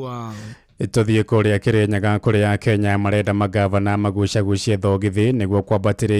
Wow. Tuthie kuria Kirinyaga kuria Kenya marenda magavana magucagucie thogithi niguo kwambatĩria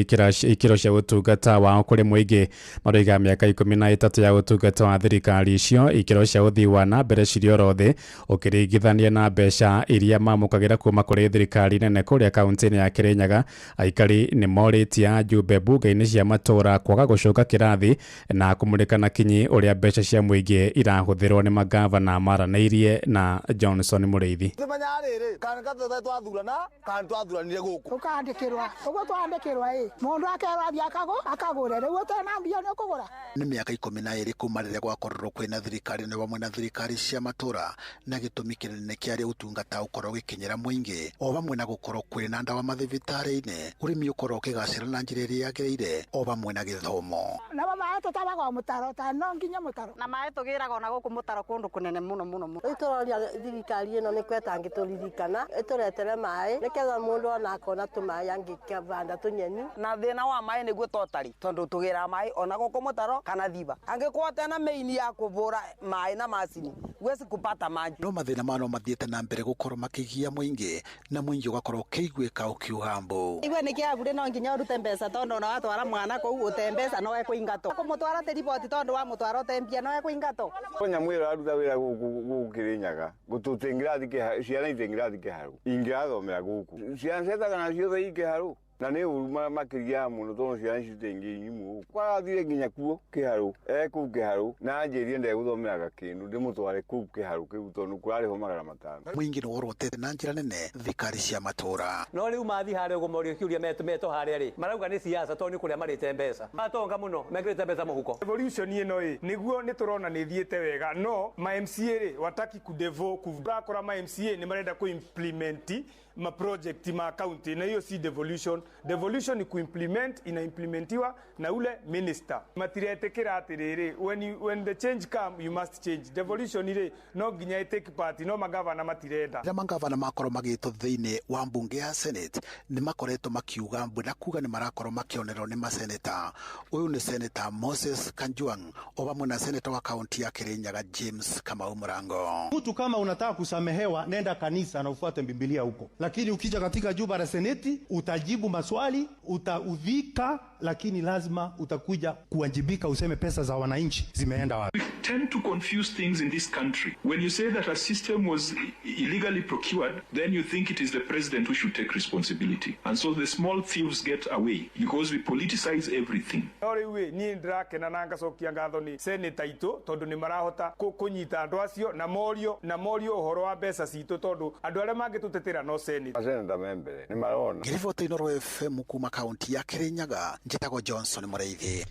ikiro cia utungata wao kuri muingi maroiga miaka 13 ya utungata wa thirikari icio ikiro cia uthii wa na mbere cirio rothe ukiringithania na mbeca iria mamukagira kuma kuri thirikari nene kuria kaunti ya Kirinyaga. Aikari ni moritie ajumbe bunge-ini cia matura kwaga gucoka kirathi na kumurika na kinyi uria mbeca cia muingi irahuthirwo ni magavana maraneirie na Johnson Muriithi. Tumanyarire kana gathe twathurana kana twathuranire guku ukandikirwa ugo twandikirwa mundu akerwa athia akagure riu utena mbia ni ukugura. Ni miaka 12 kuma riria gwakorwo kwina thirikari ni bamwe na thirikari cia matura na gitumi kinene kiaria utungata ukorwo gikinyira muingi o bamwe na gukorwo kwina ndawa mathibitari-ini urimi ukorwo ukigacira na njira iria yagirire o bamwe na githomo na baba tutabaga mutaro ta no nginya mutaro na mae tugiraga na guku mutaro kundu kunene muno itoria thirikari ino ni kweta ngituririkana ituretere mai niketha mundu ona akona tumai angikavanda tunyeni na thina wa mai niguo totari tondu tugira mai ona guku mutaro kana thiba angikwata na meini ya kuvura mai na macini wesi kupata maji no mathina mano mathiete na mbere gukorwo makigia muingi na muingi ugakorwo kiigwika ukiuhambo iwe nikiabure no nginya urute mbeca tondu ona watwara mwana kou utembesa no ekuingato kumutwara te riboti tondu wa mutwara utembia no ekuingato konya mwira aruta wira guku Kirinyaga gututingira thike ciana itingira thike haru ingiathomera guku ciana cetaga na ciothe ikiharu na ni uruma makiria muno tondu ciana citingi nyimu kwathire nginya kuo kiharu ku kiharu na njirie nde guthomeraga kindu ndimutware ku kiharu kiu tondu kurariho magara matano muingi no worotete na njira nene thikari cia matura no riu mathi hare gumorio kiuria meto hare ri marauga ni siasa tondu kuria marite mbeca matonga muno mekirite mbeca muhuko evolution ino niguo ni turona ni thiete wega no ma MCA ri wataki kudevo kuvakora ma MCA ni marenda ku implement ma project ma county na hiyo si devolution. Devolution ni kuimplement, inaimplementiwa na ule minister. Matiriatekera atiriri when the change come you must change. Devolution ile no ginya take part no magavana matirenda. Na magavana makoro magito thiini wa mbunge ya Senate ni makoretwo makiuga mbuna kuga ni marakorwo makionerwo ni maseneta. Uyu ni Senator Moses Kanjuang obamwe na senator wa kaunti ya Kirinyaga James Kamau Murango. Mtu kama unataka kusamehewa nenda kanisa na ufuate Biblia huko. Lakini ukija katika juba la seneti utajibu maswali, utaudhika, lakini lazima utakuja kuwajibika useme pesa za wananchi zimeenda wapi. We tend to confuse things in this country. When you say that a system was illegally procured, then you think it is the president who should take responsibility. And so the small thieves get away because we politicize everything. Oriwe ni ndrake na nanga sokia ngatho ni senator ito tondu ni marahota kunyita andu acio na morio uhoro wa mbeca citu tondu andu aria mangitutetera no Senator member ni marona Kirivoti Noro FM kuma kaunti ya Kirinyaga njitagwo Johnson Muriithi.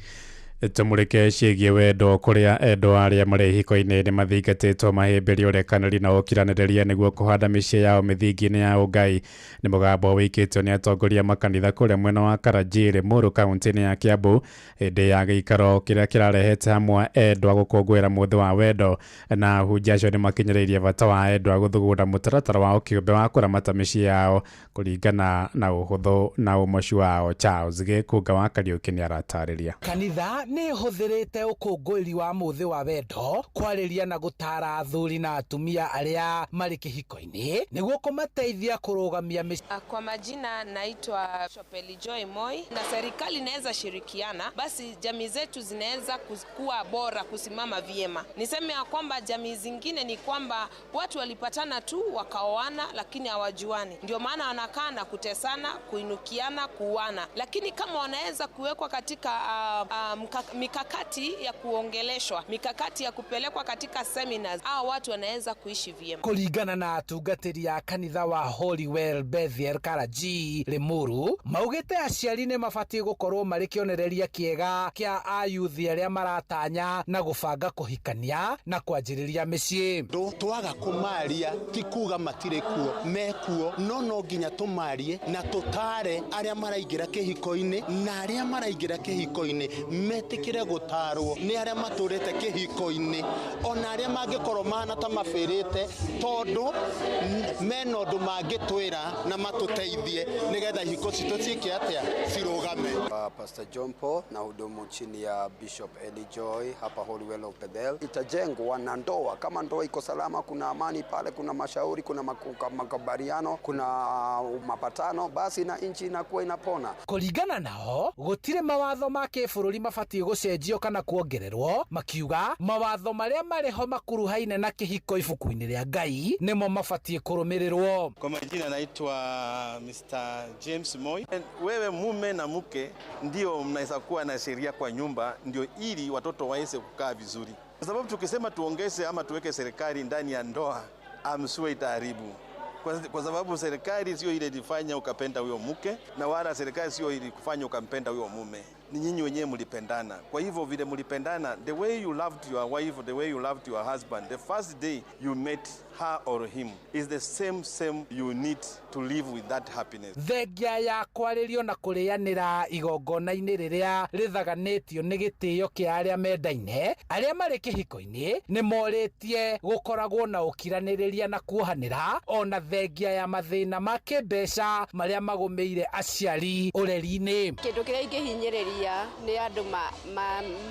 Tumurike ciĩgiĩ wendo kuria endo aria marĩ hiko-inĩ nĩ mathingatĩtwo mahĩmbĩrio ũrekanĩri na ũkiranĩrĩria nĩguo kũhanda mĩciĩ yao mĩthingi-inĩ ya ũngai. Nĩ mũgambo wĩkĩtwo nĩ atongoria makanitha kũrĩa mwena wa Karajiri Muru kaunti-inĩ ya Kiambu hĩndĩ ya gĩikaro kĩrĩa kĩrarehete hamwe endo gũkũngũĩra mũthĩ wa wendo, na hunjia acio nĩ makinyĩrĩirie bata wa endo gũthugunda mũtaratara wa kĩũmbe wa kũramata mĩciĩ yao kũringana na ũhũthũ na ũmoci wao. Charles Gĩkunga wa Kariũki nĩ aratarĩria. Kanitha ni hũthĩrĩte ũkũngũĩri wa mũthĩ wa wendo kwarĩria na gũtara athuri na atumia aria marĩ kĩhiko-inĩ nĩguo kũmateithia kũrũgamia mĩciĩ. Kwa majina naitwa Shopeli Joy Moi, na serikali inaweza shirikiana, basi jamii zetu zinaweza kuwa bora, kusimama vyema. Niseme ya kwamba jamii zingine ni kwamba watu walipatana tu wakaoana lakini hawajuani, ndio maana wanakaa na kutesana, kuinukiana, kuuana. Lakini kama wanaweza kuwekwa katika mikakati ya kuongeleshwa, mikakati ya kupelekwa katika seminars, watu wanaweza kuishi vyema. Kũringana na atungatĩri a kanitha wa Holywell Bethel Karaji Limuru, maugĩte aciari nĩ mabatie gũkorwo marĩ kĩonereria kĩega kĩa ayuthi arĩa maratanya na gũbanga kũhikania na kwanjĩrĩria mĩciĩ. Twaga kũmaria ti kuga matirĩ kuo, mekuo, no nginya tũmarie na tũtare arĩa maraingĩra kĩhiko-inĩ na arĩa maraingĩra kĩhiko-inĩ metikire gutarwo ni aria maturite kihiko-ini ona aria mangikorwo mahana ta mafirite tondu mena undu mangitwira na matuteithie nigetha ihiko citu ciike atia cirugame. Pastor John Paul na hudumu chini ya Bishop Eli Joy hapa Holywell of Bethel. Itajengwa na ndoa, kama ndoa iko salama, kuna amani pale, kuna mashauri, kuna makubaliano, kuna mapatano, basi na inchi inakuwa inapona. Kuringana nao gutire mawatho ma kibururi mabatie gucenjio kana kuongererwo, makiuga mawatho maria mariho makuruhaine na kihiko ibuku-ini ria Ngai nimo mabatie kurumirirwo. Kwa majina naitwa Mr. James Moi. Wewe mume na mke ndio mnaweza kuwa na sheria kwa nyumba, ndio ili watoto waweze kukaa vizuri. Kwa sababu tukisema tuongeze ama tuweke serikali ndani ya ndoa, amsue itaharibu. Kwa sababu serikali sio ile ilifanya ukapenda huyo mke, na wala serikali sio ile kufanya ukampenda huyo mume. Ni nyinyi wenyewe mlipendana. Kwa hivyo vile mlipendana, the way you loved your wife, the way you loved your husband, the first day you met her or him is the same you need to live with that happiness. Thengia ya kwaririo na kurianira igongona-ini riria rithaganitio ni gitio kia aria mendaine, aria mari kihiko-ini ni moritie gukoragwo na ukiraniriria na kuohanira, ona thengia ya mathina ma kimbeca maria magumeire aciari ureri-ini. Kindu kiria ingihinyiriria ni andu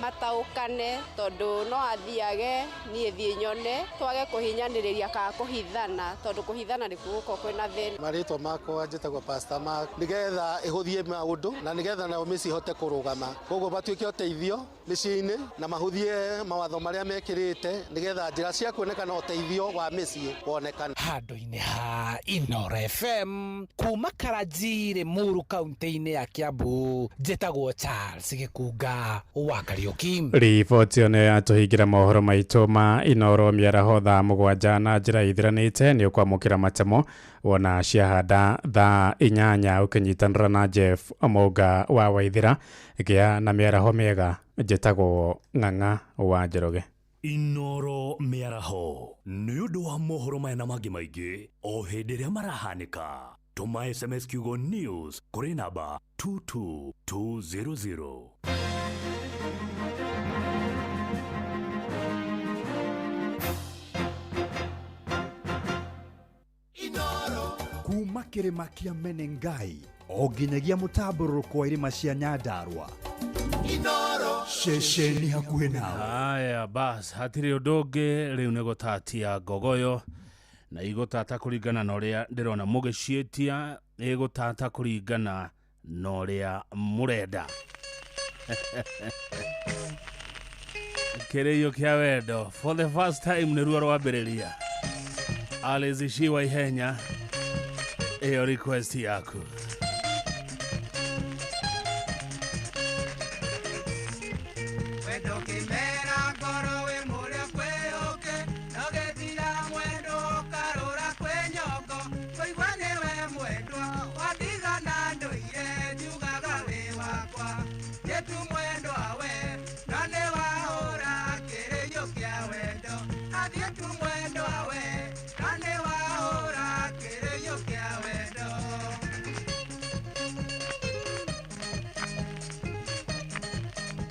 mataukane tondu no athiage nie thie nyone twage kuhinyaniriria ka kuhithana tondu kuhithana ni kuguko kwina thina. Maritwa makwa njitagwo Pastor Mark, nigetha ihuthie maundu na nigetha nao misi hote kurugama, koguo batuike uteithio micii-ini na mahuthie mawatho maria mekirite nigetha njira cia kuonekana uteithio wa micii wonekana. Handu-ini ha Inoro FM kuma Karaji Limuru kaunti-ini ya Kiambu, njitagwo Charles Gikunga wa Kariuki. Riboti one atuhingira mohoro maitu ma Inoro miaraho thaa 7 na njira ithiranite ni ukwamukira matemo wona ciahanda thaa 8 ukinyitanira na Jeff Amoga wa Waithira gia na miaraho miega. Njitagwo Ng'ang'a wa Njoroge. Inoro miaraho ni undu wa mohoro maya na mangi maingi o hindi ria marahanika. Tuma SMS kiugo news kuri namba 22200. Kuma kirima kia Menengai o nginyagia mutamburuko wa irima cia Nyandarua. Inoro shesheni hakuhe nawe. Aya bas hatiri undu riu ni gutatia ngogoyo na igutata kuringana na uria ndirona mugicietia igutata kuringana na uria murenda. Kireyo kia wendo for the first time ni ruo rwambiriria alizishiwa ihenya iyo request yaku.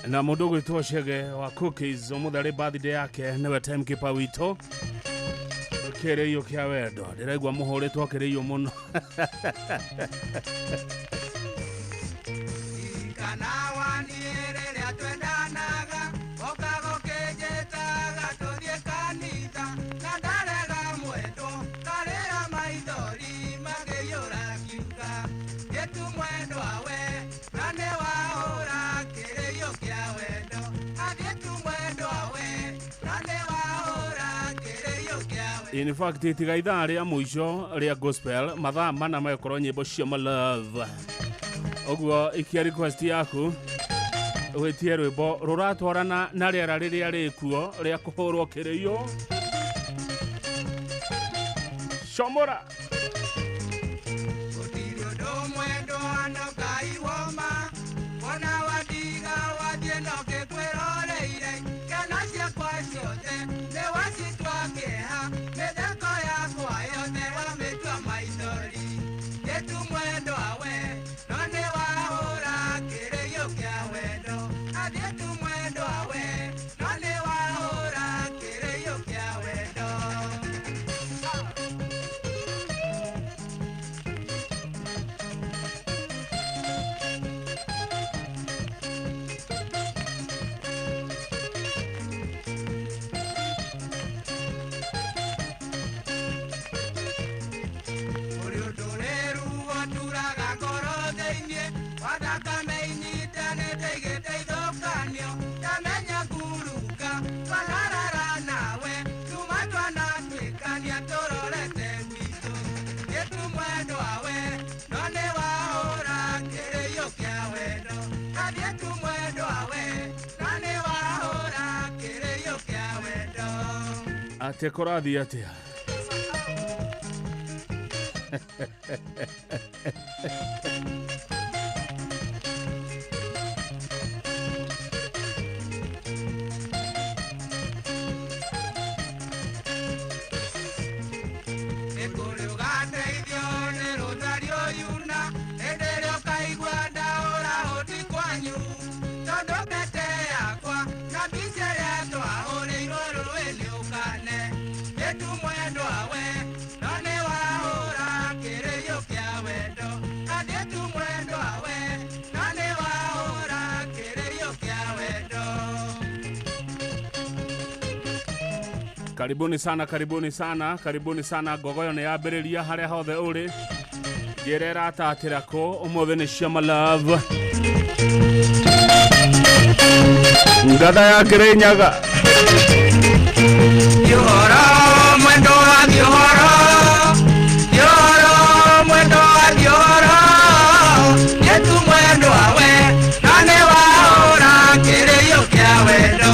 Na mundu gwitwo Chege wa Cookies umuthari birthday yake niwe timekeeper wito. Kireyo kia wendo ndiraigua muhuritwo kireyo muno. In fact tiga ithaa ria muico ria gospel mathaa mana mekorwo nyimbo cia love. Oguo ikia request yaku witie rwimbo ruratwarana na riera riria rikuo ria kuhurwo kireyo. Shomora Mwendo awe, none wahora kireyo kia wendo, adietu Ate korathi atia. Karibuni sana, karibuni sana, karibuni sana. Gogoyo ne yambiriria haria hothe uri. Gerera atatira ko umothe ni Shama Love. Ngada ya Kirinyaga. Yohoro mwendo wa yohoro. Yohoro mwendo wa yohoro. Yetu mwendo wawe nane waora kireyo kya wendo.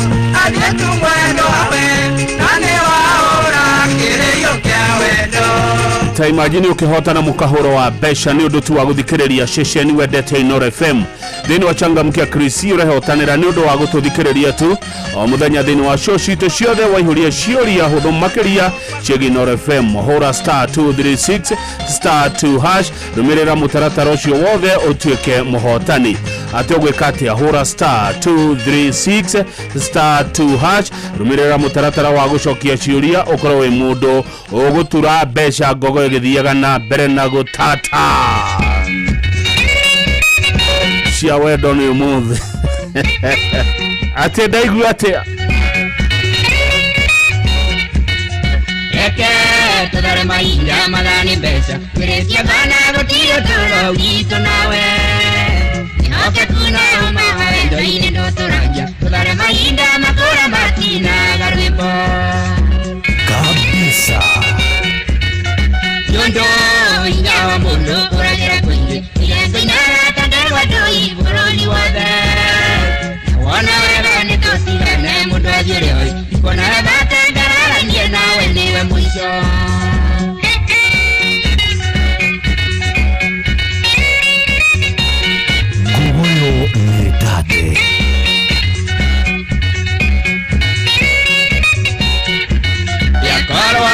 Yetu mwendo wawe nane waora kireyo kya wendo. Ta imagine ukihota na mukahoro wa besha ni undu tu wa guthikiriria shesheni wendete Inoro FM. Thini wa changamkia Krisi urehotanira ni undu wa gututhikiriria tu o muthenya thini wa show cito ciothe waihuria cioria huthu makiria ciegi Inoro FM. Hora star 236 star 2 hash rumirira mutaratara ucio wothe utuike muhotani. Ati ogwika atia hora star 236 star 2 hash rumirira mutaratara wa gucokia cioria ukorwo wi mundu ugutura besha gogo githiaga na mbere na gutata cia wendo ni umuthi. Ati ndaigu atia Eke tudare mainda madani besha Kiresia bana gotiro toro wito nawe Oke kuna umawe ndo ine ndo turanja Tudare mainda makura martina garwipo Kabisa Yondo ingawa mundo kurajera kwingi Ilengo inara tandarwa doi buroni wade Wana wega nitosigane mundo ajiroi Ikona bata ngarara nye nawe niwe mwisho Gogoyo ni dade Yakorwa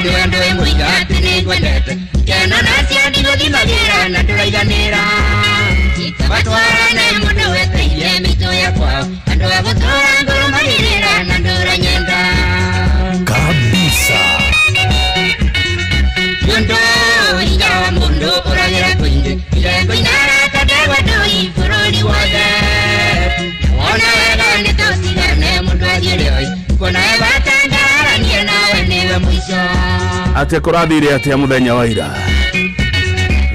ndiwe ndoe mwigati ni gwendete Kena nasio digo dimagira na turaiganira Itabatwara na mundo wete ile mito ya kwao Ando wabutura nguru magirira na ndura nyenda Kabisa Yondo ingawa mundo kurajera kwingi Ilengo inara tadewa doi furoni wade Wana wega nitosigane mundo ajiroi Kona ebata ngarara niye nawe niwe mwisho ati kurathire atia muthenya wa ira.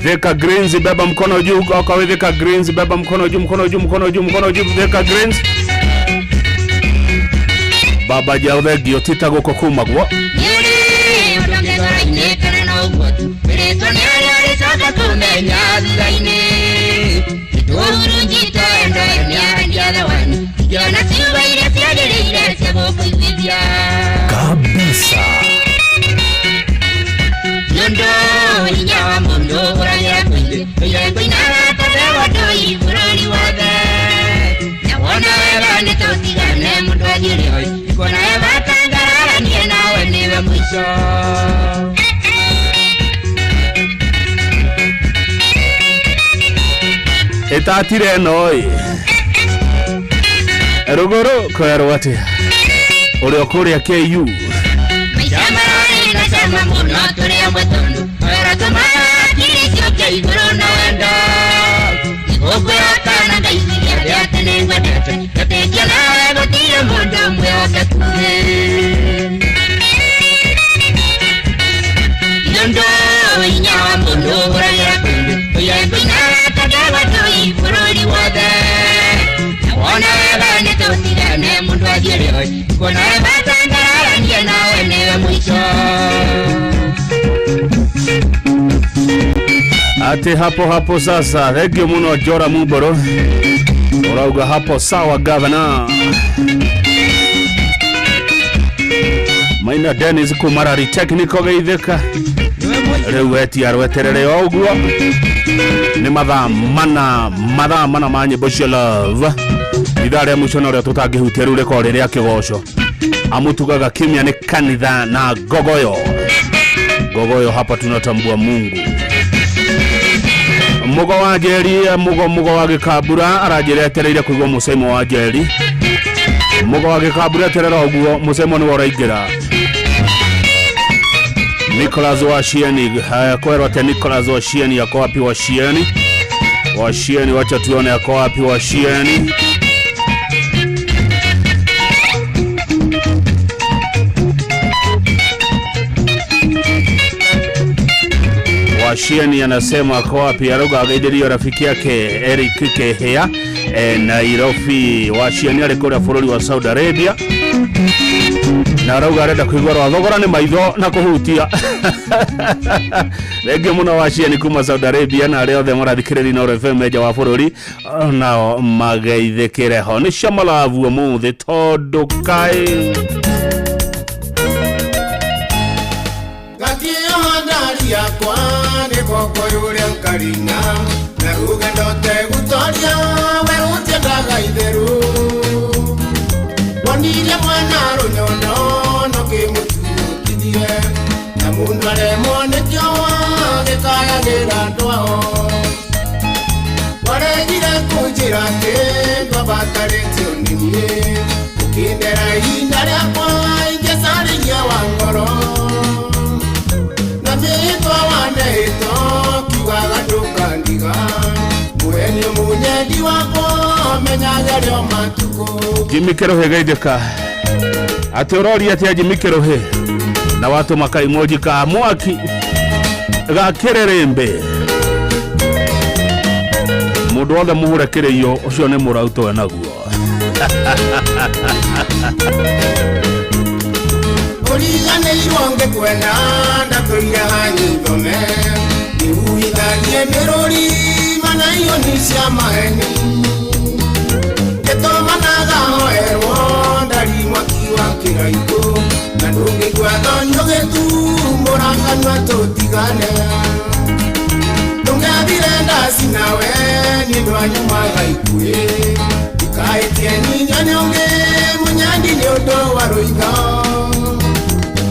Thika Greens beba mkono juu kwa Thika Greens beba mkono juu mkono juu mkono juu mkono juu Thika Greens baba jauthe giotita guko kumagwo Yuri utongezora inekana na ugotu Mireto ni ari soka kumenya zaine Tuhuru njito endo ni ari ya wani Yona siwa ile siadere ile sebo kuivivya Kabisa Yondo inyawa mundo urajera kwingi Ilengo inara tadewa doi furoni wade Nyawona wega nitosigane mundo ajirioi Ikona ebata ngarara niye nawe niwe mwisho etatire noi ruguru kwerwo atia uri okuria KU Maishamaroni na sama muno turia mwetundu Mwera tumaya kirisio kia iguru na wendo Igugwe wakana ngaisiria liate nengwe nete Yatekia nawe gotire mundo mweoke kure Yondo inyawa mundo urajera kwingi Uyengo inara tadewa doi furoni wade Nawona wega nitosigane mundo ajirioi Kona ebata ngarara niambie nawe niwe mwisho. Ati hapo sasa regio muno Jora Muboro urauga hapo sawa governor Maina Dennis Kumarari technical geitheka reweti arweterere oguo ni mathaa mana manye bocia love idare mushona ria tutangihutia riu rekore ria kigoco amutugaga kimya ni kanitha na gogoyo hapa tunatambua Mungu. Mugo wa Jeri mugo wa Gikabura arajiretereire kuigwa musemo wa Jeri. Mugo wa Gikabura terera oguo musemo ni woraingira. Nicholas Washieni kwerwa te Nicholas Washieni yako wapi Washieni wacha tuone yako wapi Washieni. Washieni anasema kwa wapi aroga agaidirio rafiki yake Eric Kehea Nairobi. Washieni alikuwa furori wa Saudi Arabia na aroga arenda kuigwa rwathogora ni maitho na kuhutia rege muno Washieni kuma Saudi Arabia na arĩa othe marathikĩrĩria Noro FM meja wa bũrũri nao magaithĩkĩre ho nĩ camalavu mũthĩ tondũ kaĩ yakwa ni koko yule nkarina na rugendo te gutoria werutie ndaga itheru wanile mwana runyono no kimutukithie na mundu aremonekio gikaya girandwao waregire kunjira ke babatarĩtio ninie ukindera ihinda rĩakwa ingesarĩria wa ngoro Jimmy Kerohe gaideka ati urori ati Jimmy Kerohe na watu makaimoji ka mwaki ga kererembe mundu wothe muhurekereio ucio ni murauto naguo Origane ironge kwena ndaturia hanyithome nihuithanie mirori mana iyo ni cia maheni getomanaga hoerwo ndari mwaki wa kiraiko na ndungigwa thonyo getumũranganua tũtigane ndũngethire ndaci nawe nĩ ũndũ wa nyumaga ikuĩ ikaĩtie ninyane ũngĩ mũnyandi nĩ ũndũ wa rũitho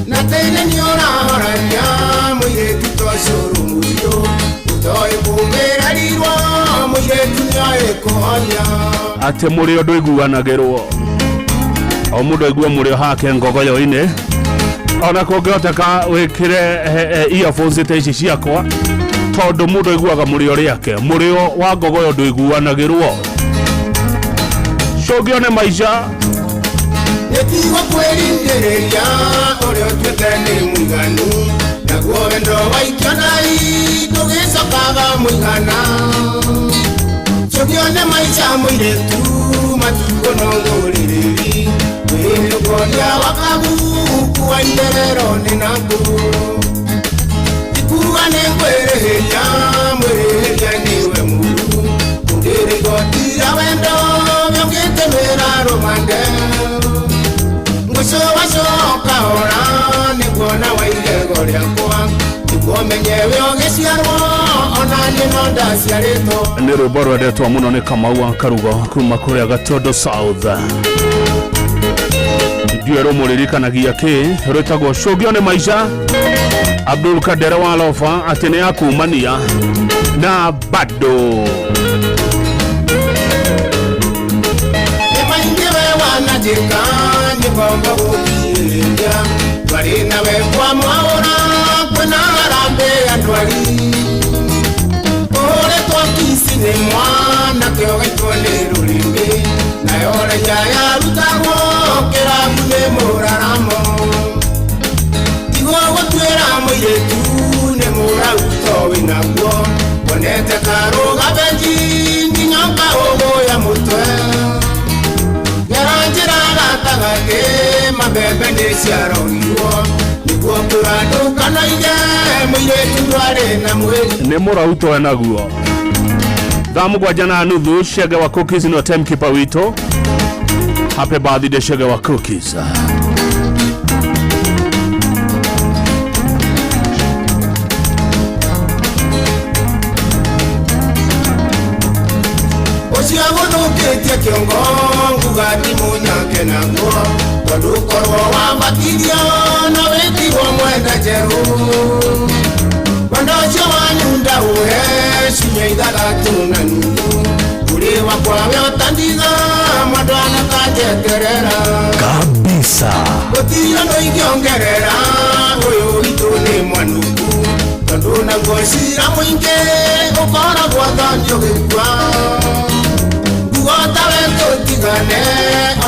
na tene ni orahoraria mũirĩtu tocũrũ mũirũ ũtoĩ kũmĩrarirwo mũirĩtu nĩoĩ kũhoria ati mũrĩo ndũiguanagĩrwo o mũndũ aigua mũrĩo hake ngogoyo-inĩ ona kũngĩhoteka wĩkĩre earphones ta ici ciakwa tondũ mũndũ aiguaga mũrĩo rĩake mũrĩo wa ngogoyo ndũiguanagĩrwo cũngĩone maica nĩtigwo kwĩringĩrĩria ũrĩa ũtuĩte nĩ mũiganu naguo wendo waikio nai ndũgĩcokaga mũigana cũngĩone maica mũirĩtu matukũ no ngũrĩrĩri wĩrĩkoria wakaguku wa itherero nĩ naku ikuga nĩ kwĩrĩhĩria mwĩrĩhĩria nĩwe mũru ũngĩrĩgotira wendo mĩongĩte wĩra rũmande ngũcogacoka hora nĩguona wairego rĩakwa nĩguo menyewe ũgĩciarwo ona niĩ no ndaciarĩtwo nĩ rwĩmbo rwendetwo mũno nĩ Kamau wa Karugo kuma kũrĩa Gatondo South ndiũĩ rũmũririkanagia kĩ rwĩtagwo cũngĩone maica Abdul Kader wa Lofa atĩ nĩ akumania na bado wanajika nibomba gũkirĩria twarĩ nawe kwa mwaũra kwĩna harambe andwari ũhũrĩtwo kici nĩ mwana kĩogaitwo nĩ rũrĩmĩ nayo raia yarutagwo kĩrabu nĩ mũraramo tigwo gũtuĩra mũirĩtu nĩ mũrauto wĩnaguo wonete karũga benji nginya kaũgũya mũtwe Gerangera gatagake mbembe nĩ ciarogirwo nĩguo kũratũka na ige mũirĩtu ndwarĩ na mwĩri nĩ mũrauto enaguo thaa mũgwanja na nuthu Chege wa Cookies no timekeeper witũ. Happy birthday Chege wa Cookies. ũcio gũthũkĩtie kĩongo nguga timunyake naguo tondũ korwo wambatirio na wĩtigwo mwenda njerũ wendo ũcio wanyu ndaũhe ciumia ithathatũ na nuthu ũrĩ wakwa we ũtandiga mwandũ anakanjeterera kabisa gũtiro ndũingĩongerera ũyũ witũ nĩ mwanungu tondũ naguo cira mũingĩ ũkoragwo thondio gĩkua ngugota we tũtigane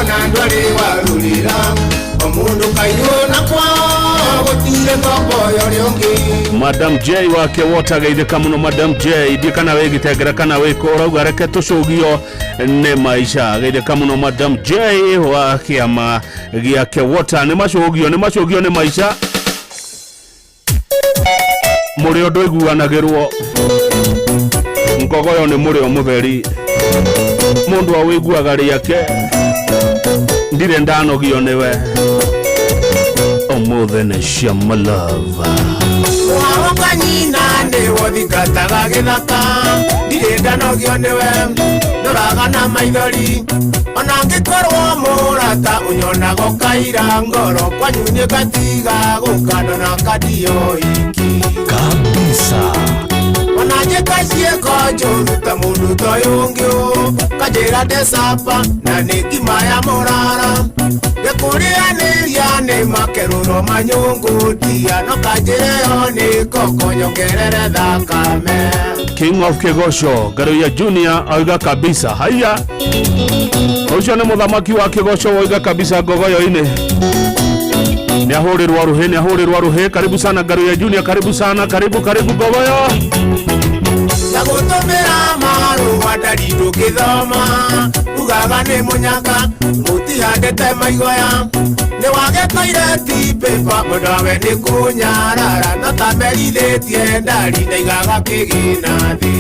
ona ndwarĩ warũrĩra o mũndũ kaiyũ na kwao gũtirĩ ngombo yorĩ ũngĩ. Madam J wa Kewota geithĩka mũno Madam J ndiĩ kana wĩgĩtengera kana wĩkũrauga reke tũcũgio nĩ maisha geithĩka mũno Madam J wa kĩama gĩa Kewota nĩ macũgio nĩ maisha mũrĩo ndũiguanagĩrwo ngogoyo nĩ mũrĩo mũtheri mũndũ awĩiguaga rĩake ndirĩ ndanogio nĩwe ũmũthĩ nĩ cia malava wahoka nyina nĩwo thingataga gĩthaka ndirĩ ndanogio nĩwe ndũraga na maithori ona ngĩkorwo mũrata ũnyonago kaira ngoro kwanyu nĩ gatiga gũkano na kadio iki kabisa ona njĩka ciĩko njũru ta mũndũ toyũ ũngĩ kanjĩra ndecapa na nĩ ngima ya mũrara gĩkũrĩanĩria nĩ makerũro manyũngũtia no kanjĩreo nĩ koko nyongerere thakame. King of Kegosho Garuya Junior oiga kabisa haya ũcio nĩ mũthamaki wa Kegosho oiga kabisa ngogoyo-inĩ nĩahũrĩrwo rũhĩ karibu sana Garuya Junior karibu sana karibu ngogoyo na gũtũmĩra marũa ndarindu gĩthoma ugaga nĩ mũnyaka mũtihandĩte maigoya nĩ wagĩkoire ti pepa mũndũ nĩ kũnyarara no tamerithĩtie ndari ndaigaga kĩgĩna thĩ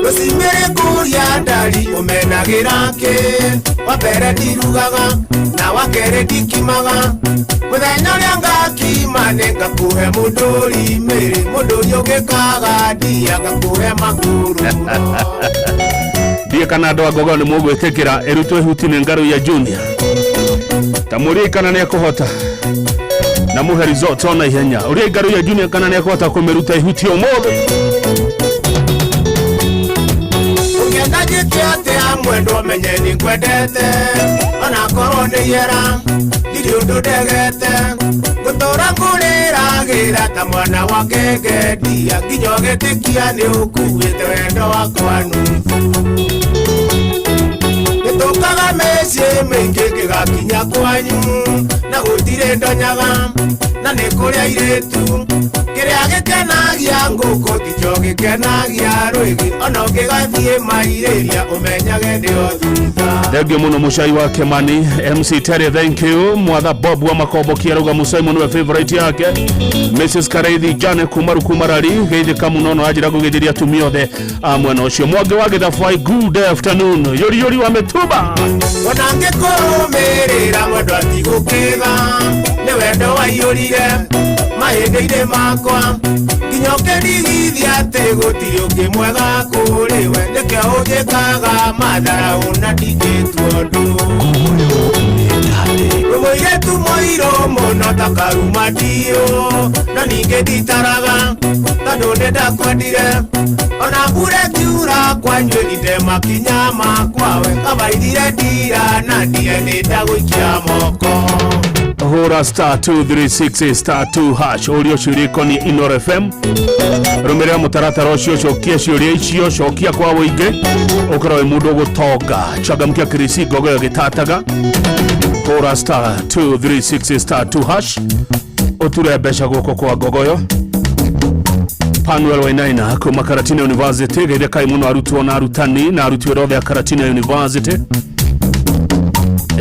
rũcimĩrĩ kũria ndari ũmenagĩra kĩ wambere ndirugaga na wakerĩ ndikimaga mũthenya ũrĩa ngakima nĩ ngakũhe mũndũri mĩrĩ mũndũri ũgĩkaga ndia ngakũhe makũrũ ndiĩ kana andũ a ngogoyo nĩ mũgwĩtĩkĩra ĩrutwo ihuti nĩ Garuya Junior ta mũriĩ kana nĩ ekũhota na mũhe resort ona ihenya ũrĩa Garuya Junior kana nĩ ekũhota kũmĩruta ihuti ũmũthĩ ũngĩendagĩte atĩa mwendo menye nĩ kwendete ona korwo nĩ yera ndirĩ ũndũ ndegete gũtũra ngũrĩragĩra ta mwana wa ngengendia nginya ũgĩtĩkia nĩ ũkuĩte wendo wakwa nuthu nĩtũkaga mĩciĩ mĩingĩ ngĩgakinya kwanyu na gũtirĩ ndonyaga na nĩ kũrĩa irĩtu kĩrĩa gĩkenagia ngũkũ ticho gĩkenagia rwĩgĩ ona ũngĩgathiĩ mairĩria ũmenyage nĩo thutha. Thengio mũno mũcai wa Kemani MC Terry thank you mwatha Bob wa Makombokia rauga mũcai mũno we favorite yake Mrs Kareithi Jane kumarari geithĩka mũno no ajira gũgĩthĩria atumia othe mwena ũcio Mwangi wa Gĩthabai good afternoon yori wa Mĩtumba ona ngĩkũrũmĩrĩra mwendo atigũkĩga nĩ wendo waiyũrire mahĩndĩ-inĩ makwa nginya ũkĩndigithia atĩ gũtirĩ ũngĩ mwega kũrĩ we nĩkĩo ũnjĩkaga matharaũ na ndingĩtuo ndũ mũirĩtu mũirũ mũno ta karuma ndiũ na ningĩ nditaraga tondũ nĩ ndakwendire ona mbura ĩkiura kwanyu ndĩ makinya makwa we kabaithire ndira na ndiye nĩ ndagũikia moko hura star 236 star 2 hash ũrĩa ciũria ni Inoro FM rũmĩrĩra mũtaratara ũcio cokia ciũria icio cokia kwa wũingĩ ũkorwo mũndũ gũtonga changamkia Kirisi Ngogoyo gĩtataga hura star 236 star 2 hash ũture mbeca gũkũ kwa Ngogoyo Panuel Wainaina kuma Karatina University geithĩkai mũno arutwo na arutani na aruti wĩra othe a Karatina University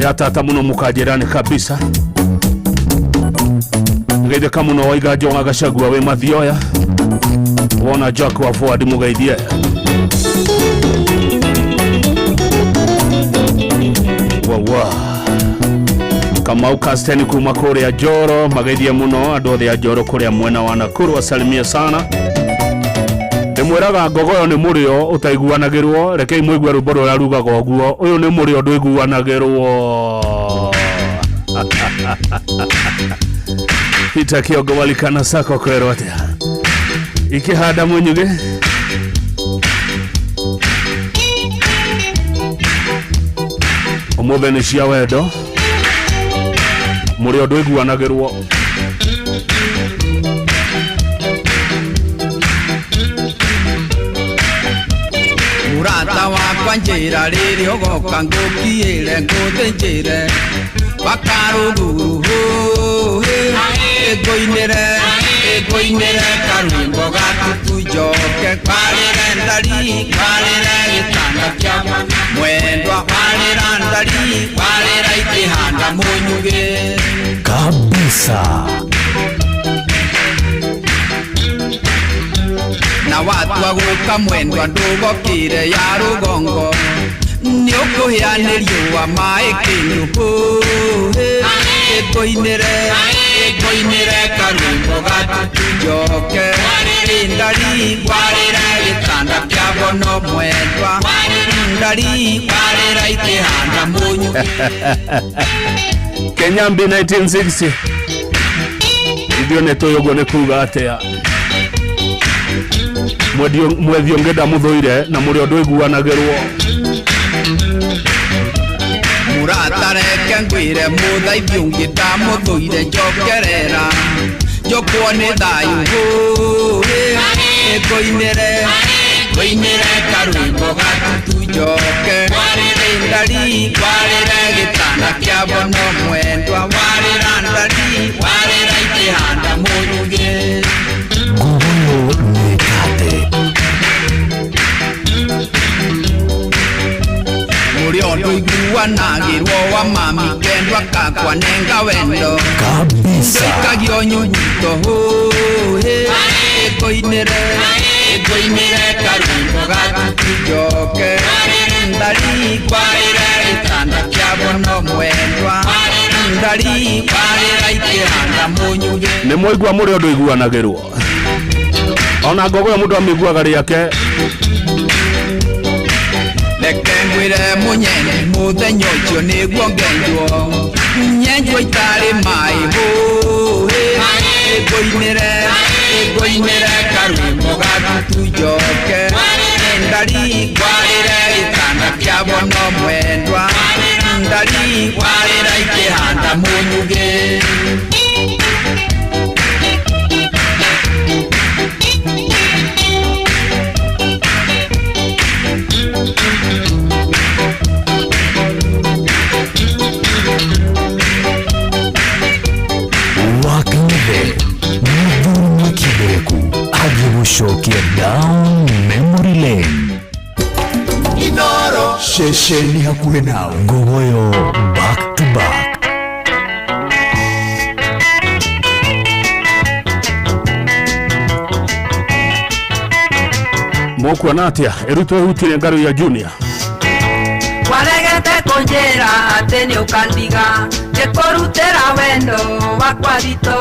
ya tata muno mukajirani kabisa ngede kama no waiga jonga gashagwa we mathioya wona Jack wa forward mugaidie wawa kama ukasteni kuma kore ya Joro magaidie muno adothe ya Joro kore ya mwena wa Nakuru wasalimia sana demweraga gogoyo ni murio utaiguanagirwo rekei mwigwe ruboro ya ruga goguo uyu ni murio ndwiguanagirwo Peter Kiogo walikana sako kwero atia ikihada mwenyuge omobene cia wedo murio ndwiguanagirwo Murata wakwa njira riri ogoka ngukiire nguthinjire bakaruguru egoinere karwimbo gatutu njoke kwarire ndari kwarire gitanda kia mwendwa kwarira ndari kwarira ikihanda munyuge kabisa na watu aguka mwendwa ndugokire ya rugongo ni ukuhianirio wa mai kinyuhu egoinere karwimbo gatutu njoke ndari kwarira gitanda kia bono mwendwa ndari kwarira ikihanda munyuge Kenyambi 1960 ndio netoyogo ne kuga atia mwethio ngeda muthoire na murio ndwiguanagirwo murata reke ngwire muthaithio ngida muthoire njokerera njokwo ni thayu egoinere karwimbo gatutu njoke ndari kwarire gitanda kia bono mwendwa warira ndari warira ikihanda munyuge Gogoyo nekate murio ndwiguanagirwo wa mami kendwa kakwa nenga wendo kabisa kagio nyunyito egoinere karwimbo gatutu njoke ndari kwarira gitanda kia bono mwendwa ndari kwarira ikihanda munyuge ni moigwa murio ndwiguanagirwo ona gogoyo mundu amiguaga riake reke ngwire munyene muthenya ucio niguo ngenjwo nyenjwo itari mai egoinere karwimbo gatutu njoke ndari kwarire gitanda kia bono mwendwa ndari kwarira ikihanda munyuge wakinde mudhuru kibeku agibushokia down memory lane Inoro shesheni hakuhe nawe Gogoyo back to back mokuona atia erutwo hutire ngaru ya Junior waregete kunjira ati ni ukandiga ngikurutira wendo wakwa thito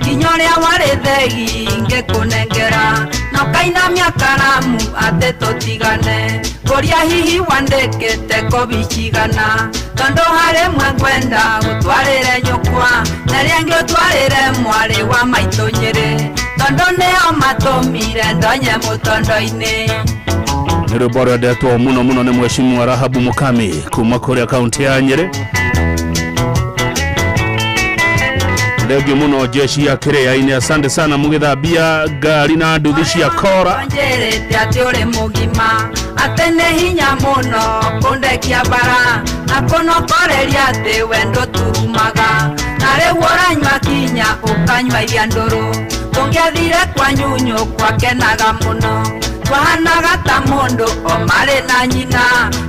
kinyo ria wari thegi ngikunengera na ukainamia karamu ati tutigane kuria hihi wandikite kobicigana tondu hari mwe ngwenda gutwarire nyukwa na riangi utwarire mwari wa maito Nyeri tondu nio matumire ndonye mutondo-ini nero bora detwo muno ni mheshimiwa Rahabu Mukami kuma kore kaunti ya Nyeri ndege muno jeshi ya Kiria-ini asante sana mugithabia gari na nduthi cia kora njerete ati uri mugima atene hinya muno kundekia bara na kunokoreria ati wendo turumaga na riu uranywa kinya ukanywa iria nduru tungiathire kwa nyunyu kwakenaga muno twahanaga ta mundu o mari na nyina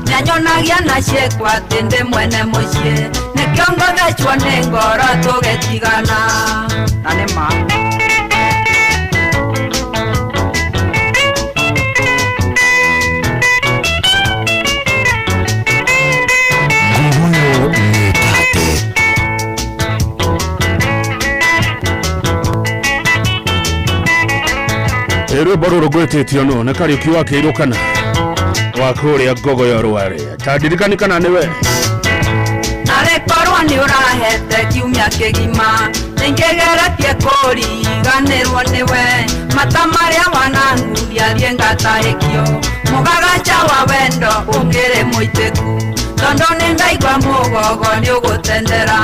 nyanyonagia na ciekwa tinde mwene mucie nikio ngothecwo ni ngoro tugetigana na nĩ ma rwĩmbo rũrũ ngwĩtĩtio no nĩ Kariuki wa Kĩirũkana wa kũrĩa Ngogo ya Rware ta ndirikani kana nĩwe narĩkorwo nĩ ũrahete kiumia kĩgima nĩngĩgeretie kũriganĩrwo nĩwe mata marĩa wananguria thiĩ ngatahĩkio mũgagaca wa wendo ũngĩrĩ mũitĩku tondũ nĩ ndaigua mũgogo nĩ ũgũtendera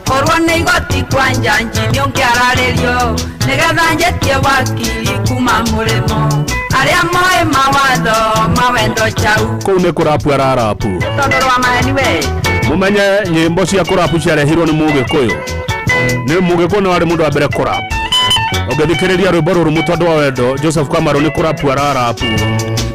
korwo nĩ igoti kwa njanji nĩ ũngĩararĩrio nĩgetha njĩtie wakiri kuma mũrĩmo arĩa moĩ mawatho mawendo chau kũu nĩ kũrapu ararapu tondũ rwa maheni we mumenye nyĩmbo cia kũrapu ciarehirwo nĩ Mũgĩkũyũ nĩ Mũgĩkũyũ nĩ warĩ mũndũ wa mbere kũrapu ũngĩthikĩrĩria rwĩmbo rũrũ mũtondo wa wendo Joseph Kamaru nĩ kũrapu ararapu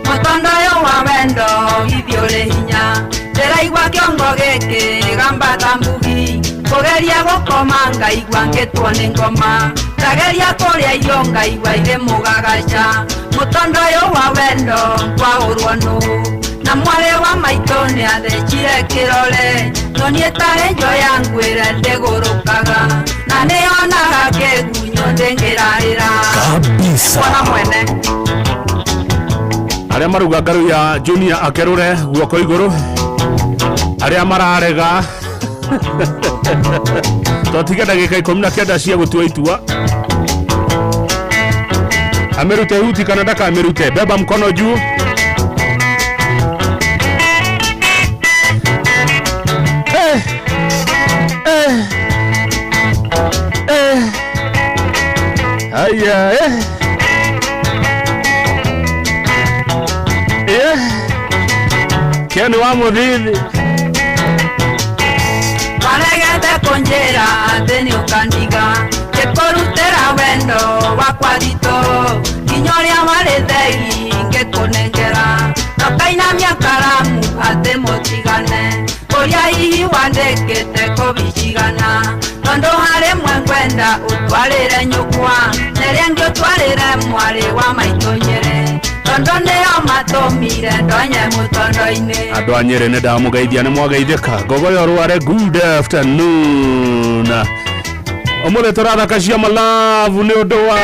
mũtondo ũyũ wa wendo githĩ ũrĩ hinya ndĩraigua kĩongo gĩkĩ gambata mbugi kũgeria gũkoma ngaigua ngĩtwo nĩ ngoma ndageria kũrĩa irio ngaigua irĩ mũgagaca mũtondo ũyũ wa wendo kwahũrwo nũ na mwarĩ wa maitũ nĩ athecire kĩrore no niĩ tarĩ njo ya ngwĩre ndĩgũrũkaga na nĩyonaga kĩgunyũ ndĩngĩrarĩra mwana mwene arĩa maruga ngaru ya Junior akerũre guoko igũrũ arĩa mararega totige ndagĩka 19 cia gũtua itua amerute huti kana ndakamerute beba mkono juu aya Keni wa Mũthithi waregete kũnjĩra atĩ nĩ ũkandiga ngĩkũrutĩra wendo wakwa thitũ nginya ũrĩa warĩ thegi ngĩkũnengera nokainamia karamu atĩ mũtigane kũrĩa hihi wandĩkĩte kũbicigana tondũ harĩ mwe ngwenda ũtwarĩre nyũkwa nerĩa ngĩũtwarĩre mwarĩ wa maitũ Nyĩrĩ tondũ nĩo matũmire ndonye mũtondo-inĩ andũ a Nyĩrĩ nĩ ndamũgeithia nĩ mwageithĩka Ngogo ya Rware good afternoon ũmũthĩ tũrathaka cia malavu nĩ ũndũ wa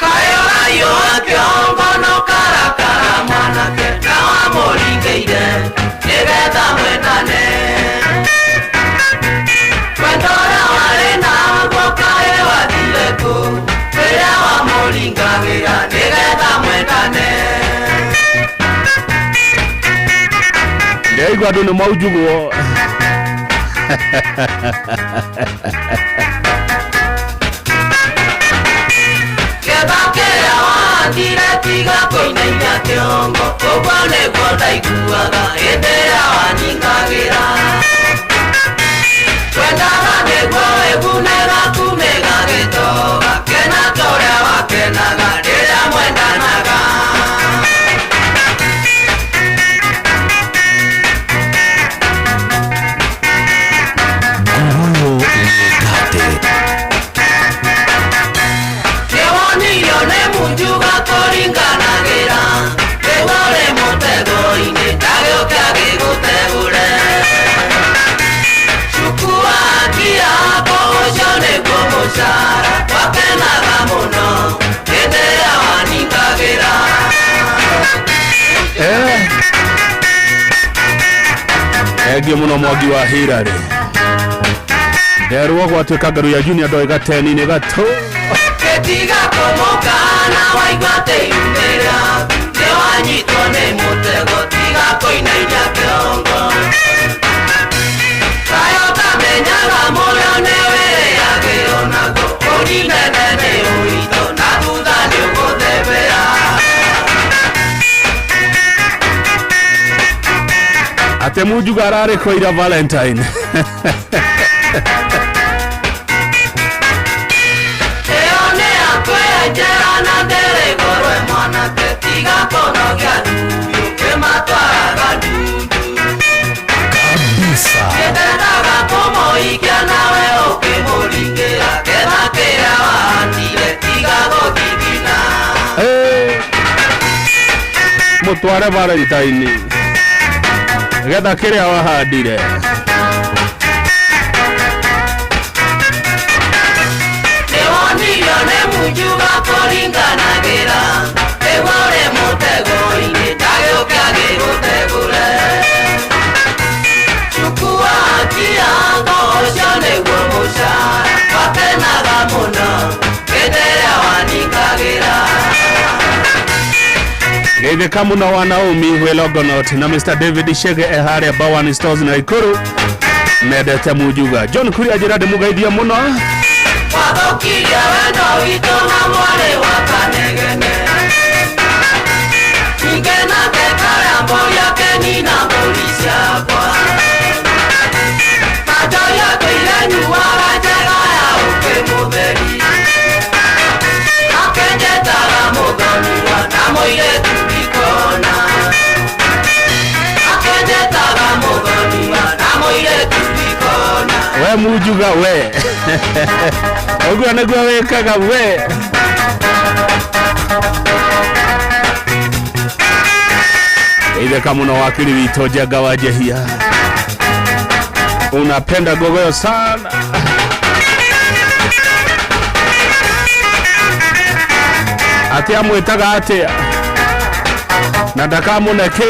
kayo kĩongo no karakara mwanake na wamũringĩire nĩgetha mwendane wendo ũrĩa warĩ naguo kaĩ wathire kũ rĩrĩa wamũringagĩra nĩgetha mwendane ndĩraigua andũ nĩ maujugwo kĩrĩa wathire tiga kũinainia kĩongo ũguo nĩguo ndaiguaga hĩndĩ ĩrĩa wanyingagĩra twendaga nĩguo wĩgunĩra kumĩga gĩtoga kena ta ũrĩa wakenaga rĩrĩa mwendanaga kĩwonirio nĩ munjuga kũringanagĩra kĩgũrĩ mũtego-inĩ ndagĩũka gĩgũtegũre cuku wakia kũgũcio nĩguo mũcara wakenaga mũno hĩndĩ ĩrĩa waningagĩra Thengiũ mũno Mwangi wa Hirarĩ nderwo gwatuĩka ngaru ya Junior ndoĩ gateni-inĩ gatũ gĩtiga kũmũkana waigua tĩyumĩra nĩ wanyitwo nĩ mũtego tiga kũinainia kĩongo kayo kamenyaga mũrĩa nĩ wĩrĩagĩrwo naguo ũninene nĩ ũritũ na thutha nĩ ũgũthembera atĩ munjuga ararĩ kũira Valentine ĩyo nĩ akwĩenjera tiga kono gya dudu kematwaraga dudu kabisa ketendaga kumuikia nawe ukimuringira ketha kĩrĩa wahandire tiga gũthithina mutware Valentine getha kĩrĩa wahandire nĩwonirio nĩ munjuga kũringanagĩra ĩgũrĩ mũtego-inĩ ndagĩũkĩa gĩgũtegũre cukua kiango ũcio nĩguo mũcara wakenaga mũno hĩndĩ ĩrĩa waningagĩra geithĩka mũno wa Naomi Welogonot na Mr. David Shege harĩa Bawani Stores Naikuru mendete munjuga John Kuria njĩra ndĩmũgeithia mũno wathukirie wendo witũ na mwarĩ wa Kanegene ningĩ nake karambũria kenina mbũri ciakwa kanjoya tũire nyuaga njega ya ũkĩmũtheri akenjetaga mũthoniwa na mũirĩtu ndikona akenjetaga mũthoniwa na mũirĩtu ndikona we munjuga we ũguo nĩguo wĩkaga we geithĩka mũno wakiri witũ Njenga wa Njehia unapenda gogoyo sana ati amwĩtaga atĩa na ndakamũneke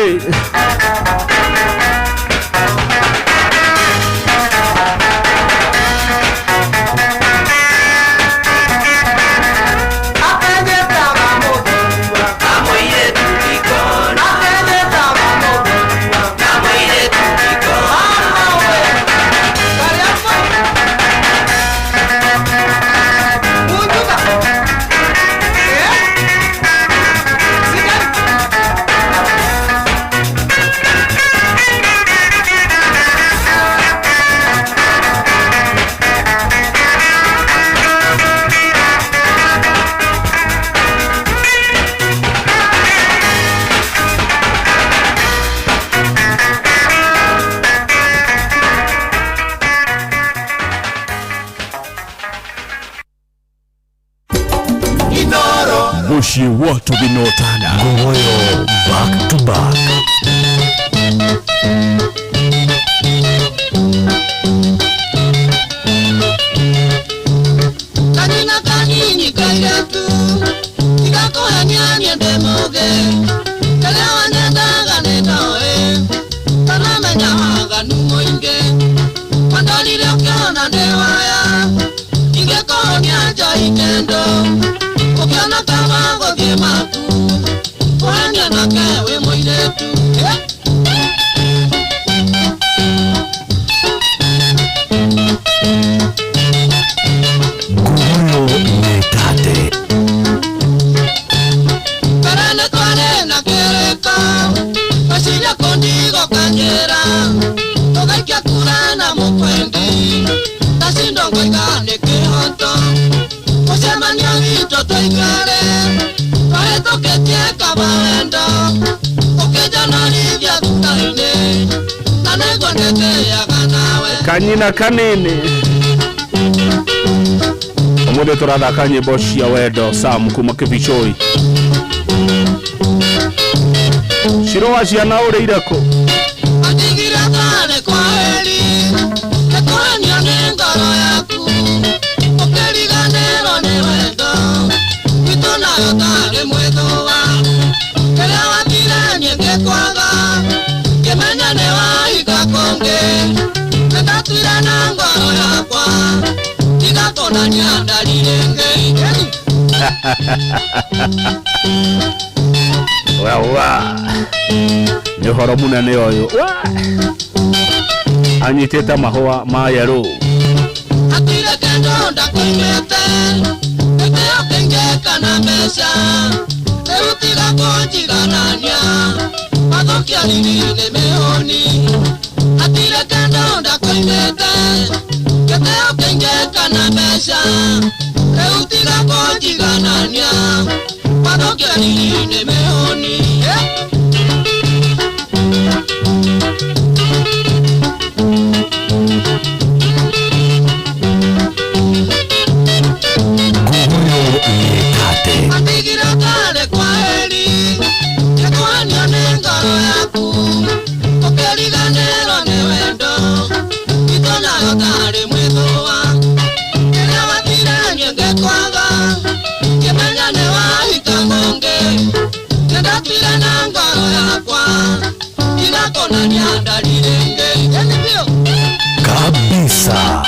Bushi watu binotana Gogoyo back to back kanina kanini kairetu igakoya nyanya ndemoge kale wanendaga nenoe kanamenya waganu mũingĩ kwandorire ũkĩona ndewaya ingĩkonia njoi kendo ukiona kama gũthiĩ maku kũhenia nake wĩ mũirĩtu Gogoyo nĩtate mbere nĩ twarĩ na kĩrĩko gũciria kũndigo kanjĩra tũgaikia kura na mũkwendi tacindwo ngoiga nĩ kĩhoto mũcemanio witũ tũikare twahĩtũkĩtie kabawendo ũkĩnjonorithia thutha-inĩ na nĩguo ndĩtĩaga nawe kanyina kanini ũmũthĩ tũrathaka nyĩmbo cia wendo Sam kuma Kĩbichoi Shirũa ciana ũrĩire kũ atigire thane kwa heri nĩkũhenio nĩ ngoro yaku ũkĩriganĩrwo nĩ wendo witũ nayo tarĩ mwĩthũa kĩrĩa wathire niĩ ngĩkwaga ngĩmenya nĩ wahiga kũngĩ nĩndatuire na ngoro yakwa tiga kũnania ndarire ngĩ wa nĩ ũhoro mũnene ũyũ anyitĩte mahũa ma yerũ atire kendo ndakoimĩte gĩtĩo kĩngĩka na mbeca rĩu tiga kũnjiganania mathũkia riri nĩ mĩhũni atire kendo ndakoimĩte gĩtĩo kĩngĩka na mbeca rĩu tiga kũnjiganania Wadokia ni meoni. Mandigira kale kwa heri, Yekwanya nengaro yaku, Ukeriganero ni wendo, Itona yotari mwithuwa, Kenya watire nyenge kwaga, Kimenya ni wahika monge, Nendatire na ngaro yakwa, Inakona nyandarirenge, kabisa.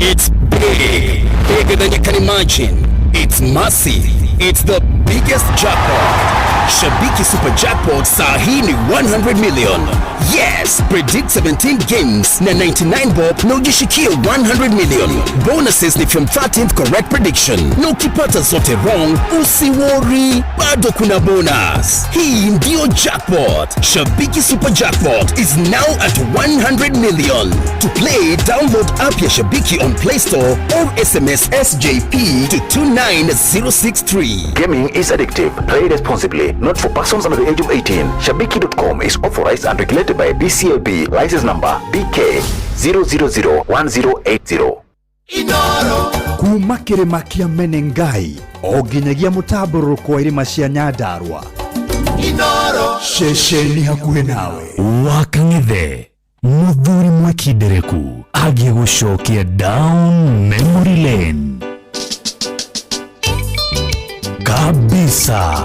It's big, bigger than you can imagine. It's massive. It's the biggest jackpot. Shabiki Super Jackpot sahi ni 100 million. Yes, predict 17 games na 99 bob na ujishikie 100 million. Bonuses ni from 13th correct prediction. Na ukipata zote wrong, usiwori, bado kuna bonus. Hii ndio jackpot. Shabiki Super Jackpot is now at 100 million. To play, download app ya Shabiki on Play Store or SMS SJP to 29063. Gaming is addictive. Play responsibly. Not for persons under the age of 18. Shabiki.com is authorized and regulated by BCLB. License number BK 0001080. Kuma kirima kia Menengai oginyagia mutamburuko wa irima cia Nyandarua. Shesheni hakuhe nawe Wakang'ethe Muthuri Mwekindereku agie gucokia down memory lane kabisa.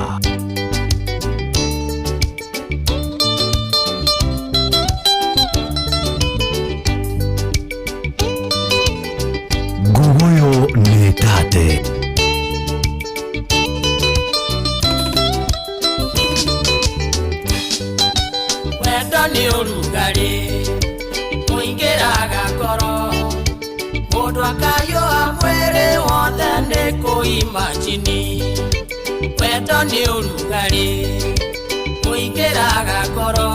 Guguyo ni tate Wendo ni urugari muingiraga ngoro mundu akayua mwiri wothe ni kuimagini. Wendo ni urugari muingiraga ngoro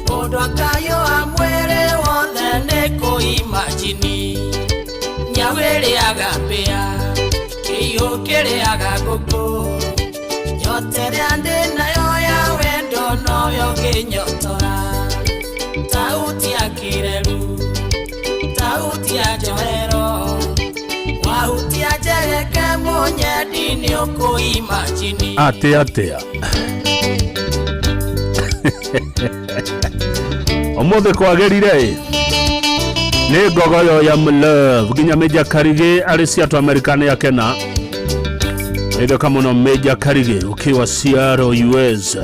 mundu akayua mwiri wothe ni kuimagini. Nyau iriaga mbia, kiihu kiriaga nguku, nyote ria ndi nayo ya wendo noyo nginyotora. Tauti ya kireru, tauti ya njohero, wahuti ya njegeke munyedi ni ukuimagini. Atia omothe kwagerire ni ngogoyo ya Mlove ginya Meja Karige ari ciatu Amerikani ya Kena ndo kamuno Meja Karige ukiwa Seattle US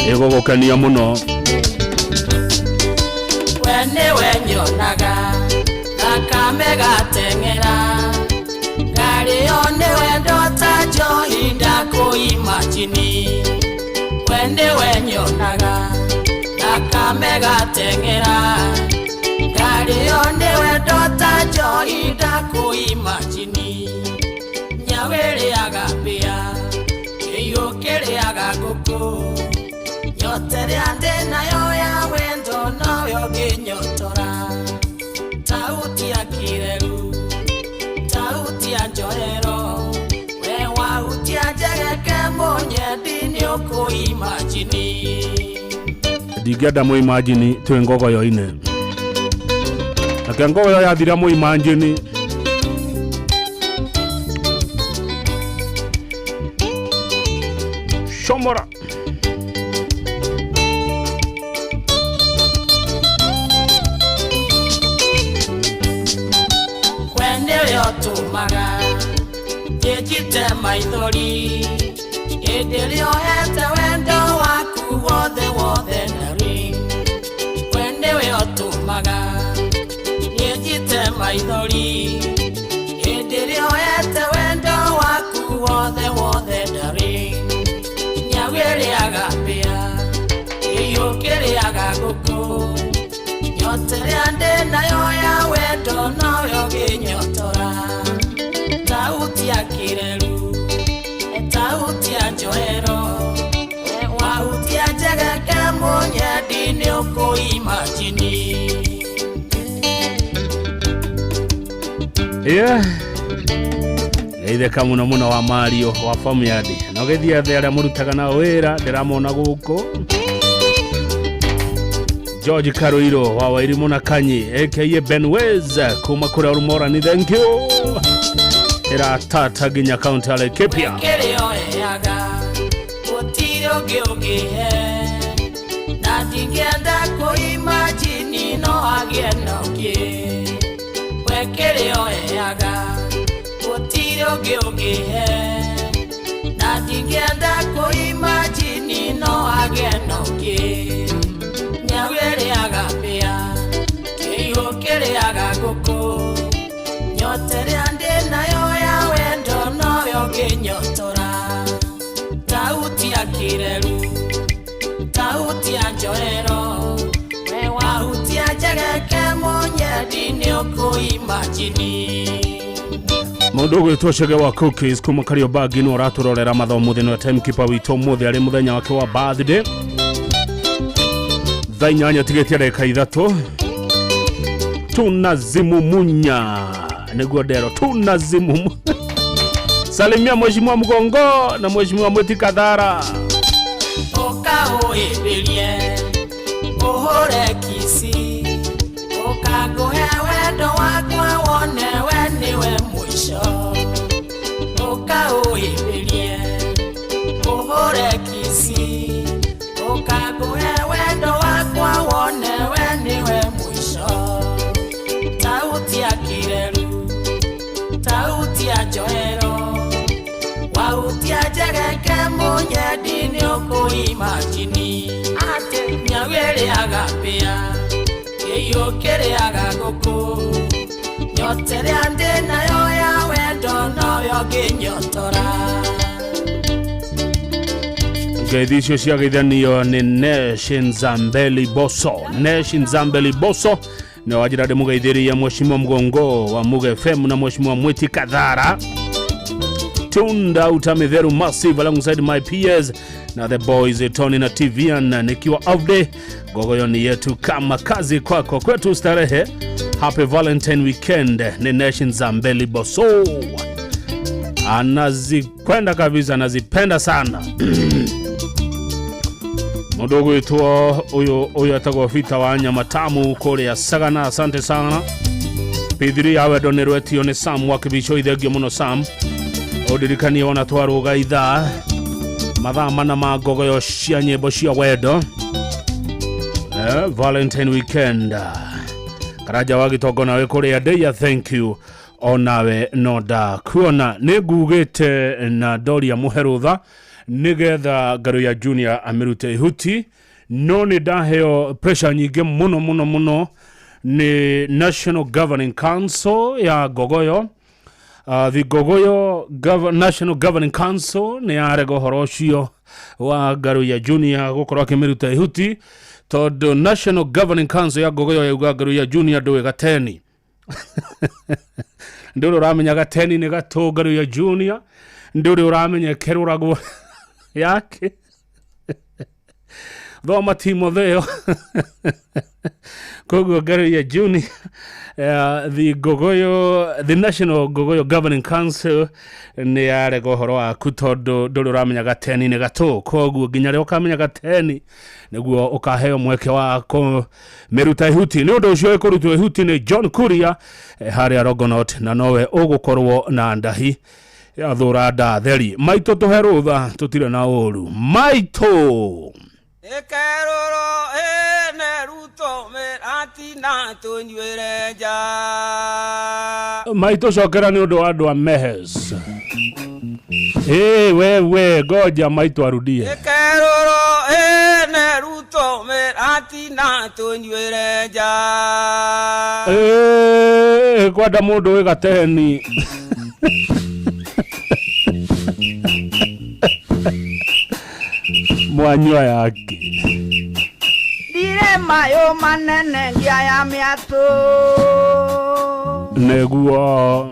egogokania muno wene wenyonaga thakame gateng'era ngari one wendo ta njohi ndakuimagini. Wene wenyonaga thakame gateng'era ngari one wendo ta njohi ndakuimagini. Nyau iriaga mbia, kiihu kiriaga nguku, nyote ria ndi nayo ya wendo noyo nginyotora. Tauti ya kireru, tauti ya njohero, we wahuti ya njegeke munyedi ni ukuimagini. ndigenda muimagini twi ngogoyo ine ake ngogoyo yathira muimagini shomora wende yotumaga njĩnjite maithori hĩndĩ ĩrĩa ũhete wendo waku wothe nari. Wende ũtũmaga njĩnjite maithori hĩndĩ ĩrĩa ũhete wendo waku wothe nari. Nyau ĩrĩaga mbĩa, kĩihu kĩrĩaga ngũkũ, nyote ĩrĩa ndĩ nayo ya wendo no ya kireru etauti ya njohero wahuti ya njegeke munyedi ni ukuimagini. Yeah. Leithe kamuno muno wa Mario wa Family. No gethia the aria murutaga na wira ndiramona guku. George Karuiro wa Wairimu na Kanyi aka Benwez kuma kuri Rumora ni thank you. Era tata ginya county ale Kepia. Kereo yaga otiro geoge na digenda ko imagine no agena oge. Kereo yaga otiro geoge na digenda ko imagine no agena oge. Nyawere agapea keyo kere agagoko nyotere ande nayo ya wendo no yoge nyotora tauti ya kireru tauti ya njohero we wahuti ya jageke munyedi ni ukuimagini. Mundu gwitwoshege wa Cookies kuma Kariobangi no raturorera mathomo thino timekeeper wito muthi ari muthenya wake wa birthday. Thainyanya tigetia deka ithatu tunazimumunya niguo ndero tunazimumu. Salimia mheshimiwa Mgongo na mheshimiwa Mwiti Kadhara. Okaoebelie ohore kisi okagohe wendo wakwa wonewe niwe mwisho. Okaoebelie ohore kisi okagohe wendo wakwa wonewe niwe mwisho. Tauti ya kireru tauti ya njohero wahuti ya jageke munyedi ni ukuimagini. Ate nyawere agapea keyo kere agagoko nyotere ande nayo ya wendo no yoge nyotora. Gaidisho cia geithanio ni Nation Zambeli Boso. Nation Zambeli Boso ni wajirade mugaithiria mheshimiwa Mgongo wa Muge FM na mheshimiwa Mwiti Kadhara. Tunda utamitheru massive alongside my peers na the boys Tony na TVN nikiwa off day. Gogoyo ni yetu kama kazi kwako kwetu starehe. Happy Valentine weekend ni Nation Zambeli Boso. Anazikwenda kabisa, anazipenda sana. Mudogo itwa uyo atagwa Vita wa Nyamatamu kore ya Sagana, asante sana. Pidiri awe donerwetio ni Sam wakibisho ithegio muno Sam. Odirikani ona twaruga itha mathama na magogoyo cia nyimbo cia wendo. Valentine weekend karaja wagitongo nawe kore ya day, thank you onawe noda kuona nigugite na Doria Muherutha nigetha Garuya Junior amirute ihuti no ni daheo pressure nyingi muno ni National Governing Council ya Gogoyo. The Gogoyo National Governing Council ni arego horoshio wa Garuya Junior gukorwa kimiruta ihuti todo National Governing Council ya Gogoyo ya Garuya Junior dowe gateni. Ndoro ramenya gateni ni gato Garuya Junior ndoro ramenya kerurago yake Thoma Timotheo Kogo Garuya Junior. The National Gogoyo Governing Council ni arego horo wa kutodo ndoro ramenya gateni ni gato koguo ginya ryo kamenya gateni niguo ukaheo mweke wako meruta ihuti ni undu ucio ikurutwo ihuti ni John Kuria hari Arogonot na nowe ugukorwo na ndahi ya thurada theri maito tuherutha tutire na uru maito ekeroro neruto meratina tunywereja maito cokera ni undu wa andu a Mehes. Wewe goja maito arudie ekeroro neruto meratina tunywereja kwada mundu we gateni mwanywa yake dire mayo manene ngia ya miato neguo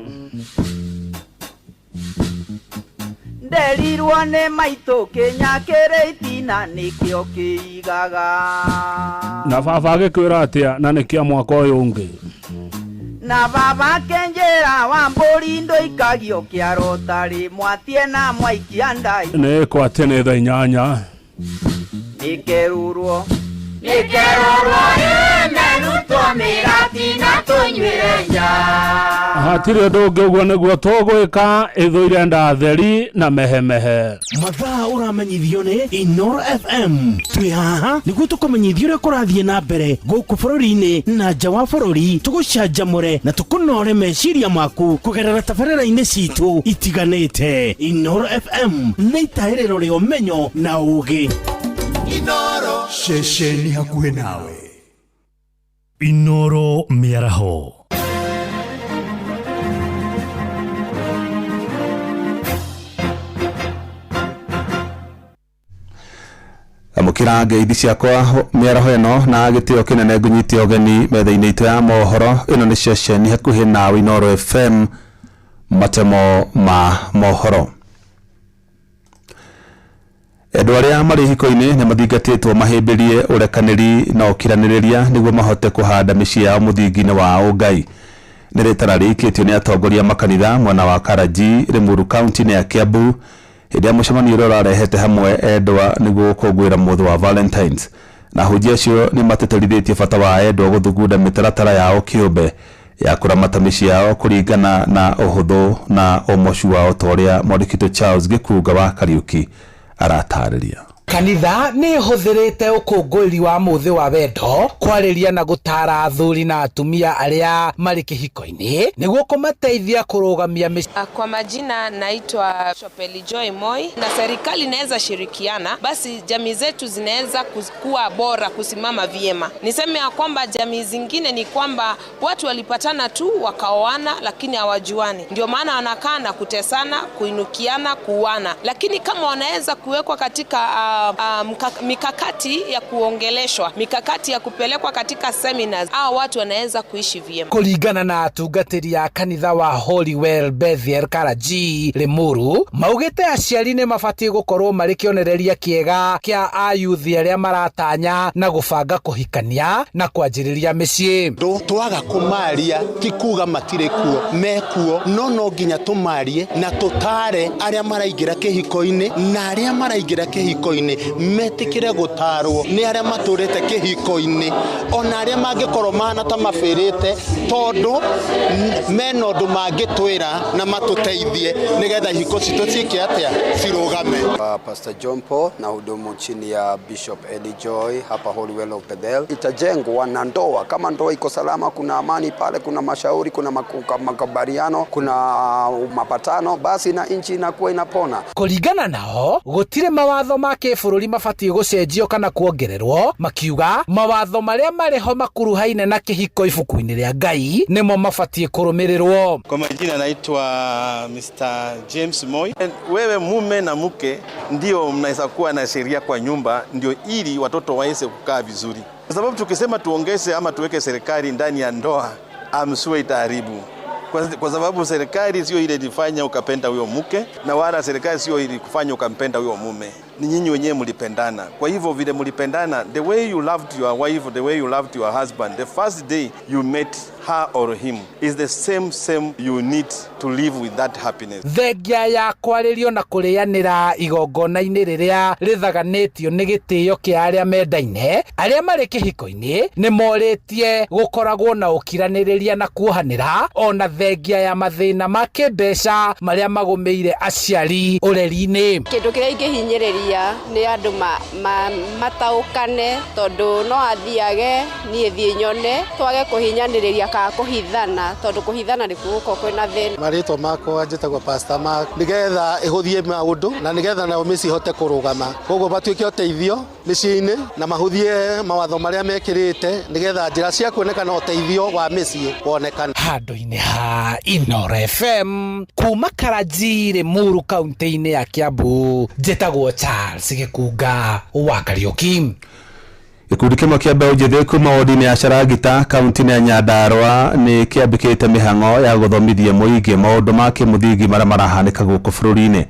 nderirwo nĩ maitũ kĩnyakĩrĩti na nĩkĩo kĩigaga na baba agĩkwĩra atĩa na nĩkĩa mwaka ũyũ ũngĩ na baba kenjera wa mbũri ndoikagio kĩaro tarĩ mwatie na mwaikia ndai nĩ kwa tene thaa 8 nĩkerurwo merutwo mĩrati na tũnyuĩre nja hatirĩ ũndũ ũngĩ ũguo nĩguo tũgwĩka ithũire ndatheri na mehemehe mathaa ũramenyithio nĩ Inoro FM twĩ haha nĩguo tũkũmenyithio ũrĩa kũrathiĩ na mbere gũkũ bũrũri-inĩ na nja wa bũrũri tũgũcanjamũre na tũkũnore meciria maku kũgerera tabarĩra-inĩ citũ itiganĩte. Inoro FM nĩ itaĩrĩro rĩa ũmenyo na ũũgĩ. Inoro ceceni hakuhĩ nawe. Inoro mĩaraho. Amukira ngeithi ciakwa mĩaraho ĩno na gĩtĩo kĩnene ngunyite ũgeni metha-inĩ itũ ya mohoro. Ĩno nĩ ceceni hakuhĩ nawe Inoro FM, matemo ma mohoro. Andũ arĩa marĩ hiko-inĩ nĩ mathingatĩtwo mahĩmbĩrie ũrekanĩri na ũkiranĩrĩria nĩguo mahote kũhanda mĩciĩ yao mũthingi-inĩ wa ũngai. Nĩ rĩtara rĩikĩtio nĩ atongoria makanitha mwena wa Karaji, Limuru kaunti-inĩ ya Kiambu hĩndĩ ya mũcemanio ũrĩa ũrarehete hamwe endwa nĩguo gũkũngũĩra mũthĩ wa Valentines. Na ahunjia acio nĩ mateterithĩtie bata wa endwa gũthugunda mĩtaratara yao kĩũmbe ya kũramata mĩciĩ yao kũringana na ũhũthũ na ũmocu wao ta ũrĩa mwandĩkĩtwo Charles Gĩkunga wa Kariuki aratarĩria. Kanitha nĩ hũthĩrĩte ũkũngũĩri wa mũthĩ wa wendo kwarĩria na gũtara athuri na atumia arĩa marĩ kĩhiko-inĩ nĩguo kũmateithia kũrũgamia mĩciĩ. Kwa majina naitwa Shopeli Joy Moi, na serikali inaweza shirikiana, basi jamii zetu zinaweza kuwa bora, kusimama vyema. Niseme ya kwamba jamii zingine ni kwamba watu walipatana tu wakaoana lakini hawajuani, ndio maana wanakaa na kutesana, kuinukiana, kuuana. Lakini kama wanaweza kuwekwa katika mikakati ya kuongeleshwa, mikakati ya kupelekwa katika seminars, watu wanaweza kuishi vyema. Kũringana na atungatĩri a kanitha wa Holywell Bethel Karaji Limuru, maugĩte aciari nĩ mabatiĩ gũkorwo marĩ kĩonereria kĩega kĩa ayuthi arĩa maratanya na gũbanga kũhikania na kwanjĩrĩria mĩciĩ. Twaga kũmaria ti kuga matirĩ kuo, mekuo, no nginya tũmarie na tũtare arĩa maraingĩra kĩhiko-inĩ na arĩa maraingĩra kĩhiko-inĩ metikire gũtarwo nĩ arĩa matũrĩte kĩhiko-inĩ, ona arĩa mangĩkorwo mahana ta mabĩrĩte tondũ mena ũndũ mangĩtwĩra na matũteithie nĩgetha hiko citũ ciĩke atĩa cirũgame. Pastor John Paul na hudumu chini ya Bishop Eli Joy hapa Holywell of Bethel. Itajengwa na ndoa, kama ndoa iko salama, kuna amani pale, kuna mashauri, kuna makubaliano, kuna mapatano, basi na nchi inakuwa inapona. Kũringana nao gũtirĩ mawatho ma kĩbũrũri mabatiĩ gũcenjio kana kuongererwo, makiuga mawatho marĩa marĩho makuruhaine na kĩhiko ibuku-inĩ rĩa Ngai nĩmo mabatiĩ kũrũmĩrĩrwo. Kwa majina naitwa Mr. James Moi. Wewe mume na mke ndio mnaweza kuwa na sheria kwa nyumba, ndio ili watoto waweze kukaa vizuri. Kwa sababu tukisema tuongeze ama tuweke serikali ndani ya ndoa, amsue itaharibu. Kwa sababu serikali sio ile ilifanya ukapenda huyo mke, na wala serikali sio ile kufanya ukampenda huyo mume. Ni nyinyi wenyewe mlipendana. Kwa hivyo vile mlipendana, the way you loved your wife, the way you loved your husband, the first day you met her or him is the same you need to live with that happiness. Thengia ya kwarĩrio na kũrĩanĩra igongona-inĩ rĩrĩa rĩthaganĩtio nĩ gĩtĩo kĩa arĩa mendaine, arĩa marĩ kĩhiko-inĩ nĩ morĩtie gũkoragwo na ũkiranĩrĩria na kuohanĩra, ona thengia ya mathĩna ma kĩmbeca marĩa magũmĩire aciari ũreri-inĩ. Kĩndũ kĩrĩa ingĩhinyĩrĩria nĩ andũ mataũkane, tondũ no athiage niĩ thiĩ nyone, twage kũhinyanĩrĩria ka kũhithana, tondũ kũhithana nĩ gũkorwo kwĩna thĩna. Marĩtwa makwa njĩtagwo Pastor Mark, nĩgetha ĩhũthie maũndũ na nĩgetha nao mĩciĩ ihote kũrũgama, koguo batuĩke ũteithio mĩciĩ-inĩ na mahũthie mawatho marĩa mekĩrĩte nĩgetha njĩra cia kuonekana ũteithio wa mĩciĩ wonekana. Handũ-inĩ ha Inoro FM kuma Karaji Limuru kaunti-inĩ ya Kiambu, njĩtagwo Charles Gĩkunga wa Kariuki. Gĩkundi kĩmwe kĩa mbeũ njĩthĩ kuma wodi-inĩ ya Charagita kaunti-inĩ ya Nyandarua nĩ kĩambĩkĩte mĩhang'o ya gũthomithia mũingĩ maũndũ ma kĩmũthingi marĩa marahanĩka gũkũ bũrũri-inĩ.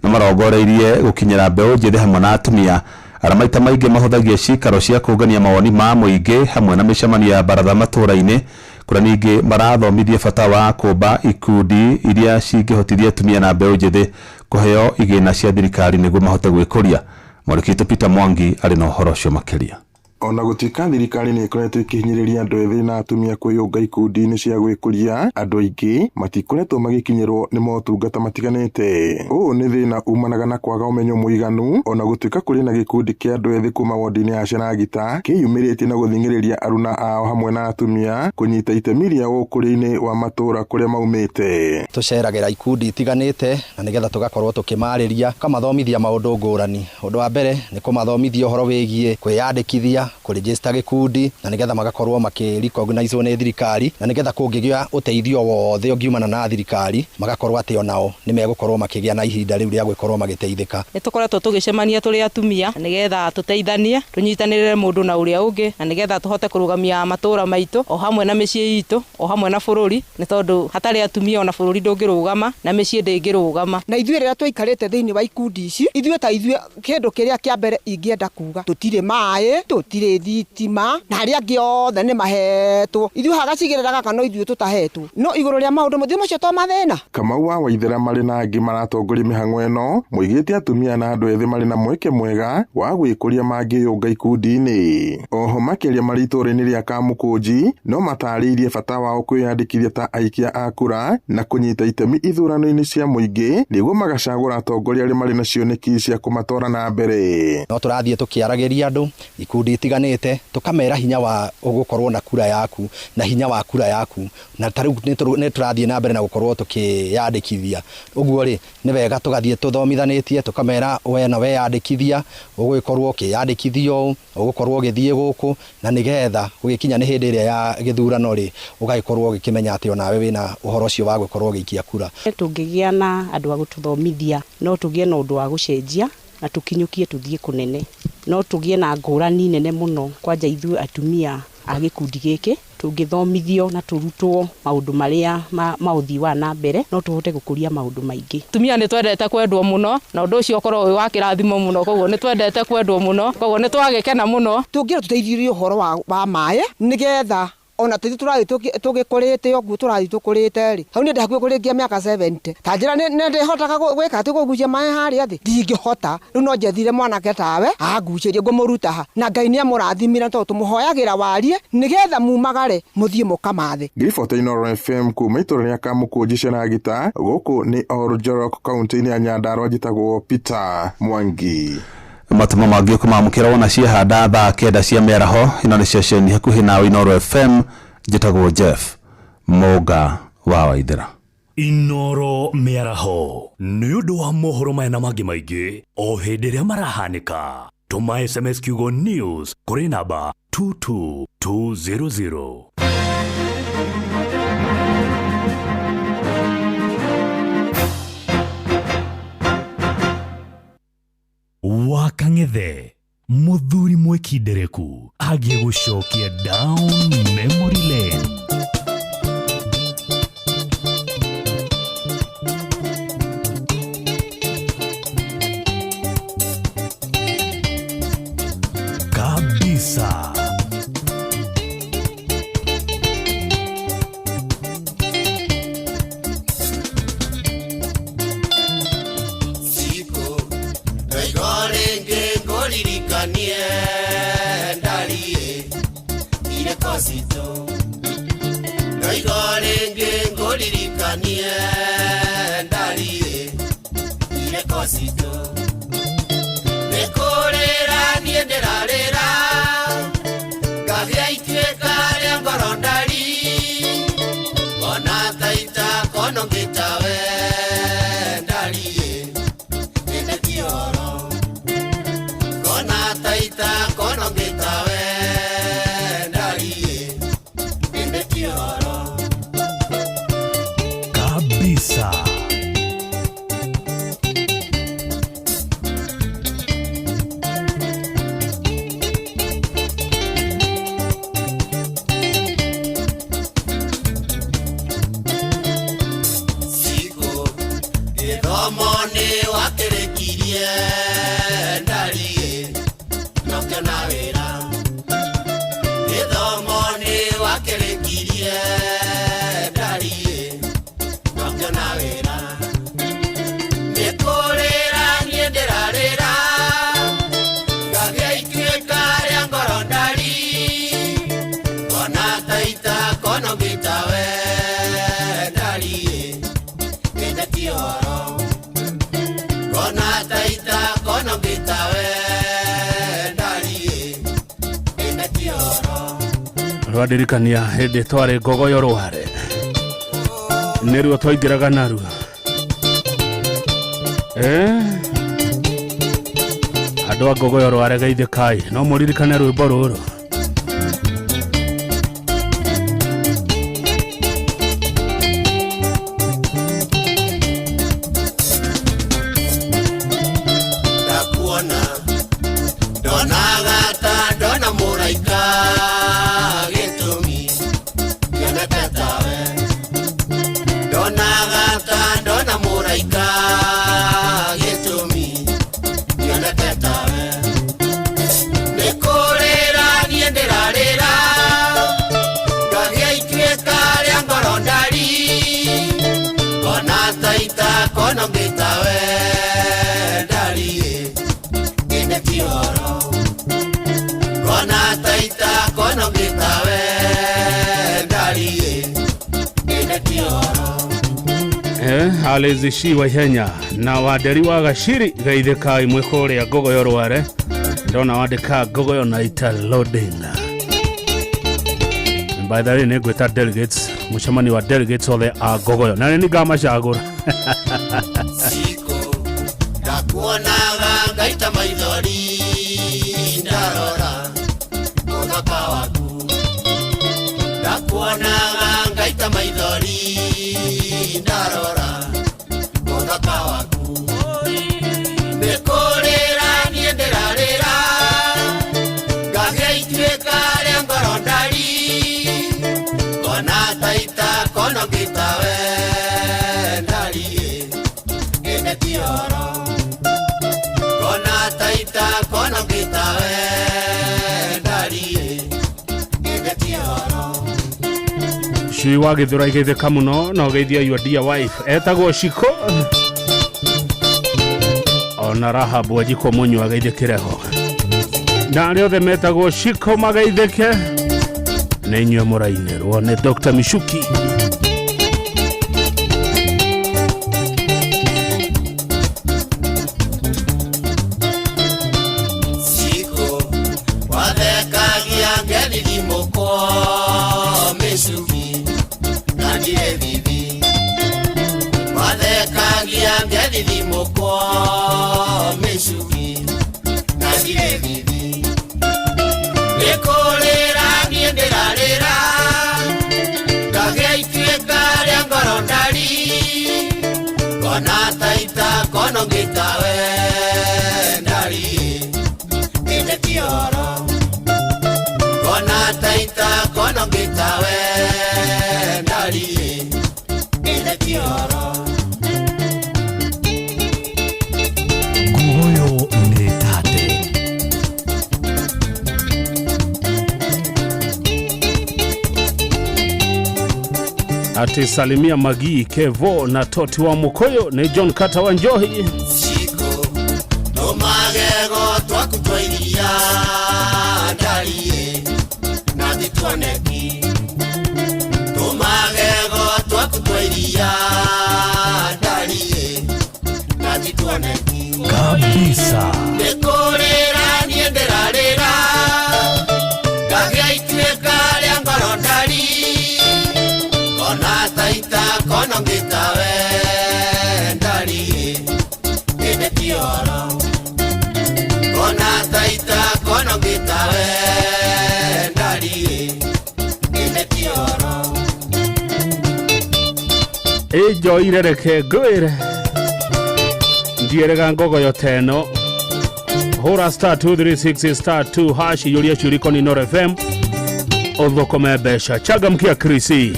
na marongoreirie gukinyira mbeu njithi hamwe na atumia ara maita maingĩ mahũthagia cikaro cia kũngania mawoni ma mũingĩ hamwe na mĩcemanio ya baratha matũũra-inĩ kũrĩa ningĩ marathomithia bata wa kũmba ikundi iria cingĩhotithia atumia na mbeũ njĩthĩ kũheo igĩna cia thirikari nĩguo mahote gwĩkũria. Mwandĩki Peter Mwangi arĩ na ũhoro ũcio makĩria. Ona gũtuĩka thirikari nĩ ĩkoretwo ĩkĩhinyĩrĩria andũ ethĩ na atumia kwĩyũnga ikundi-inĩ cia gwĩkũria, andũ aingĩ matikoretwo magĩkinyĩrwo nĩ motungata matiganĩte. Ũũ nĩ thĩna umanaga na kwaga ũmenyo mũiganu, ona gũtuĩka kũrĩ na gĩkundi kĩa andũ ethĩ kuma wodi-inĩ ya Cenagita kĩyumĩrĩtie na gũthing'ĩrĩria aruna ao hamwe na atumia kũnyita itemi rĩao ũkũria-inĩ wa matũũra kũrĩa maumĩte. Tũceragĩra ikundi itiganĩte na nĩgetha tũgakorwo tũkĩmarĩria, kamathomithia maũndũ ngũrani. Ũndũ wa mbere nĩ kũmathomithia ũhoro wĩgiĩ kwĩyandĩkithia kũregister gikundi na nigetha magakorwo makĩrecognize nĩ thirikari na nigetha kũngĩgĩa ũteithio wothe ũngiumana na thirikari magakorwo atĩ onao nĩ megũkorwo makĩgĩa na ihinda rĩu rĩa gwĩkorwo magĩteithĩka. Nĩ tũkoretwo tũgĩcemania tũrĩ atumia nigetha tũteithanie, tũnyitanĩrĩre mũndũ na ũrĩa ũngĩ na nigetha tũhote kũrũgamia matũũra maitũ o hamwe na mĩciĩ itũ o hamwe na bũrũri, nĩ tondũ hatarĩ atumia ona bũrũri ndũngĩrũgama na mĩciĩ ndĩngĩrũgama. Na ithuĩ rĩrĩa tũikarĩte thĩinĩ wa ikundi ici, ithuĩ kĩndũ kĩrĩa kĩa mbere ingĩenda kuga, tũtirĩ maĩ, tũtirĩ thitima na harĩa angĩ othe nĩ mahetwo. Ithuĩ hagacigĩrĩra gaka no ithuĩ tũtahetwo. No igũrũ rĩa maũndũ macio macio to mathĩna. Kamau wa Waithera marĩ na angĩ maratongoria mĩhang'o ĩno moigĩte atumia na andũ ethĩ marĩ na mweke mwega wa gwĩkũria mangĩyũnga ikundi-inĩ. Oho makĩria marĩ itũũra-inĩ rĩa Kamũkũnji no matarĩirie bata wao kwĩyandĩkithia ta aikia a kura na kũnyita itemi ithurano-inĩ cia mũingĩ nĩguo magacagũra atongoria arĩa marĩ na cioneki cia kũmatwara na mbere. No tũrathiĩ tũkĩaragĩria andũ ikundi itiganĩte tukamera hinya wa ũgũkorwo na kura yaku na hinya wa kura yaku na tarĩu nĩ tũrathiĩ na mbere na gũkorwo tũkĩyandĩkithia. Ũguo rĩ nĩ wega tũgathiĩ tũthomithanĩtie tukamera we na weyandĩkithia ũgũkorwo ũkĩyandĩkithio ũgũkorwo ũgĩthiĩ gũkũ na nĩgetha gũgĩkinya nĩ hĩndĩ ĩrĩa ya gĩthurano rĩ ũgagĩkorwo ũgĩkĩmenya atĩ onawe wĩna ũhoro ũcio wa gũkorwo ũgĩikia kura. Tũngĩgĩa na andũ a gũtũthomithia no tũgĩe na ũndũ wa gũcenjia na tũkinyũkie tũthiĩ kũnene. No tũgĩe na ngũrani nene mũno kwanja ithuĩ atumia a gĩkundi gĩkĩ tũngĩthomithio na tũrutwo maũndũ marĩa ma ũthii wa na mbere no tũhote gũkũria maũndũ maingĩ. Tumia nĩ twendete kwendwo mũno na ũndũ ũcio ũkorwo wĩ wa kĩrathimo mũno, koguo nĩ twendete kwendwo mũno, koguo nĩ twagĩkena mũno. Tũngĩra tũteithĩrĩrie ũhoro wa maĩ nĩgetha ona tũthiĩ tũgĩkũrĩte ũguo tũrathiĩ tũkũrĩte rĩ hau nĩ ndakuĩ kũrĩkia mĩaka 70 ta njĩra nĩ ndĩhotaga gwĩka atĩ kũgucia maĩ harĩa thĩ ndingĩhota. Rĩu no njethire mwanake tawe angucĩrie ngũmũruta ha na Ngai nĩ amũrathimire tondũ tũmũhoyagĩra warie nĩgetha mumagare mũthiĩ mũkamathe. Ngiribota Inooro FM kuma itũũra rĩa Kamũkũnji Cenagita gũkũ nĩ Oljorok kaunti-inĩ ya Nyandarua njĩtagwo Peter Mwangi. Matuma mangĩ kũmamũkĩra wona ciehanda thaa 9 cia mĩaraho. Ĩno nĩ ceceni hakuhĩ nawe Inooro FM, njĩtagwo Jeff Mũga wa Waithera. Inooro mĩaraho nĩ ũndũ wa mohoro maya na mangĩ maingĩ o hĩndĩ ĩrĩa marahanĩka. Tũma SMS kiugo news kũrĩ namba 22200. Wakang'ethe Muthuri Mwekindereku agiye gũcokia down memory lane. Kabisa. Gĩthomo nĩ wakĩrĩ taita kono gitawe ndari ende tioro kona taita kono gitawe ndari ende tioro rwadirikania hĩndĩ twarĩ Ngogoyo Rware nĩruo twaingĩraga naruo andũ a Ngogoyo Rware geithĩkai no mũririkane rwĩmbo rũrũ ndakuona ndonaga ta ndona mũraika gĩtũmi kĩonete tawe ndonaga ta ndona mũraika gĩtũmi kĩonete tawe nĩ kũrĩra niĩ ndĩrarĩra ngagĩa ituĩka rĩa ngoro ndari kona taita kono ngĩtawe ndari ĩne tioro kona taita kono ngĩtawe ndari ĩne tioro alĩzishiwa ihenya na waderi wa Gashiri geithĩkai mwĩ kũrĩa Ngogoyo Rware ndona wandĩka Ngogoyo Night Loading. By the way nĩngwĩta delegates mũcemanio wa delegates othe a Ngogoyo na nĩ ngamacagũra ndakuonaga ngaita maithori ndarora mũthaka waku ndakuonaga ngaita maithori ndarora mũthaka waku nĩ kũrĩra niĩ ndĩrarĩra ngagĩa ituĩka rĩa ngoro ndari kona taita kono ngĩtawe ndari ĩne tioro kona taita kono ngĩtawe ndari ĩne tioro Cui wa Gĩthũrai geithĩka mũno no geithia your dear wife etagwo Shiko ona Rahabu Wanjikũ Mũnyua geithĩkĩre ho na arĩa othe metagwo Shiko mageithĩke nĩ inyuĩ mũrainĩrwo nĩ Dr. Mishuki Shiko wathekagia ngethithimũkwo Mishuki na ndirĩ thithi wathekagia ngethithimũkwo Mishuki na ndirĩ thithi nĩ kũrĩra niĩ ndĩrarĩra ngagĩa ituĩka rĩa ngoro ndari kona taita kono ngĩtawe ndari ĩne tioro kona taita kono ngĩtawe ndari ĩne tioro Ngogoyo nĩ tate ati Salimia Magi Kevo na Toti wa Mukoyo ni John Kata wa Njohi Shiko no magego twaku twairia ndari na thitwaneki no magego twaku twairia ndari na thitwaneki kabisa nĩ kũrĩra niĩ ndĩrarĩra ngagĩa ituĩka rĩa ngoro ndari kona taita kono ngĩtawe ndari ĩne tioro kona taita kono ngĩtawe ndari ĩne tioro ĩnjoire reke ngwĩre ndierega Ngogoyo teno hũra star 236 star 2 hash yũria ciũriko ni Nord FM ũthũkũme mbeca changamkia Krisi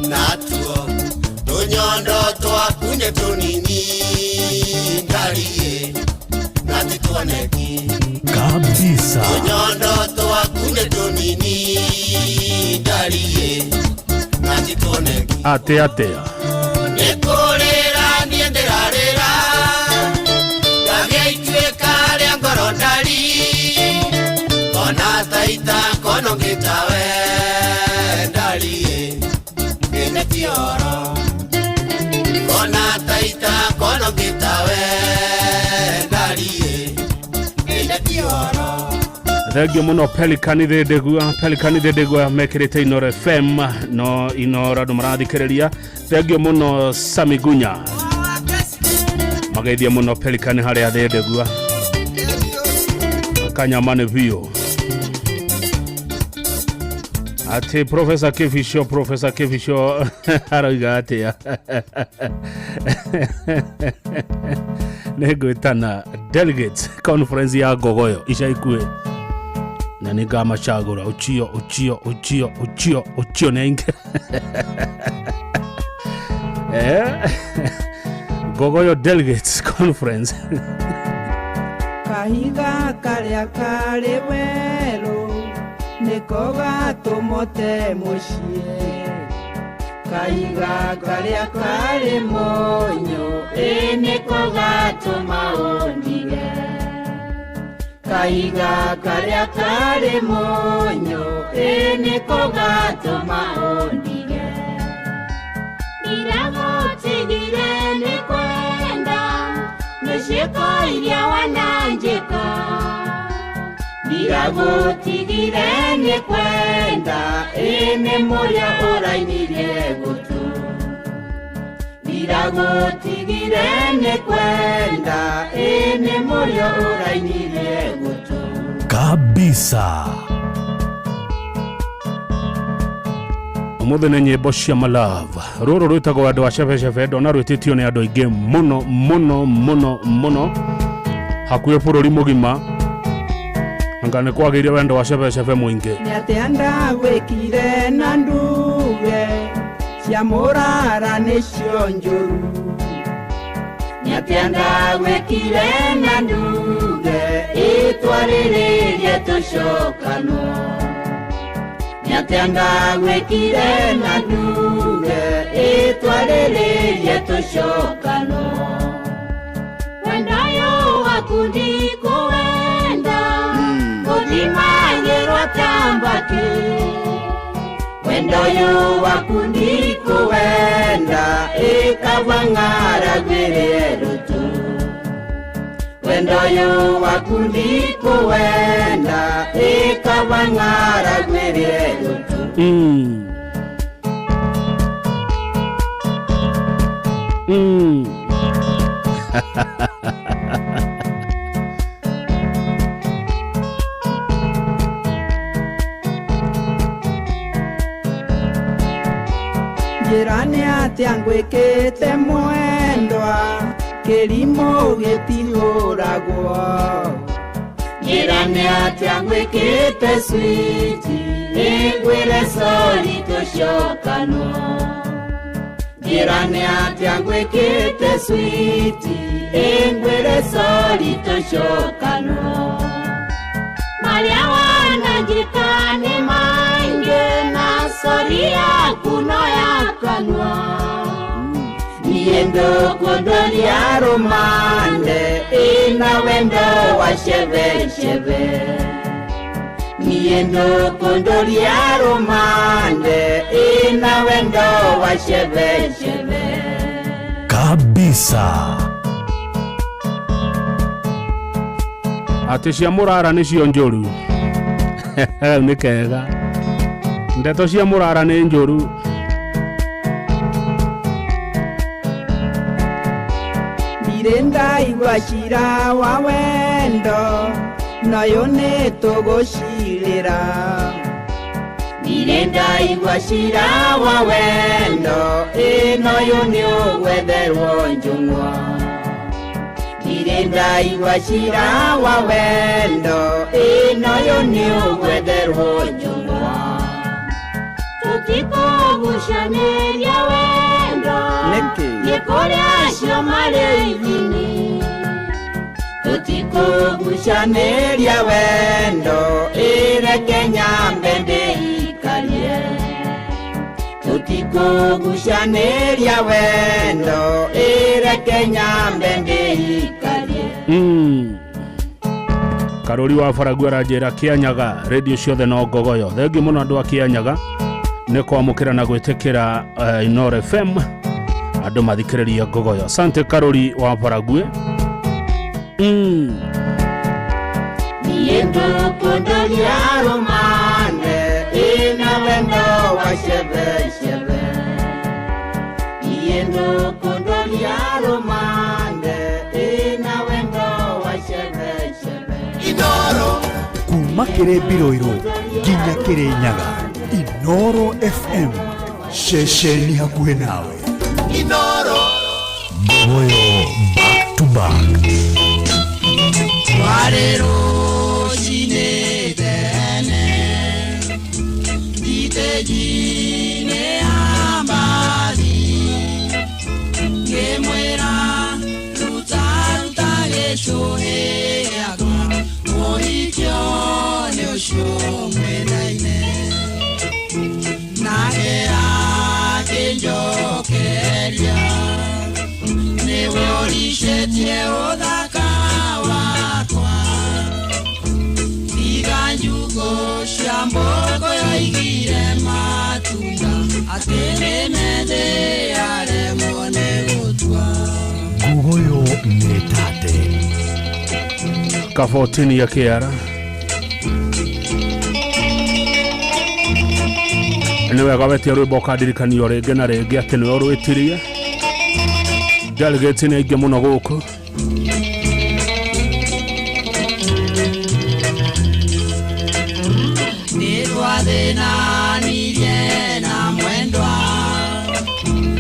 natuo tũnyondo twaku nĩ tũnini ndari na thitwaneki kabisa tũnyondo twaku nĩ tũnini ndari na thitwaneki atea nĩ kũrĩra niĩ ndĩrarĩra gitawe ndalie mugene tioro kona taita kono gitawe ndalie mugene tioro. Thegio muno Pelican Dedegua mekirite Inoro FM no Inoro dumarathikiriria. Thegio muno Samigunya mageithia muno Pelican haria Dedegua kanyamane vio ati Professor Kefisho arauga atia negwitana delegates conference ya Gogoyo icaikue na niga machagura uchio nenge Gogoyo delegates conference kahiga karia kare welo nikoga tomote mushie kahiga karia kare monyo nikoga tomaondige kahiga karia kare monyo nikoga tomaondige iragotigire nikwenda nishiko iria wananjika iragotigire nikwenda muria orainirie gutu iragotigire nikwenda muria orainirie gutu kabisa. Umuthi nĩ nyĩmbo cia malava rũrũ rwĩtagwo andũ a cebecebe ndona rwĩtĩtio nĩ andũ aingĩ mũno hakuhĩ bũrũri mũgima anga nĩ kwagĩire wendo wa cebecebe mũingĩ. Nĩ atĩa ndagwĩkire na nduge cia mũrara nĩcio njũru nĩ atĩa ndagwĩkire na nduge itwarĩrĩrie tũcokanwo Nyatenda wekire na nduge itwarĩrĩrie tũcokano wendayo wakundi kuwenda kuthimagĩrwo tambake wendayo wakundi kuwenda ikavang'ara gwĩrĩerutu wendayo wakundi kuwenda ikavang'ara gwĩrĩerutu Jirani atĩa ngwĩkĩte mwendwa kĩrimũ gĩtirũragwo Jirani atĩa ngwĩkĩte switi ngwĩre sori tũcokanwo Jirani atĩa ngwĩkĩte switi ngwĩre sori tũcokanwo Maria wananjĩka nĩ maingĩ na sori yaku no yakanwa Niendo kondolia romande ina wendo wa sheve sheve Niendo kondolia romande ina wendo wa sheve sheve kabisa. Ati cia mũrara nĩcio njũru nĩ kega ndeto cia mũrara nĩ njũru Ndirenda igwacira wa wendo nayo nĩtũgũcirĩra Ndirenda igwacira wa wendo nayo nĩũgwetherwo njũng'wa Ndirenda igwacira wa wendo nayo nĩũgwetherwo njũng'wa Tũtikũgucanĩria wendo gĩkũrĩa cio marĩ ithini Tũtikũgucanĩria wendo ĩreke nyambe ndĩikarie Tũtikũgucanĩria wendo ĩreke nyambe ndĩikarie Karuri wa Faragua ranjira Kianyaga radio ciothe no ngogoyo thengi muno andu a Kianyaga ne kwamukira na gwetekera Inoro FM andu mathikiriria ngogoyo. Asante Karuri wa Faragua. Niendo kondolia romane ina wendo wa shebe shebe. Niendo kondolia romane ina wendo wa shebe shebe. Inoro kuma Kirimbiroiro nginya Kirinyaga. Inoro FM shesheni hakuhe nawe. Inoro Ngogoyo back to back. Warero shine bene dite jine ambali gemwera ruta geshohe aga moikyo ne oshomwe naine nagera kenjokeria ne worishetie odaka Jugo shamboko ya igire matunda atene mede yare mone gutwa Ngogoyo metate Kafotini ya Kiara Niwe gabeti rwimbo kadirikanio rege na rege ati niwe rwitirie Delegate nege muno guku Nirwadena niriena mwendwa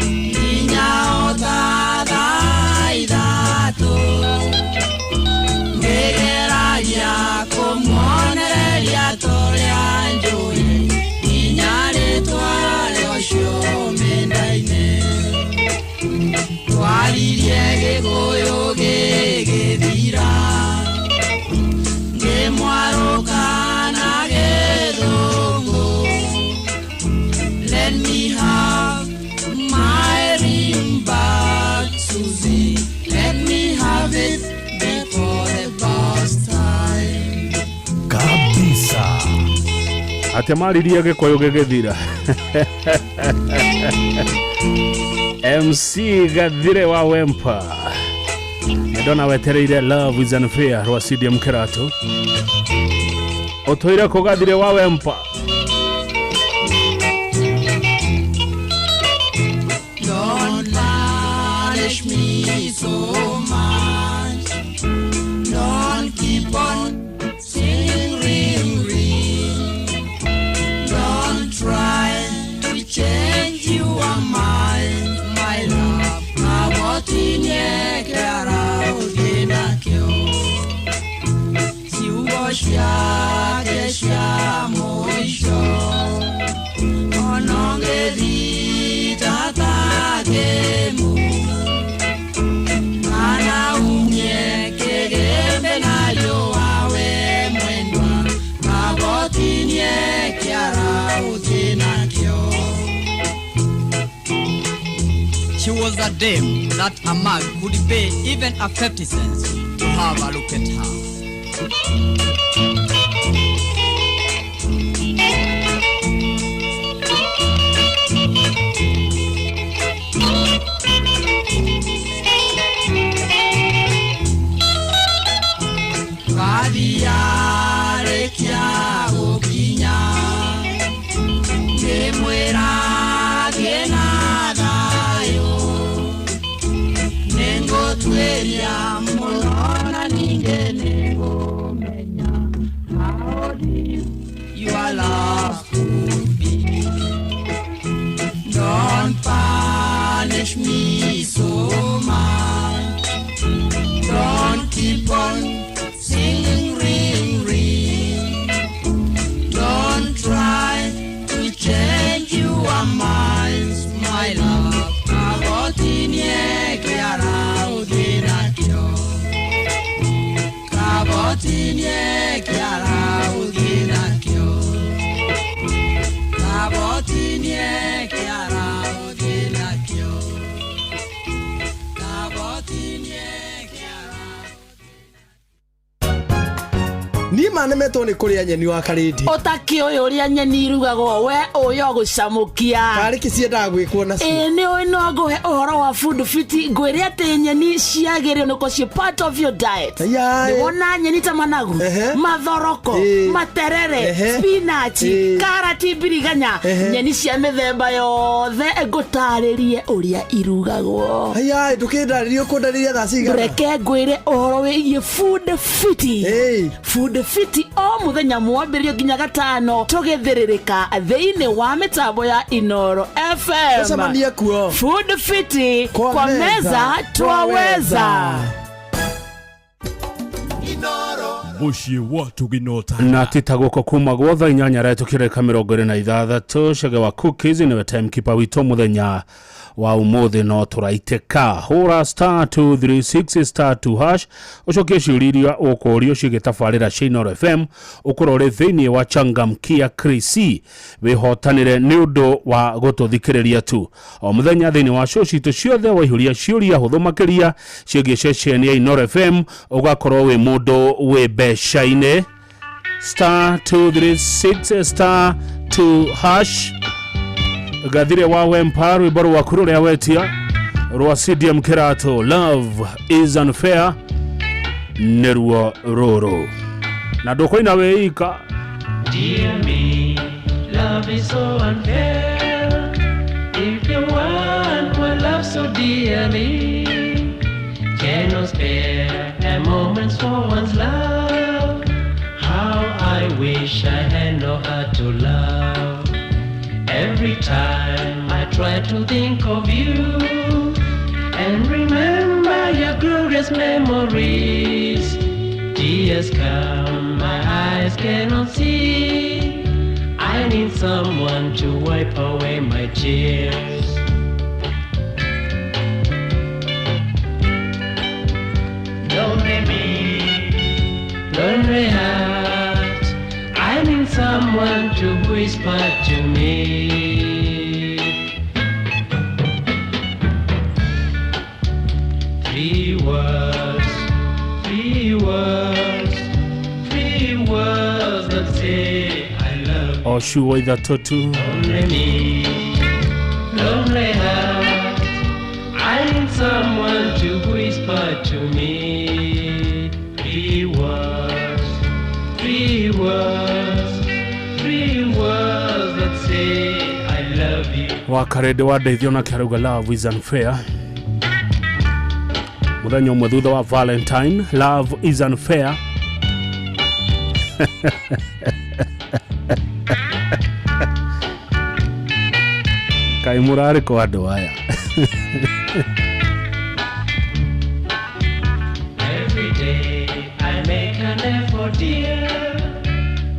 Ninyao tada idatu Ngegeragia kumonereria toria njui Ninyare tware osho mendaine Twaririe gikuyu gigithira Ngemwaruka Let me have my ring back, Susie. Let me have it before the past time. Kabisa. Atemariria gikuyu gigithira. MC Gathire wa Wempa. Ndona wetereire love is unfair rwa CDM Kerato. Otoire ko Gathire wa Wempa. Me so much. Don't keep on singing ring ring. Don't try to change your mind, my love. Nabotinye kara ugina kyo. Siugoshya kesha moisho. Onongeri tata gemu. She was a dame that a man would pay even a 50 cents to have a look at her. Your love could be. Don't punish me so much. Don't keep on singing ring ring. Don't try to change your minds, my love. Abotinye kiara udinakyo. ni manemetwo ni kuria nyeni wa karindi utaki uyu uria nyeni irugagwo we uyo gucamukia kari kiciendaga gwikwo nacio ni uyu no nguhe uhoro wa food fit ngwire ati nyeni ciagirio nuko ci part of your diet ni wona nyeni ta managu mathoroko materere spinach karati biriganya nyeni cia mithemba yothe ngutaririe uria irugagwo aya ndukindaririe kundariria thaciga reke ngwire uhoro wigie food fit food fit o muthenya mwambirio nginya gatano tugithiririka thiini wa mitambo ya Inoro FM ucemania kuo food fit kwa meza twaweza muciĩ watu ginota na titaguko kuma gwotha inyanya retu kireka 26 shage wa cookies ni timekeeper wito muthenya wa umuthi no turaiteka hura *236 *2# ucokie ciuriria ukurio cigitafarira Inoro FM ukurore thiini wa changamkia Krisi wihotanire ni undu wa gututhikiriria tu o muthenya thiini wa show citu ciothe waihuria ciuria huthu makiria cigie ceceni ya Inoro FM ugakorwo wi mundu wi beshaine *236 *2# gathire wa wempa rwibaro wa kuru ria wetia rwa CDM Kirato love is unfair neruo roro na ndukoina weika dear me love is so unfair if you want my love so dearly cannot spare a moment for one's love how I wish I had no heart to love. Every time I try to think of you and remember your glorious memories, tears come, my eyes cannot see. I need someone to wipe away my tears. Lonely me, lonely heart, I need someone to whisper to me. Three words that say I love you. Oshuwa ithatutu Lonely me, lonely heart, I need someone to whisper to me. Three words that say I love you. wakarede wa deithio na kiaruga love is unfair muthenya umwe thutha wa Valentine love is unfair kai murari kwa andu aya Every day I make an effort, dear,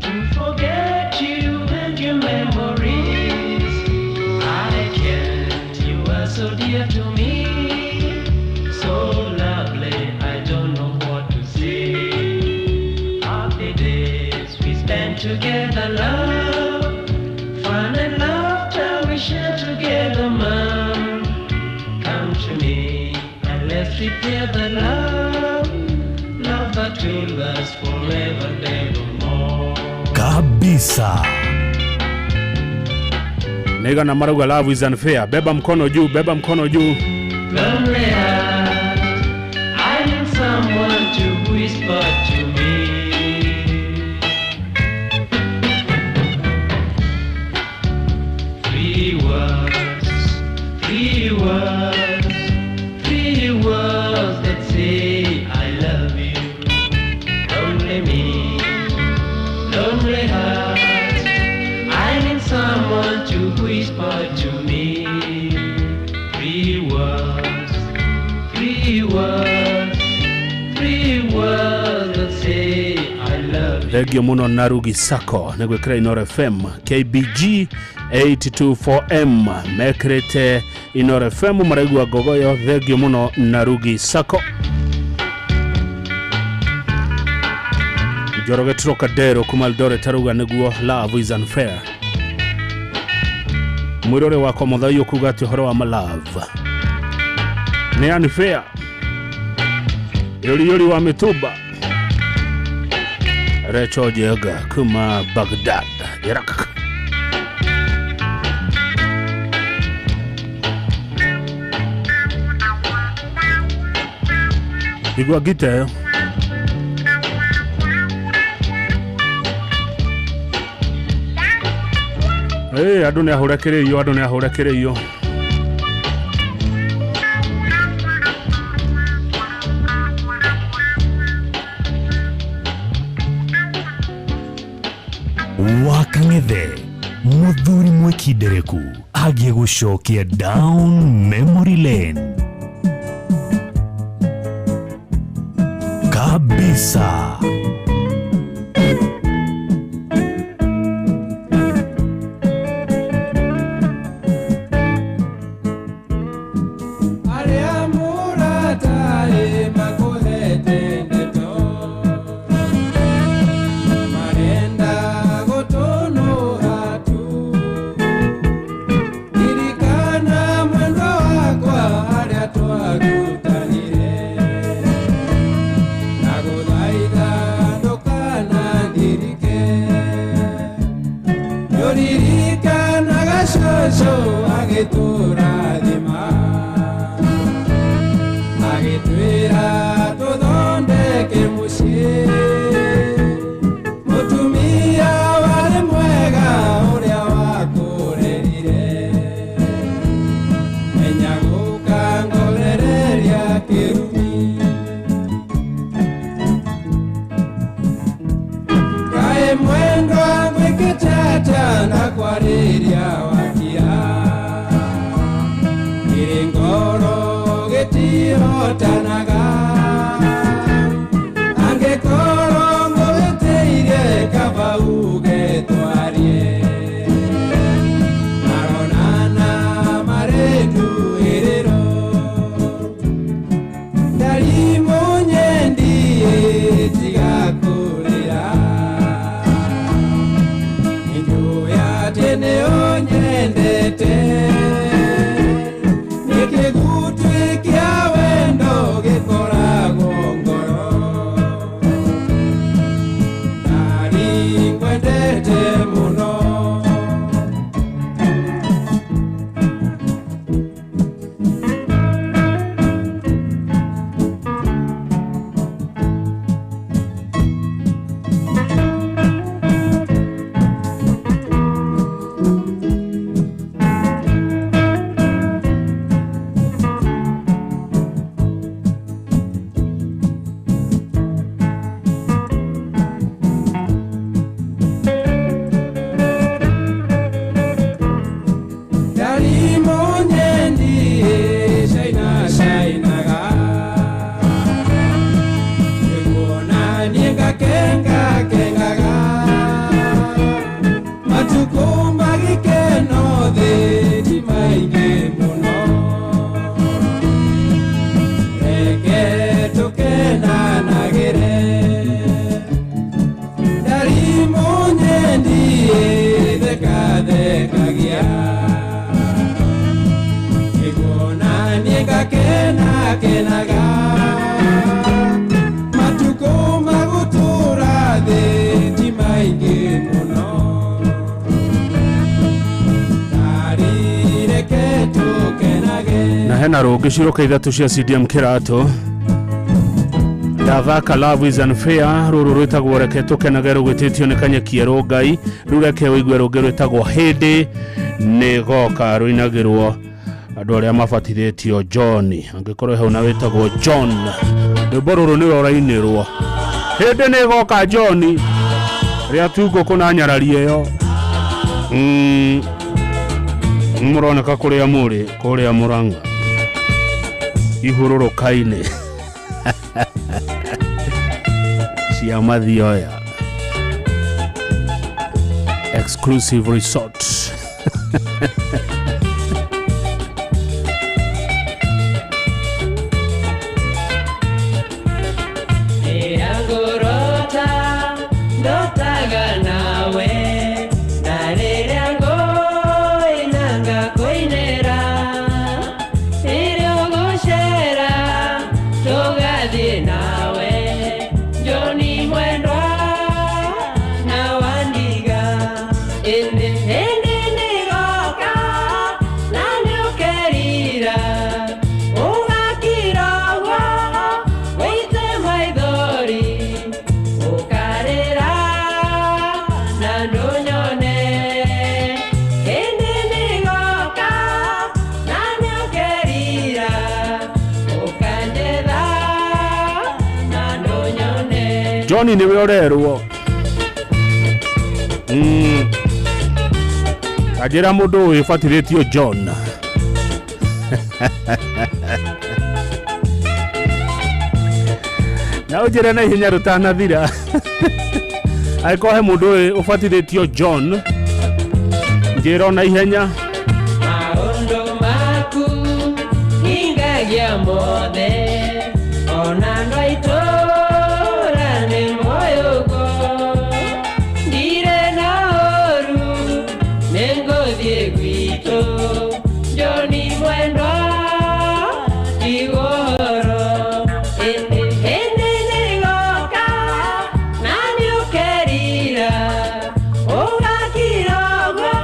to forget you and your memories. I can't, you are so dear to me, so lovely, I don't know what to say. Of the days we spent together, love, fun and laughter we share together, Mom. Come to me and let's repair the love that will last forever and evermore. kabisa nega na maruga love is unfair beba mkono juu Lonely heart, I need someone to whisper to me. Three words that say I love you. Lonely me, lonely heart, I need someone to whisper to me. Three words that say I love you. thegio muno Narugi Sako negwekera Inoro FM KBG 824M mekrete Inoro FM maraigua gogoyo thegio muno Narugi Sako Joroge Trocadero kumaldore taruga neguo love is unfair mwirore wako muthayo kuga ati horo wa love ni unfair yori wa mituba Recho Jega kuma Baghdad Iraq. Igwa gite andå nä ahå rekä rä io Wakang'ethe muthuri mwekindereku agie gucokia down memory lane kabisa. Giciroka ithatu cia CDM Kirato ndathaka Love is Unfair ruru rwitagwo reke tukenage rugwititio ni Kanyakiero Ngai rureke wigwe ruge rwitagwo Hindi ni goka ruinagirwo andu aria mabatithitio John angikorwo hau na witagwo John rwimbo ni rorainirwo Hindi ni goka John ria tugo kuna nyararie yo muroneka kuria muri kuria Muranga ihururu kaine cia mathioya exclusive resort Johnny niwe orerwo ajira mundu uyu fatiritio John na ujira na hinya rutana thira aikohe mundu uyu ufatiritio John njira na ihenya maundu maku ingagia mothe ona ndaitora ni moyugo ndire na oru nengothie gwito Johnny mwendwa igoro ende nigoka nani ukerira ugakirogo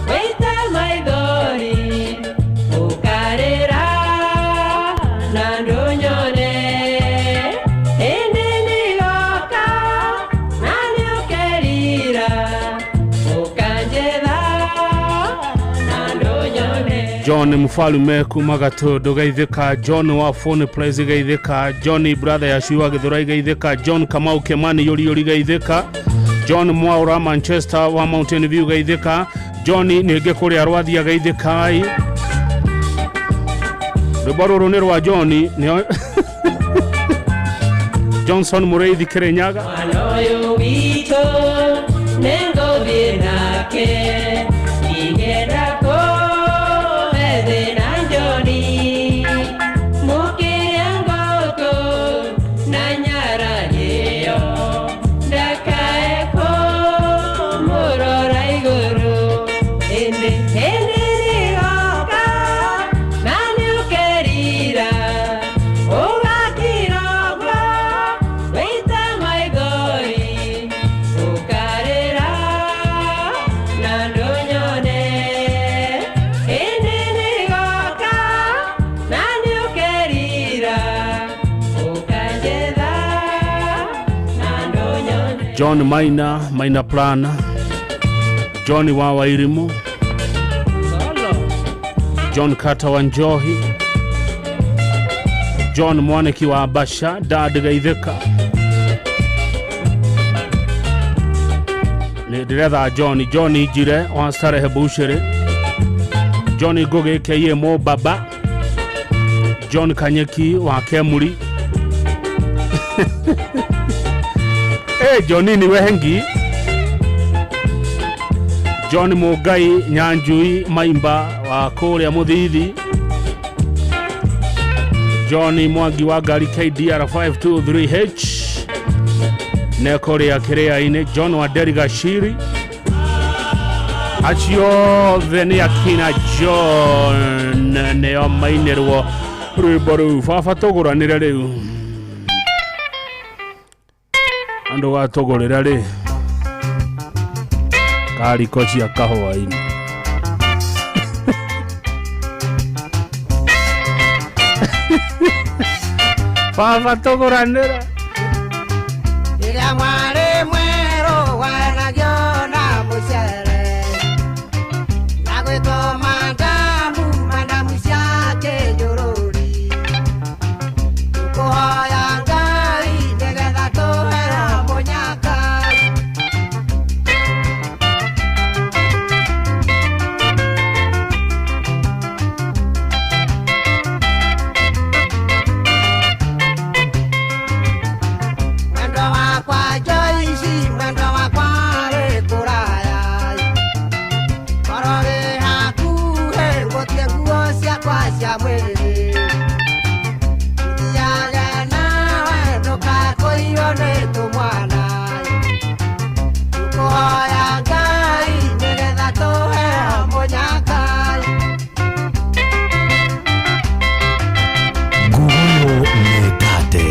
wita maithori ukarira na ndonyone ende nigoka nani ukerira ukanjetha na ndonyone. John Mfalume kuma Gatondo gaithika, John wa Phone Place gaithika, Johnny brother ya Shiwa Githurai gaithika, John Kamau Kemani yori gaithika, John Mwaura Manchester wa Mountain View gaithika, Johnny nige kuri arwathia gaithika ai Rubaro nero wa Johnny ni Johnson Mureithi Kirenyaga Anoyo wito nengo vienake igenda ko edena Johnny mukiangoko na nyara yeyo ndakaeko murora iguru ende nigoka nani ukerira ugakirogwa wita maigori ukarira na ndonyone ende nigoka nani ukerira ukanjetha na ndonyone. John Maina Plan, John wa Wairimu, John Kata wa Njohi, John Mwaneki wa Abasha, Dad gaithika ni diretha John Ijire wa Starehe Bushiri, John Goge Keye Mo Baba, John Kanyeki wa Kemuri Johnny ni wehengi, John Mugai Nyanjui Maimba wa Korea Muthithi, John Mwangi wa Gari KDR 523H ne Korea Kirea ine, John wa Deriga Shiri achio theni akina John neo mainerwo rwiboru fafatogũranĩre rĩu andũ gatũgũrĩra rĩ kariko cia kahũa-inĩ fafatogũranĩra ĩrĩa mwarĩ mwerũ wanagio na mũcere na gwĩtwo madamu ciake njũrũri tũkũhoya Ngai nĩgetha tũhera mũnyaka mwendo wakwa Joyce mwendo wakwa wĩ kũraya korwo wĩ hakuhĩ gũtirĩ nguo ciakwa cia mwĩrĩ thiage nawe ndũgakũiywo nĩ tũmwana tũkũhoya Ngai nĩgetha tũheo mũnyaka Ngurumo Mekate.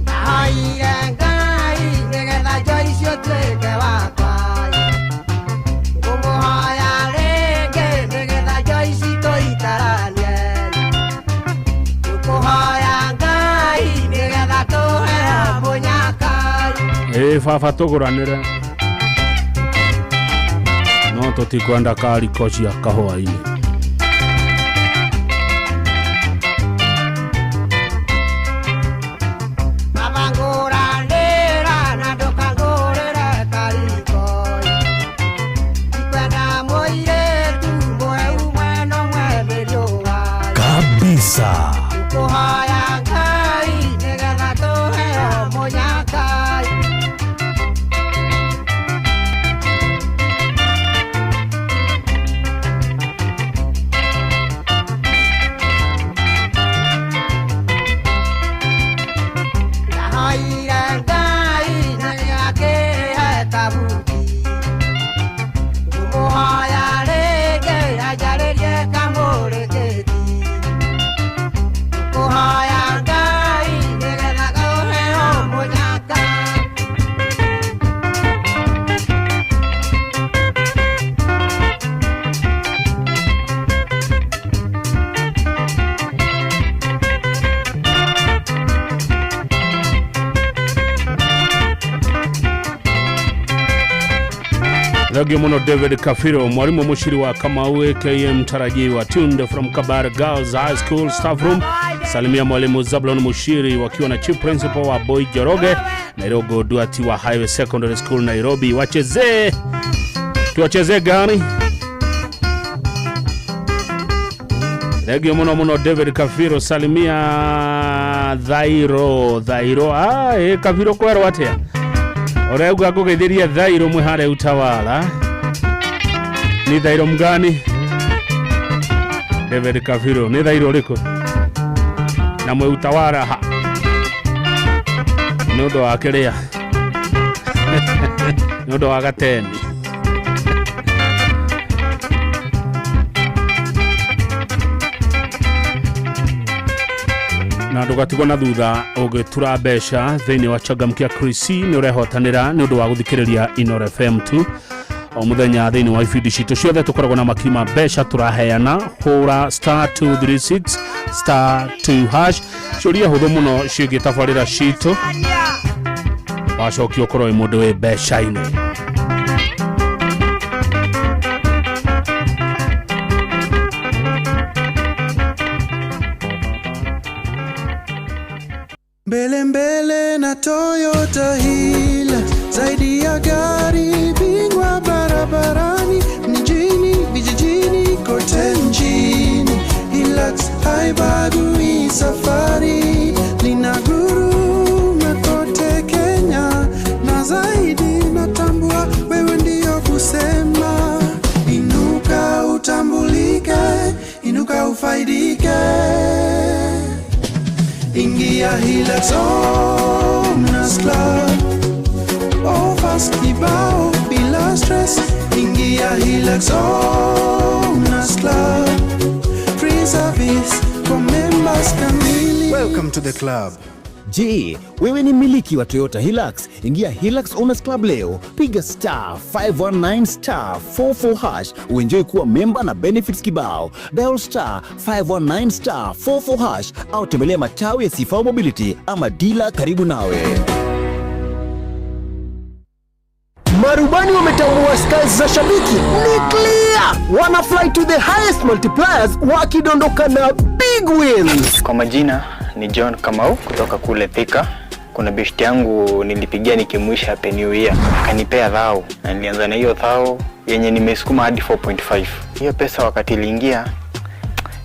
ndahoire Ngai nĩgetha Joyce ũtuĩke wakwa ngũmũhoya rĩngĩ nĩgetha Joyce tũikaranie tũkũhoya Ngai nĩgetha tũheo mũnyaka fafatogũranĩre no tũtikwenda kariko cia kahũa-inĩ Pesa. Kuhaya Ngai nigetha tuheo munyakai. Nahoire Ngai nĩakĩhe tabuti. Ngũmũhoya rĩngĩ anjarĩrie kamũrĩkĩti. Ngũmũhoya Ngai nĩgetha ũheo mũnyaka. Thagio muno David Kafiro, mwalimu mushiri wa Kamau AKM Tarajiwa, tuned from Kabare Girls High School staff room. Salimia mwalimu Zablon Mushiri wakiwa na chief principal wa Boy Joroge, Nairobi Duati wa Highway Secondary School Nairobi. Tuwacheze gani? Thagio muno David Kafiro, salimia Dhairo. Kafiro kwero watea. Oreuga kugeithiria Dhairo mwihare utawala. Ni Dhairo mgani? David Kafiro, ni Dhairo liko? Na mwe utawala ha. Nodo wakelea. Nodo wagateni. Na ndugatigwo na thutha ugitura besha thiini wa Changamkia Krisi ni urehotanira ni undu wa guthikiriria Inoro FM 2 o muthenya thiini wa ifindi citu ciothe tukoragwo na makima besha turaheana hura *236 *2# ciuria huthu muno ciĩgiĩ tabarĩra citu wacokio korwo mundu wi besha-ini. Mbele mbele na Toyota Hilux, zaidi ya gari, bingwa barabarani, mjini, vijijini, kote nchini. Hilux haibagui safari, linaguruma kote Kenya, na zaidi natambua wewe ndio kusema. Inuka utambulike, inuka ufaidike. Ingia Hilux Owners Club, offers kibao bila stress. Ingia Hilux Owners Club, free service for members kamili. Welcome to the club. Je, wewe ni miliki wa Toyota Hilux? Ingia Hilux Owners Club leo. Piga *519 *44# uenjoy kuwa member na benefits kibao. Dial *519 *44# au tembelea matawi ya Sifao Mobility ama dealer karibu nawe. Marubani wametambua skies za shabiki ni clear. Wana fly to the highest multipliers wakidondoka na big wins. Kwa majina ni John Kamau kutoka kule Thika. Kuna beshti yangu nilipigia nikimwisha happy new year, akanipea dhao na nilianza na hiyo dhao yenye nimesukuma hadi 4.5. Hiyo pesa wakati iliingia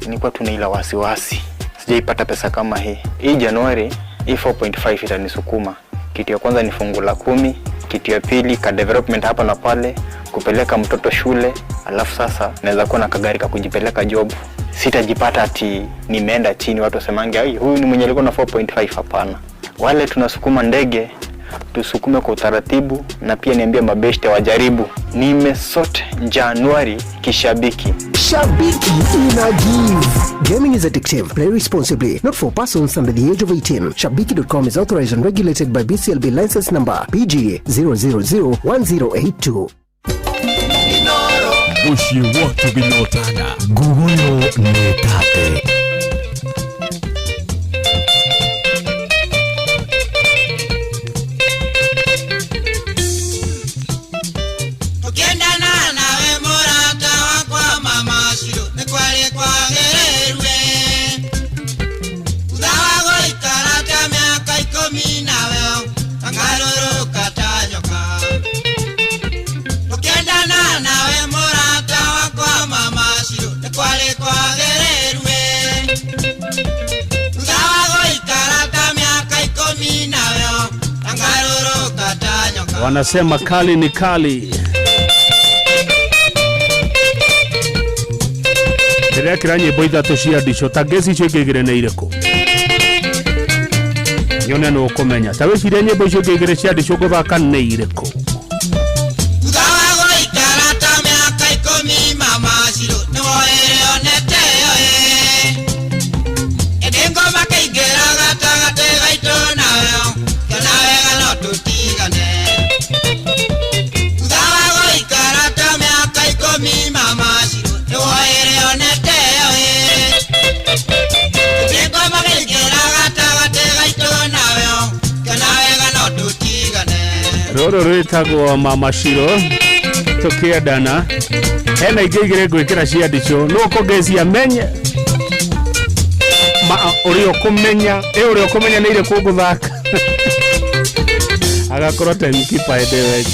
nilikuwa tunaila wasiwasi, sijaipata pesa kama hii. Hii Januari hii 4.5 itanisukuma. Kitu ya kwanza ni fungu la 10, kitu ya pili ka development hapa na pale, kupeleka mtoto shule, alafu sasa naweza kuwa na kagari ka kujipeleka job. Sitajipata ati nimeenda chini watu wasemange huyu ni mwenye alikuwa na 4.5. Hapana. Wale tunasukuma ndege tusukume kwa utaratibu, na pia niambie mabeshte wajaribu. Nimesort Januari kishabiki. Shabiki ina give. Gaming is addictive. Play responsibly. Not for persons under the age of 18. Shabiki.com is authorized and regulated by BCLB license number PG 0001082. Bushi watu binotana gugoyo netate. wanasema kali ni kali. Ndirekira nyimbo ithatu cia ndico ta ngeci icio ingĩgire nĩ irĩkũ nyone nĩ ũkũmenya ta wĩciria nyimbo icio ingĩgire cia ndico gũthaka nĩ irĩkũ. Rũrũ rwĩtagwo Mama Shiro tũkĩendana hena ingĩ igĩrĩ gwĩkĩra cia ndico no kũngecia menye ũrĩa ũkũmenya ũrĩa ũkũmenya nĩ irĩkũ ngũthaka agakorwo timekeeper hĩndĩ ĩyo ĩngĩ.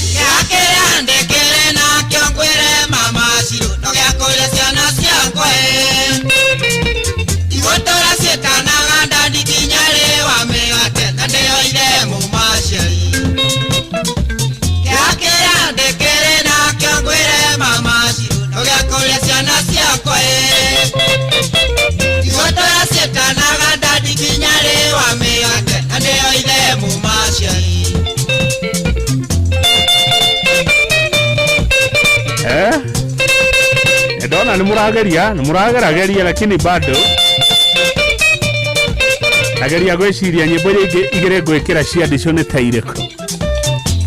Ndona nĩ mũragerageria lakini bado ageria gwĩciria nyĩmbo iria igĩrĩ gwĩkĩra cia ndico nĩ ta irĩkũ.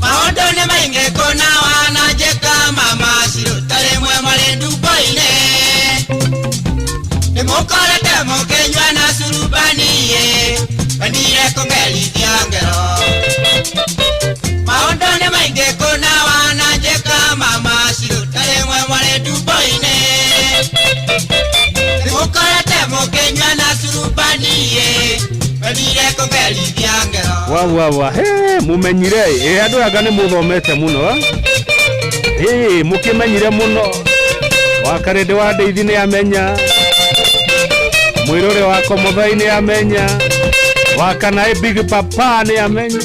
Maũndũ nĩ maingĩ kũna wananjĩka Mama Shiro tarĩ mwe marĩ ndubo-inĩ nĩ mũkorete mũkĩnyua na surubani bandire kũngerithia ngero. Maũndũ nĩ maingĩ kũna wananjĩka Mama Shiro tarĩ mwe marĩ ndubo-inĩ nĩ mũkorete mũkĩnyua na surubani bandire kũngerithia ngero. Wa mumenyire andũ anga nĩ mũthomete mũno mũkĩmenyire mũno Wakarĩndĩ wa Ndeithi nĩ amenya Mwĩrũrĩ wa Komothai nĩ amenya Wakanaĩ Big Papa nĩ amenya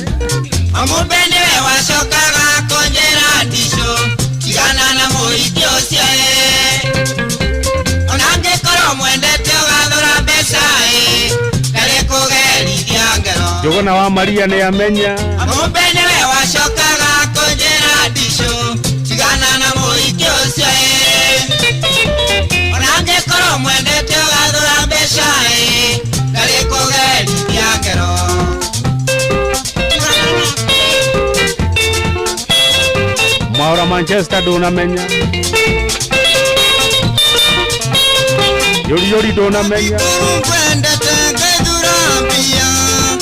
Amũmbe nĩwe wacokaga kũnjĩra ndico tigana na mũhiki ũcio ona angĩkorwo mwendete ũgathũra mbeca ndarĩ kũgerithia ngero. Njũgũna wa Maria nĩ amenya Amũmbe nĩwe wacokaga kũnjĩra ndico tigana na mũhiki ũcio ona angĩkorwo mwendete ũgathũra mbeca ndarĩ kũgerithia ngero. Maura Manchester ndũnamenya Yori ndũnamenya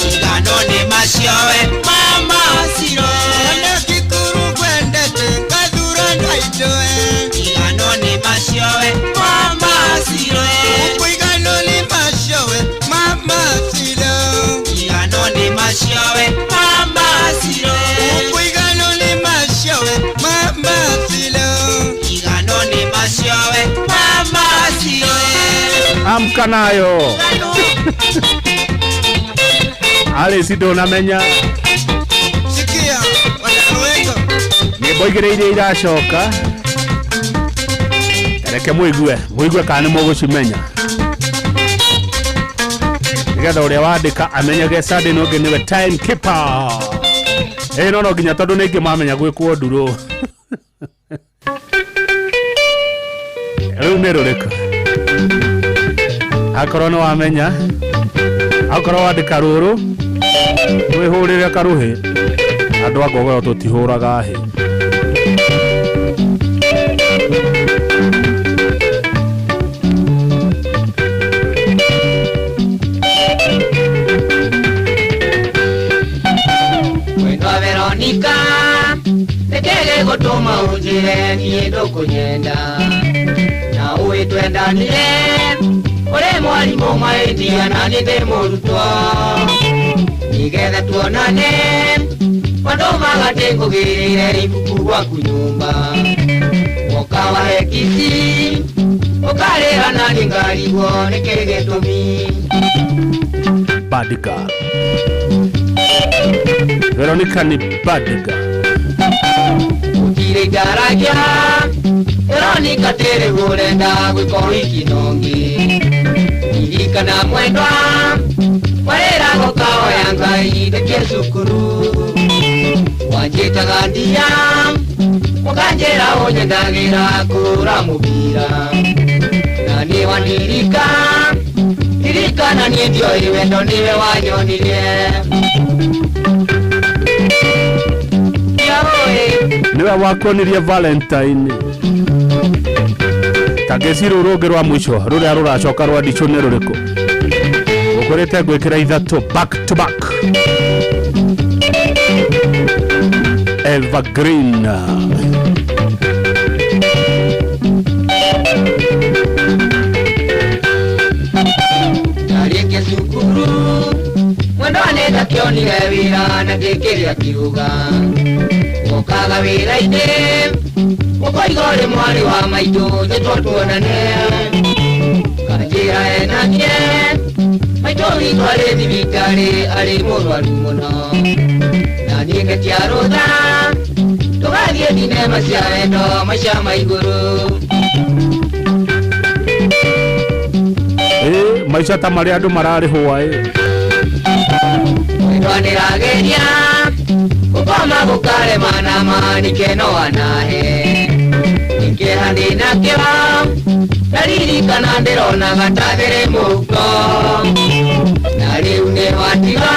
igano nĩ maciowe Mama Shiro igano nĩ maciowe Mama Shiro igano nĩ maciowe Mama Shiro igano nĩ maciowe Mama Shiro igano nĩ maciowe Mama Shiro igano nĩ maciowe Mama Shiro. Amka nayo Alice ndũnamenya sikia wanaweka nyĩmbo igĩrĩ iria iracoka reke mũigue kana nĩ mũgũcimenya nĩgetha ũrĩa wandĩka amenyage Sunday no ũngĩ nĩwe timekeeper no nginya tondũ nĩ ingĩ mamenya gwĩkwo ndurũ rĩu nĩ rũrĩkũ akorwo nĩ wamenya akorwo wandĩka rũrũ wĩhũrĩre karũhĩ andũ a Ngogoro tũtihũraga hĩ. Mwendwa Veronica ndekege gũtũma ũnjĩre niĩ ndũkũnyenda na ũĩ twendanire ũrĩ mwarimũ mahĩtia na nĩ ndĩ mũrutwo nĩgetha tuonane andũ magatĩkũgĩrĩire ibuku gwaku nyũmba woka wahekiti ũkarĩra na nĩ ngarigwo nĩ kĩĩ gĩtũmi. Bad girl Veronica ni bad girl Utire garagia Eronika tere gurenda gwikoro ikinongi Irikana mwendwa Warera gokao ya Ngai ndekie cukuru Wanjĩtaga ndia Mũkanjĩra ũnyendagira kũra mũbira Na nĩ wandirikana niĩ ndioĩ wendo nĩwe wanyonirie Niwe wakuonirie Valentine Kageci rũrũngĩ rwa mũico rũrĩa rũracoka rwa ndicu nĩ rũrĩkũ Ũkũrĩte gwĩkĩra ithatũ back to back Evergreen Narĩkia cukuru Mwendo anenda kĩonire wĩra na ngĩkĩrĩa kiuga Ũkaga wĩra-inĩ Ũkoiga ũrĩ mwarĩ wa maitũ nĩtwo tuonane Kanjĩra enanie Maitũ witũ arĩ thibitarĩ arĩ mũrwaru mũno Na niĩ ngĩkĩarũtha Tũgathiĩ thinema cia wendo maica ma igũrũ maica ta marĩa andũ mararĩhwo Mwendo nĩrageria Gũkoma gũkarema na manikeno wanahe Nĩkĩeha ndĩnakĩo Ndaririkana ndĩronaga ta thĩrĩ mũhuko Na rĩu nĩ watiga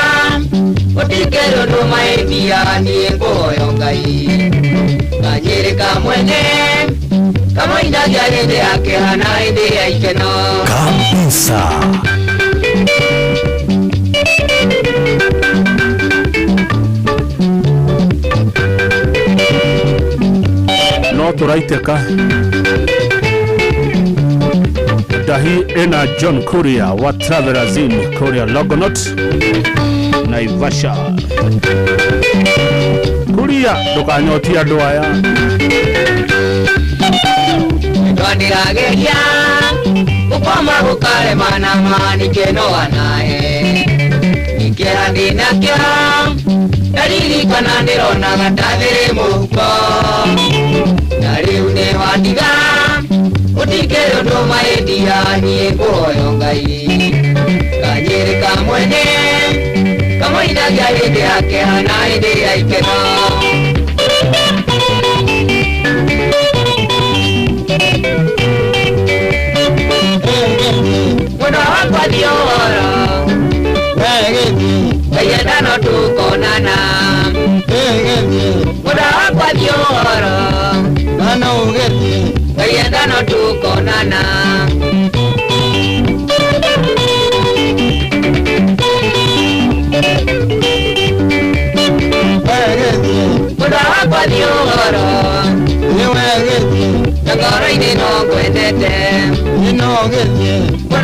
Gũtikĩrĩ ũndũ mahĩtia niĩ ngũhoyo Ngai Kanjĩrĩka mwene Kamũindagia hĩndĩ ya kĩeha na hĩndĩ ya ikeno Kabisa No tũraitĩka Dahi ena John Kuria wa Travelers Inn Kuria Logonot Naivasha Kuria ndũkanyotia andũ aya Ndĩrageria Gũkoma gũkarema na manikeno wanahe Nĩkĩeha ndĩnakĩo Ndaririkana ndĩronaga ta thĩrĩ mũhuko Na rĩu nĩ watiga Gũtikĩrĩ ũndũ mahĩtia niĩ ngũhoyo Ngai Kanjĩrĩka mwene Kamũindagia hĩndĩ ya kĩeha na hĩndĩ ya ikeno Mwendo wakwa thiũhoro Weyenda no tũkonana Mwendo wakwa thiũhoro Weyenda no tũkonana Mwendo wakwa thiũhoro Ngoro-inĩ no ngwendete Mwendo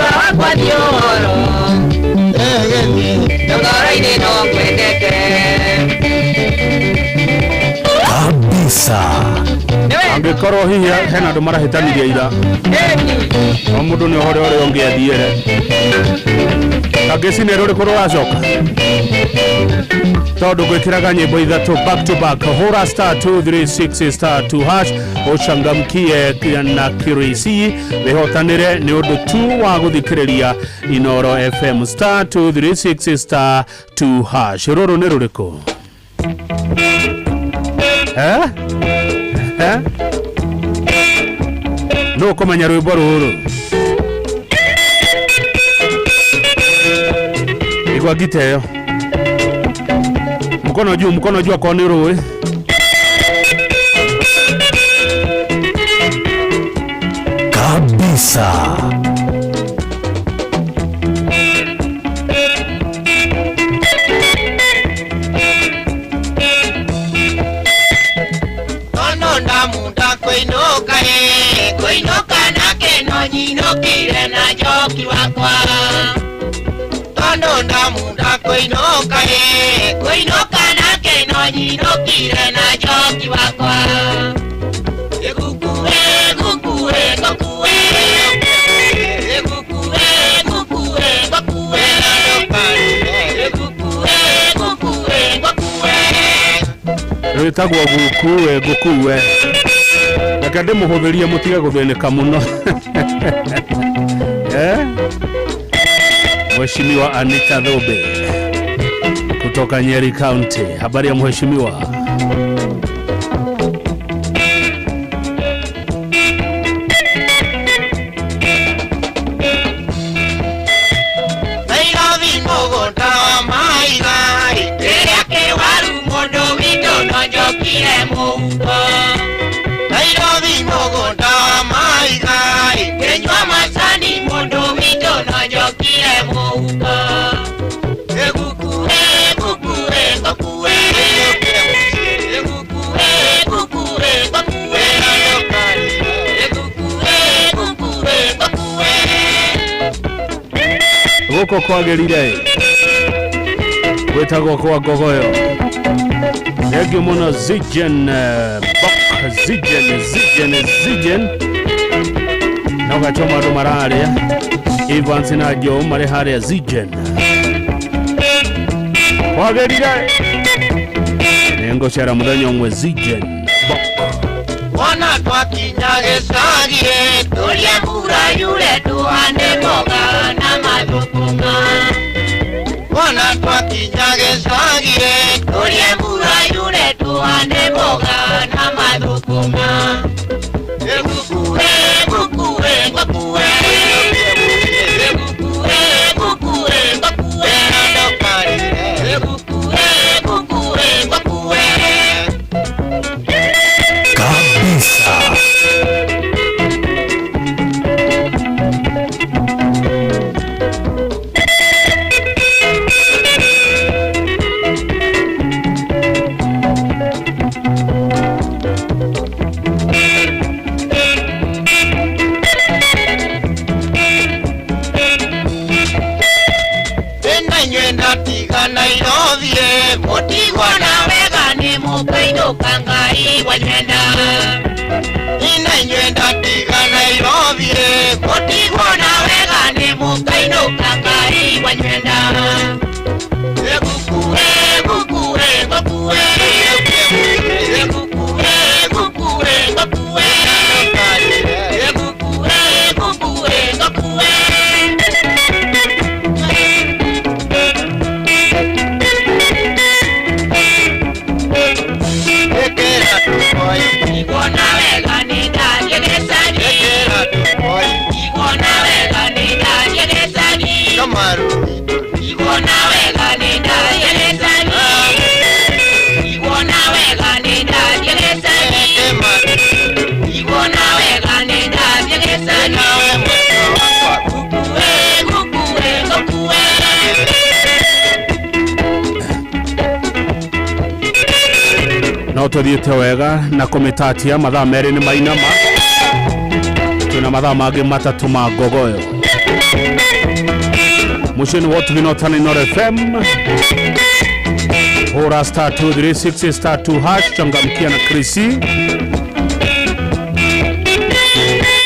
wakwa thiũhoro Ngoro-inĩ no ngwendete Kabisa Angĩkorwo hihi hena andũ marahĩtanirie ira O mũndũ nĩ ũhore ũrĩa ũngĩ athiĩre Kageci nĩ rũrĩkũ rũracoka Tondũ gwĩkĩraga nyĩmbo ithatũ back to back Hũra star 236 star 2 hash Ũcangamkie na kirisi Wĩhotanĩre nĩ ũndũ tu wa gũthikĩrĩria Inoro FM star 236 star 2 hash Rũrũ nĩ rũrĩkũ No kũmenya rwĩmbo rũrũ Igua gita ĩyo Mkono juu akorwo nĩ rũĩ Kabisa Kũinũka na keno nyinũkire na njoki wakwa Tondũ ndamunda kũinũka na keno nyinũkire na njoki wakwa Gũkue wetagwo gukue reke ndimuhuthirie mutige guthinika muno. Mheshimiwa Anita Dhobe kutoka Nyeri County. Habari ya mheshimiwa? Guko kwagerire gwetagwo kwa Gogoyo. Thank you muno Zigen Bok Zigen na gachoma ndo marare Evans na Jo mare hare Zigen kwagerire nengo chara mudanyo mwe Zigen Bok wana twakinyage sagie tulia mbura yule tuane boga na madukunga wana twakinyage sagie tulia mbura yule tuane boga na madukunga egukue Kangai wanyenda ina nyenda tiga Nairobi kotigo na wega ni mukaino kangai wanyenda egukue no tuthiite wega na kumitatia mathaa meri ni mainama tuna mathaa mangĩ matatu ma Gogoyo mushini wotu vinotana Inoro FM hura star 236 star 2 hash changamkia na Krisi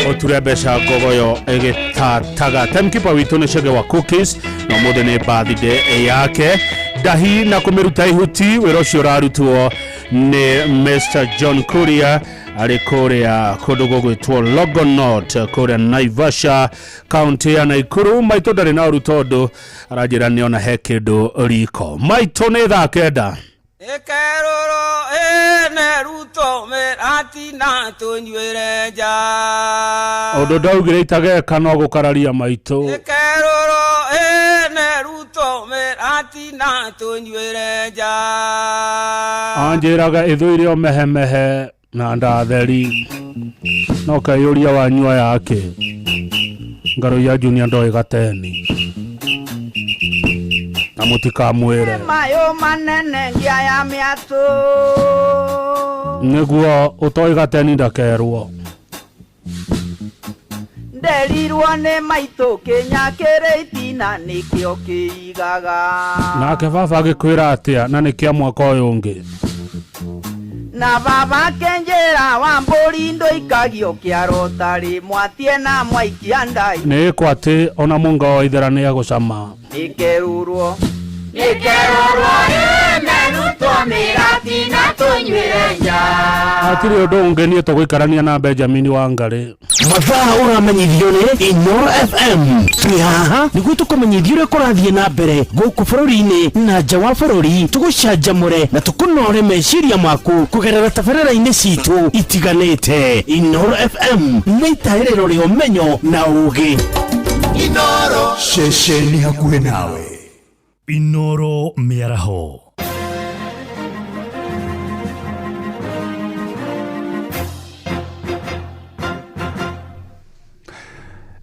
oturebesha Gogoyo egitataga temkipa witu ni Shege wa Cookies na mode ni birthday yake dahi na kumiruta ihuti wirocio rarutwo ni Mr. John Kuria ari Korea kodogo gwitwo Logonot Korea Naivasha county ya Naikuru maito ndari na rutondo arajira ni ona hekedo riko maito ni thakenda ekeroro ene ruto merati na tunyuire nja odo daugire itageka no gukararia maito ekeroro ene ruto merati na tunyuire nja anjiraga ithuire o mehemehe na ndatheri no kayuria wanyua yake ngaro ya Junior ndo igateni na mutika mwere mayo manene ngia ya miatu neguo utoigateni ndakerwo nderirwo ni maito kinyakire itina nikio kiigaga nake baba gikwira atia na nikia mwaka uyu ungi na baba kenjera wa mburi ndo ikagio kiaro tari mwatie na mwaikia ndai ni kwati ona munga wa ithera ni agucama nikerurwo ene ruto mirati na tunywire nja. Atiri undu ungenie to guikarania na Benjamin Wangari. Mathaa uramenyithio ni Inoro FM. Twi haha niguo tukumenyithia uria kurathie na mbere guku bururi-ini na nja wa bururi, tugucanjamure na tukunore meciria maku kugerera tabarĩra-inĩ citu itiganĩte. Inoro FM nĩ itaĩrĩro rĩa ũmenyo na ũũgĩ. Inoro ceceni hakuhĩ nawe. Inoro mĩaraho.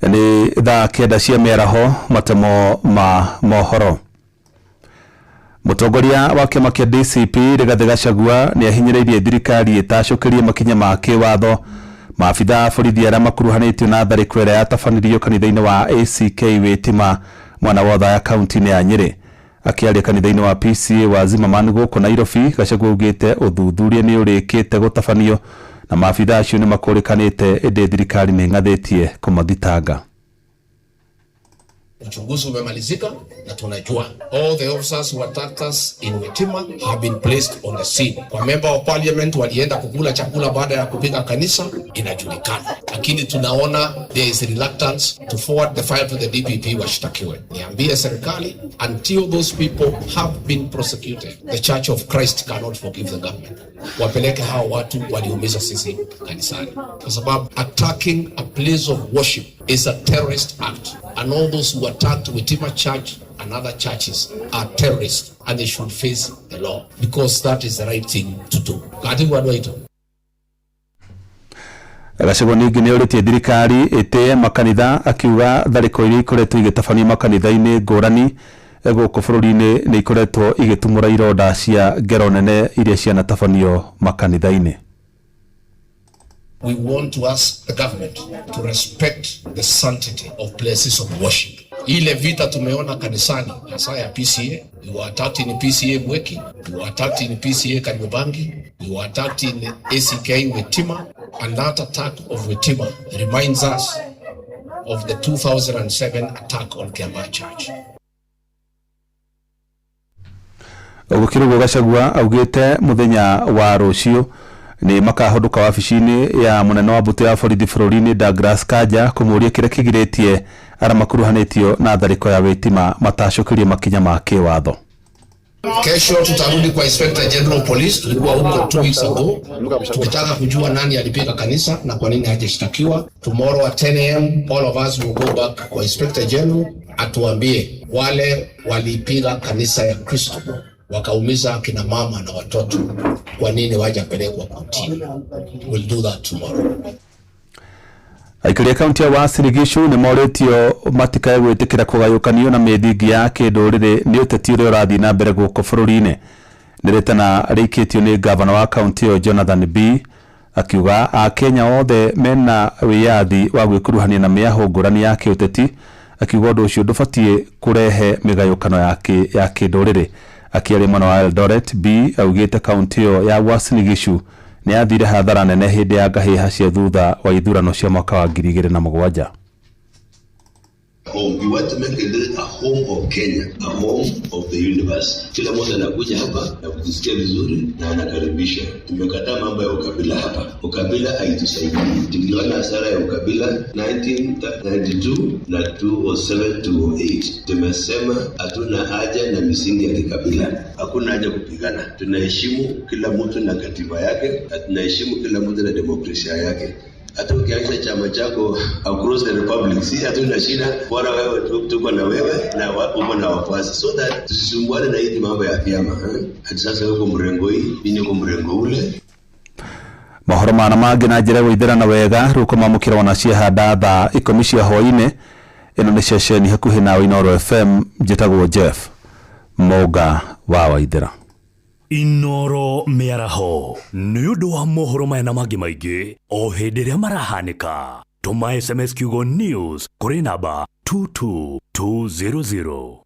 Ni thaa kenda cia mĩaraho, matemo ma mohoro. Mũtongoria wa kĩama kĩa DCP Rigathĩ Gachagua nĩ ahinyĩrĩirie thirikari ĩtacũkĩrie makinya ma kĩwatho maabitha borithi arĩa makuruhanĩtio na tharĩkĩro ĩrĩa yatabanirio kanitha-inĩ wa ACK Wĩtima mwena wa Othaya kaunti-inĩ ya Nyĩrĩ. Akĩaria kanitha-inĩ wa PCA wa Zimmerman gũkũ Nairobi, Gachagua augĩte ũthuthuria nĩ ũrĩkĩte gũtabanio na maabitha acio nĩ makũrĩkanĩte ĩndĩ thirikari nĩ ng'athĩtie kũmathitanga. Uchunguzi umemalizika na tunajua all the officers who attacked us in Wĩtima have been placed on the scene. Kwa member of parliament walienda kukula chakula baada ya kupiga kanisa inajulikana, lakini tunaona there is reluctance to forward the file to the DPP washtakiwe. Niambie serikali, until those people have been prosecuted, the Church of Christ cannot forgive the government. Wapeleke hao watu waliumiza sisi kanisani, kwa sababu attacking a place of worship is a terrorist act, and all those who attacked Wĩtima Church and other churches are terrorists, and they should face the law because that is the right thing to do. Katibu Adwaito. Gachagua ningĩ nĩ ũrĩtie thirikari ĩtĩe makanitha, akiuga tharĩko iria ikoretwo igĩtabanio makanitha-inĩ ngũrani gũkũ bũrũri-inĩ nĩ ikoretwo igĩtumũra ironda cia ngero nene iria cianatabanio makanitha-inĩ. We want to ask the government to respect the sanctity of places of worship. Ile vita tumeona kanisani hasa ya PCA, we were attacked in PCA Mweki, we were attacked in PCA Kariobangi, we were attacked in ACK Wĩtima, and that attack of Wĩtima reminds us of the 2007 attack on Kiambaa Church. Gũkĩrũgwo Gachagua augĩte mũthenya wa rũciũ ni makahodoka wabici-inĩ ya munene wa mbũtũ ya borithi bũrũri-inĩ Douglas Kanja kũmũria kĩrĩa kĩgirĩtie arĩa makuruhanĩtio na tharĩko ya Wĩtima matacũkĩrie makinya ma kĩwatho. Kesho tutarudi kwa Inspector General Police, tulikuwa huko 2 weeks ago tukitaka kujua nani alipiga kanisa na kwa nini hajashtakiwa. Tomorrow at 10 am all of us will go back kwa Inspector General atuambie wale walipiga kanisa ya Kristo wakaumiza kina mama na watoto, kwa nini wajapelekwa kotini. We'll do that tomorrow. Aikari kaunti ya Uasin Gishu nĩ morĩtio matikae gwĩtĩkĩra kũgayũkanio na mĩthingi ya kĩndũrĩrĩ nĩ ũteti ũrĩa ũrathiĩ na mbere gũkũ bũrũri-inĩ. Nĩrĩtana rĩikĩtio nĩ gavana wa kaunti ĩyo Jonathan B, akiuga Akenya othe mena wĩyathi wa gwĩkuruhania na mĩahũ ngũrani ya kĩũteti, akiuga ũndũ ũcio ndũbatiĩ kũrehe mĩgayũkano ya kĩndũrĩrĩ. Akiaria mwena wa Eldoret, B augĩte kaunti ĩyo ya Uasin Gishu nĩ yathire hathara nene hĩndĩ ya ngahĩha cia thutha wa ithurano cia mwaka wa 2007. home. We want to make it a home of Kenya, a home of the universe. Kila mmoja anakuja hapa na kujisikia vizuri na anakaribisha. Tumekataa mambo ya ukabila hapa. Ukabila haitusaidii. Tuliona hasara ya ukabila 1992 na 2007-2008. Tumesema hatuna haja na misingi ya kikabila. Hakuna haja kupigana. Tunaheshimu kila mtu na katiba yake, na tunaheshimu kila mtu na demokrasia yake. Hata ukianza chama chako across the republic, si hatuna shida, bora wewe tuko na wewe na uko na wafuasi, so that tusisumbuane na hii mambo ya vyama. Hata sasa uko mrengo hii, mimi niko mrengo ule. Mohoro mana mangĩ na njĩra gũithĩrana wega rũko mamũkĩra wana ciahanda thaa 10 cia hwaĩ-inĩ. Ĩno nĩ ceceni hakuhĩ na Inoro FM, njĩtagwo Jeff Moga wa Waithĩra. Inoro mĩaraho nĩ ũndũ wa mohoro maya na mangĩ maingĩ o hĩndĩ ĩrĩa marahanĩka. Tũma SMS kiugo news kũrĩ namba 22200.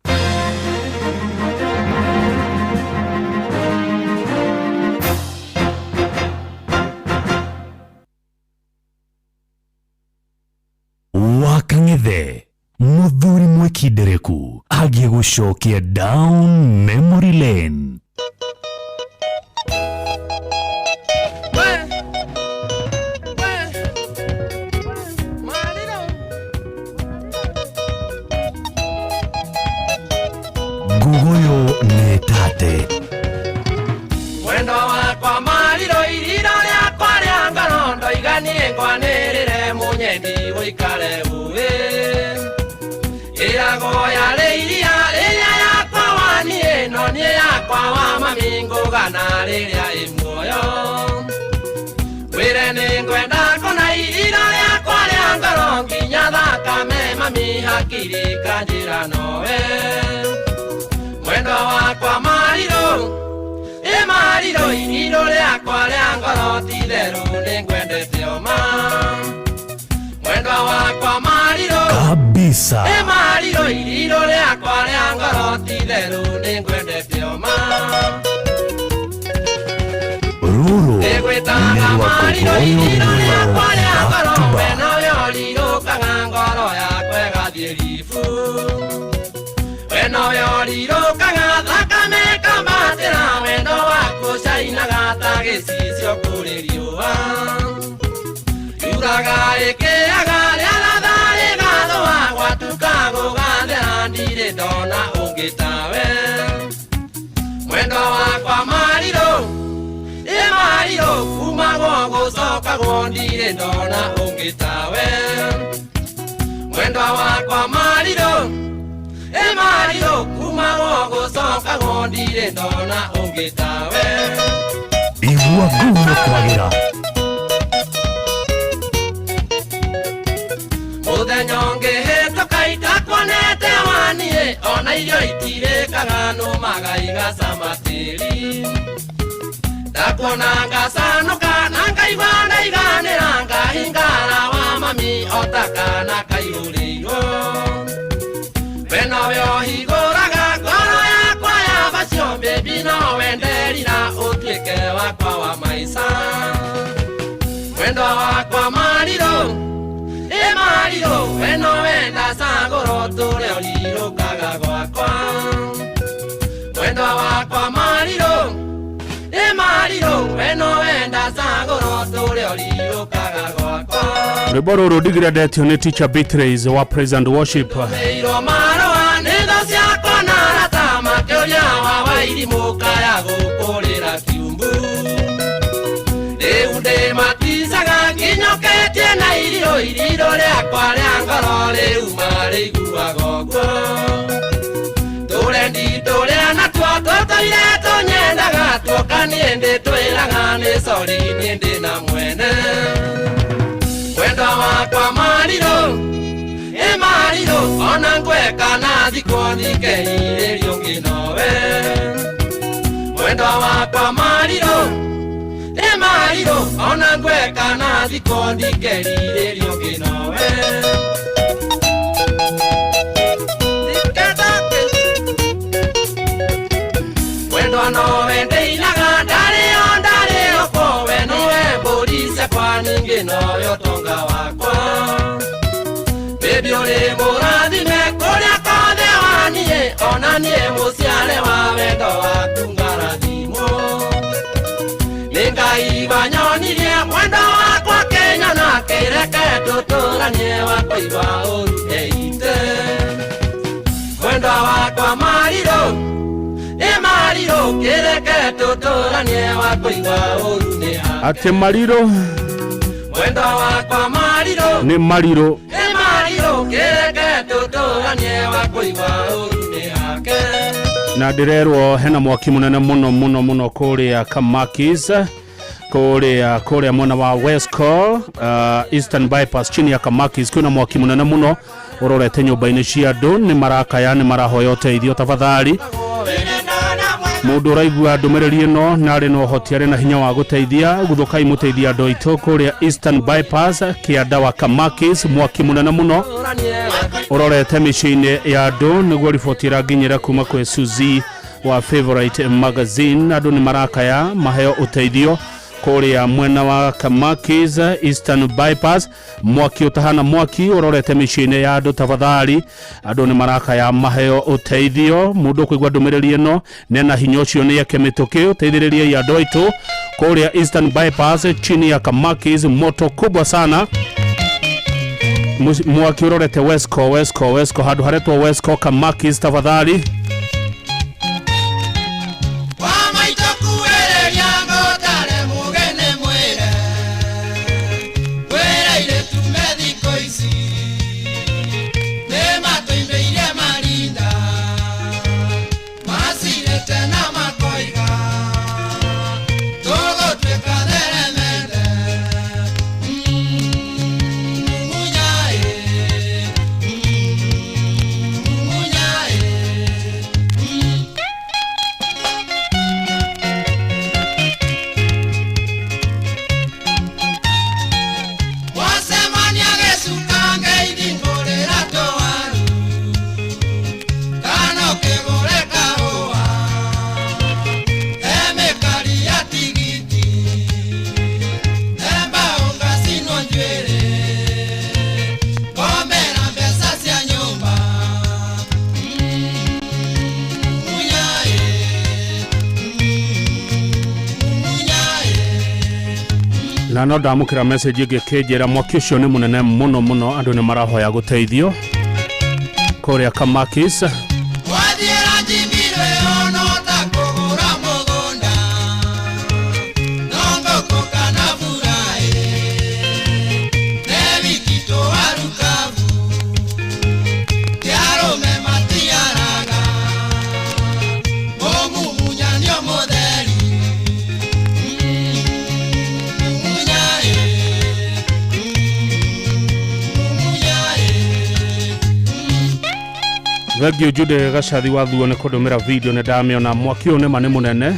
Wakang'ethe Mũthuri Mwĩkindereku agiĩ gũcokia down memory lane. nguguyu nĩ tate. Mwendo wakwa mariro iriro rĩakwa rĩa ngoro ndoiganie ngwanĩrĩre mũnyendi ũikare uĩ. Ĩrago yarĩ iria rĩrĩa yakwa waniĩ no niĩ yakwa wa mami ngũgana rĩrĩa ĩmuoyo. Wĩre nĩ ngwenda kũna iriro rĩakwa rĩa ngoro nginya thakame mami hakiri kanjĩra nowe. Mwendo wakwa mariro mariro iriro rĩakwa rĩa ngoro ti therũ nĩ ngwendete oma. Mwendo wakwa mariro kabisa. Mariro iriro rĩakwa rĩa ngoro ti therũ nĩ ngwendete oma. Ruru nĩgwĩtaga mariro iriro rĩakwa rĩa ngoro we nowe ũrirũkaga ngoro yakwa ĩgathiĩ ribu. We nowe ũrirũkaga thakame kambatĩra wendo waku cainaga ta gĩcicio kũrĩ riũa. Yuraga ĩkĩaga rĩaratha rĩgathũa gwatuka gũgathera ndirĩ ndona ũngĩ tawe. Mwendo wakwa mariro mariro kumagwo gũcokagwo ndirĩ ndona ũngĩ tawe. Mwendo wakwa mariro mariro kumagwo gũcokagwo ndirĩ ndona ũngĩ tawe. Igua ngumo kwagĩra. Mũthenya ũngĩhĩtũka itakuonete waniĩ ona irio itirĩkaga nũmaga igacama tĩri. Ndakuona ngacanũka na ngaigua ndaiganĩra ngahingara wa mami otakana kaihũrĩirwo. We nowe ũhingũraga ngoro yakwa ya bacio baby nowe nderira ũtuĩke wakwa wa maica. Mwendo wakwa mariro mariro we nowe ndacagũra ũtũre ũrirũkaga gwakwa. Mwendo wakwa mariro mariro we nowe ndacagũra ũtũre ũrirũkaga gwakwa. Rwĩmbo rũrũ ndigirendetio nĩ Teacher Beatrice wa Praise and Worship. Meiro marũa nĩ tho ciakwa na arata makĩũria wa wairimũ kaya gũkũrĩra kiumbu. Rĩu ndĩmaticaga nginyũkĩtie na iriro rĩakwa rĩa ngoro rĩu marĩiguaga ũguo. Tũrendi tũrĩa natuo tũtũire tũnyendaga tuokanie ndĩtwĩraga nĩ sorry niĩ ndĩ na mwene. Mwendo wakwa mariro mariro ona ngweka na thikũ thikĩrĩrio ngĩnowe. Mwendo wakwa mariro mariro ona ngweka na thikũ thikĩrĩrio ngĩnowe. Mwendo nowe ndĩinaga ndarĩ oko we nowe mbũri ciakwa ningĩ nowe ũtonga wakwa. Baby ũrĩ mũrathime kũrĩa kothe waniĩ ona niĩ mũciare wa wendo waku ngarathimwo. Nĩ Ngai wanyonirie mwendo wakwa Kenya na kĩreke tũtũranie wakwa igua ũrute ite. Mwendo wakwa mariro mariro kĩreke tũtũranie wakwa igua ũrute atĩ mariro. Mwendo wakwa mariro nĩ mariro. Mariro kĩreke tũtũranie wakwa igua ũrute hake. Na ndĩrerwo hena mwaki mũnene mũno kũrĩa Kamakis, kũrĩa mwena wa Westco, Eastern Bypass chini ya Kamakis kwĩna mwaki mũnene mũno ũrorete nyũmba-inĩ cia andũ nĩ marakaya nĩ marahoya ũteithio tafadhali. Mũndũ ũraigua ndũmĩrĩri ĩno na arĩ na ũhoti arĩ na hinya wa gũteithia guthũkai mũteithia andũ aitũ kũrĩa Eastern Bypass kĩanda wa Kamakis mwaki mũnene mũno ũrorete mĩciĩ-inĩ ya andũ nĩguo riboti ĩranginyĩra kuma kwĩ Suzy wa Favorite Magazine. Andũ nĩ marakaya maheo ũteithio kũrĩa mwena wa Kamakis Eastern Bypass. Mwaki ũtahana mwaki ũrorete mĩciĩ-inĩ ya andũ tafadhali. Andũ nĩ marakaya maheo ũteithio. Mũndũ kũigua ndũmĩrĩri ĩno nena hinya ũcio nĩ eke mĩtũkĩ ũteithĩrĩrie andũ aitũ kũrĩa Eastern Bypass chini ya Kamakis. Moto kubwa sana mwaki urorete Westco handũ haretwo Westco Kamakis tafadhali. na no ndamukira message ngikijira mwaki ucio ni munene muno muno andu ni marahoya guteithio kuria Kamakis Wathira njibire ono ta kugura mugunda Nongo kokana furai Nevi kito arukavu Kiaro me matiaraga Momu munyanyo modeli Thegio Jude Gacathi wathuo ni kudumira video ne ndamiona mwaki une mane munene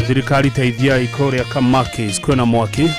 thirikari teithia ikoria Kamakis kwena mwaki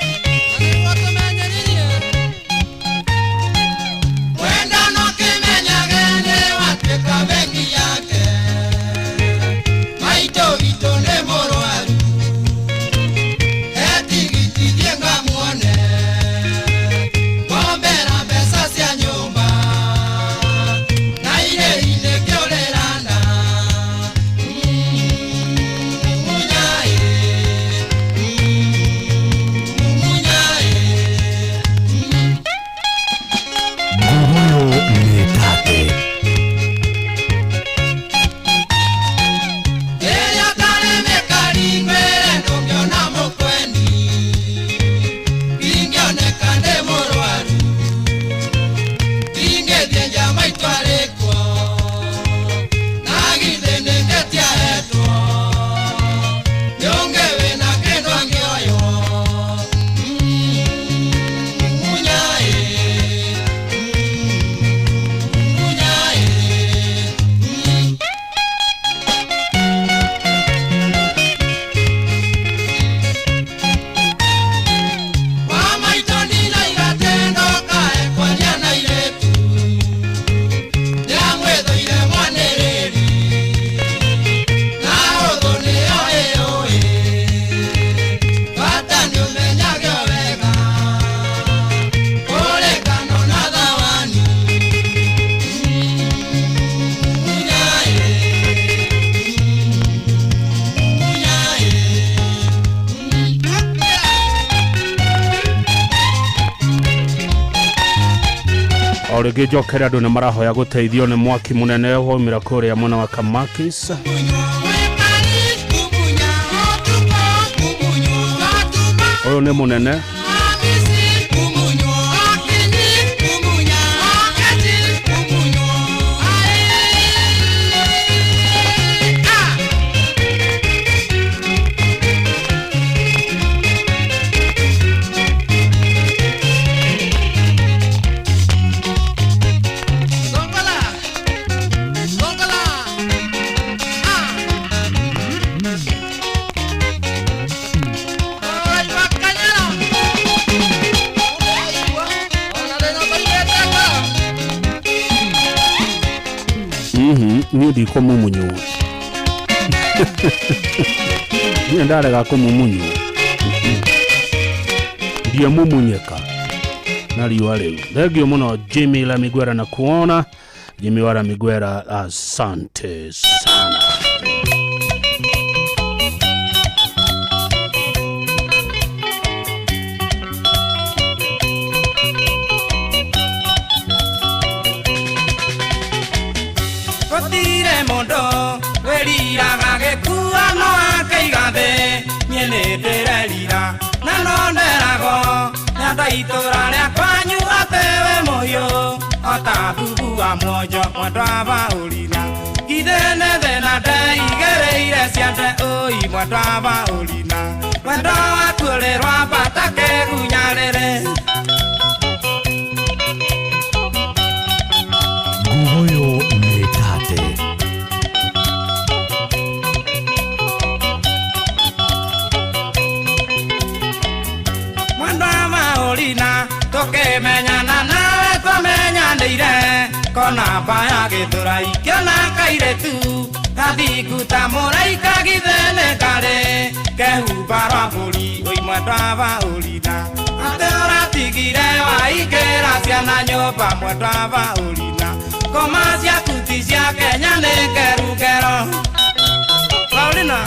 Orege jokera andu ni marahoya guteithio ni mwaki munene waumira kuria mwena wa Kamakis uyu ni munene ni di ko mumunyu ni ndarega ko mumunyu dia mumunyeka na riwa leo thegio muno Jimmy la Migwera na kuona Jimmy wala Migwera asante sana Kotire mondo werira gagekua no akeigathe nyene ndererira na no nderago nyanda itura ria kwanyu atewe moyo otathuthua mwonjo mwandava urina githene thena ndeigereire ciande ui mwandava urina mwendo wakurirwa mbata kegunyarire Guhoyo metate mwandava urina tukimenyana nawe tumenyanire kona baya githura ikiona kairetu kathikuta muraika githene kare kehumbarwa mburi ui mwandava urina ate uratigire waikira ciana nyumba mwandava urina koma ciaku ti cia Kenya nĩ kerugero Paulina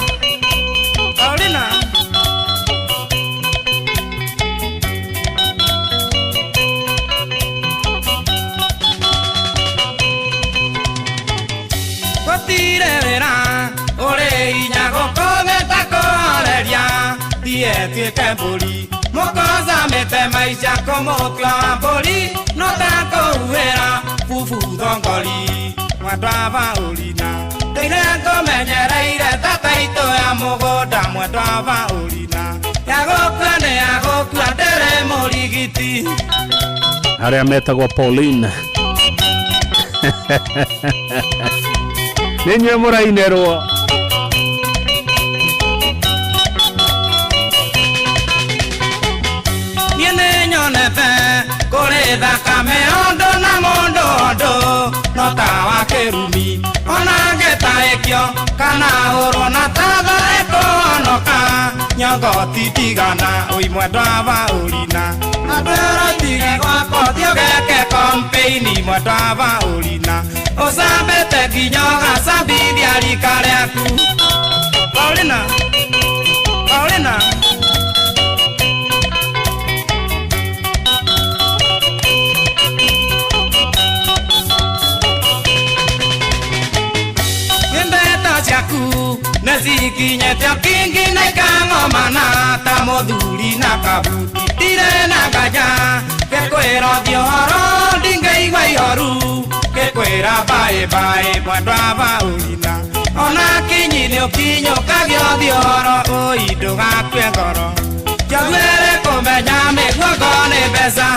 tuĩke mbũri mũkozamĩte maica kũmũtua wa mbũri no takũhuhĩra bubu thongori mwendwa Baũrina ndĩire ngũmenyereire tata itũ ya mũgũnda mwendwa Baũrina yagũkua nĩ yagũkua ndĩrĩ mũrigiti arĩa metagwo Pauline nĩ nyuĩ mũrainerwo niĩ nĩ nyonete kũrĩ thakame ũndũ na mũndũ ũndũ no ta wa kĩrumi ona ngĩtahĩkio kana hũrwo na tatha ĩkũhonoka nyongo titigana ũi mwendwa Baũrina andũrotigi gwakwa thiũgeke kompeini mwendwa Baũrina ũcambĩte nginya ũgacambithia rika rĩaku Paulina Paulina nesikinyete kingi na ikang'omana ta mũthuri na kabuti ndire na ngaja gĩkwĩra ũthiũhoro ndingĩigua ihoru gĩkwĩra baĩ mwendwa Baũrina ona kinyi nĩ ũkinyũkagio ũthiũhoro ũi ndũgakue ngoro njoguĩrĩ kũmenya mĩguongo nĩ mbeca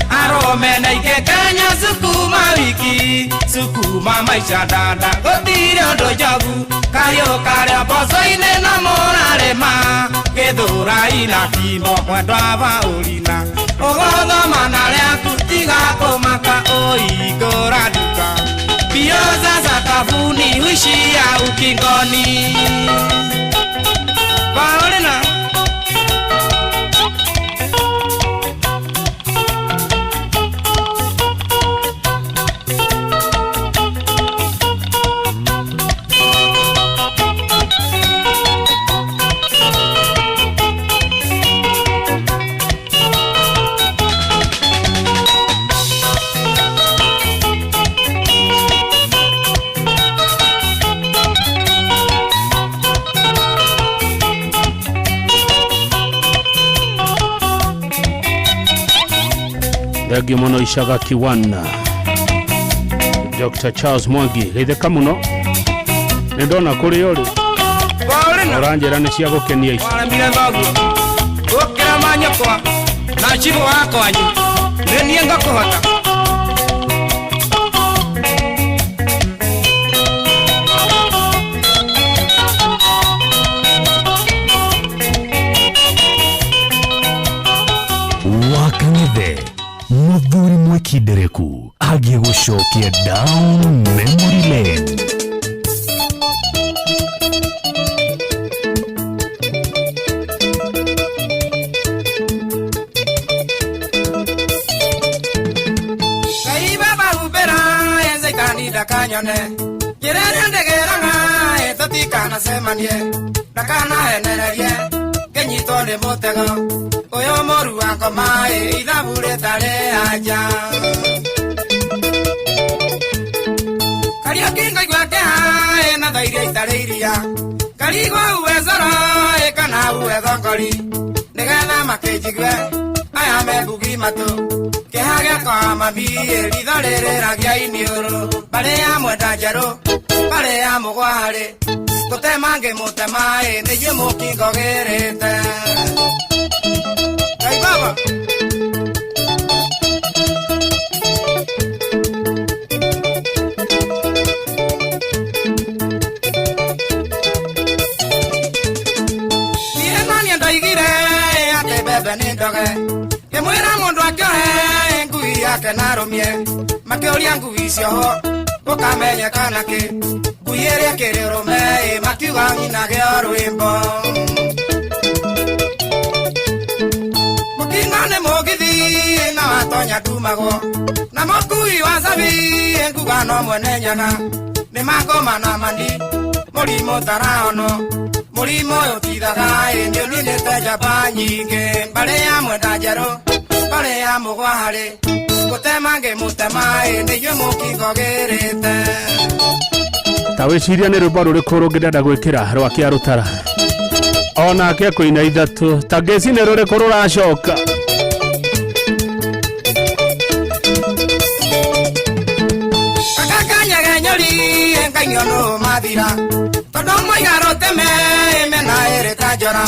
arome na ikekanya sukuma wiki sukuma maisha dada gũtirĩ ũndũ njogu kahiũ karĩa mboco-inĩ na mũrarĩma gĩthũrai na kimbo mwendwa Baũrina ũgũthomana rĩaku tiga kũmaka ũhingũra nduka mbio za sakafuni huishia ukingoni Baũrina Thegi mũno Icaga Kiwana Dr. Charles Mwangi geithĩka mũno nĩ ndona kũrĩ ũrĩ ũranjĩra nĩ cia gũkenia ici waremire thoguo gũkĩra manyakwa na chibũ wakwanyu nĩ niĩ ngakũhota Wakang'ethe Mũthuri Mwĩkindereku agĩgũcokia down memory lane. Kanyone kirere ndegeranga etotikana semanie nakana henererie kenyito nĩ mũtego ũyũ mũru wako maĩ ithabure tare aja Kariuki ngaigua kĩha na thairia itarĩ iria karigwa uwezora kana uwe thongori nĩgetha makĩnjigue aya membugi matũ kĩha gĩakwa mambie ritho rĩrĩragia iniũrũ barĩ ya mwenda njerũ barĩ ya mũgwa harĩ gũtema ngĩmũtema nĩyuĩ mũkingo gĩrĩte Ngai baba niĩ nani ndoigire atĩ mbembe nĩ ndoge ngĩmwĩra mũndũ akĩohe ngui yake narũmie makĩũria ngui icio ho gũkamenyekana kĩ ngui ĩrĩa kĩrĩ ũrũme makiuga nyinagĩo rwĩmbo mũkingo nĩ mũgithi na watonya ndumagwo na mũkui wa cabi nguga no mwene nyaga nĩ makoma na mani mũrimũ tarahono Murimo utithaga ndio ninete jaba nyingi mbare ya mwenda njerũ mbare ya mũgwahari gutemange mutema nĩyuĩ mũkingo gĩrĩte. Ta wĩciria nĩ rwĩmbo rũrĩkũ rũngĩenda gwĩkĩra rwa Kĩarũtara onake kũina ithatũ ta ngeci nĩ rũrĩkũ rũracoka. Akakanyaga nyori engainyo no mathira tondũ moiga rũteme mena ĩrĩ ta njora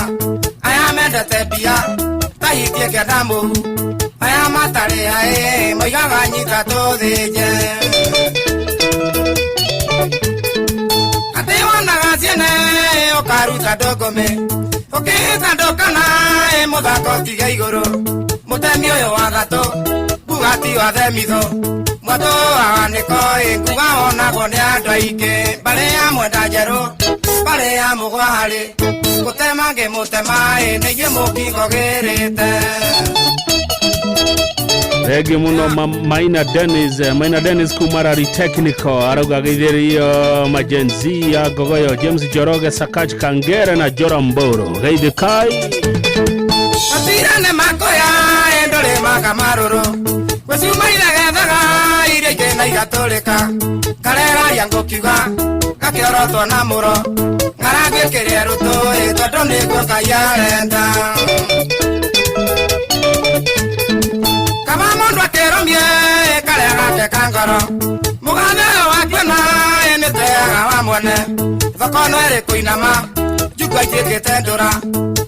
aya mendete mbia tahitie kĩanda mũhu aya matarĩ aĩ moigaga nyika tũthĩnje atĩ wonaga ciene ũkaruta ndũngũmĩ ũkĩhĩta ndũkana mũthako tiga igũrũ mũtemi ũyũ wa gatũ bugati wa themitho mwatũ awanĩko kuga wonagwo nĩ andũ aingĩ mbarĩ ya mwenda njerũ mbarĩ ya mũgwahari gũtemange mũtema nĩyuĩ mũkingo gĩrĩte. Thengi muno Maina Dennis Kumarari Technical arauga gĩithĩrio majenzi ya Gogoyo James Joroge Sakach Kangere na Jora Mboro geithĩkai matirane makoya endore makamarũrũ gwĩcuma iregethaga iria ingĩ na igatũrĩka karera yangukiuga gakĩorotwo na mũro ngaragĩkĩria rũtũĩ tondũ nĩguo Ngai arenda. Kama mũndũ akĩrũmie karĩa gake ka ngoro mũgathe wakiona nĩteaga wa mwene thoko no ĩrĩ kũinama njugua ituĩkĩte ndũra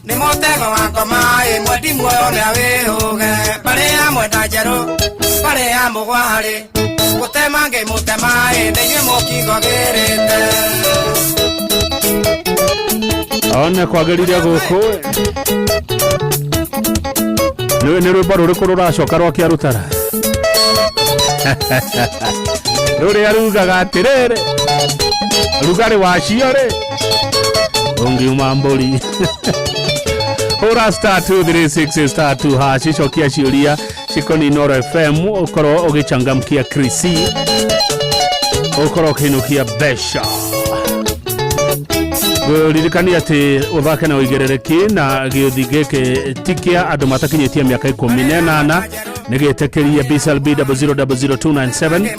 nĩ mũtego wa ngoma mwendi muoyo nĩ awĩhũge mbarĩ ya mwenda njerũ mbarĩ ya mũgwahari gũtemange mũtema nĩyuĩ mũkingo gĩrĩte. one kwagĩrire gũkũ nĩ rwĩmbo rũrĩkũ rũracoka rwa Kĩarũtara rũrĩa rugaga atĩrĩrĩ rugarĩ wacio rĩ ũngiuma mbũri hũra star 236 star 2 hash icokia ciũria cikoni Noro FM ũkorwo ũgĩchangamkia Krisi ũkorwo ũkĩinũkia mbeca ririkania atĩ ũthake na ũigĩrĩrĩki na gĩũthi gĩkĩ ti kĩa andũ matakinyĩtie mĩaka 18 nĩ gĩtĩkĩrie BSLB 00297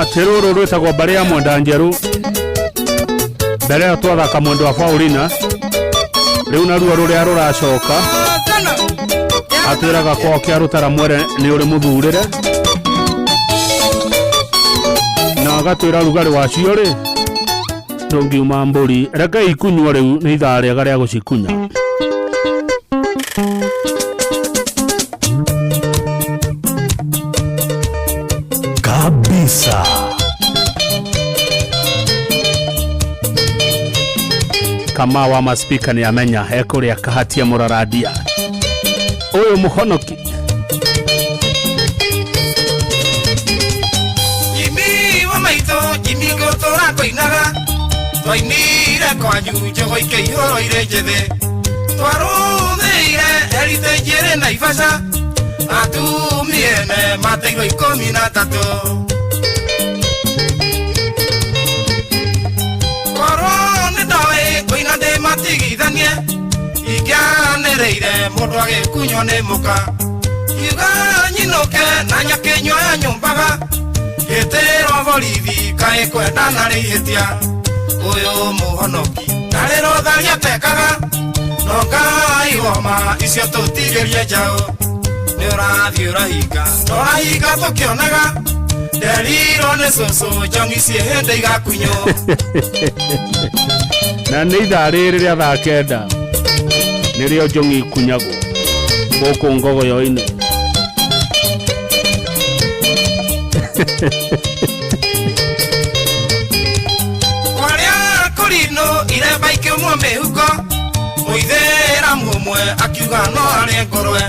atĩrũrũ rwĩtagwo mbarĩ ya mwenda njerũ mbere ĩyo twathaka mwendo wa Paulina rĩu naruo rũrĩa rũracoka atwĩraga kwa Kĩarũtara mwere nĩ ũrĩ mũthurĩre na agatwĩra rugarĩ wacio rĩ ndũngiuma mbũri reke ikunywo rĩu nĩ ithaa rĩega rĩa gũcikunya. Kabisa kama wa maspika ni amenya ekũrĩa kahatia mũraradia ũyũ mũhonoki Jimmy wa maitũ Jimmy gũtũra kũinaga twainire kwanyu njogo ikĩihũro irĩ njĩthĩ twarũthĩire erite njĩrĩ Naivasha atumiene mateirwo 13 koina ndĩ matigithanie ingĩanĩrĩire mũndũ agĩkunywo nĩ mũka kiuga nyinũke na nyakĩnyoya nyũmbaga gĩtĩrwo borithi kaĩ kwendana rĩ ihĩtia ũyũ mũhonoki ndarĩ rũtharia tekaga no Ngai goma icio tũtigĩrie njaũ nĩ ũrathiĩ ũrahinga tũkĩonaga nderirwo nĩ cũcũ njongi ciĩ hĩndĩ igakunywo na nĩ ithaa rĩrĩ rĩa thaa kenda nĩrĩo njongi ikunyagwo gũkũ Ngogoyo-inĩ kwarĩa kũrinũ iremba ikĩumwo mĩhuko mũithĩramu ũmwe akiuga no arĩ ngũrwe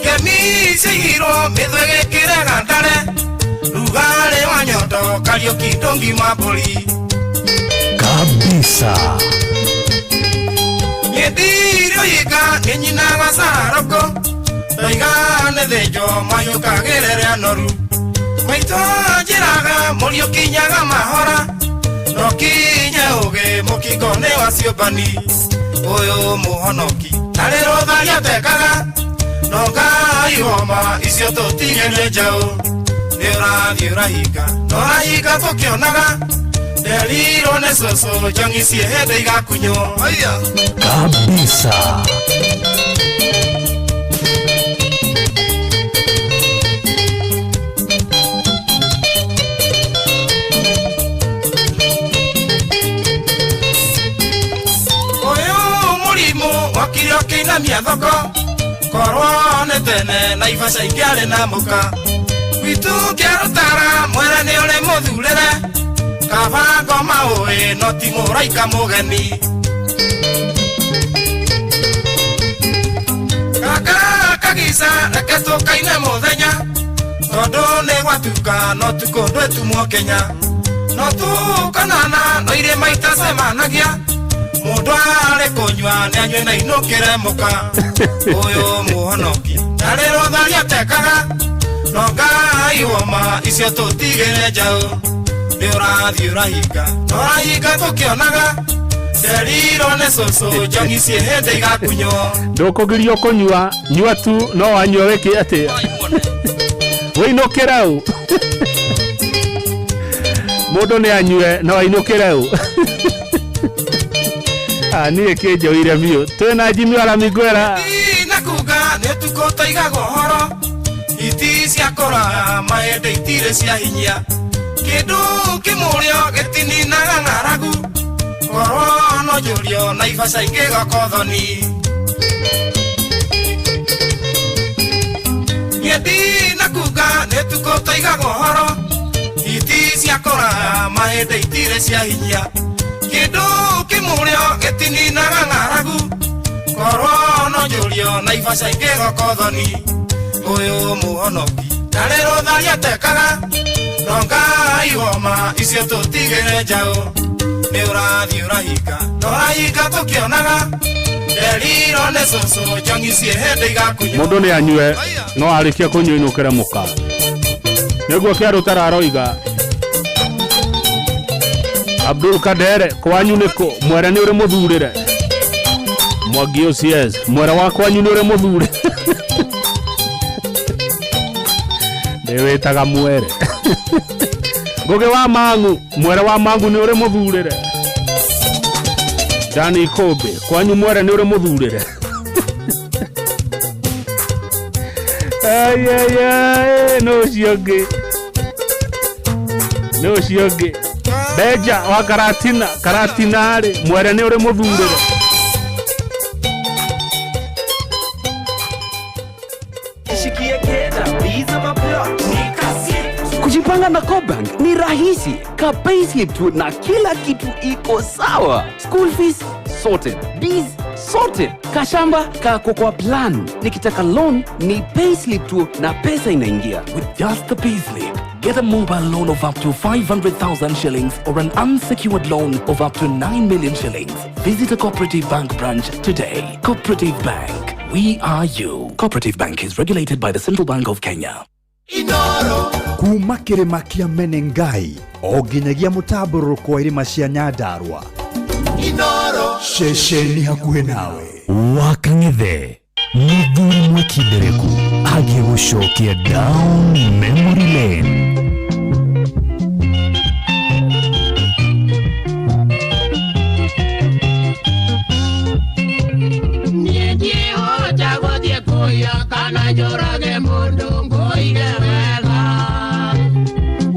ngemi ciaigirwo mĩthwe gĩkĩre gandare rugarĩ wa nyondo Kariuki ndũngiuma mbũri kabisa Nyedirio Roiga nyina gasaroko Roiga ne de yo mayo kagerere anoru Maito jiraga molio kinyaga mahora No kinya oge mokigone wasiobani Oyo muhonoki Narero dalia tekaga Noga iwoma isio totigene jao Diora hika Nora hika tokionaga Deliro nesoso Jangisi hede iga kunyo Kabisa. Oyo murimo wakirio kina miathoko Korone tene na ifasa ikiale na muka Witu kiarutara mwere ni ole muthurere Kavango maoe no timuraika mugeni Kaka kagisa reke tukaine muthenya Tondu ni gwatuka no tukondwe tumwo Kenya No tukanana no ire maita semanagia Mundu ari kunywa ni anywe na inukire muka Uyu muhonoki Narero tharia tekaga No ngai woma icio tutigire njau Diora hika Nora hika tukionaga Deriro ne soso Jangisi hende igakunyo Ndukugirio kunywa nyua tu no wanywa weki ati Weinukira u Mundu ni anywe no wainukire u Niä kä njoire biå twä Jimmy wa Migwera nakuga nä tukå taigaga horo iti ciakora maende itire cia hinya kä ndå kä må rä o gä tininaga ng'aragu korwo no njå rio na ibaca ingä gakothoni ng'endi nakuga nä tukå taigaga horo iti ciakora maende itire cia hinya Kidu kimuryo getininaga ng'aragu korwo no njũrio na ibaca ingĩ gakothoni Uyu muhonoki Narero tharia tekaga No ngai woma icio tutigire njau Nĩ ũrathiĩ ũrahika Norahika tukionaga Deriro ne soso Jangisi hende igakunyo Mundu nĩ anyue no arĩkia kũnyua inũkĩre mũka Nĩguo kĩarũtara aroiga Abdul Kadere kwanyu niko mwere ni uri muthurire Mwangi OCS mwere wa kwanyu ni uri muthure Ndewetaga mwere Ngugi wa Mangu mwere wa Mangu ni uri muthurire Dani Kobe kwanyu mwere ni uri muthurire Ay no cionge Beja wa Karatina ari mwere ni uri muthurire Kujipanga na Cobank ni rahisi. Ka payslip tu na kila kitu iko sawa. School fees sorted, bills sorted, kashamba kako kwa plan. Nikitaka loan ni payslip tu na pesa inaingia. With just the payslip, get a mobile loan of up to 500,000 shillings or an unsecured loan of up to 9 million shillings. Visit a Cooperative Bank branch today. Cooperative Bank, we are you. Cooperative Bank is regulated by the Central Bank of Kenya. Inoro kuma kirima kia Menengai o nginyagia mũtambũrũko wa irĩma cia Nyandarua. Inoro ceceni hakuhĩ nawe. Wakang'ethe mũthuri mwĩkindereku agie gũcokia down memory lane. Kana jorage mundu ngoige wega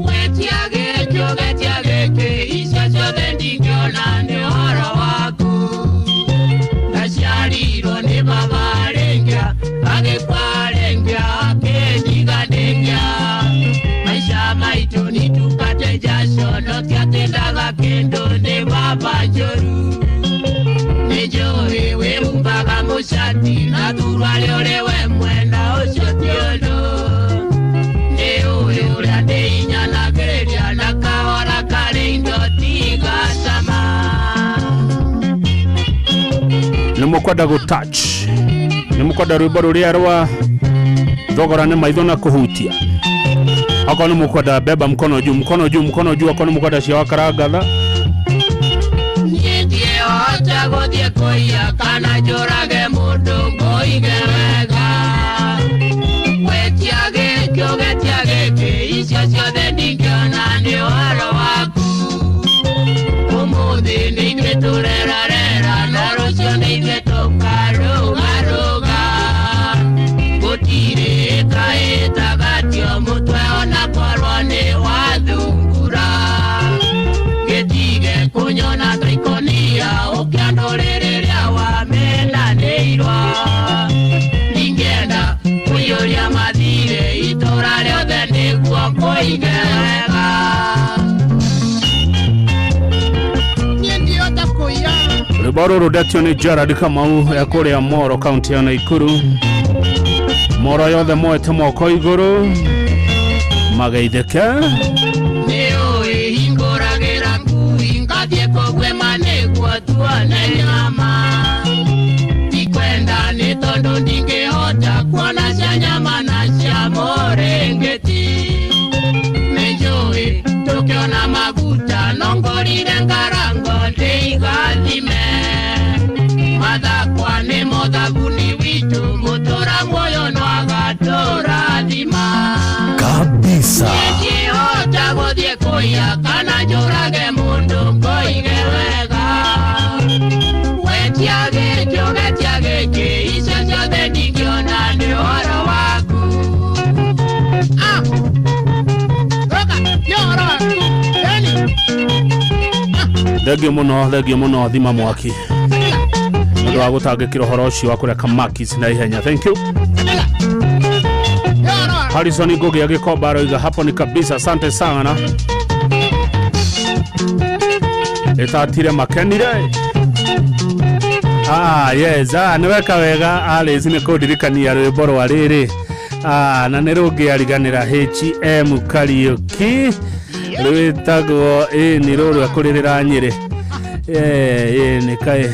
wetiage ke isha chothe ndingiona ni horo waku nashariro ni babarengia agekwarengia akendiganengia maisha maitu nitukate jasho notiatendaga kendo ni baba njoru Nejoe we umbaga mushati na turwale olewe mwenda oshotiono Neoe ule ade inyana geredia na kaora kare indoti gasama Nĩ mukwenda go touch ni mukwenda rwimbo ruria rwa thogora ni maitho na kuhutia akono mukwenda beba mkono juu akono mukwenda cia wakaragatha Nitie ota gothie koia kana njurage mundu ngoige wega wetiage kĩogetiage icio ciothe ndingĩona nĩ ũhoro waku ũmũthĩ nĩ ithuĩ tũrerarera na rũciũ nĩ ithuĩ tũkarũgarũga gũtirĩ ĩtagatio mũtwe ona korwo nĩ wathungura gĩtige kũnyona tũikonia ũkĩandũrĩrĩria wamenanĩirwo ningĩenda kũiyũria mathirĩ itũra rĩothe nĩguo kũige wega rwimbo rũrũ ndetio nĩ Gerard Kamau ya kũrĩa Moro kaunti ya Naikuru Moro yothe moete moko igũrũ mageithĩke nĩũĩ hingũragĩra ngui ngathiĩ kũgwema nĩguo tuone nyama ndikwenda nĩ tondũ ndingĩhota kuona cia nyama na cia mũrĩngĩti nĩnjũĩ tũkĩona maguta nongorire ngarango ndĩigathime mathakwa nĩ mũthaguni witũ mũtũra muoyo no agatũrathima kabisa nĩngĩhota gũthiĩ kũiya kana njũrage mũndũ ngoige wega wetiage kĩogetiage icio ciothe ndingĩona nĩ ũhoro waku thengio mũno thima mwaki nĩũndũ wa gũtangĩkĩra ũhoro ũcio wa kũreka makis na ihenya. Thank you. Harrison Ngugi agĩkomba aroiga hapo ni kabisa, asante sana ĩtatire makenire. Yes, nĩweka wega Alice nĩ kũndirikania rwĩmbo rwa rĩrĩ na nĩ rũngĩariganĩra HM Kariuki rwĩtagwo nĩ rũrũ akũrĩrĩra Nyĩrĩ nĩ kaĩ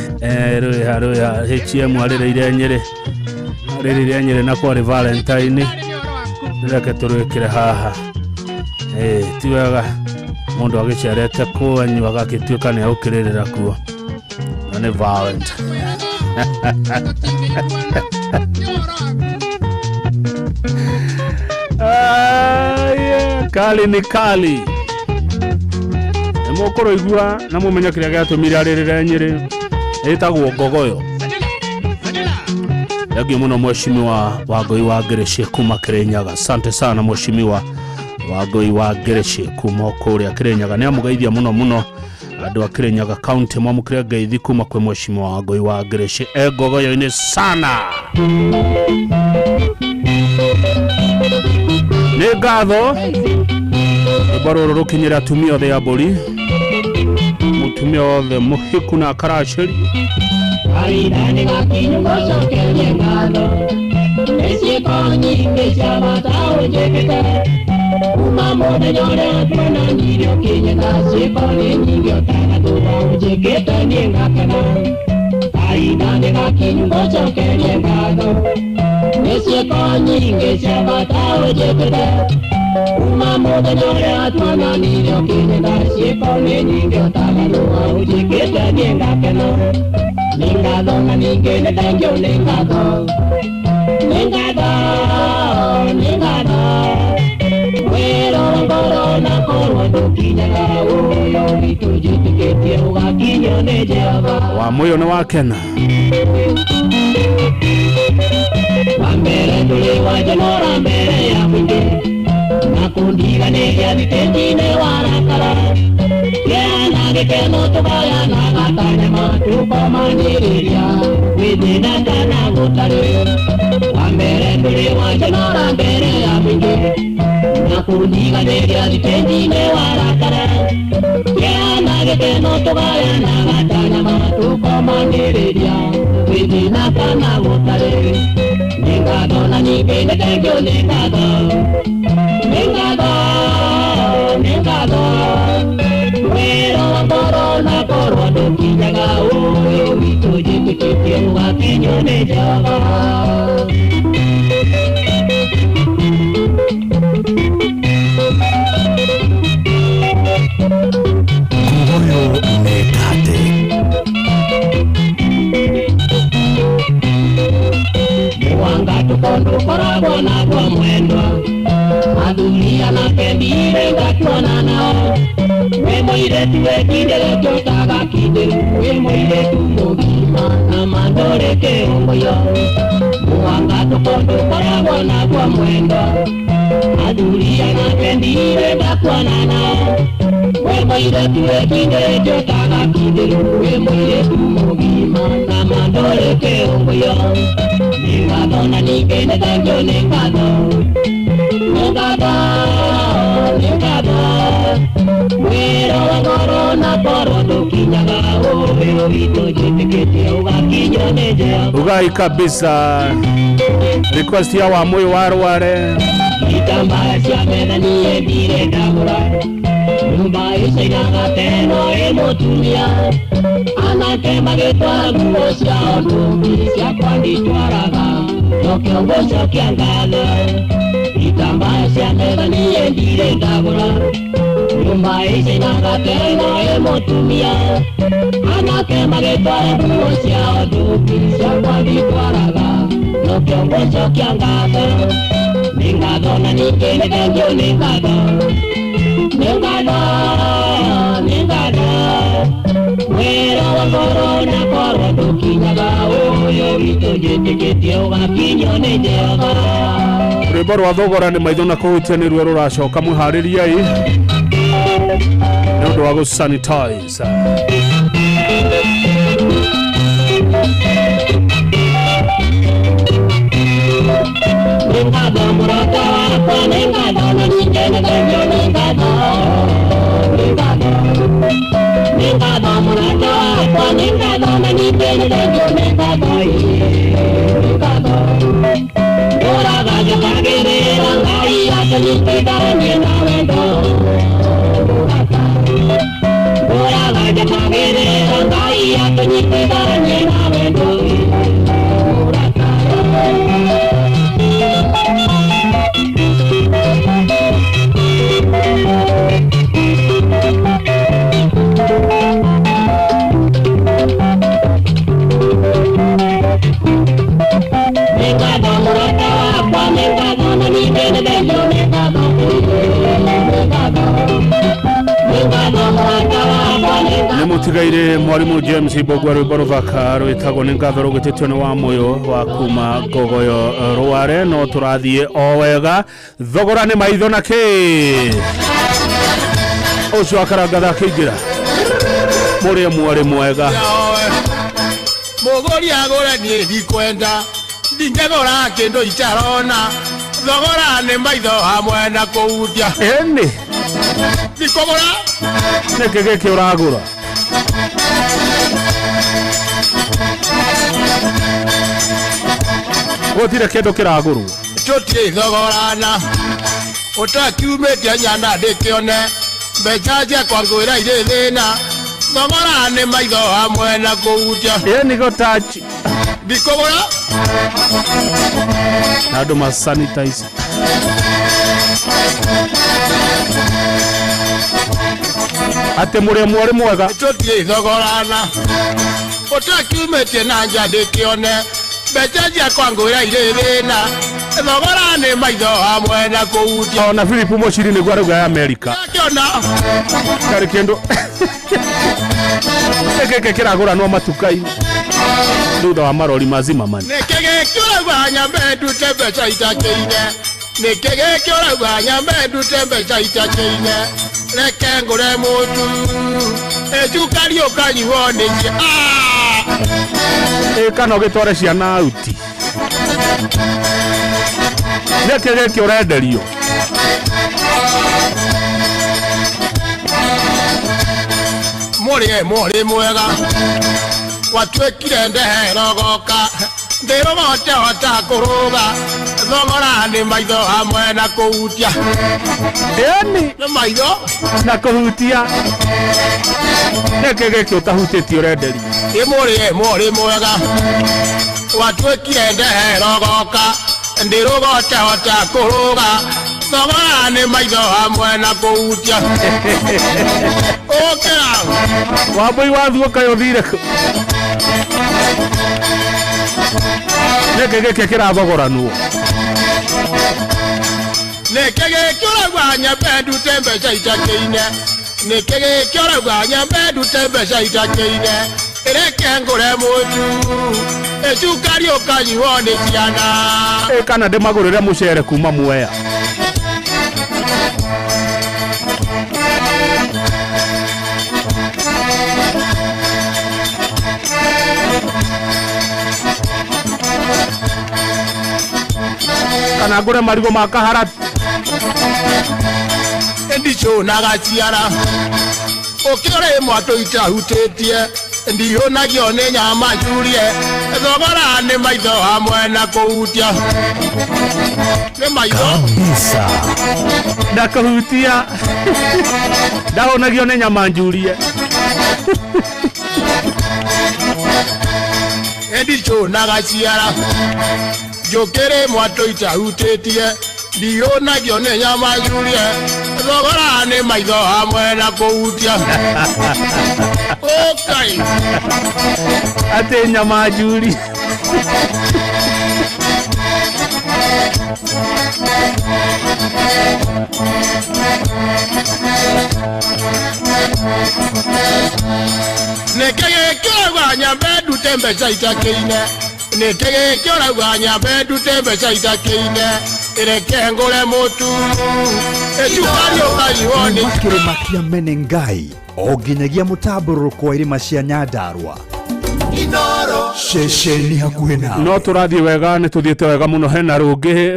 rũya HM arĩrĩire Nyĩrĩ na kwarĩ Valentine reke tũrwĩkĩre haha ti wega mũndũ agĩcerete kũanyua agagĩtuĩka nĩ agũkĩrĩrĩra kuo na nĩ Valentine kali ni kali mũkũrũigua na mũmenya kĩrĩa gĩatũmire arĩrĩre Nyĩrĩ ĩtagwo Ngogoyo. Thengio mũno mheshimiwa Wangũi wa Ngereche kuma Kĩrĩnyaga, asante sana mheshimiwa Wangũi wa Ngereche kuma kũrĩa Kĩrĩnyaga, nĩ amũgeithia mũno andũ a Kĩrĩnyaga county mwamũkĩre ngeithi kuma kwĩ mheshimiwa Wangũi wa Ngereche Ngogoyo-inĩ sana. Nĩ ngatho rũrũ rũkinyĩra atumia othe a mbũri, mũtumia othe mũhiku na karacĩri Aridani gakinyu gocokerie ngatho nĩciĩko nyingĩ cia bata ũnjĩkĩte kuma mũthenya ũrĩa tuonanirie ũkĩnyenda ciĩko nĩ nyingĩ ũtanatũra ũnjĩkĩte niĩ ngakena. Aridani gakinyu gocokerie ngatho nĩciĩko nyingĩ cia bata ũnjĩkĩte kuma mũthenya ũrĩa tuonanirie ũkĩnyenda ciĩko nĩ nyingĩ ũtanatũra ũnjĩkĩte niĩ ngakena. Ningado na ninge ne thank you ningado wero ngoro na korwa tukinyaga uyo vitujitiketie ugakinya ne Jehova wa moyo na wakena wambere tuli wajanora mbere ya mwingi na kundiganĩria thitĩnji-inĩ warakara kĩana gĩkeno tũgaya na gatanyama tũkomanĩrĩria gwĩthĩna kana gũtarĩ wa mbere tũrĩ wanjanora mbere ya mũingĩ na kundiganĩria thitĩnji-inĩ warakara kĩana gĩkeno tũgaya na gatanyama tũkomanĩrĩria gwĩthĩna kana gũtarĩ nĩ ngatho na ningĩ nĩ tengio nĩ ngatho Ningado wero ngoro na korwa ndukinyaga uyo vitujitiketie ugakinyone Jehova. Kuhoyo nekate. Mwanga tukondo koragwo nagwo mwendwa, athuri anake mbire ngatuana nao. We mũirĩtu wĩkindĩre kĩotaga kindĩru, we mũirĩtu mũgima na mandore kĩũngũyo. Mwanga tukondo koragwo nagwo mwendwa, athuri anake mbire ngatuana nao. We mũirĩtu wĩkindĩre kĩotaga kindĩru, we mũirĩtu mũgima na mandore kĩũngũyo. Nĩngatho na ningĩ nĩthengio nĩ ngatho, nĩngatho, nĩngatho. Wĩra wa ngoro na ngoro ndũkinyaga, ũyũ witũ njĩtĩkĩtie ũgakinywo nĩ Jehova. Ugai kabisa. Request ya wa moyo warware. Itambaya cia metha niĩ ndire ndagũra, nyũmba ĩcainaga teno ĩ mũtumia. Anake magĩtwara nguo ciao ndũngĩ, ciakwa nditwaraga, no kĩongo cokia ngatho. Itambaya cia metha niĩ ndire ndagũra, nyũmba ĩcainaga teno ĩ mũtumia. Anake magĩtwara nguo ciao ndũngĩ, ciakwa nditwaraga, no kĩongo cokia ngatho. Nĩ ngatho na ningĩ nĩthengio nĩ ngatho, nĩ ngatho, nĩ ngatho. Wĩra wa ngoro na ngoro ndũkinyaga, ũyũ witũ njĩtĩkĩtie ũgakinywo nĩ Jehova. Rwĩmbo rwa thogora nĩ maitho na kũhutia nĩ ruo rũracoka, mwĩharĩriai nĩ ũndũ wa gũsanitize. Nĩ ngatho mũrata wakwa, nĩ ngatho na ningĩ nĩthengio nĩ ngatho, nĩ ngatho. Nĩ ngatho mũrata wakwa, nĩ ngatho na ningĩ nĩthengio nĩ ngatho, nĩ ngatho. Ũraga njũkagĩrĩra Ngai akĩnyitithania na wendo, mũrata. Ũraga njũkagĩrĩra Ngai akĩnyitithania na wendo, mũrata. Nĩ mũtigaire mwarimu James Ibogwa rwĩmbo rũthaka rwĩtagwo nĩ ngatho rũgĩtĩtwo nĩ wa moyo wa kuma Ngogoyo Rware. No tũrathiĩ o wega, thogora nĩ maitho na kĩ ũcio akarangatha akĩingĩra mũrĩa mwarĩ mwega. Mũgũri agũre niĩ ndikwenda, ndingĩgũra kĩndũ itarona, thogora nĩ maitho hamwe na kũhutia. Ĩni ndikũgũra nĩkĩ gĩkĩ ũragũra? Gũtirĩ kĩndũ kĩragũrwo, tũtirĩ thogorana, ũtakiumĩtie nyana ndĩkĩone, mbeca ciakwa ngwĩra irĩ thĩna, thogora nĩ maitho hamwe na kũhutia. Ĩni gũtachi ndikũgũra na andũ masanitize. Atĩ mũrĩa mwarĩ mwega, tũtirĩ thogorana, ũtakiumĩtie na nja ndĩkĩone, mbeca ciakwa ngwĩra irĩ thĩna, thogora nĩ maitho hamwe na kũhutia. Ona Philip Mochiri nĩguo arauga ya Amerika karĩ kĩndũ gĩkĩ kĩragũranwo matuka-inĩ thutha wa marori mazima mani. Nĩkĩ gĩkĩ ũrauga nyambe ndute mbeca itakĩine, nĩkĩ gĩkĩ ũrauga nyambe ndute mbeca itakĩine, reke ngũre mũtu ĩcukari ũkanyuo nĩkĩ kana ũgĩtware ciana auti. Nĩkĩ gĩkĩ ũrenderio? mũrĩ mwega, watuĩkire ndehero goka, ndĩrũgote hota kũrũga, thogora nĩ maitho hamwe na kũhutia. Ĩni nĩ maitho na kũhutia. Nĩkĩ gĩkĩ ũtahutĩtie ũrenderio? Imuri mwega watwikire ndehero goka ndirugote hota kuruga thogora nĩ maitho hamwe na kũhutia ũkĩra Wambui wathuoka yothire nĩkĩ gĩkĩ kĩrathogoranwo nĩkĩ gĩkĩ ũrauga nyambe ndute mbeca itakĩine nĩkĩ gĩkĩ ũrauga nyambe ndute mbeca itakĩine ĩreke ngũre mũtu ĩcukari ũkanyuo nĩ ciana kana ndĩmagũrĩre mũcere kuma Mwea kana ngũre marigũ ma Kaharat ndiconaga ciara ũkĩrĩ mwatũ itahutĩtie ndihũnagio nĩ nyama njurie thogora nĩ maitho hamwe na kũhutia nĩ maitho kabisa ndakũhutia ndahũnagio nĩ nyama njurie ndiconaga ciara njũkĩrĩ mwatũ itahutĩtie ndihũnagio nĩ nyama njurie thogora nĩ maitho hamwe na kũhutia ũkai atĩ nyama njurie nĩkĩ gĩkĩ ũrauga nyambe ndute mbeca itakĩine nĩkĩ gĩkĩ ũrauga nyambe ndute mbeca itakĩine ĩreke ngũre mũtu ĩcukari ũkanyuo nĩ Kĩrĩma kĩa Menengai o nginyagia mũtambũrũko wa irĩma cia Nyandarua ceceni hakuhĩ nawe no tũrathiĩ wega nĩ tũthiĩte wega mũno hena rũngĩ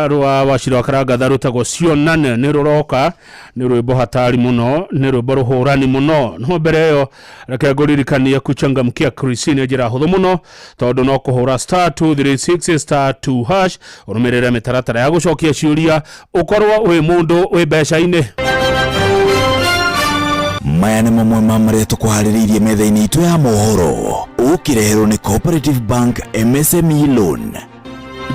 rwa Wachira wa Karangatha rũtagwo Cionane nĩ rũroka nĩ rwĩmbo hatari mũno nĩ rwĩmbo rũhũrani mũno no mbere ĩyo reke ngũririkanie kuchangamkia Christine njĩra hũthũ mũno tondũ no kũhũra *236*2# ũrũmĩrĩre mĩtaratara ya gũcokia ciũria ũkorwo wĩ mũndũ wĩ mbeca-inĩ maya nĩ mamwe ma marĩa tũkũharĩrĩirie metha-inĩ itũ ya mohoro ũkĩreherwo nĩ Cooperative Bank MSME Loan.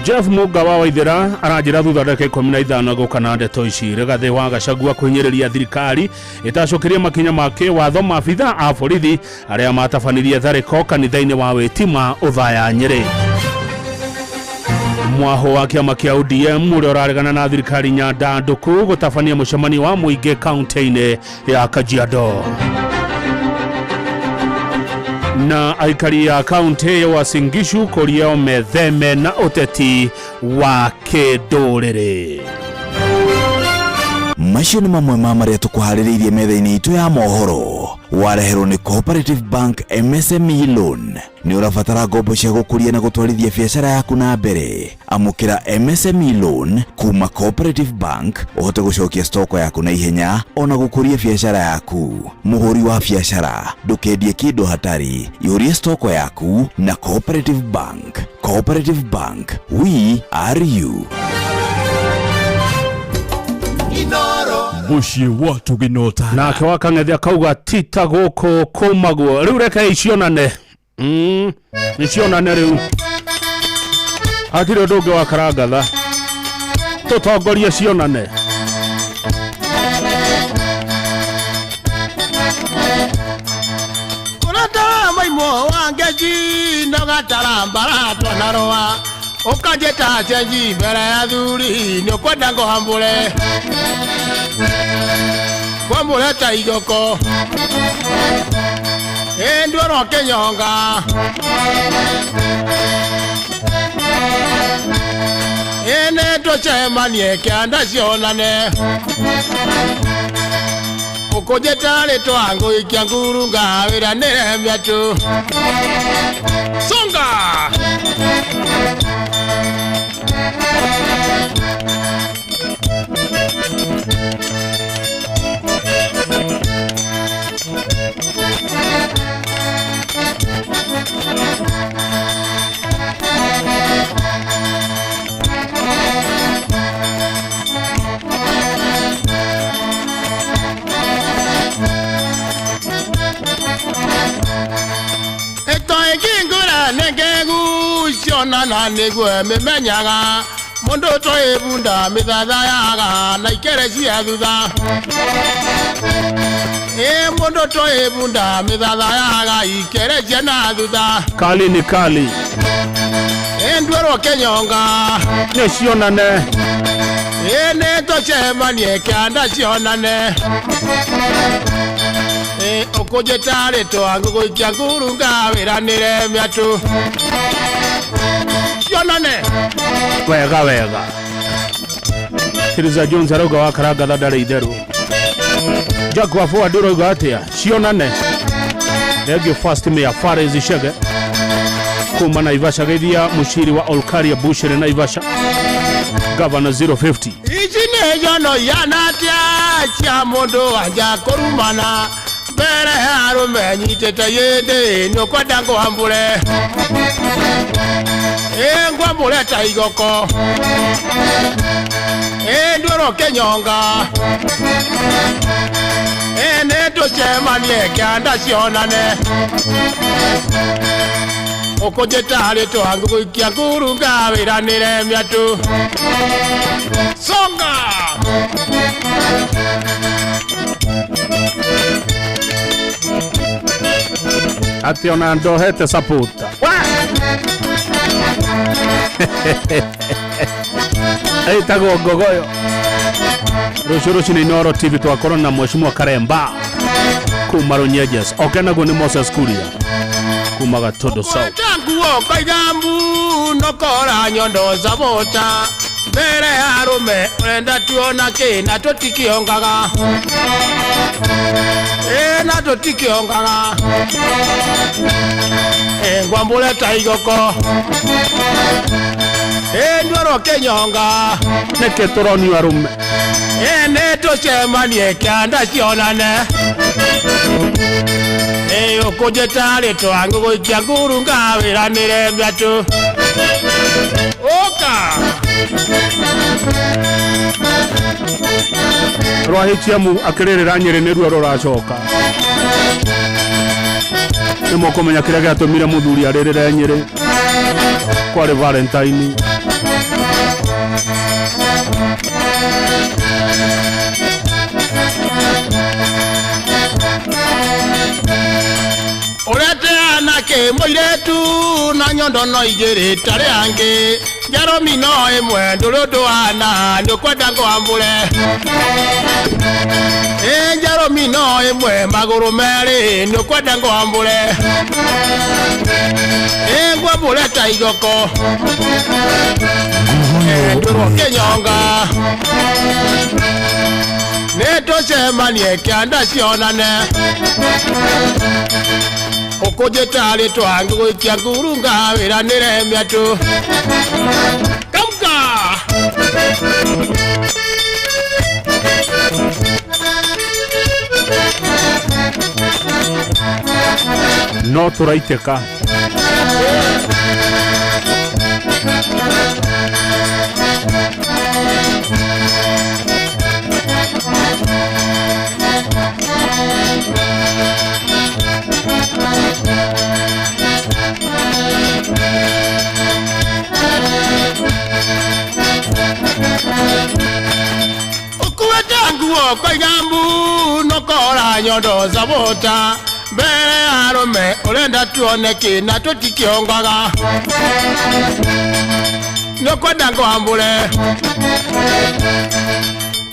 Jeff Muga wa Waithera aranjĩra thutha ndagĩka 15 gũka na ndeto ici Rigathĩ wa Gachagua kwĩnyĩrĩria thirikari ĩtacokeria makinya make watho maabitha a borithi arĩa matabanirie tharĩko kanitha-inĩ wa Wĩtima Ũthaya Nyĩrĩ. Mwaho wa kĩama kĩa ODM ũrĩa ũraregana na thirikari Nyandandũku gũtabania mũcemanio wa mũingĩ kaunti-inĩ ya Kajiado. Na aikari ya kaunti ya Uasin Gishu kũria metheme na ũteti wa kĩndũrĩrĩ. Macio nĩ mamwe ma marĩa tũkũharĩrĩirie metha-inĩ itũ ya mohoro wareherwo nĩ Cooperative Bank MSME Loan. Nĩ ũrabatara ngombo cia gũkũria na gũtwarithia biacara yaku na mbere. Amũkĩra MSME Loan kuma Cooperative Bank ũhote gũcokia stoko yaku na ihenya ona gũkũria biacara yaku. Mũhũri wa biacara ndũkendie kĩndũ hatari, yũria stoko yaku na Cooperative Bank. Cooperative Bank, we are you. Muciĩ watu ginota nake wa Kang'ethi akauga tita gũkũ kũmaguo rĩu reke icionane icionane rĩu hatirĩ ũndũ ũngĩ wa Karangatha tũtongorie cionane kũratara maimo wa ngeji ndogatara mbaratwa na roa ũkanjĩta cenji mbere ya thuri nĩ ũkwenda ngũhambũre kwambũre ta igoko nduoro kĩnyonga nĩ tũcemanie kĩanda cionane ũkũnjĩta rĩtwa ngũikia ngurunga wĩra nĩremia tu songa nengegu cionana nĩguo mĩmenyaga mũndũ toĩ bunda mĩthathayaga na ikere cia thutha mũndũ toĩ bunda mĩthathayaga ikere cia na thutha kali ni kali ndwĩrwo kĩnyonga nĩ cionane nĩ tũcemanie kĩanda cionane ũkũnjĩtarĩ twangu gũikia ngurunga wĩranĩre mĩatũ cionane wega wega Tiriza Jones arauga wakaranga thandara itherũ Jack wa Ford urauga atĩa cionane Regio Fast Mayor Fares Chege kuma Naivasha geithia mũciri wa Olkaria Bushiri Naivasha Governor 050 ici nĩ nyono yanatia cia mũndũ wanja kũrumana mbere arũme nyitĩte yĩndĩ nĩũkwenda ngwambũre ngwambũre ta igoko ndwĩrwo kĩnyonga nĩ tũcemanie kĩanda cionane ũkũnjĩtarĩ twangu gũikia ngurunga wĩranĩre mĩatũ songa ati ona ndohete sapota aitagwo ngogoyo rũciũ nĩ Inooro TV twakorwo na Mheshimiwa Karemba kuma Runyeges okenaguo nĩ Moses Kuria kuma Gatondo South tanguo kaigambu nokora nyondo zabota mbere arũme ũrenda tuona kĩ na tũtikiongaga na tũtikiongaga ngwambũre ta igoko ndwĩrwo kĩnyonga nĩkĩ tũronio arũme nĩ tũcemanie kĩanda cionane ũkũnjĩtarĩ twangu gũikia ngurunga wĩranĩre mĩatũ ũka rwa HM akĩrĩrĩra Nyĩrĩ nĩruo rũracoka nĩmũkũmenya kĩrĩa gĩatũmire mũthuri arĩrĩre Nyĩrĩ kwarĩ Valentine ũreteana kĩ mũirĩtu na nyondo no igĩrĩ tarĩ angĩ Njaromi no ĩmwe ndũrũndũana nĩũkwenda ngwambũre Njaromi no ĩmwe magũrũ merĩ nĩũkwenda ngwambũre ngwambũre ta igoko ndwĩrwo kĩnyonga nĩ tũcemanie kĩanda cionane ũkũnjĩtarĩ twangu gũikia ngurunga wĩranĩre mĩatũ kamka no tũraitĩka nguo kaigambu nokora nyondo zabota mbere arũme ũrenda tuone kĩ na tũtikiongaga nĩũkwenda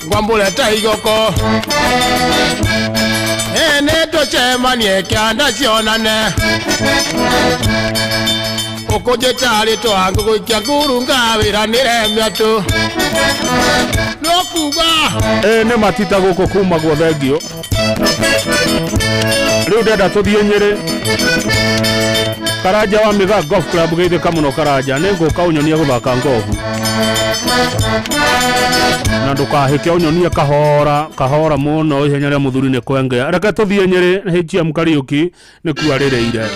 ngwambũre ta igoko nĩ tũcemanie kĩanda cionane ũkũnjĩtarĩ twangu gũikia ngurunga wĩranĩre mĩatũ nĩũkuga nĩ matita gũkũ kuma gwo thengio rĩu ndenda tũthiĩ Nyĩrĩ Karanja wa Mĩgaa Golf Club geithĩka mũno Karanja nĩ ngũka ũnyonie gũthaka ngobu na ndũkahĩke ũnyonie kahora mũno ihenya rĩa mũthuri nĩ kwengea reke tũthiĩ Nyĩrĩ HM Kariuki nĩ kuarĩrĩire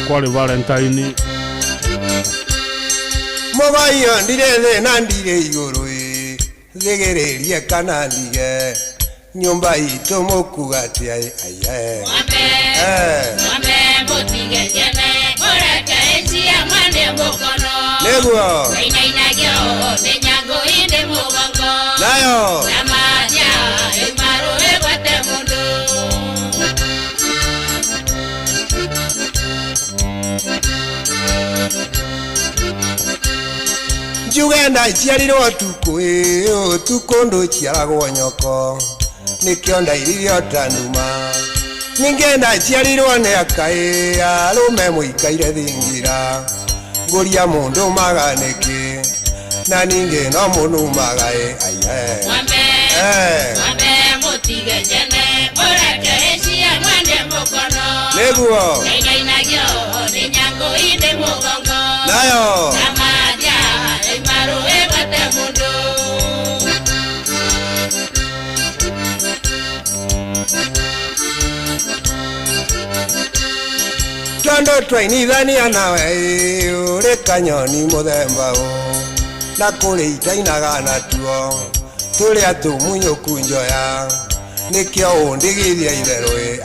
kwarĩ Valentine Mũgai ndire thĩ na ndire igũrũ thĩgĩrĩrie kana ndige nyumba itu mukugati ai Mwambe mutige jene ureke isi ya mwande mukono Neguo Inainagio ninyango inde mugongo Nayo Namadia imaru egwate mundu Jugenda ciarirwo tuko ndo ciaragwo nyoko nikio ndairio tanuma ningenda ciarirwo ne akai arume muikaire thingira nguria mundu maganiki na ninge no munu magae Mwambe mutige jene ureke isi ya mwande mukono Neguo Inainagio ninyango inde mugongo Nayo Namadia imaru egwate mundu Tondo twainithania nawe uri kanyoni muthemba na kuri itainaga natuo turia tumunyuku njoya nikio undigithia itherũ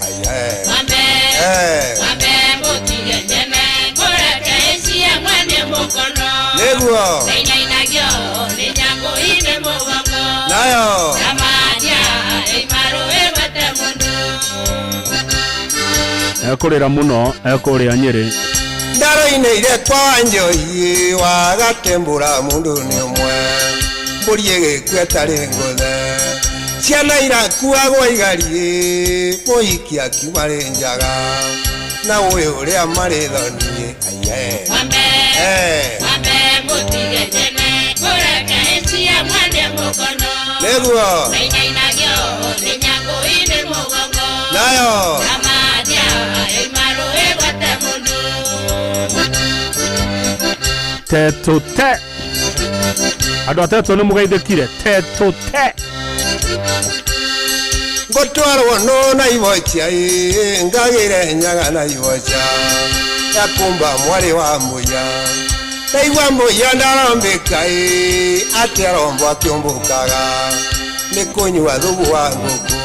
Mwambe mutige jene ureke isi ya mwande mukono Neguo Inainagio ninyango inde mugongo Nayo Namadia imaru egwate mundu Ekurira muno ekuria Nyeri ndaro-inĩ ire kwa njoi wagatembũra mundu ni umwe mbũri ĩgĩkua ĩtarĩ ngũthe ciana irakuagwo igari mũhiki akiuma rĩ njaga na ũyũ ũrĩa marĩ thoni Mwambe mutige jene ureke isi ya mwande mukono Neguo Inainagio ninyango inde mugongo Nayo Namadia imaru egwate mundu Tetute Andũ atetũ nĩ mũgeithĩkire tetute ngũtwarwo no na ivocia ngagĩre nyaga na ivocia yakumba mwarĩ wa mũya ndaigua mũya ndarombĩka atĩ arombo akĩũmbũkaga nĩ kũnyua thubu wa ngũkũ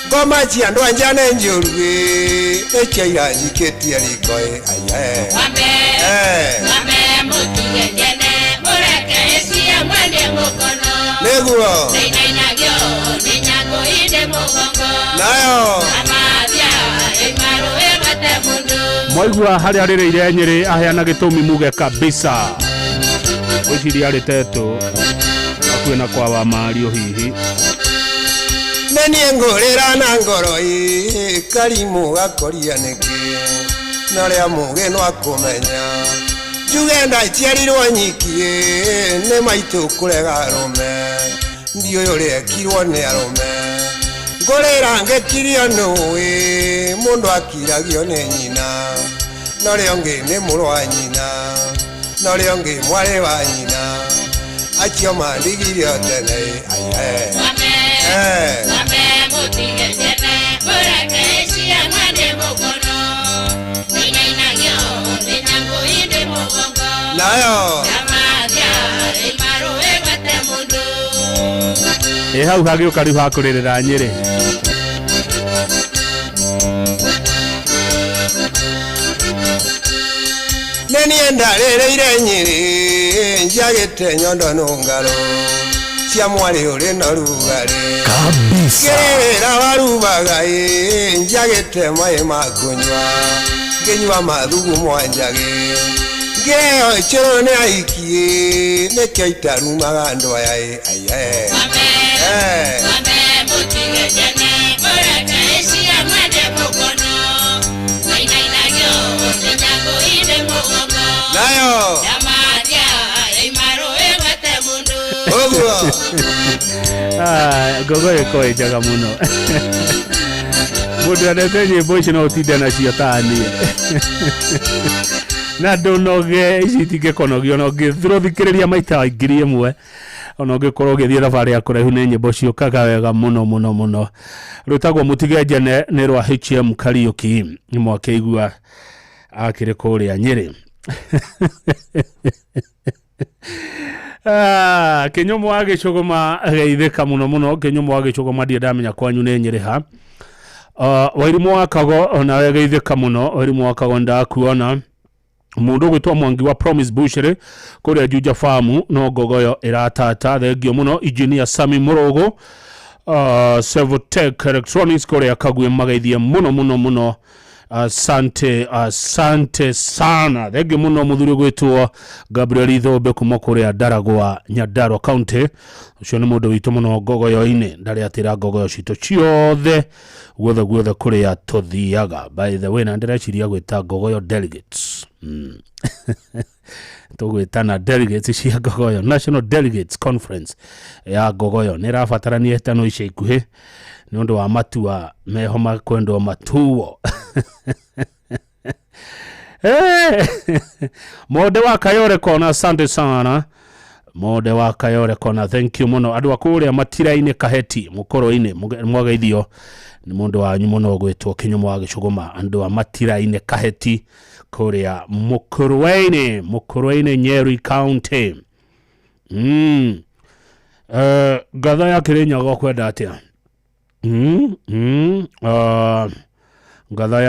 ngoma cia andũ anja nĩ njũru nĩ ciaira njikĩtie riko Mwambe mutige jene ureke isi ya mwande mukono Neguo Inainagio ninyango inde mugongo Nayo Namadia imaru egwate mundu Mwaigua harĩa arĩrĩire Nyeri aheana gĩtũmi muge kabisa gwĩciria arĩ tetũ akuĩ na kwa wa Mario hihi nenie ngũrĩra na ngoro karimũ gakoria nĩkĩ norĩa mũgĩ no akũmenya njuge ndaciarirwo nyiki nĩ maitũ kũrega arũme ndiũĩ ũrĩa ekirwo nĩ arũme ngũrĩra ngĩkirio nũĩ mũndũ akiragio nĩ nyina norĩa ũngĩ nĩ mũrũ wa nyina norĩa ũngĩ mwarĩ wa nyina acio mandigirio tene Mwambe mutige jene ureke isi ya mwande mukono Inainagio ninyango inde mugongo Nayo Namadia imaru egwate mundu hau hagĩũka rĩu ha kũrĩrĩra Nyeri nenie ndarĩrĩire Nyeri njagĩte nyondo nũngaro cia mwarĩ ũrĩ na rugarĩ ngĩrĩra warubaga njagĩte maĩ ma kũnyua ngĩnyua mathugu mwanjagĩ ngĩheo cũrũ nĩ aikie nĩkĩo itarumaga andũ aya Mwambe mutige jene ureke isi ya mwande mukono Inainagio ninyango inde mugongo Nayo Namadia imaru egwate mundu Ũguo ngogo ĩkoragwo njega mũno mũndũ endete nyĩmbo ici no ũtinde nacio ta niĩ na ndũnoge ici itingĩkũnogia ona ũngĩthikĩrĩria maita ngiri ĩmwe ona ũngĩkorwo ũgĩthiĩ thabarĩ ya kũraihu nĩ nyĩmbo ciũkaga wega mũno mũno mũno rwĩtagwo mũtige jene nĩ rwa HM Kariuki mwakĩigua akĩrĩ kũrĩa Nyeri Kinyomo wage chogoma geitheka muno kinyomo wage chogoma ndia ndamenya kwanyu ne nyereha wairimu wakago na geitheka muno wairimu wakago ndakuona mundu gwitwa Mwangi wa Promise Bushire kuria Juja Farm no gogoyo iratata thegio muno engineer Sami Murogo Servotech Electronics kuria kagwe magaithia muno asante sana thegio muno muthuri gwitwa Gabriel Ithobe kuma kuria Daragwa Nyandarua County ucio ni mundu witu muno gogoyo ine ndari atira gogoyo cito ciothe guothe kuria tuthiaga. By the way na ndiraciria gwita gogoyo delegates tugwitana delegates cia gogoyo National Delegates Conference ya gogoyo nirabatarania tano ica ikuhi ni undu wa matua meho makwendwo matuo Mode wa Kayore kona asante sana Mode wa Kayore kona thank you muno andu akuria matira-ine kaheti mukoro-ine mwageithio ni mundu wanyu muno gwitwo Kinyomo wa Gicuguma andu wa matira-ine kaheti kuria Mukurweini Nyeri County. Gatha ya Kirinyaga kwenda atia Gatha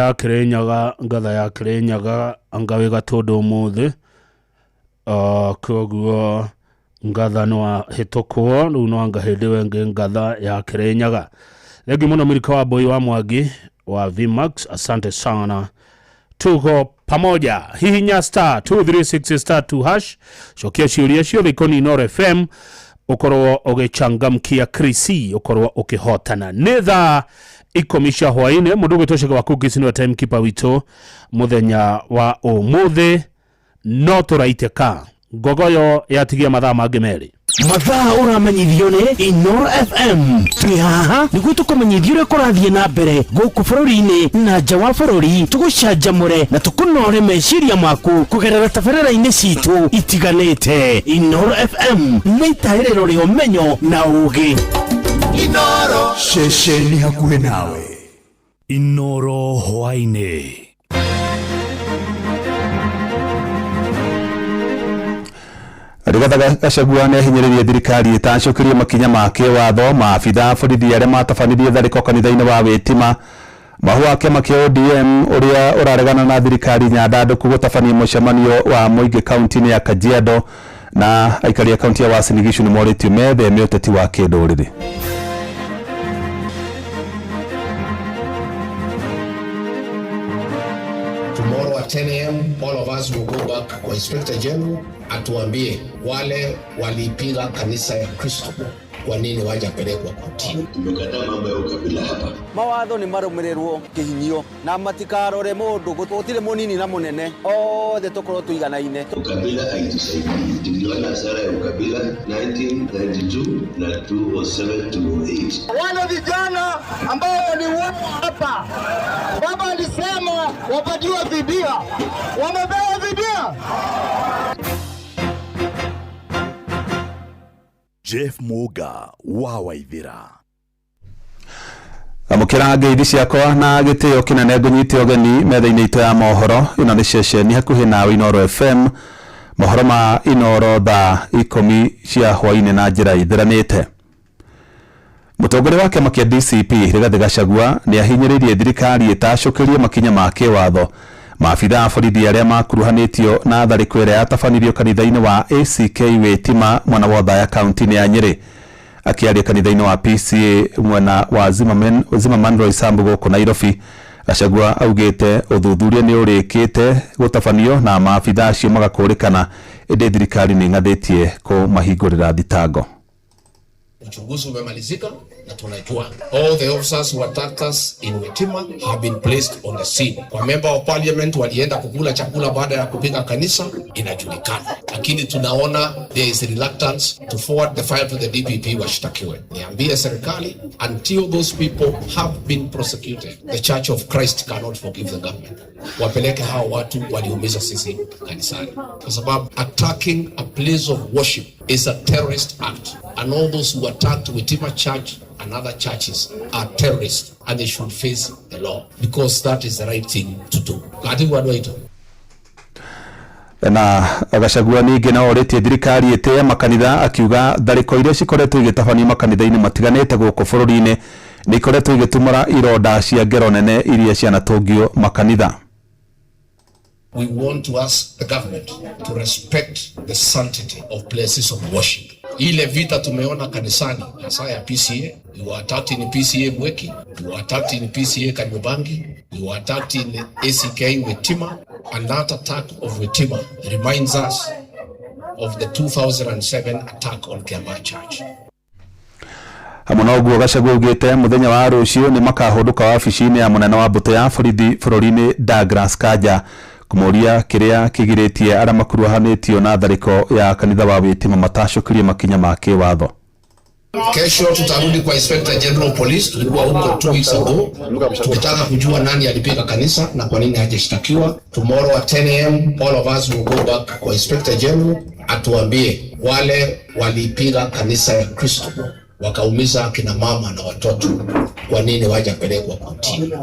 ya Kirinyaga angawe gatondo muthi koguo ngatha no hitokwo no anga hende wenge ngatha ya Kirinyaga. Thegi muno Milika wa Boy wa Mwangi wa Vmax asante sana tuko pamoja. Hihinya star 236 star 2 hash shokia shiuria cio ikoni Nord FM ukorwo ogechangamkia Krisi ukorwo ukihotana netha ikomisha hwaine mundu gwitosheka wa kugisi no timekeeper wito muthenya wa umuthi no turaiteka gogoyo yatigia mathaa mangi meri mathaa uramenyithio ni Inoro FM twi haha niguo tukumenyithio ure kurathie na mbere guku bururi-ini na nja wa bururi tugucanjamure na tukunore meciria maku kugerera tabarĩra-inĩ citu itiganĩte. Inoro FM nĩ itaĩrĩro rĩa ũmenyo na ũũgĩ. Inoro ceceni hakuhĩ nawe. Inoro hwainĩ. Rigatha Gachagua ni hinyiririe thirikari itacokirie makinya make watho maabitha borithi aria matabanirie thariko kanitha-ini wa Witima mahua kĩama kĩa ODM uria uraregana na thirikari Nyandarua gutabania mũcemanio wa Muingi kaunti-ini ya Kajiado na aikari ya kaunti ya Uasin Gishu ni moritio metheme ũteti wa kĩndũrĩrĩ. Tomorrow at 10 a.m. all of us will go back kwa Inspector General atuambie wale walipiga kanisa ya Kristo kwa nini wajapelekwa kotini. Tumekataa mambo ya ukabila hapa. Mawatho ni marumirerwo kihinyio na matikarore mundu gutire munini na munene othe tukorwo tuiganaine. Ukabila haitusaidii. Tuliona hasara ya ukabila 1992 na 2007 to 2008. Wale vijana ambao waliuawa hapa, baba alisema wapatiwe fidia, wamepewa fidia. Jeff Muga wa Waithira amukira ngeithi ciakwa na gitio kinene ngunyite ogeni metha-ini itu ya mohoro ino ni ceceni hakuhi nawe Inoro FM mohoro ma Inoro thaa 10 cia hwaini na njira ithiranite. Mutongoria wa kĩama kĩa DCP Rigathi Gachagua ni ahinyĩrĩirie thirikari itacokirie makinya ma kĩwatho maabitha borithi aria makuruhanĩtio na tharĩko ĩrĩa yatabanirio kanitha-inĩ wa ACK Witima mwena wa Othaya kaunti-inĩ ya Nyeri. Akiaria kanitha-inĩ wa PCA mwena wa Zimmerman Roysambu gũkũ Nairobi, Gachagua augĩte ũthuthuria nĩ ũrĩkĩte gũtabanio na maabitha acio magakũrĩkana ĩndĩ thirikari nĩ ng'athĩtie kũmahingũrĩra thitango. Uchunguzi umemalizika na tunajua all the officers who attacked us in Witima have been placed on the scene. Kwa member of parliament walienda kukula chakula baada ya kupiga kanisa inajulikana, lakini tunaona there is reluctance to forward the file to the DPP washtakiwe. Niambie serikali, until those people have been prosecuted, the Church of Christ cannot forgive the government. Wapeleke hao watu waliumiza sisi kanisani, kwa sababu attacking a place of worship is a terrorist act, and all those who attacked Witima Church and other churches are terrorists, and they should face the law because that is the right thing to do. na Gachagua ningi na oretie thirikari ite makanitha akiuga thariko iria cikoretwo igitabanio makanitha-ini matiganite guku bururi-ini ni ikoretwo igitumura ironda cia ngero nene iria cianatungio makanitha. We want to ask the government to respect the sanctity of places of worship. Ile vita tumeona kanisani hasa ya PCA, we were attacked in PCA Mweki, we were attacked in PCA Kariobangi, we were attacked in ACK Wetima, and that attack of Wetima reminds us of the 2007 attack on Kiambaa Church. Amonoguo Gachagua ugite muthenya wa rucio ni makahunduka wabici-ini ya munene wa mbuto ya bururi-ini Douglas Kanja kumuria kiria kigiritie aria makuruhanitio na thariko ya kanitha wa Witima matashukirie makinya ma kiwatho. Kesho tutarudi kwa Inspector General Police. Tulikuwa huko 2 weeks ago tukitaka kujua nani alipiga kanisa na kwa nini hajashtakiwa. Tomorrow at 10 am all of us will go back kwa Inspector General atuambie wale walipiga kanisa ya Kristo wakaumiza kina mama na watoto kwa nini wajapelekwa kotini.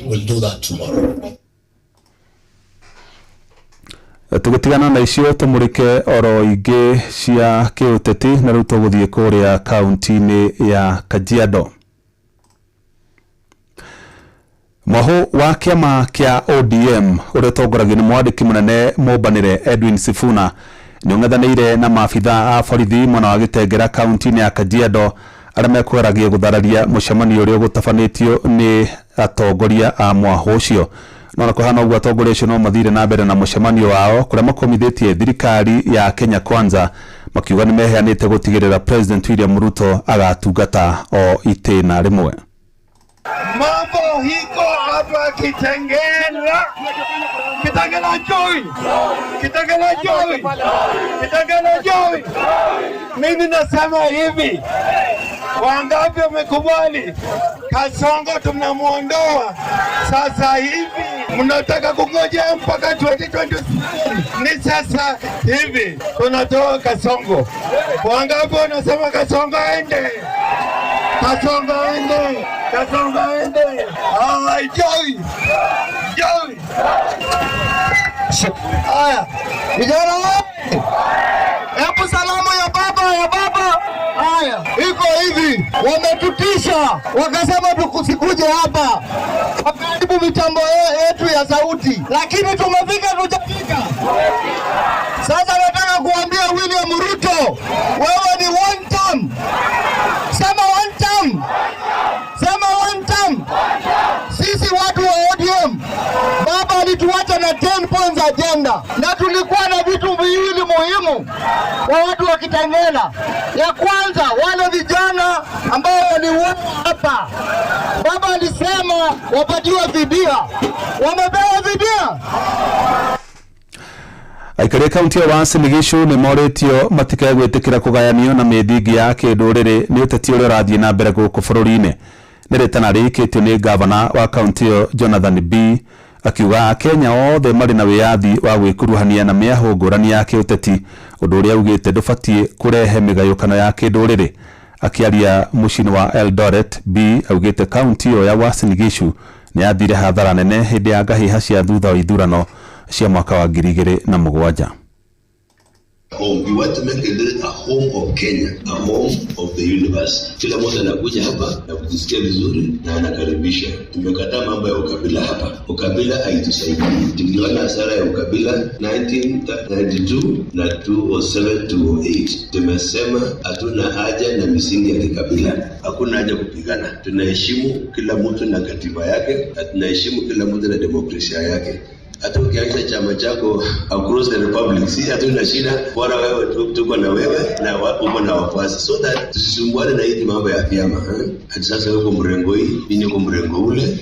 We'll do that tomorrow. Tugitigana na icio tumurike oro ingi cia kiuteti na riu tuguthie kuria kaunti-ini ya Kajiado. Moho wa kiama kia ODM uria tongoragio ni mwandiki munene Mũmbanĩre Edwin Sifuna ni ung'ethanĩire na maabitha a borithi mwena wa Gĩtengera kaunti-ini ya Kajiado aria mekwaragia guthararia mucemanio uria gutabanĩtio ni atongoria a mwaho ucio. Nona kuhana uguo atongoria acio no mathire na mbere na mucemanio wao kuria makomithitie thirikari ya Kenya Kwanza makiuga ni meheanite gutigirira President William Ruto agatungata o itena rimwe. Mambo hiko hapa Kitengela. Kitengela joy. Kitengela joy. Kitengela joy. Mimi nasema hivi. Wangapi wamekubali? Kasongo tunamuondoa. Sasa hivi mnataka kungoja mpaka 2020. Ni sasa hivi tunatoa Kasongo. Wangapi wanasema Kasongo aende? Kasongo aende. Kasongo aende. Joy. Joy. Aya. Vijana wote. Hebu salamu ya baba, ya baba. Haya, iko hivi, wametutisha, wakasema tukusikuje hapa, wakaribu mitambo yetu ya sauti, lakini tumefika, tutafika. Sasa nataka kuambia William Ruto, wewe ni one term. Sema one term. Sema one term. Sisi watu wa ODM, baba alituacha na 10 points agenda, na tulikuwa na vitu viwili muhimu kwa watu wa Kitengela. Ya kwanza, wale vijana ambao waliuawa hapa, baba alisema wapatiwe fidia. Wamepewa fidia. Aikari kaunti ya Uasin Gishu ni moretio matikae gwitikira kugayanio na mithingi ya kinduriri ni uteti uria urathie na mbere guku bururi-ini. Niretana rikitio ni gavana wa kaunti yo Jonathan B akiuga Kenya othe mari na wiyathi wa gwikuruhania na miaho ngurani ya kiuteti undu uria ugite ndubatie kurehe migayukano ya kinduriri. Akiaria mucini wa Eldoret, B augite kaunti yo ya Uasin Gishu ni yathire hathara nene hindi ya ngahiha cia thutha wa ithurano cia mwaka wa 2007. Home. We want to make it a home of Kenya, a home of the universe. Kila mmoja anakuja hapa na kujisikia vizuri na anakaribisha. Tumekataa mambo ya ukabila hapa. Ukabila haitusaidii. Tuliona hasara ya ukabila 1992 na 2007-2008. Tumesema hatuna haja na misingi ya kikabila. Hakuna haja kupigana. Tunaheshimu kila mtu na katiba yake, na tunaheshimu kila mtu na demokrasia yake. Hata ukiacha chama chako across the republic, si hatuna shida, bora wewe tuko na wewe na uko na wafuasi, so that tusisumbuane na hii mambo ya vyama. Hadi sasa uko mrengo hii, mimi niko mrengo ule.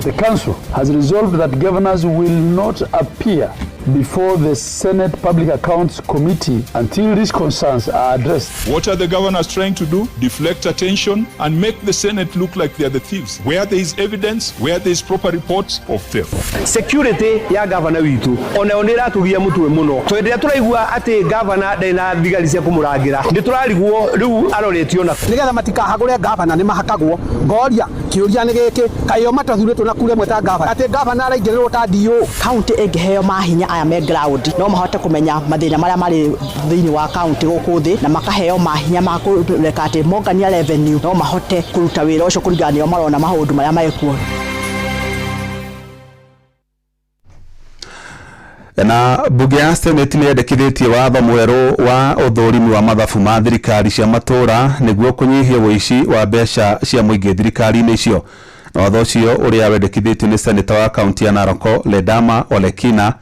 The council has resolved that governors will not appear before the Senate Public Accounts Committee until these concerns are addressed. What are the governors trying to do? Deflect attention and make the Senate look like they are the thieves. Where there is evidence, where there is proper reports of theft. Security ya governor witu onera tugia mutwe muno. Twendera turaigua ati governor ndena thigari cia kumurangira. Ndi turariguo riu aroretio na. Nigetha matikahagure governor ni mahakagwo. Ngoria kiuria ni giki kayo matathuretwo na kure mweta gavana ati gavana araingirwo ta dio county ingiheo mahinya aya me ground no mahote kumenya mathina maria mari thiini wa county guku thi na makaheo mahinya ma kureka ati mongania revenue no mahote kuruta wira ucio kuringana nio marona maundu maria mekuo. Na bunge ya Senate nĩ yendekithĩtie watho mwerũ wa ũthũrimi wa mathabu ma thirikari cia matũra nĩguo kũnyihia ũici wa mbeca cia mũingĩ thirikari-inĩ icio. Na watho ũcio ũrĩa wendekithĩtio nĩ seneta wa kaunti ya Narok Ledama Olekina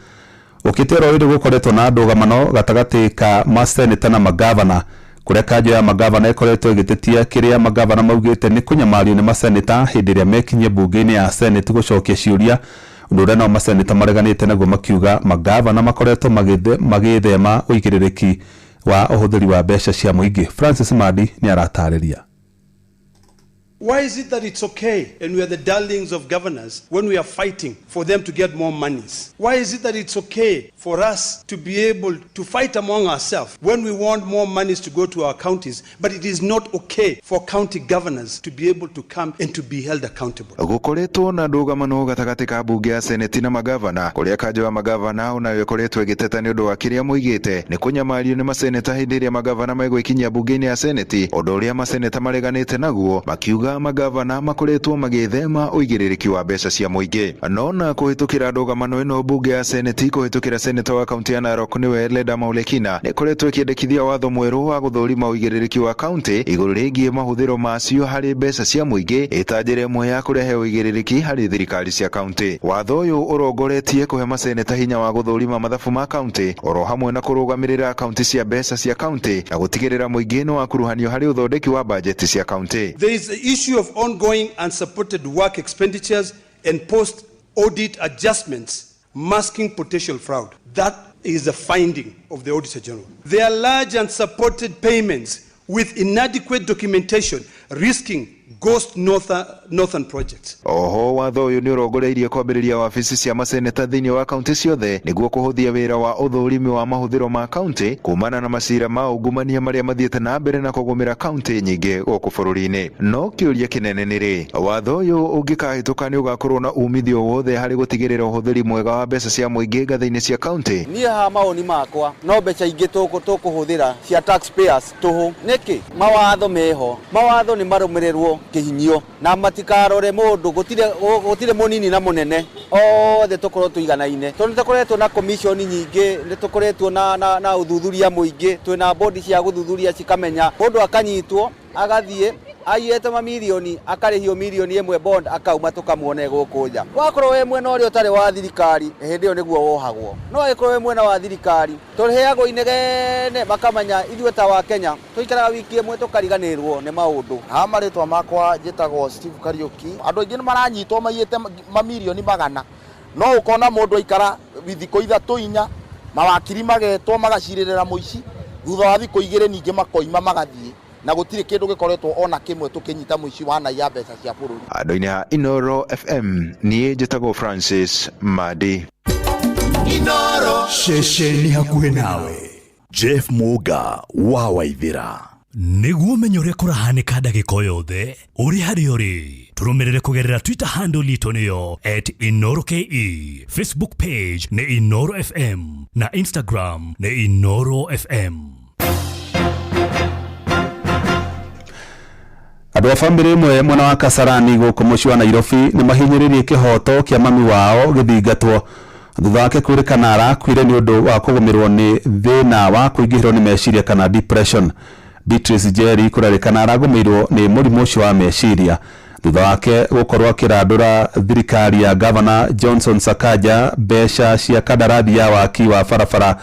ũkĩtero rĩrĩ gũkoretwo na ndũgamano gatagatĩ ka maseneta na magavana kũrĩa kanjũ ya magavana ĩkoretwo ĩgĩtetia kĩrĩa magavana maugĩte nĩ kũnyamario nĩ maseneta hĩndĩ ĩrĩa mekinyie bunge-inĩ ya Senate gũcokia ciũria. Ũndũ ũrĩa nao maseneta mareganĩte naguo makiuga magavana makoretwo magĩthema ũigĩrĩrĩki wa ũhũthĩri wa mbeca cia mũingĩ. Francis Madi nĩ aratarĩria. Why is it that it's okay and we are the darlings of governors when we are fighting for them to get more monies? Why is it that it's okay for us to be able to fight among ourselves when we want more monies to go to our counties, but it is not okay for county governors to be able to come and to be held accountable? Gukoretwo na ndũgamano gatagatĩ ka bunge ya seneti na magavana kũrĩa kanjũ ya magavana onayo ĩkoretwo ĩgĩteta nĩ ũndũ wa kĩrĩa moigĩte nĩ kũnyamario nĩ maseneta hĩndĩ ĩrĩa magavana megwĩkinyia bunge-inĩ ya seneti, ũndũ ũrĩa maseneta mareganĩte naguo makiuga magavana makoretwo magĩthema ũigĩrĩrĩki wa mbeca cia mũingĩ. Nona kũhĩtũkĩra ndũgamano ĩno bunge ya seneti kũhĩtũkĩra seneta wa kaunti ya Narok nĩwe Ledama Olekina nĩkoretwo ĩkĩendekithia watho mwerũ wa gũthũrima ũigĩrĩrĩki wa kaunti igũrũ rĩgiĩ mahũthĩro macio harĩ mbeca cia mũingĩ ĩta njĩra ĩmwe ya kũrehe ũigĩrĩrĩki harĩ thirikari cia kaunti. Watho ũyũ ũrongoretie kũhe maseneta hinya wa gũthũrima mathabu ma kaunti oro hamwe na kũrũgamĩrĩra kaunti cia mbeca cia kaunti na gũtigĩrĩra mũingĩ nĩ wakuruhanio harĩ ũthondeki wa bajeti cia kaunti. There is the issue of ongoing unsupported work expenditures and post-audit adjustments masking potential fraud. That is the finding of the Auditor General. There are large unsupported payments with inadequate documentation risking ghost northern projects. Oho watho uyu ni urongoreirie kwambĩrĩria wabici cia maseneta thĩinĩ wa kaunti ciothe nĩguo kũhũthia wĩra wa ũthũrimi wa mahũthĩro ma kaunti kumana na macira ma ungumania marĩa mathiĩte na mbere na kũgũmĩra kaunti nyingĩ gũkũ bũrũri-inĩ. No kĩũria kĩnene nĩ rĩ, watho ũyũ ũngĩkahĩtũka nĩ ũgakorwo na umithio wothe harĩ gũtigĩrĩra ũhũthĩri mwega wa mbeca cia mũingĩ ngathĩ-inĩ cia kaunti? Niĩ ha maoni makwa no mbeca ingĩ tũkũhũthĩra cia taxpayers tũhũ. Nĩkĩ mawatho meho, mawatho nĩ marũmĩrĩrwo kihinyo na matikarore mundu gutire munini na munene othe tukorwo tuiganaine tondu tukoretwo na commission nyingi ni tukoretwo na uthuthuria muingi twina bodi cia guthuthuria cikamenya mundu akanyitwo agathie aiyete mamilioni akarihio milioni ĩmwe bond akauma tukamuone guku nja. Wakorwo we mwena ũrĩa ũtarĩ wa thirikari hĩndĩ ĩyo nĩguo wohagwo, no agĩkorwo we mwena wa thirikari tũheagwo inegene makamenya ithuĩ ta wa Kenya tũikaraga wiki ĩmwe tukariganĩrwo nĩ maũndũ. Ha marĩtwa makwa njĩtagwo Steve Kariuki. Andũ aingĩ nĩ maranyitwo maiyĩte mamilioni magana, no ũkona mũndũ aikara thikũ ithatũ inya mawakiri magetwo magacirĩrĩra mũici thutha wa thikũ igĩrĩ ningĩ makoima magathiĩ na gũtirĩ kĩndũ gĩkoretwo ona kĩmwe tũkĩnyita mũici wa naiya mbeca cia bũrũri. Andũ-inĩ ha Inoro FM niĩ njĩtagwo Francis Madi. Inoro Shesheni hakuhĩ nawe. Jeff Muga wa Waithĩra. Nĩguo menye ũrĩa kũrahanĩka ndagĩka yothe ũrĩ harĩa ũrĩ, tũrũmĩrĩre kũgerera Twitter handle itũ nĩyo @InoroKE, Facebook page nĩ Inoro FM na Instagram nĩ Inoro FM. Andũ a bamĩrĩ ĩmwe mwena wa Kasarani gũkũ mũciĩ wa Nairobi nĩ mahinyĩrĩirie kĩhoto kĩa mami wao gĩthingatwo thutha wake kwĩrĩkana arakuire nĩ ũndũ wa kũgũmĩrwo nĩ thĩna wa kũingĩhĩrwo nĩ meciria kana depression. Beatrice Njeri kũrerĩkana aragũmĩirwo nĩ mũrimũ ũcio wa meciria thutha wake gũkorwo akĩrandũra thirikari ya Governor Johnson Sakaja mbeca cia kandarathi ya waki wa barabara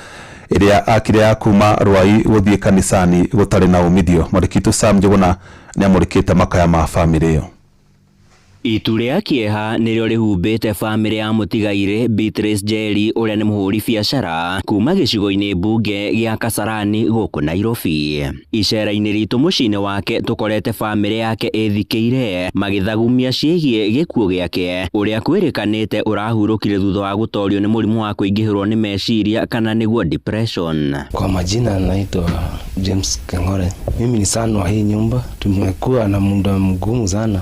ĩrĩa akire ya kuma Rwai gũthiĩ kanisani gũtarĩ na umithio. Mũrĩkitũ Sam Njuguna nĩ amũrĩkĩte makaya ma bamĩrĩ ĩyo. Itu rĩa kĩeha nĩrĩo rĩhumbĩte bamĩrĩ ya mũtigaire Beatrice Njeri ũrĩa nĩ mũhũri biacara kuma gĩcigo-inĩ mbunge gĩa Kasarani gũkũ Nairobi. Icera-inĩ ritũ mũciĩ-inĩ wake tũkorete bamĩrĩ yake ĩthikĩire magĩthagumia ciĩgiĩ gĩkuũ gĩake ũrĩa kwĩrĩkanĩte ũrahurũkire thutha wa gũtorio nĩ mũrimũ wa kũingĩhĩrwo nĩ meciria kana nĩguo depression. Kwa majina naitwa James Kang'ore. Mimi ni sana wa hii nyumba. Tumekuwa na muda mgumu sana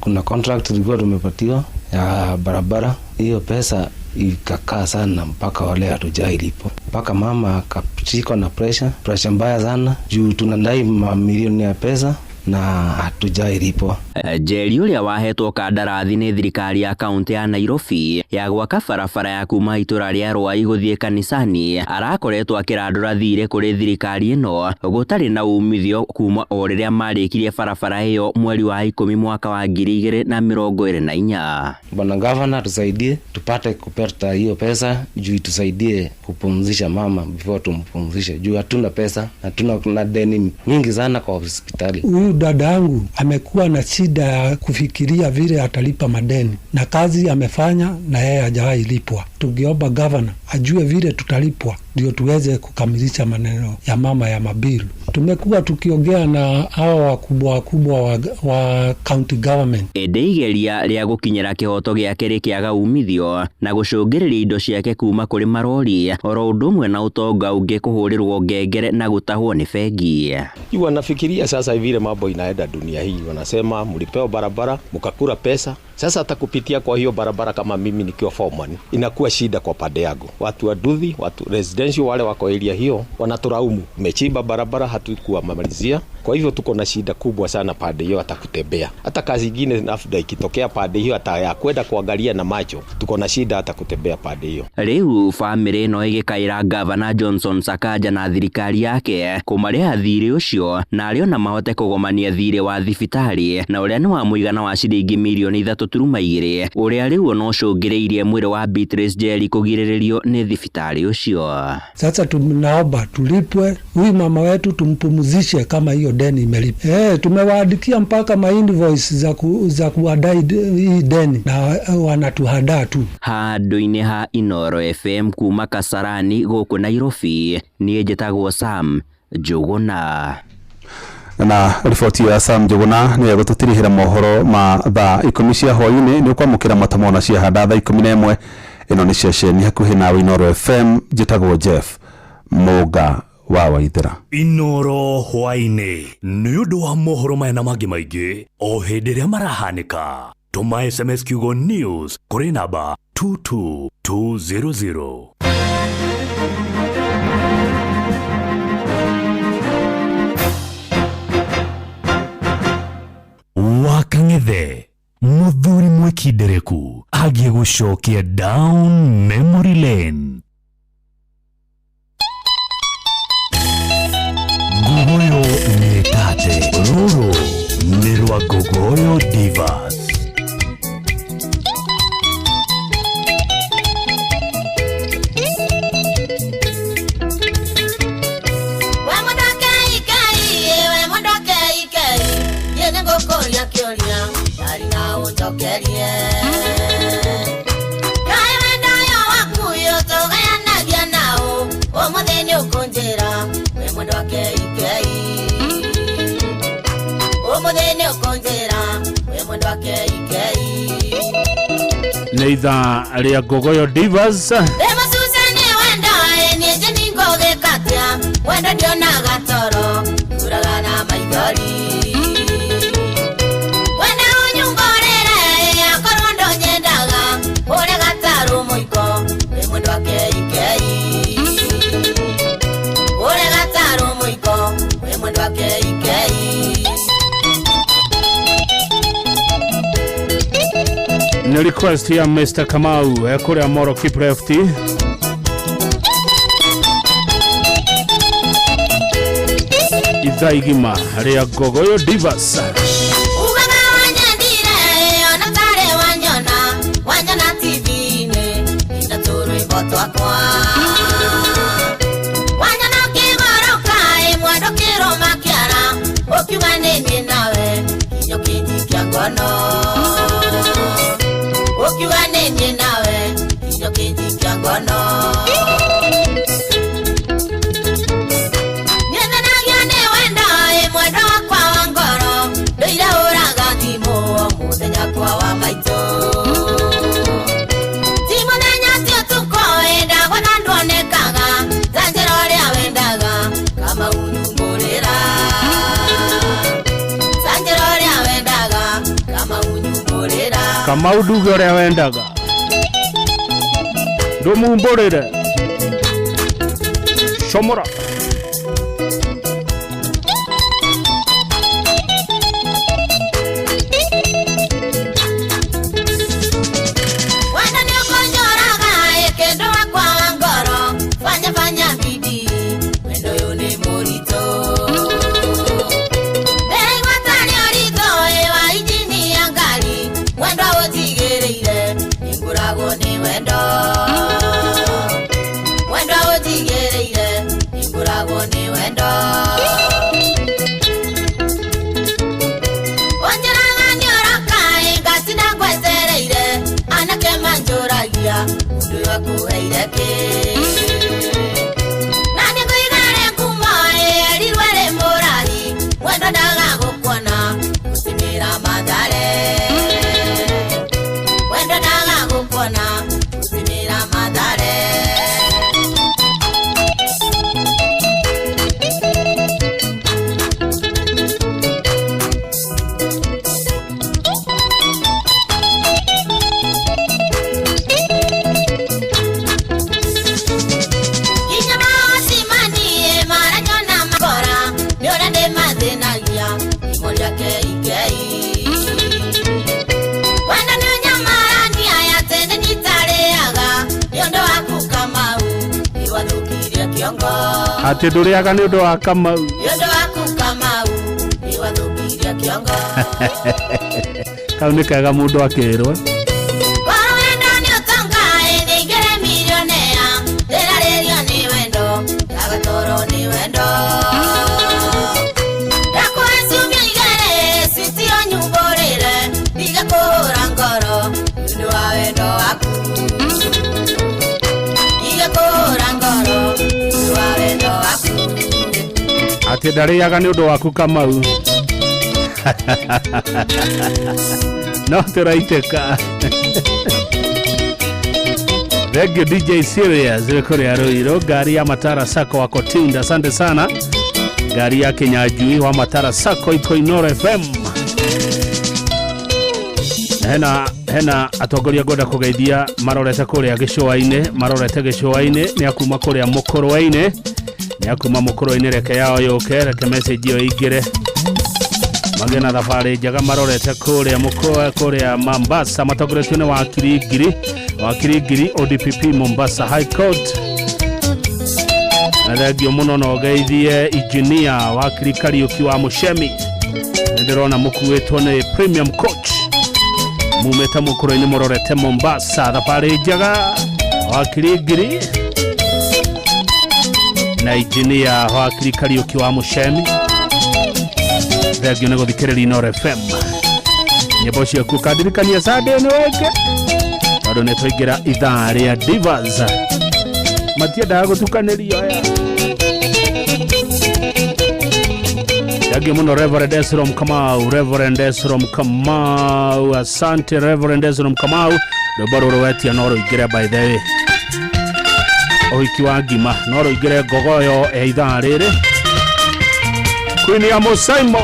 kuna contract tulikuwa tumepatiwa ya barabara. Hiyo pesa ikakaa sana mpaka wale hatujailipo, mpaka mama akashikwa na pressure mbaya sana juu tunadai mamilioni ya pesa na hatujailipo. Njeri uria wahetwo kandarathi ni thirikari ya kaunti ya Nairobi ya gwaka barabara ya kuma itura ria Rwai guthie kanisani arakoretwo akirandura thire kuri thirikari ino gutari na umithio kuma o riria marikirie barabara iyo mweri wa 10 mwaka wa 2024. Bwana Governor, tusaidie tupate kupata hiyo pesa juu tusaidie kupumzisha mama before tumpumzishe juu hatuna pesa, hatuna deni nyingi sana kwa hospitali. Huyu dada yangu amekuwa na shida ya kufikiria vile atalipa madeni na kazi amefanya na yeye hajawahi lipwa. Tungeomba governor ajue vile tutalipwa ndio tuweze kukamilisha maneno ya mama ya mabilu. Tumekuwa tukiongea na hawa wakubwa wa county government. Ndeigeria ria gukinyira kihoto giake rikiaga umithio na gucungiriria indo ciake kuma kuri marori oro ndumwe na utonga ungi kuhurirwo ngengere na gutahwo ni bengi. Wanafikiria sasa vile mambo inaenda dunia hii, wanasema mlipewa barabara mkakura pesa. Sasa atakupitia kwa hiyo barabara kama mimi nikiwa foreman inakuwa shida kwa pande yangu. Watu wa Duthi, watu residential wale wako area hiyo wanaturaumu, umechimba barabara hatukuwa mamalizia. Kwa hivyo tuko na shida kubwa sana pande hiyo, atakutembea. Hata kazi nyingine nafda ikitokea pande hiyo hata ya kwenda kuangalia na macho, tuko na shida hata kutembea pande hiyo. Riu family no igikaira Governor Johnson Sakaja na thirikari yake kumareha thire ucio na ario na mahote kugomania thire wa thibitari na uria ni wa muigana wa shilingi milioni 3.2 uria riu no cungiriirie mwire wa Beatrice Njeri kugiriririo ni thibitari ucio. Sasa tunaomba tulipwe huyu mama wetu, tumpumzishe kama hiyo deni imelipa. Tumewaandikia mpaka invoice za kuadai hii deni na wanatuhadaa tu. Handu-ini ha Inoro FM kuma Kasarani guku Nairobi ni njitagwo Sam Njuguna. Na riboti ya Sam Njuguna ni gututirihira mohoro ma thaa 10 cia hwaini ni kwamukira matamona cia handa thaa 11. Ino ni ceceni hakuhi na Inoro FM, njitagwo Jeff Muga wa Waithira. Inoro hwaini ni undu wa mohoro maya na mangi maingi o hindi ria marahanika. Tuma SMS kiugo news kuri namba 22200. Wakang'ethe muthuri mwikindereku agie gucokia down memory lane. Gogoyo ni tate, ruru ni rwa Gogoyo Divas. Neitha ria Gogoyo Divas. Wenda diona gatoro uragana maigori wenda unyungorere akorondo nyendaga ore gataro moiko emwendo wake ikei ore gataro moiko emwendo wake ikei. Ni request ya Mr. Kamau kule Moro Kiprefti. Idhaigima ria Gogoyo Divas. Ugaga wanyandire onatare wanyona TV ne inaturu iboto akwa wanyona kigoroka mwando kiroma kiara okiwanene nawe kinyo kinji kya ngono okiwanene nawe kinyo kinji kya ngono. Kamau nduge ũrĩa wendaga ndũmumbũrĩre comora. Ati nduriaga ni undu wa Kamau. Ni undu waku Kamau. Ni wathukiria kiongo. Kau ni kega mundu akirwo. Wendo ni utongae ni ngere milionea. Ndera rerio ni wendo. Agatoro ni wendo. Ndakwesumia igere sitio nyumborire. Ndigakura ngoro. Undu wa wendo waku. Ndigakura ngoro. Ati ndariaga ni undu waku Kamau. No turaiteka. Reggae DJ Serious rekodi ya Ruiro, gari ya Matara Sacco wako tuned. Asante sana. Gari ya Kinyajui wa Matara Sacco iko Inoro FM. Hena atongoria goda kugeithia marorete kuria Gicũa-inĩ, marorete Gicũa-inĩ ni akuma kuria Mũkũrũ-inĩ, ni akuma Mũkũrũ-inĩ reke yao yoke, reke message yo igire. Magena thabarĩ njega marorete kuria Mũkũrũ kuria Mombasa, matongoretio ni wakiri ngiri ODPP Mombasa High Court. Thengio mũno no geithie engineer wakiri Kariuki wa Mũcemi. Ndirona mũkuĩtwo ni Premium Coach. Mumeta Mũkũrũ-inĩ murorete Mombasa, thabarĩ njega wakiri ngiri na engineer wakiri Kariuki wa Mũcemi. Thengio nĩ gũthikĩrĩria Inoro FM. Nyĩmbo ciaku kandirikania Sunday nĩ weke tondũ nĩ twaingĩra ithaa rĩa Divas. Matiendaga gũtukanĩrio aya. Thengio mũno Reverend Esrom Kamau. Asante Reverend Esrom Kamau. Rwĩmbo rũrũ wetia no rũingĩre by the way. Ũhiki wa ngima no rũingĩre ngogoyo ithaa rĩrĩ. Queen ya Musaimo.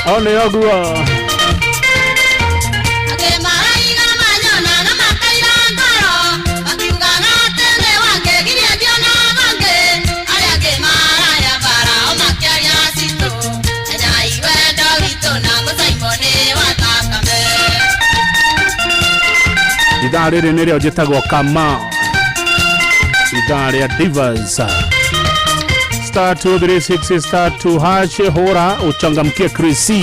Ole ogua. rĩrĩ nĩrĩo njĩtagwo Kamau, ithaa rĩa Divas. Star 236 star 2 hash, hora uchangamkie Chrissy.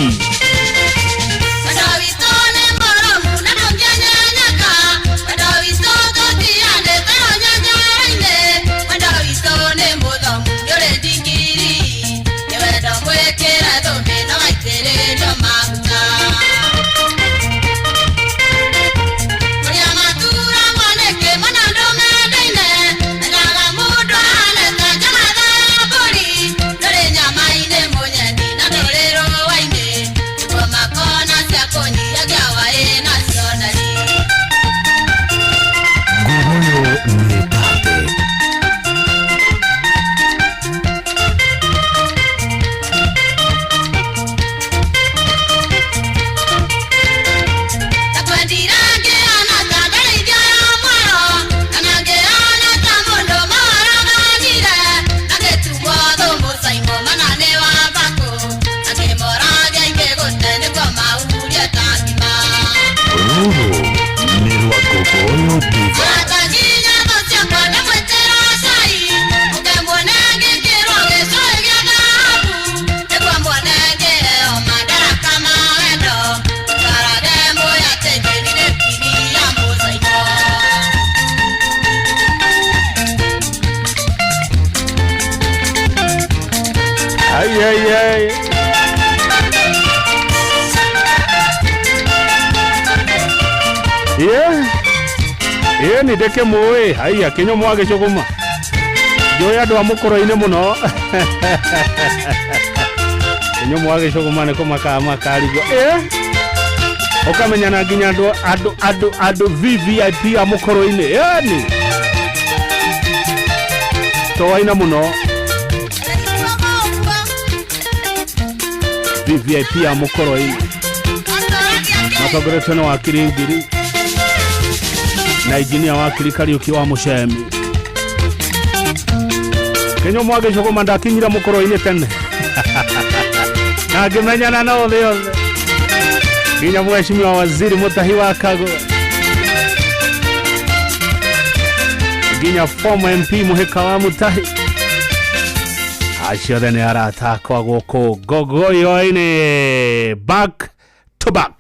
Ni deke moe haya kinyo mwage chokuma joya ndo amukoro-ine muno kinyo mwage chokuma ne koma kama karigo okamenya na ginya ando VVIP amukoro-ine yani to waina muno VVIP amukoro-ine matogore tono wakiringiri na injinia wa Kariuki wa Mushemi kinyo mwage chokuma ndakinyira mukoro-ine tene na ngimenyana na othe nginya mheshimiwa waziri Mutahi wa Kago nginya former MP Muhika wa Mutahi acio ne arata kwa goko gogoyo-ine back to back.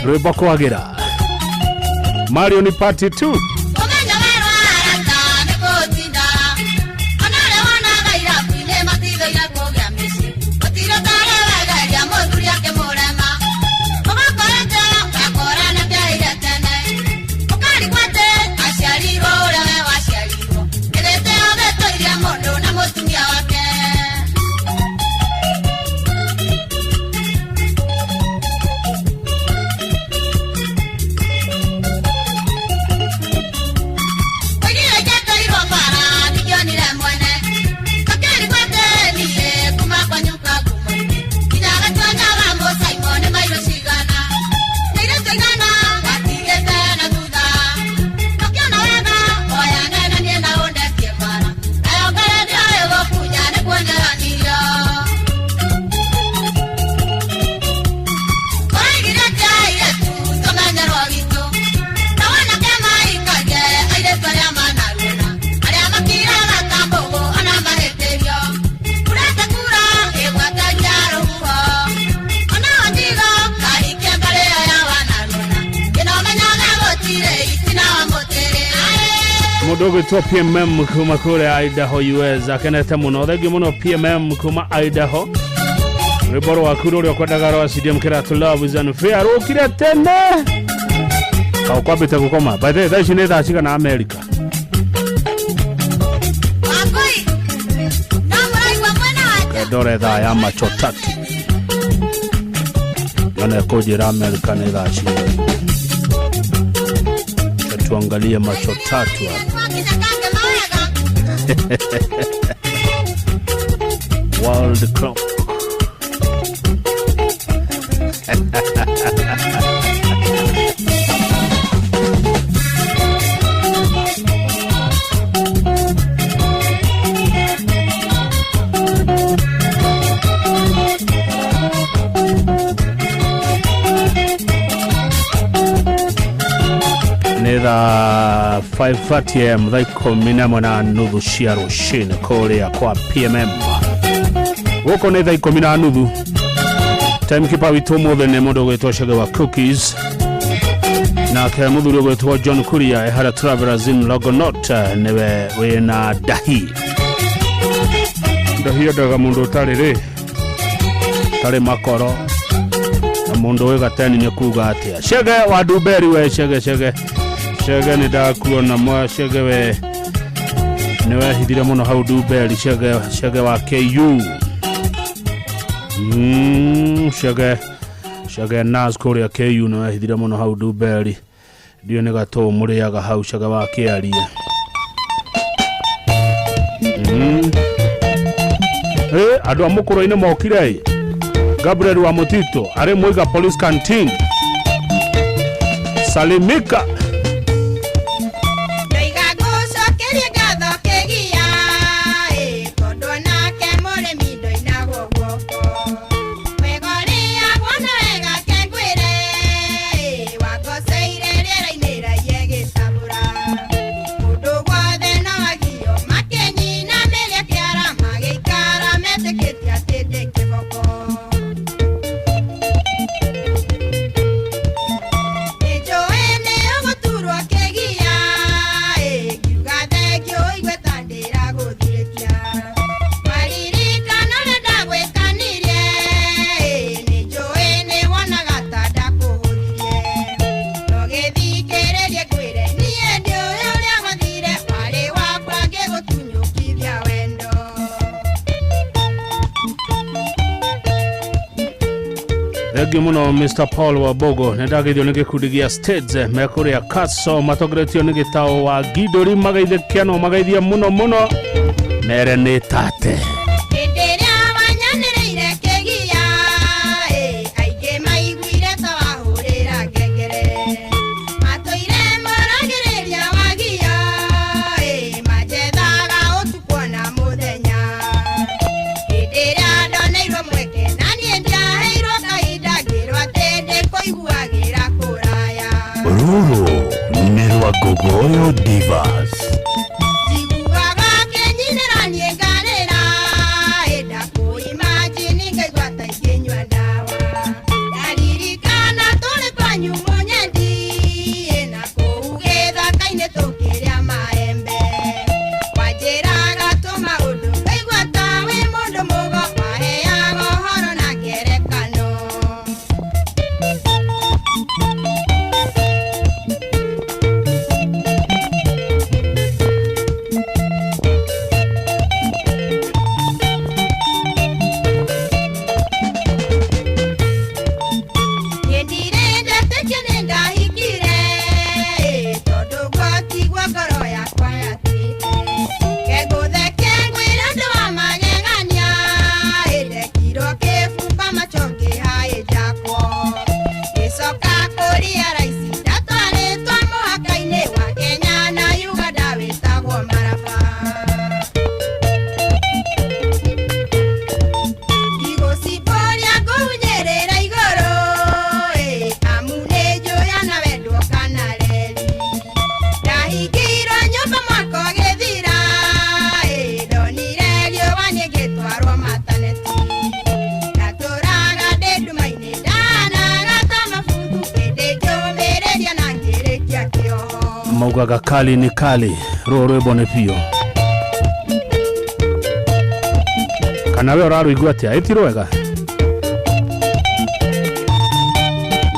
Rwimbo kwagira Mario ni party 2 Mudogo to PMM kuma kule Idaho US akenete muno thegi muno PMM kuma Idaho riboro wakuru rio kwadaga ro CDM kira to love is unfair ukire tene ka kwa bita gukoma by the way shine tha chika na America Akoi namurai kwa mwana wacha dore tha ya macho tatu yana kujira America ne tha chika tuangalie macho tatu hapa World Cup Neda 5:30 am dhaiko minamo na nuthu cia rucini kuria kwa PMM guko ni dhaiko mina nuthu timekeeper witu muthe ni mundu gwitwo Chege wa Cookies na ke muthuri gwitwo John Kuria ehara Travelers in Logonot niwe wina dahi ndaga mundu tariri tari makoro na mundu wigateni ni kuga atia Chege wa Duberi we Chege ni ndakuona mwa Chege we niwe hithire muno hau Duberi Chege wa KU Chege nas kuria KU niwe hithire muno hau Duberi dio ni gato muriaga hau Chege wa Kiarie andu amukuro ine mokire Gabriel wa Mutito are Muiga Police Canteen Salimika Muno Mr. Paul Wabogo nedagithio ni gikundi gia States mekuria Kaso matogretio ni gitao wa Gidori magaithikiano magaithia muno mere ni tate Gogoyo Divas maugaga kali ni kali roro bone pio kana we oraru igwatia etiro wega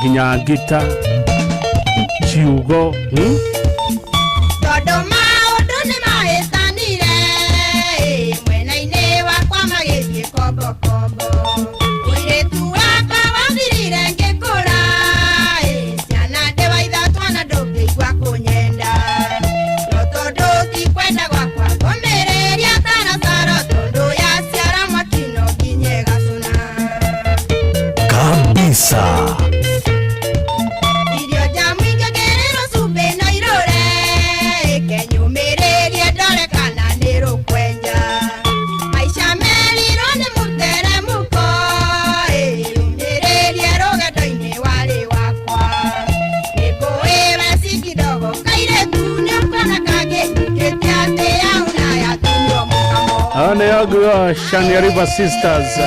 ginya gita ciugo Dodoma odone maestanire mwena-inĩ wakwa magĩthiĩ kombo kombo mũirĩtu wakwa wathirire ngĩkũra ciana ndĩwaitha twana ndũngĩigua kũnyenda no tondũ tikwenda gwakwa ngũmĩrĩria tanacaro tondũ yaciara mwakino nginye gacũna kabisa. Ane yagu Shania River Sisters.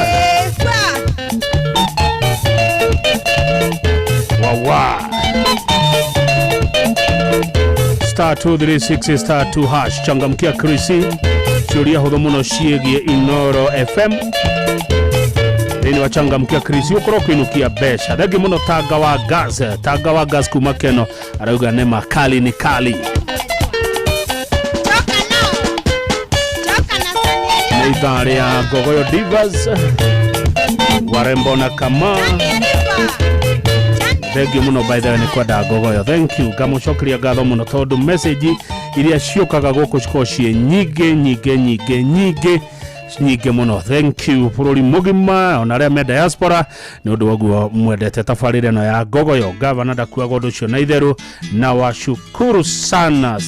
Wawa. Star 236 star 2 hash changamkia Krisi. Churia hodomuno shiegie Inoro FM. Deni wachangamkia Krisi ukoro kuinukia besha. Dagi muno taga wa gas kumakeno arauga nema kali ni kali. Idare ya Gogoyo Divas warembo na kama Thank you muno by the way ni kwa da Gogoyo. Thank you gamushokria gatho muno tondu message iria ciokaga guku cikocie nyige muno. Thank you bururi mugima ona ria me diaspora ni undu waguo mwendete tafarire no ya Gogoyo. Gavana dakua godo cio na itheru na washukuru sana.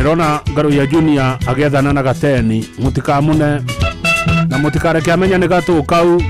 Rona garu ya Junior agethana na Gateni mutikamune na mutikareke amenya ni gatu kau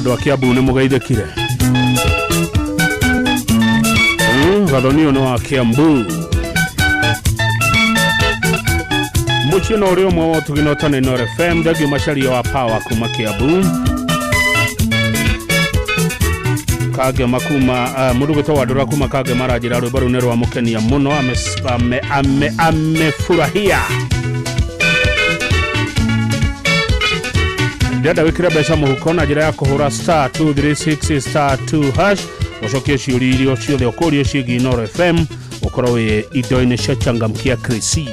andu a Kiambu ni mugeithikire gathoni ono wa Kiambu muchino uri umwe wa tuginotana Inoro FM thagi macharia wa power kuma Kiambu kage makuma muruguto wa dora kuma kage marajira rwimbo rune rwa mukenia muno amefurahia Dada wikira beca muhuko na njira ya kuhura star 236 star 2 hash ucokie ciuri irio ciothe ukorie ciĩgiĩ Inoro FM ukorwo wi indo-inĩ cia changamkia Krisi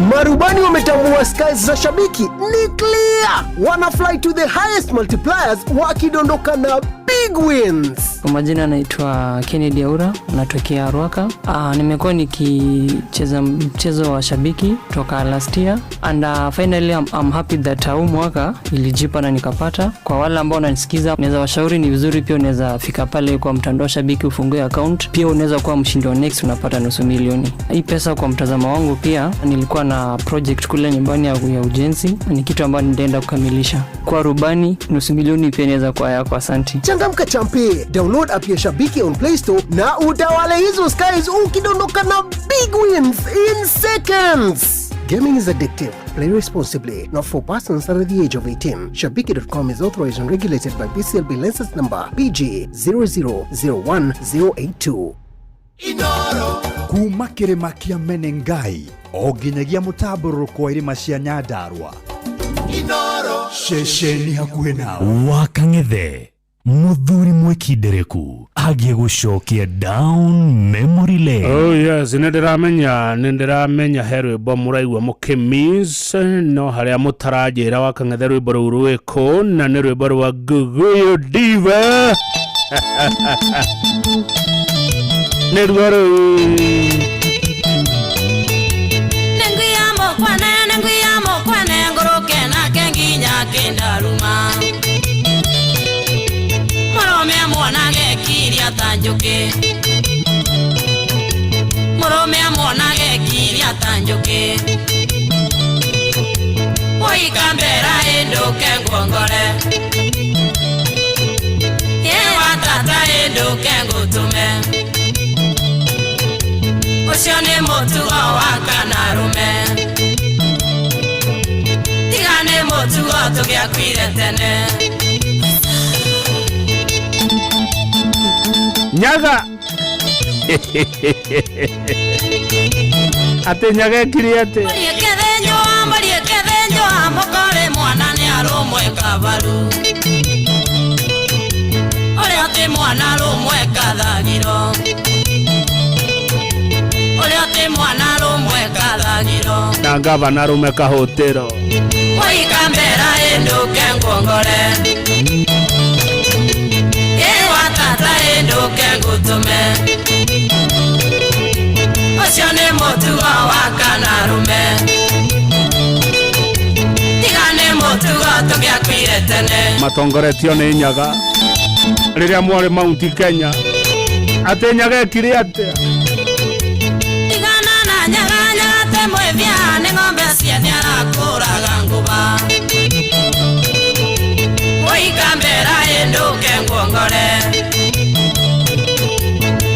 Marubani wametambua skies za shabiki ni clear. Wana fly to the highest multipliers wakidondoka na big wins. Kwa majina naitwa Kennedy Aura, natokea Ruaka. Nimekuwa nikicheza mchezo wa shabiki toka last year and finally I'm happy that huu mwaka ilijipa na nikapata. Kwa wale ambao wananisikiza, naweza washauri ni vizuri pia unaweza fika pale kwa mtandao shabiki ufungue account. Pia unaweza kuwa mshindi wa next unapata $500,000. Hii pesa kwa mtazamo wangu pia nilikuwa na project kule nyumbani ya ujenzi, ni kitu ambacho nitaenda kukamilisha. Kwa rubani $500,000 pia inaweza kuwa yako. Asante. Changamka champi, download app ya Shabiki on Play Store na utawale hizo skies ukidondoka na big wins in seconds. Gaming is addictive. Play responsibly. Not for persons under the age of 18. Shabiki.com is authorized and regulated by BCLB license number BG 0001082. Inoro kuma kirima kia Menengai o nginyagia mutamburuko wa irima cia Nyandarua. Inoro shesheni hakuhe nao Wakang'ethe muthuri mwekindereku agie gucokia down memory lane. Oh yes, nindiramenya rwimbo muraigua mukimis no haria mutarajira Wakang'ethe rwimbo ruu rwiko na ni rwimbo rwa Guguyu Diva Nerwaro Nenguyamo kwane ngoroke na kenginya kindaruma Morome mwanage kiria tanjuke Oi kambera endoke ngongore Yewa tata endoke ngutume Usione motugo wakanarume Tigane motugo tugiakwire tene Nyaga Ate nyaga kiriate Mariekedenyo amokore mwana ni arumwe kabaru Ole ate mwana arumwe kathagiro Na gavana rume kahotero Oi kambera endoke ngongore Yewa tata endoke ngutume Usione motugo wakanarume Tigane motugo tugiakwire tene Matongoretio ni nyaga riria mwari Mount Kenya ate nyaga ekire atia Mwevya ni ng'ombe ciene arakuraga nguba Oi kambera endoke ngongore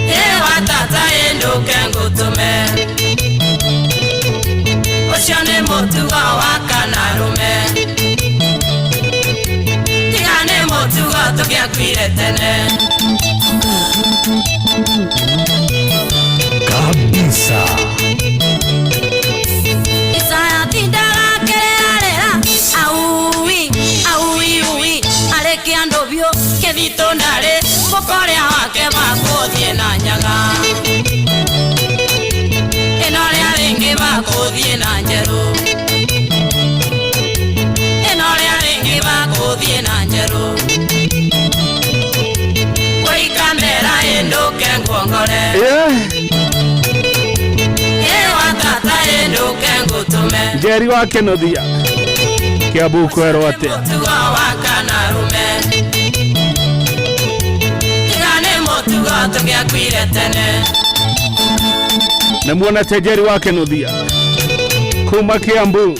Ewa tata endoke ngutume Ucio ni mutugo wakanarume Tigane mutugo tugiakwire tene Kabisa Tonare mokore wake bakuthie na nyaga Enore aringi bakuthie na njeru Enore aringi bakuthie na njeru Oi kambera endoke ngongore Ewa tata endoke ngutu Njeri wa Kenothia Kiambu kwerwo atia Mutugo wa Kanarume Tigane mutugo tugiakwire tene Namuonete Njeri wa Kenothia kuma Kiambu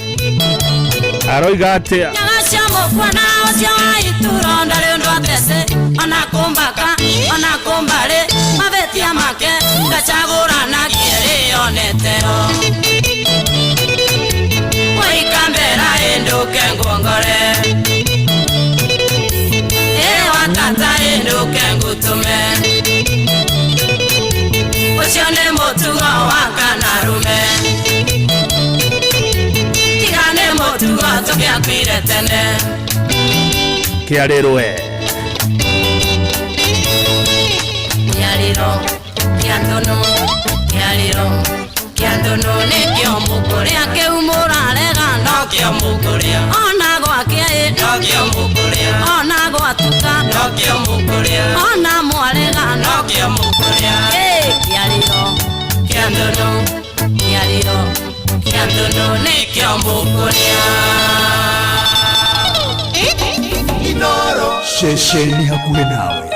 aroiga atia Nyagasha mukwana ucio wa ituronda riu ndwatese ona kumbare mabetia make ngacagurana kĩrĩo netero waikambera induke ngongore watata induke ngutume ucio nĩ mũtugo wa Kanarume tigane mũtugo tũgĩakwire tene Kĩarĩrwe Kiandono nĩkĩo mũkũrĩa kĩu mũrarega no kĩo mũkũrĩa ona gwakĩa no kĩo mũkũrĩa ona gwatuka no kĩo mũkũrĩa ona mwarega no kĩo mũkũrĩa Kiandono nĩkĩo mũkũrĩa Inoro Shesheni hakuhĩ nawe.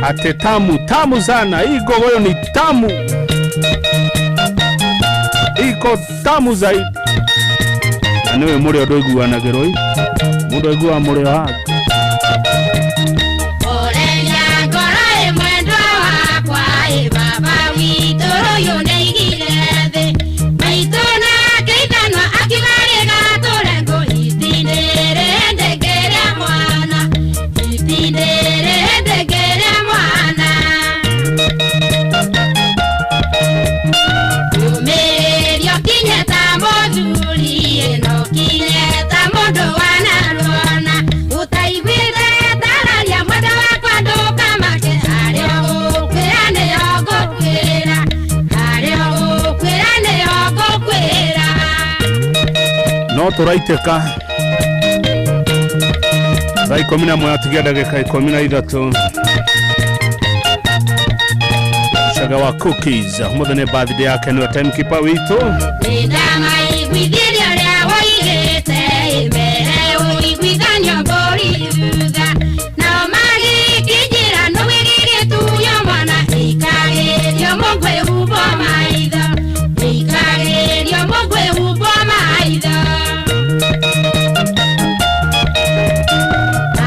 Ate tamu sana, hii gogoyo ni tamu, iko tamu zaidi. Aniwe mure odoigu wanageroi, mure odoigu wa mure wa no turaiteka thaa 11 atigia ndagĩka 13 Shaga wa Cookies umuthene birthday yake ni timekeeper witu ndama igwithirio ria woigite mbere uigwithanio mbori thutha nao magĩkĩnjĩra no wĩgĩgĩtuyo mwana ikagerio mũgwe hubo maitho ikagerio mũgwe hubo maitho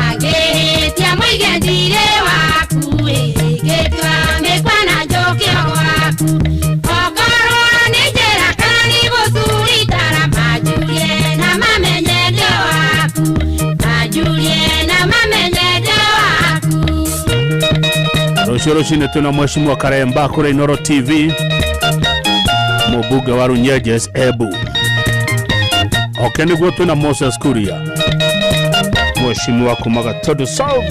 agĩtia mũige thirĩ waku ĩgĩtua mĩkwana njũkio gwaku okorwo nĩ njĩra kana nĩ gũturitara manjurie na mamenye ndio waku manjurie na mamenye ndio waku Rũciũ rũcinĩ twĩna Mheshimiwa Karemba kũrĩ Inoro TV mũmbunge wa Runyenjes Embu nĩguo twĩna Moses Kuria Mheshimiwa kuma Gatũndũ South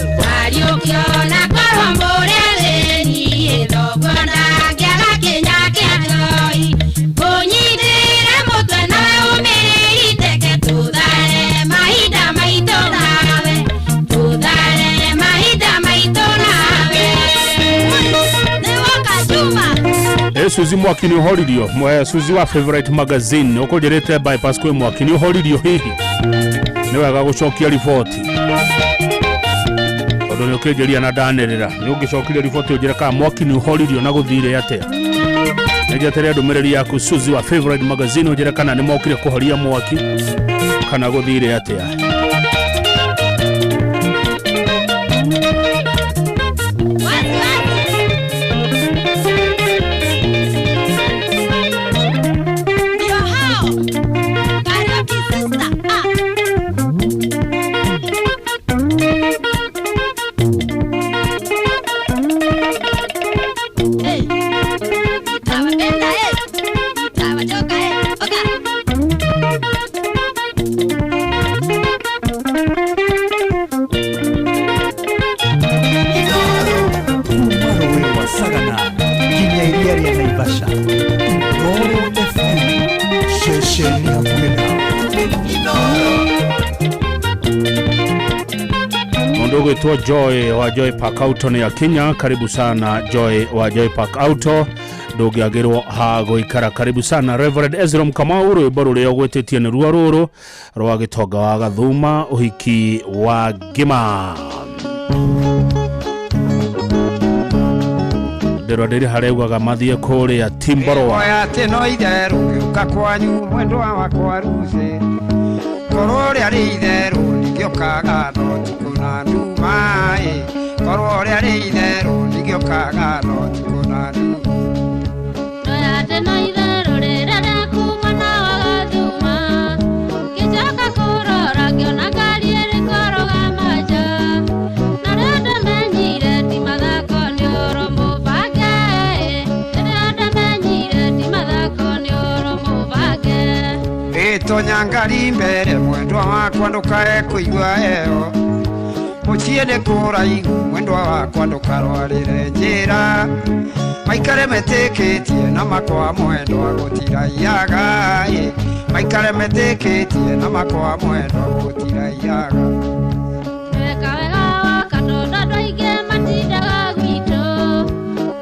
Ariũkiona korwo mbũrĩa thĩni thogona ngĩaga kĩnya kĩa njoi ũnyitĩre mũtwe nawe ũmĩrĩri teke tũthare mahinda maitũ nawe tũthare mahinda maitũ nawe nĩwoka Juma Suzi Mwaki nĩ ũhoririo Suzi wa Favorite Magazine ũkũnjĩrĩte bypass kwĩ Mwaki nĩ ũhoririo hihi nĩ wega gũcokia riboti tondũ nĩ ũkĩnjĩria na ndanĩrĩra nĩ ũngĩcokirie riboti ũnjĩre kana Mwaki nĩ ũhoririo na gũthire atĩa nĩnjeterea ndũmĩrĩri yaku Suzi wa Favorite Magazine ũnjĩre kana nĩ mokire kũhoria Mwaki kana gũthire atĩa Mundu gwitwo Joy wa Joy Park Auto ni ya Kenya. Karibu sana Joy wa Joy Park Auto. Ndugiagirwo ha goikara. Karibu sana Reverend Ezra Kamau. Rwimbo ruria ugwetetie ni ruo ruru rwa gitonga wa Gathuma uhiki wa Gima. Ndero hareguaga mathie kuria Timboroa. Oya teno itheru giuka kwanyu mwendwa wakwa ruce. Korwo ria ri itheru nigiokaga no tukuna nduma. Korwo ria ri itheru nigiokaga no tukuna nduma. Oya teno itheru rira kuma na Wagathuma. Gicoka kurora ngiona ngari iri koroga maja. Na renda menyire ti mathako ni oromo. Tonyangari mbere mwendwa wakwa ndukae kuigua eo. Muciende kuraihu mwendwa wakwa ndukarwarire njira. Maikare meteketie na makwa mwendwa gutiraiaga. Maikare meteketie na makwa mwendwa gutiraiaga. Weka wega wakatonda ndoige matindaga gwito.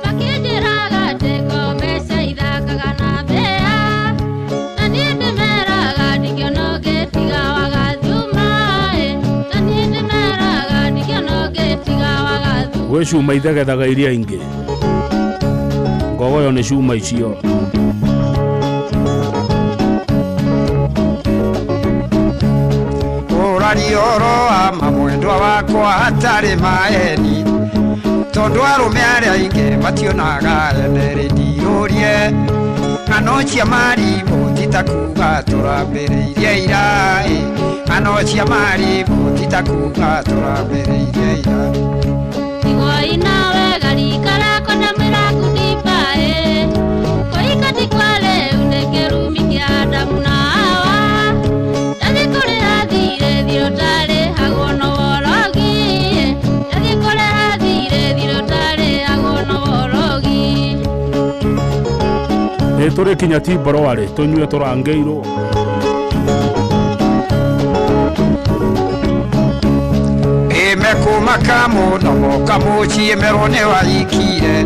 Makijiraga teko mbeca ithakaga na mbea. Na nindimeraga ndikiono gitiga Wagathuma. Na nindimeraga ndikiono gitiga Wagathuma. We cuma ithegethaga iria ingi. Ngogoyo ni cuma icio. Urarioro ama mwendwa wakwa hatari maeni. Tondu arume aria ingi mationaga ene ndirurie. Ng'ano cia marimu titakuga turambireirie ira. Ng'ano cia marimu titakuga turambireirie ira. Igoi nawe gari karako na miraku ndipae. Koikati kwale unengerumi kia Adamu na Hawa. Nathi kore athire thirotare agono worogi. Nathi kore athire thirotare agono worogi. Turi kinya Timboroa ri tunyue turangeirwo. Mekuma kamuno kamuchie merone waikire.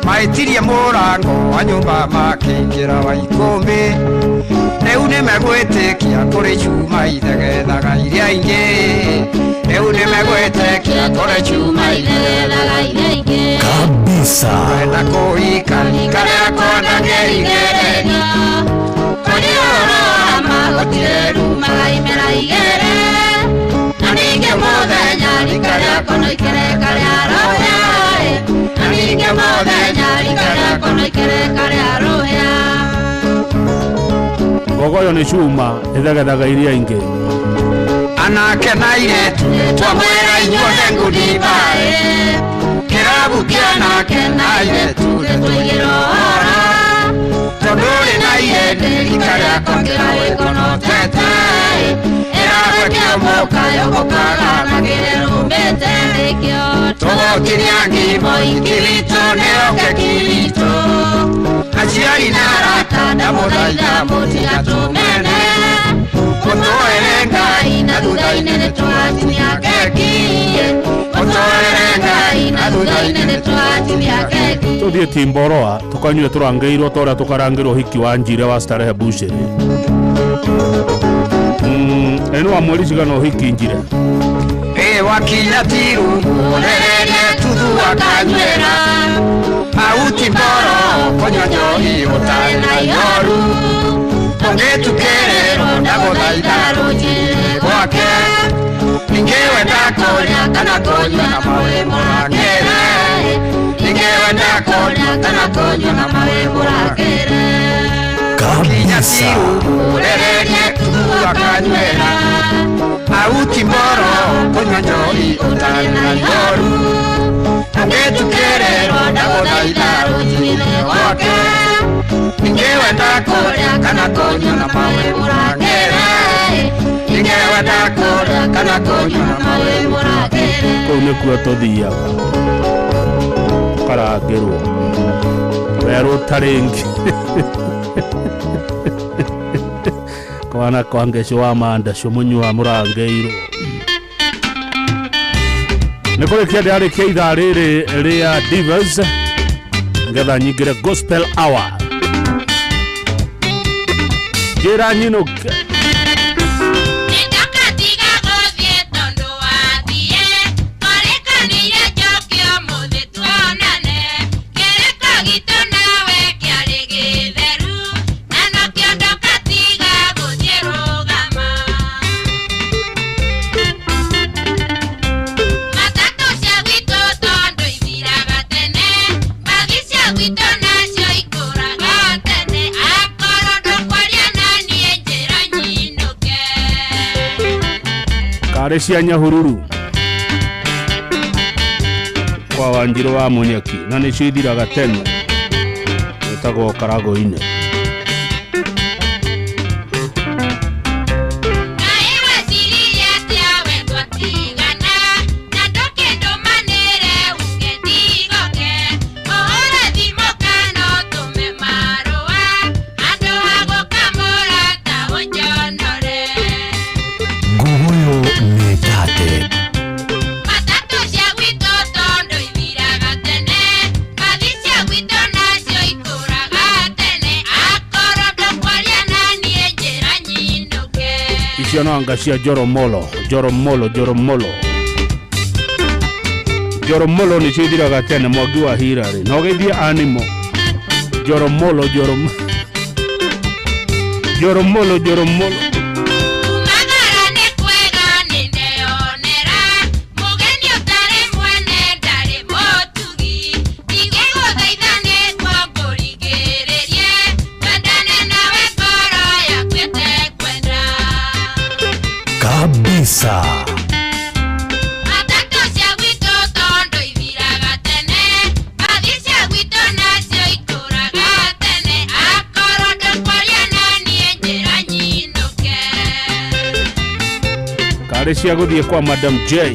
Maitirie murango wa nyumba makingira wa ikumbi. Riu nimegwitikia kuri cuma ithegethaga iria ingi. Riu nimegwitikia kuri cuma ithegethaga iria ingi. Kabisa. Wenda kuikani karia kona ngerigereni. Kuri oro ama gotire rumaga imera igere. Nanige mothenya rikaria kono ikere karia roya. Nanige mothenya rikaria kono ikere karia roya. Ngogoyo ni cuma ithegethaga iria ingi. Anake na iretu twamwera inyuothe ngudi mbae. Kirabu kia anake na iretu nitwigirora. Tondu uri na irende rikaria kongira wikono tete. Erakio mukayo gukaga na girumbete nikio. Tugokiria ngimo ingirito neoke kirito. Aciari na arata ndamuthaitha mutiga tumene. Mutuoere Ngai na thutha-inĩ nĩtwatinia keki. Mutuoere Ngai na thutha-inĩ nĩtwatinia keki. Tuthie Timboroa tukanyue turangeirwo toria tukarangirwo hiki wa Njire wa Starehe Bushiri. Eno wa mweri cigano hiki Njire. Wakinya Tirungu urererie tuthu akanywera. Au Timboro konyonyohi utari na ihoru. Ongetukerero ndaguthaitha rũnjĩrĩ gwake. Ningĩ wenda kũrĩa kana kũnyua na mawe mũrangĩre. Ningĩ wenda kũrĩa kana kũnyua na mawe mũrangĩre. Wakinya Tirungu urererie tuthu akanywera. Au Timboro konyonyohi utari na ihoru. Ongetukerero ndaguthaitha rũnjĩrĩ gwake. Ningĩ wenda kũrĩa kana kũnyua na mawe mũrangĩre. Ningĩ wenda kũrĩa kana kũnyua na mawe mũrangĩre. Kũu nĩkuo tũthiaga karangĩrwo werũ tarĩngĩ. Kwana kwange shwa manda shomunyu wa murangeiro. Nikole kia diari kia idari ria Divas ngetha nyingire Gospel Hour Jira nyino Cia Nyahururu kwa Wanjiru wa Munyeki na nĩ cithiraga tene gĩtagwo Karago-inĩ. Anga cia Joromolo nĩ cithiraga tene Mwangi wa Hirari no geithia animo Joromolo kabisa. Kare cia guthie kwa Madam J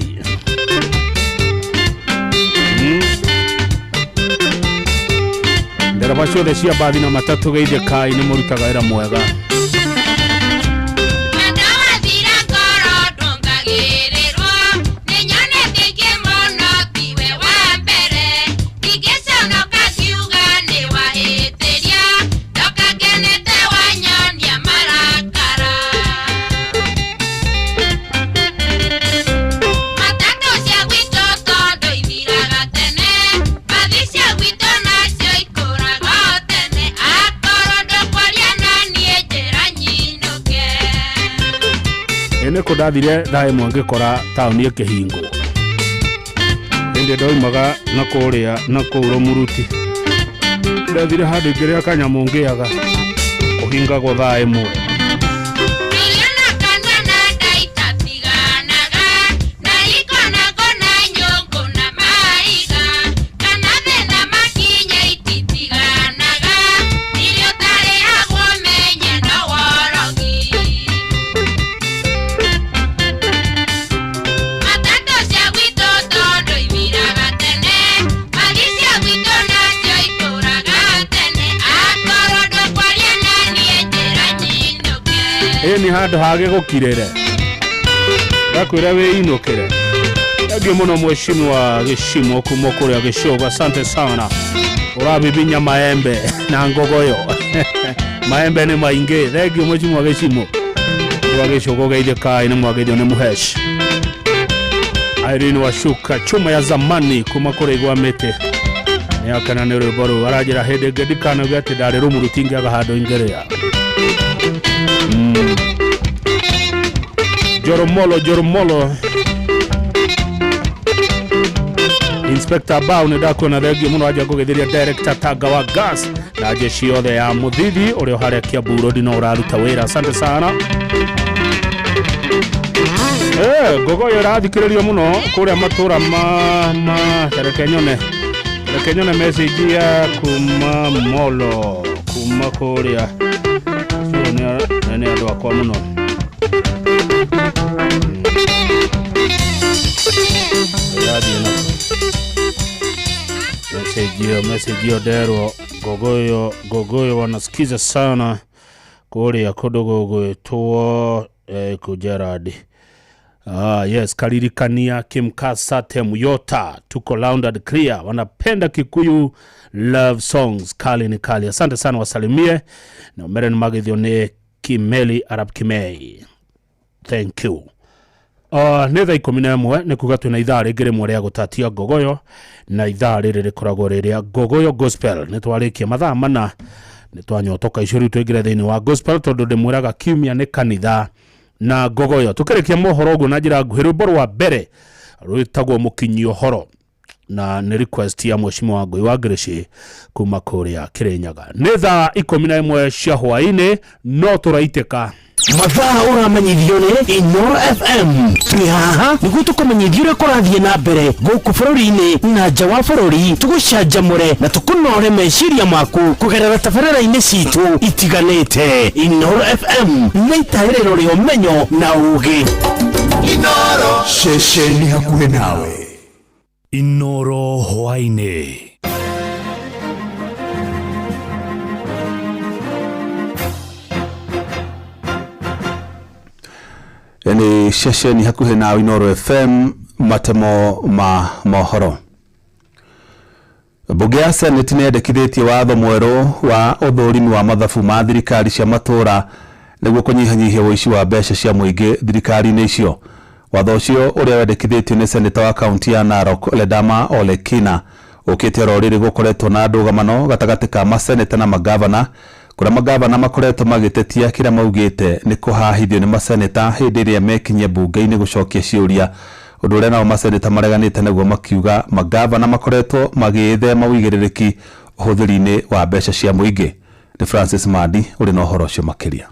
ndereba ciothe cia bathi na matatu geithie kai nĩ mũrutaga wĩra mwega. Niko ndathire thae mwangikora tauni Kihingo ende ndoimaga na kuria na kuuro muruti ndathire handu ngiria kanyamu ngiaga uhingagwo thae mwe ni handu hage gukirere ndakwira we inokere ngi muno mweshimwa gishimo kuma kuria gishoga. Asante sana urabibinya maembe na ngogoyo maembe ni maingi thengi mweshimwa gishimo wagishogo geide kai na mwagedio ne muhesh Irene Washuka chuma ya zamani kuma kuregwa mete ni akana ne ruboro arajira hede gedikana gate dare rumurutingi agahado ingerea Joromolo Inspector Bao ne dako na thegi muno aja kugithiria Director Taga wa Gas na jeshi yothe ya Muthithi urio haria Kiambu Road no uraruta wira. Asante sana. Gogoyo rathikiririo muno kuria matura ma Rekenyone message ya kuma Molo kuma kuria nene andu akwa muno message dero Gogoyo wanasikiza sana kuria kodogo gwetwo kujaradi Yes, Karirikania, Kimkasa, Temuyota, tuko loud and clear. Wanapenda Kikuyu love songs. Kali ni kali. Asante sana, wasalimie. Na umeren magithione Kimeli Arab Kimei. Thank you. Netha 11 ni kuga twina ithaa ringire mwe ria gutatia Gogoyo, na ithaa riri rikoragwo riria Gogoyo Gospel. Ni twarikia mathaa mana ni twanyotoka icuri twingire thiini wa gospel tondu ndimwiraga kiumia ni kanitha na Gogoyo. Tukirikia mohoro guo na njira nguhi rwimbo rwa mbere rwitagwo mukinyio horo, na ni request ya mheshimiwa wa Ngui wa Ngirici kuma kuria Kirinyaga. Ni thaa 11 cia hwaini, no turaiteka mathaa uramenyithio ni Inoro FM. Twi haha niguo tukumenyithio uria kurathie na mbere guku bururi-ini na nja wa bururi, tugucanjamure na tukunore meciria maku kugerera tabarĩra-inĩ citu itiganĩte. Inoro FM nĩ itaĩrĩro rĩa ũmenyo na ũũgĩ. Inoro ceceni hakuhĩ nawe. Inoro hwainĩ. Yani shesheni hakuhe na Inoro FM, matemo ma mohoro. Bunge ya Senate nĩyendekithĩtie watho mwerũ wa ũthũrimi wa mathabu ma thirikari cia matũra nĩguo kũnyihanyihia ũici wa mbeca cia mũingĩ thirikari-inĩ icio. Watho ũcio ũrĩa wendekithĩtio nĩ seneta wa kaunti ya Narok Ledama Ole Kina ũkĩte rorĩrĩ gũkoretwo na ndũgamano gatagatĩ ka maseneta na magavana, kuria magavana makoretwo magĩtetia kĩrĩa maugĩte nĩ kũhahithio nĩ maseneta hĩndĩ ĩrĩa mekinyie bunge-inĩ gũcokia ciũria. Ũndũ ũrĩa nao maseneta mareganĩte naguo makiuga magavana makoretwo magĩthema ũigĩrĩrĩki ũhũthĩri-inĩ wa mbeca cia mũingĩ. Nĩ Francis Madi ũrĩ na ũhoro ũcio makĩria.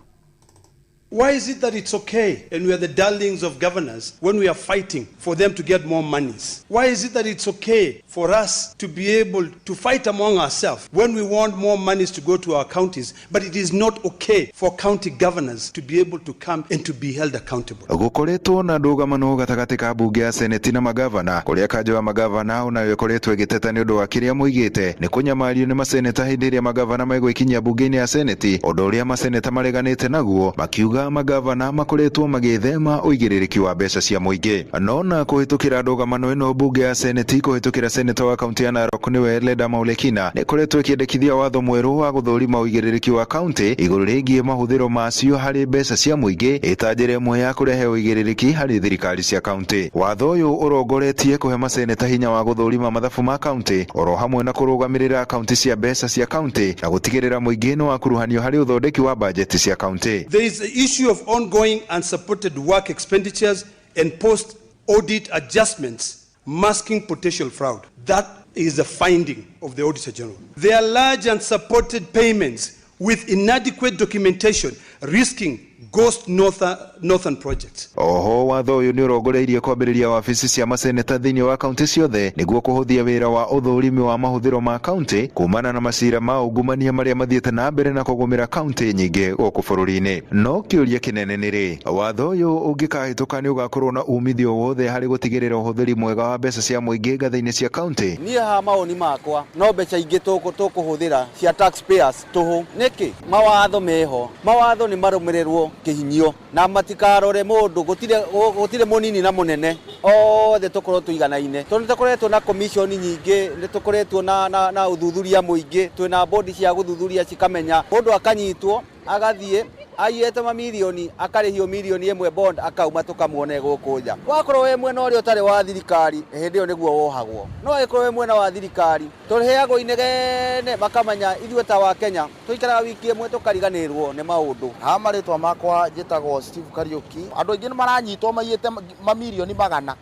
Why is it that it's okay and we are the darlings of governors when we are fighting for them to get more monies? Why is it that it's okay for us to be able to fight among ourselves when we want more monies to go to our counties, but it is not okay for county governors to be able to come and to be held accountable? Gukoretwo na ndũgamano gatagatĩ ka bunge ya seneti na magavana, kuria kanja wa magavana unayo ĩkoretwo ĩgĩteta nĩ ũndũ wa kĩrĩa moigĩte nĩ kũnyamario nĩ maseneta hĩndĩ ĩrĩa magavana megũikinyia bunge-inĩ ya seneti, ũndũ ũrĩa maseneta mareganĩte naguo makiuga magavana makoretwo magĩthema ũigĩrĩrĩki wa mbeca cia mũingĩ. No na kũhĩtũkĩra ndũgamano ĩno bunge ya seneti kũhĩtũkĩra seneta wa kaunti ya Narok nĩwe Ledama Ole Kina nĩkoretwo ĩkĩendekithia watho mwerũ wa gũthũrima ũigĩrĩrĩki wa kaunti igũrũ rĩgiĩ mahũthĩro macio harĩ mbeca cia mũingĩ ĩta njĩra ĩmwe ya kũrehe ũigĩrĩrĩki harĩ thirikari cia kaunti. Watho ũyũ ũrongoretie kũhe maseneta hinya wa gũthũrima mathabu ma kaunti oro hamwe na kũrũgamĩrĩra kaunti cia mbeca cia kaunti na gũtigĩrĩra mũingĩ nĩ wakuruhanio harĩ ũthondeki wa bajeti cia kaunti. There is the issue of ongoing unsupported work expenditures and post-audit adjustments masking potential fraud. That is a finding of the Auditor General. There are large unsupported payments with inadequate documentation risking ghost northern projects. Oho watho uyu ni urongoreirie kwambĩrĩria wabici cia maseneta thĩinĩ wa kaunti ciothe nĩguo kũhũthia wĩra wa ũthũrimi wa mahũthĩro ma kaunti kumana na macira ma ungumania marĩa mathiĩte na mbere na kũgũmĩra kaunti nyingĩ gũkũ bũrũri-inĩ. No kĩũria kĩnene nĩ rĩ, watho ũyũ ũngĩkahĩtũka nĩ ũgakorwo na umithio wothe harĩ gũtigĩrĩra ũhũthĩri mwega wa mbeca cia mũingĩ ngathĩ-inĩ cia kaunti? Niĩ ha maoni makwa no mbeca ingĩ tũkũhũthĩra cia taxpayers tũhũ. Nĩkĩ mawatho meho, mawatho nĩ marũmĩrĩrwo kihinyo na matikarore mundu gutire munini na munene othe tukorwo tuiganaine tondu tukoretwo na commission nyingi ni tukoretwo na uthuthuria muingi twina bodi cia guthuthuria cikamenya mundu akanyitwo agathie aiyete mamilioni akarihio milioni ĩmwe bond akauma tukamuone gukunja. Wakorwo we mwena ũrĩa ũtarĩ wa thirikari hĩndĩ ĩyo nĩguo wohagwo, no ĩkorwo we mwena wa thirikari tũheagwo inegene makamenya ithuĩ ta wa Kenya tũikaraga wiki ĩmwe tũkariganĩrwo nĩ maũndũ. Ha marĩtwa makwa njĩtagwo Steve Kariuki. Andũ aingĩ nĩ maranyitwo maiyĩte mamilioni magana,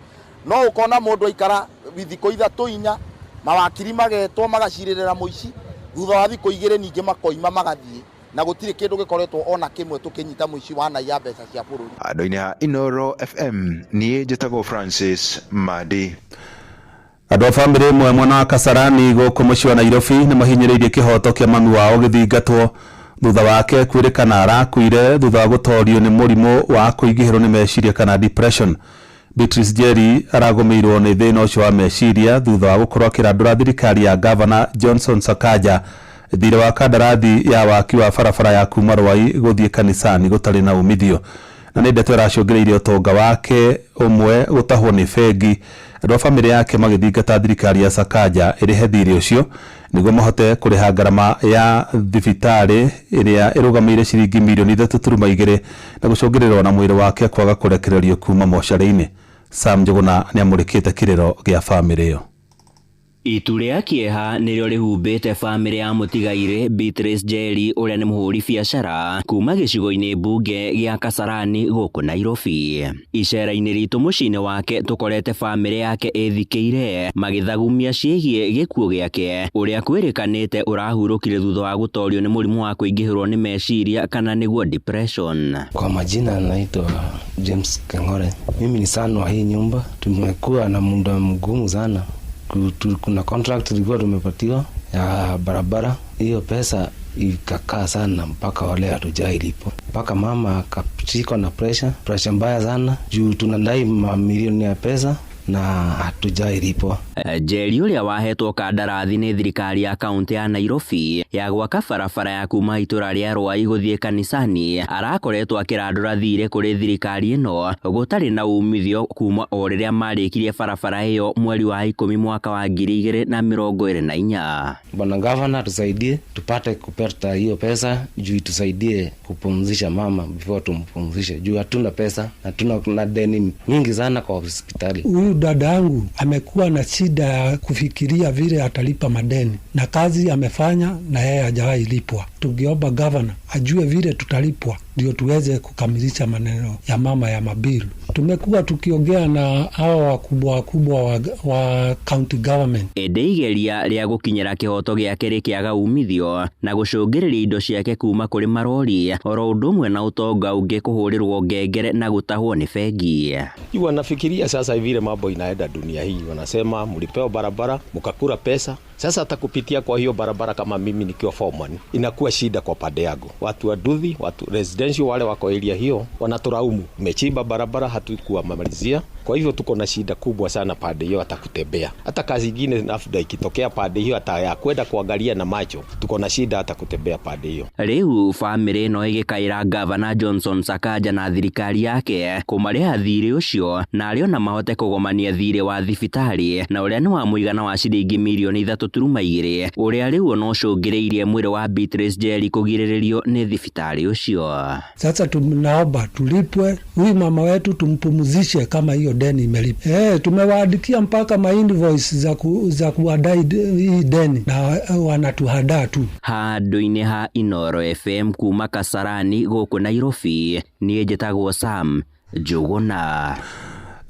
no ũkona mũndũ aikara thikũ ithatũ inya mawakiri magetwo magacirĩrĩra mũici thutha wa thikũ igĩrĩ ningĩ makoima magathiĩ na gũtirĩ kĩndũ gĩkoretwo ona kĩmwe tũkĩnyita mũici wa naiya mbeca cia bũrũri. Andũ-inĩ ha Inoro FM niĩ njĩtagwo Francis Madi. Andũ a bamĩrĩ ĩmwe mwena wa Kasarani gũkũ mũciĩ wa Nairobi nĩ mahinyĩrĩirie kĩhoto kĩa mami wao gĩthingatwo thutha wake kwĩrĩkana arakuire thutha wa gũtorio nĩ mũrimũ wa kũingĩhĩrwo nĩ meciria kana depression. Beatrice Njeri aragũmĩirwo nĩ thĩna ũcio wa meciria thutha wa gũkorwo akĩrandũra thirikari ya Governor Johnson Sakaja thirĩ wa kandarathi ya waki wa barabara ya kuma Rwai gũthiĩ kanisani gũtarĩ na umithio. na nä ndeto ĩracũngĩrĩirie ũtonga wake ũmwe gũtahwo nĩ bengi. Andũ a bamĩrĩ yake magĩthingata thirikari ya Sakaja ĩrĩhe thirĩ ũcio nĩguo mahote kũrĩha ngarama ya thibitarĩ ĩrĩa ĩrũgamĩire ciringi mirioni 3.2 na gũcũngĩrĩrwo na mwĩrĩ wake kwaga kũrekererio kuma mocarĩ-inĩ. Sam Njuguna nĩ amũrĩkĩte kĩrĩro gĩa bamĩrĩ ĩyo. Itu rĩa kĩeha nĩrĩo rĩhumbĩte bamĩrĩ ya mũtigairĩ Beatrice Njeri ũrĩa nĩ mũhũri biacara kuma gĩcigo-inĩ mbunge gĩa Kasarani gũkũ Nairobi. Icera-inĩ ritũ mũciĩ-inĩ wake tũkorete bamĩrĩ yake ĩthikĩire magĩthagumia ciĩgiĩ gĩkuũ gĩake ũrĩa kwĩrĩkanĩte ũrahurũkire thutha wa gũtorio nĩ mũrimũ wa kũingĩhĩrwo nĩ meciria kana nĩguo depression. Kwa majina naitwa James Kang'ore. Mimi ni sana wa hii nyumba. Tumekuwa na muda mgumu sana. Kuna contract tulikuwa tumepatiwa ya barabara. Hiyo pesa ikakaa sana mpaka wale hatujailipo. Mpaka mama akashikwa na pressure mbaya sana juu tunadai mamilioni ya pesa na hatujailipo. Njeri ũrĩa wahetwo kandarathi nĩ thirikari ya kaunti ya Nairobi ya gwaka barabara ya kuma itũra rĩa Rwai gũthiĩ kanisani arakoretwo akĩrandũra thirĩ kũrĩ thirikari ĩno gũtarĩ na umithio kuma o rĩrĩa marĩkirie barabara ĩyo mweri wa 10 mwaka wa 2024. Bwana Governor tusaidie tupate kupata hiyo pesa juu tusaidie kupumzisha mama before tumpumzishe juu hatuna pesa na tuna deni mingi sana kwa hospitali. Huyu dada yangu amekuwa na shida ya kufikiria vile atalipa madeni na kazi amefanya na yeye hajawahi lipwa. Tungeomba governor ajue vile tutalipwa ndio tuweze kukamilisha maneno ya mama ya mabilu. Tumekuwa tukiongea na hawa wakubwa wa county government. Igeria rĩa gũkinyĩra kĩhoto gĩake rĩkĩaga umithio na gũcũngĩrĩria indo ciake kuma kũrĩ marori oro ũndũ ũmwe na ũtonga ũngĩ kũhũrĩrwo ngengere na gũtahwo nĩ bengi. Wanafikiria sasa vile mambo inaenda dunia hii, wanasema mlipewa barabara mkakula pesa. Sasa atakupitia kwa hiyo barabara kama mimi nikiwa foreman inakuwa shida kwa pande yangu. Watu wa Duthi, watu residential wale wako area hiyo wanaturaumu. Umechimba barabara hatukuwa mamalizia. Kwa hivyo tuko na shida kubwa sana pande hiyo atakutembea. Hata kazi nyingine afda ikitokea pande hiyo hata ya kwenda kuangalia na macho. Tuko na shida hata kutembea pande hiyo. Rĩu family ĩno ĩgĩkaĩra Governor Johnson Sakaja na thirikari yake kũmarĩha thirĩ ũcio na arĩo na mahote kũgomania thirĩ wa thibitarĩ na ũrĩa nĩ wa mũigana wa ciringi mirioni 3.2 ũrĩa rĩu no cũngĩrĩirie mwĩrĩ wa Beatrice Njeri kũgirĩrĩrio nĩ thibitarĩ ũcio. Sasa tunaomba tulipwe huyu mama wetu tumpumzishe kama hiyo deni imelipa. Tumewaandikia mpaka ma invoice za kuadai hii deni na wanatuhadaa tu. Handũ-inĩ ha Inoro FM kuma Kasarani gũkũ Nairobi niĩ njĩtagwo Sam Njuguna.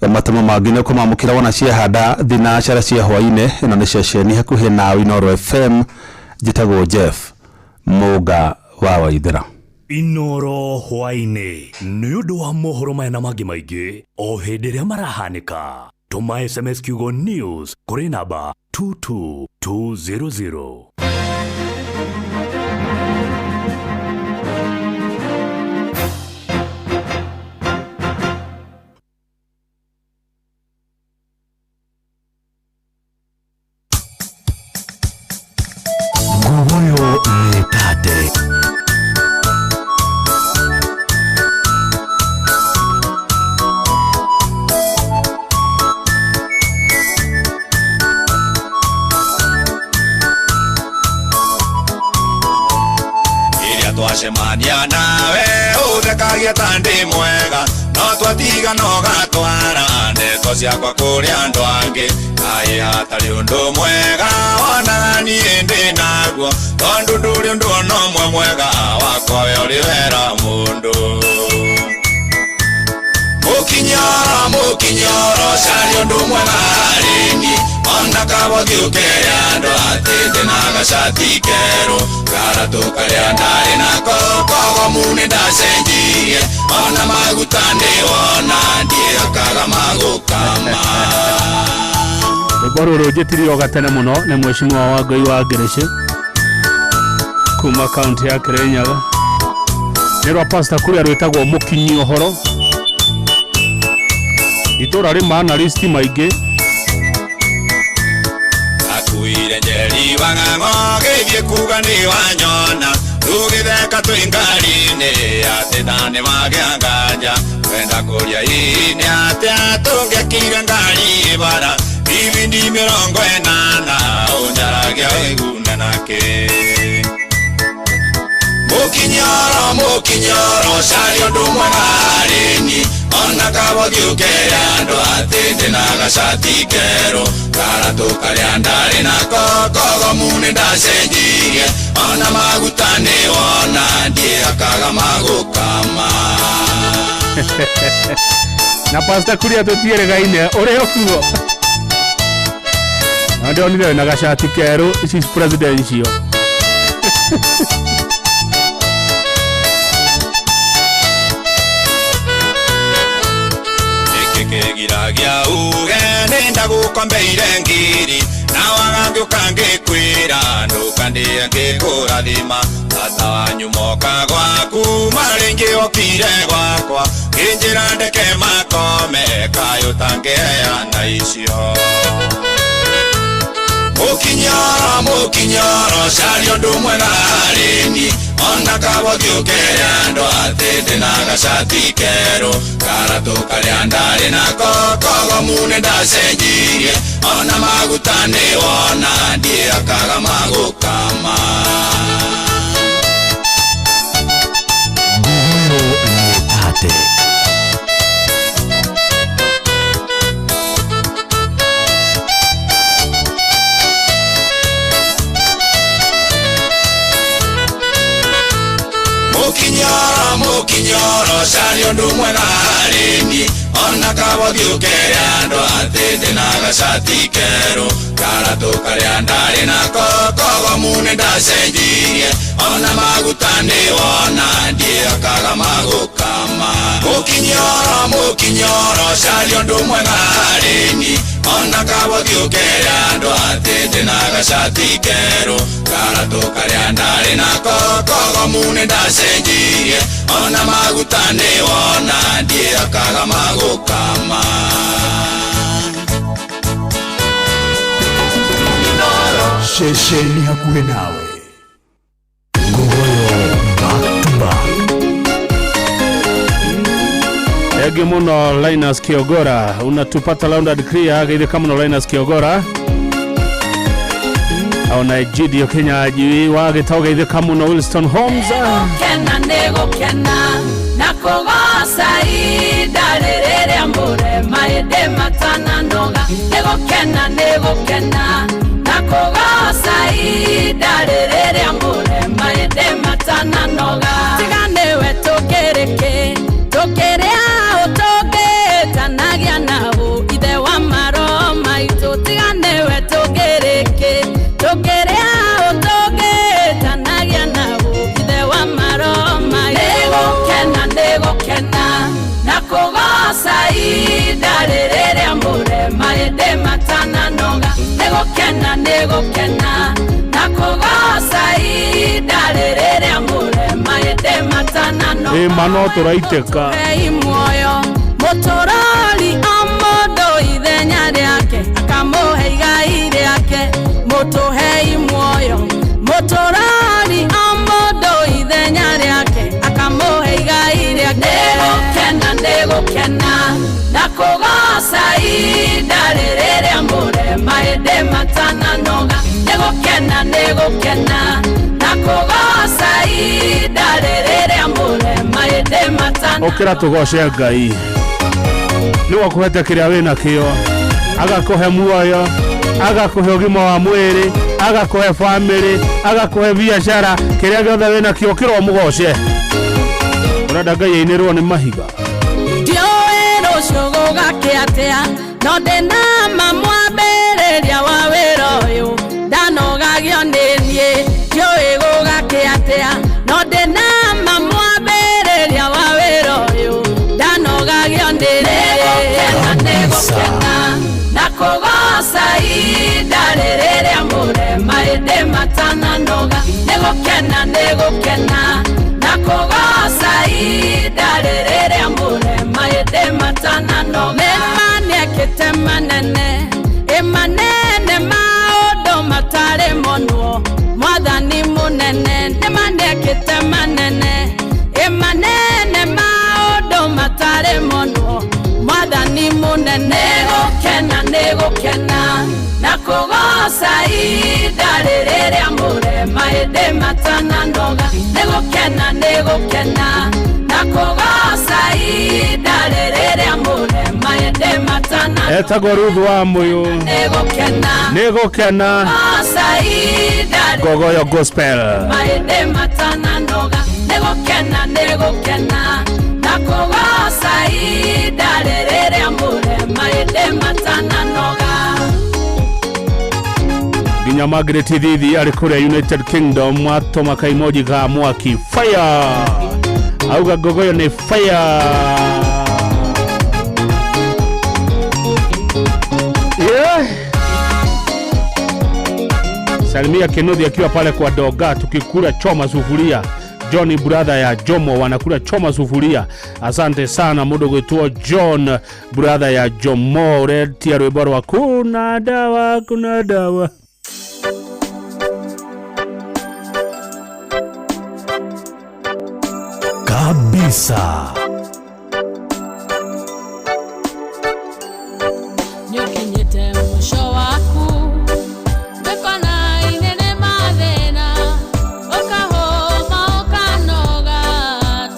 Matemo mangĩ nĩ kũmamũkĩra wona ciehanda thinacara cia hwainĩ ĩno nĩ ceceni hakuhĩ na Inoro FM. Njĩtagwo Jeff Mũga wa Waithĩra. Inoro hwainĩ nĩ ũndũ wa mohoro maya na mangĩ maingĩ o hĩndĩ ĩrĩa marahanĩka. Tũma SMS kiugo news kũrĩ namba 22200. Guguyo Nipate. Twacemania nawe uthekagia tandi mwega no twatiga no gatwara ndeto ciakwa kũrĩ andũ angĩ kaĩ hatarĩ ũndũ mwega ona niĩ ndĩ naguo tondũ ndũrĩ ũndũ ona ũmwe mwega wakwa we ũrĩ wera mũndũ. Mũkinyoro cari ũndũ mwega harĩ niĩ ona kabothi ũkere andũ atĩte na gacati kerũ karatũ karĩa ndarĩ nako kogomu nĩ ndacenjirie ona maguta ndĩwona ndiĩkaga magũkama. Rwĩmbo rũrũ njĩtirio gatene mũno nĩ Mheshimiwa Wangui wa Ngereche kuma kaunti ya Kirinyaga. Nĩ rwa pastor kũrĩa rwĩtagwo Mũkinyiohoro. Itũra rĩ maanalisti maingĩ. Akuire Njeri wa Ng'ang'o gĩthiĩ kuga nĩ wanyona tũgĩtheka twĩ ngari-inĩ atĩ nĩ magĩa nganja Urenda kuria ini atia tungekira ngari bara ibindi 80 unjaragia iguna nake Mukinyoro shario ndumwe garini ona kabogiukera ando atende na gacati kero karatu karia ndari nako kogo mune ndacenjirie ona magutani wona ndiakaga magukama na pasta kuria tutiere gaine ore okugo ando ni na gacati kero is presidential Giragia ugene ndagukombeire ngiri na wagange ukangikwira ndukandie ngikurathima tata wanyu moka gwaku maringi okire gwakwa injira ndeke makome kayo tangeana icio Mukinyoro shario ndumwe garini ona kabogiukera ando atende na gacati kero karatu karia ndari nako kogo mune ndacenjirie ona magutani wona ndiakaga magukama Nguhiro Nyetate Mukinyoro shario ndumwe garini ona kabogiukera ando atende na gacati kero karatu karia ndari nako kogo mune ndacenjirie ona magutani wona ndiakaga magukama Mukinyoro shario ndumwe garini ona kabogiukera ando atende na gacati kero karatu karia ndari nako kogo mune ndacenjirie ona magutani wona ndiakaga magukama Shesheni hakuhe nawe Nguhiro back to back Ege muno Linus Kiogora unatupata Launded Clear githe kama no Linus Kiogora au na Egidio Kenya jiwi wage tauge githe kama no Wilson Holmes nego kena na kogosa idarere ambure maede matana ndoga nego kena na kogosa idarere ambure maede matana ndoga tigane wetokereke tokerea otoke tanagia nao ide wa maro maito tigane wetokereke tokerea otoke tanagia nao ide wa maro maito nego kena na kogosa idarere ambure maede matana ndoga nego kena na kogosa idarere ambure maede matana ndoga mano turaiteka moyo motorali amodo idenya ryake akamohe igai ryake motohei moyo motorali amodo idenya ryake akamohe igai ryake nego kena na kogosa idarere ambure maede matana noga nego kena na kogosa idarere ambure maede matana okira tugoshe Ngai ni wakuhete kiria wina kio agakohe muoyo agakohe ugima wa mwiri agakohe family agakohe biashara kiria giothe wina kio kiro mugoshe urenda Ngai ainirwo ni mahiga Dioero shogoga kiatea no dena mamwambereria wa wiroyo danogagio ndenie dioego kiatea no dena mamwambereria wa wiroyo danogagio ndenie nego kena na kogosa idarere ambure maede matana noga nego kena na kogosa idarere ambure maede matana noga emane ketemanene emanene maodo matare monwo mwathani munene emane ketemanene emanene maodo matare monwo saida rere amore maede matana noga nego kena nakoga saida rere amore maede matana etagwo Ruth wa Muyu nego kena saida Gogoyo Gospel maede matana noga nego kena nakoga saida rere amore maede matana noga Ginya Margaret Thithi ari kure United Kingdom atoma kaimoji ga mwaki fire auga Gogoyo ni fire Salimia Kenodi akiwa pale kwa Doga tukikula choma sufuria. Johnny brother ya Jomo wanakula choma sufuria. Asante sana mudogo tuo John brother ya Jomo red tia rweboro wa kuna dawa kabisa. Nyukinyete mwisho waku Bekona inene madena Okahoma okanoga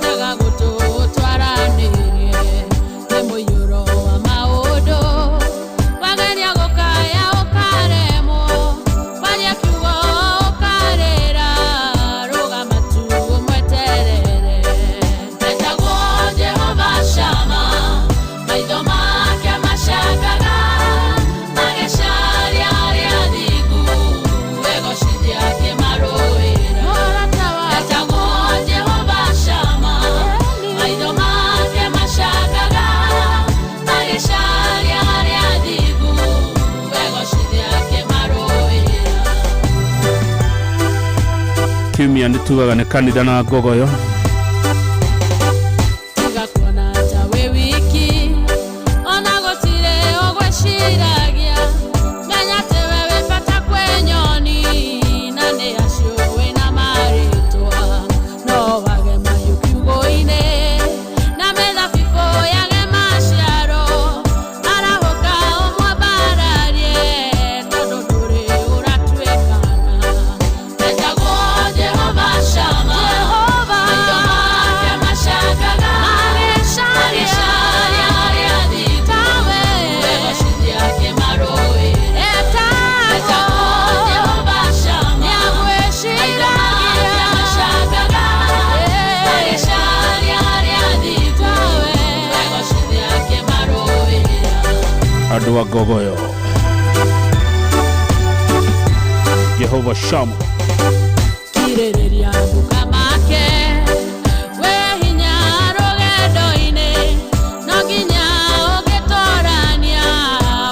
Tega gutu twaranire Nemo yuro wa maudo Wageni agokaya okaremo Wanya kiugo okarera Ruga matu mweterere Etago Jehova Shama Maidoma kama shakaga Mageshari ariadigu Ego shidi ake maroera Etago Jehova Shama Maidoma kama shakaga Mageshari ariadigu Ego shidi ake maroera Kimia nitugaga ne kandida na Gogoyo Tugakona tawe wiki Onagotire ogweshiragia Menyate wewe pata kwenyoni Nane ashowe na maritwa No wage mayukiugoine Na meza fifo yage masharo Arahoka omwa bararie Todo dure uratuekana Etago Jehova Shama Maidoma kema shakaga Mageshari ariadigu Ego shidi ake maroera Etago Jehova Shama Maidoma kema shakaga Mageshari ariadigu Ego shidi ake maroera Adwa Gogoyo Jehovah Shama Kirereria dukamake we hinya rogedoine no ginya ogetorania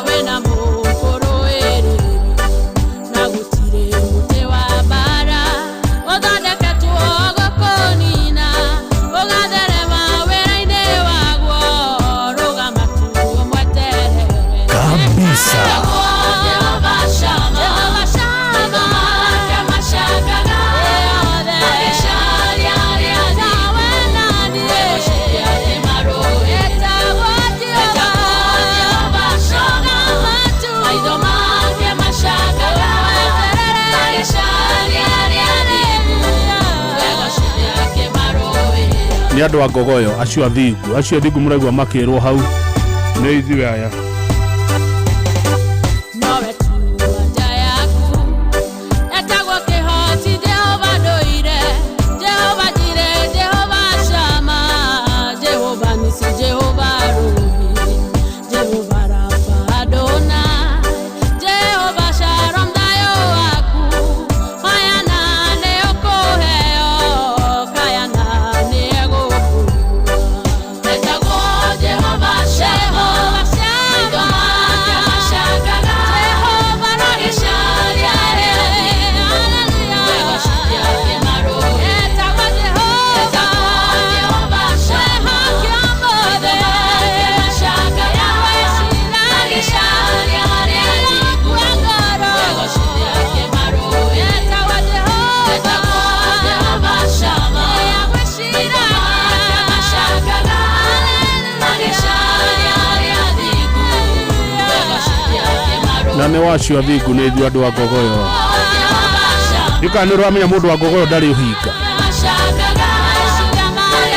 we na mukoro eri na gutire mute wa bara odandeke tuogo konina ogatherema weraine wagwo rugamatu mweterere kabisa. Jehova Shama Maidoma kama shakaga Mageshari ariadigu Ego shidi ake maroera Etago Jehova Shama Maidoma kama shakaga Mageshari ariadigu Ego shidi ake maroera ni andu a Gogoyo acio thigu muraigua makirwo hau ni ithuĩ aya Nowe tuwa jayaku Etagwo kihoti Jehova doire Jehova jire Jehova Shama Jehova nisi Jehova Ruhi Jehova Rafa Adona Jehova Shalom dayo waku Haya nane okoheo Kaya nane egokuru Etago Jehova Shama na nĩ wacio thingu nĩ ithuĩ andũ a Ngogoyo ikanĩrwo amenya mũndũ wa Ngogoyo ndarĩ ũhinga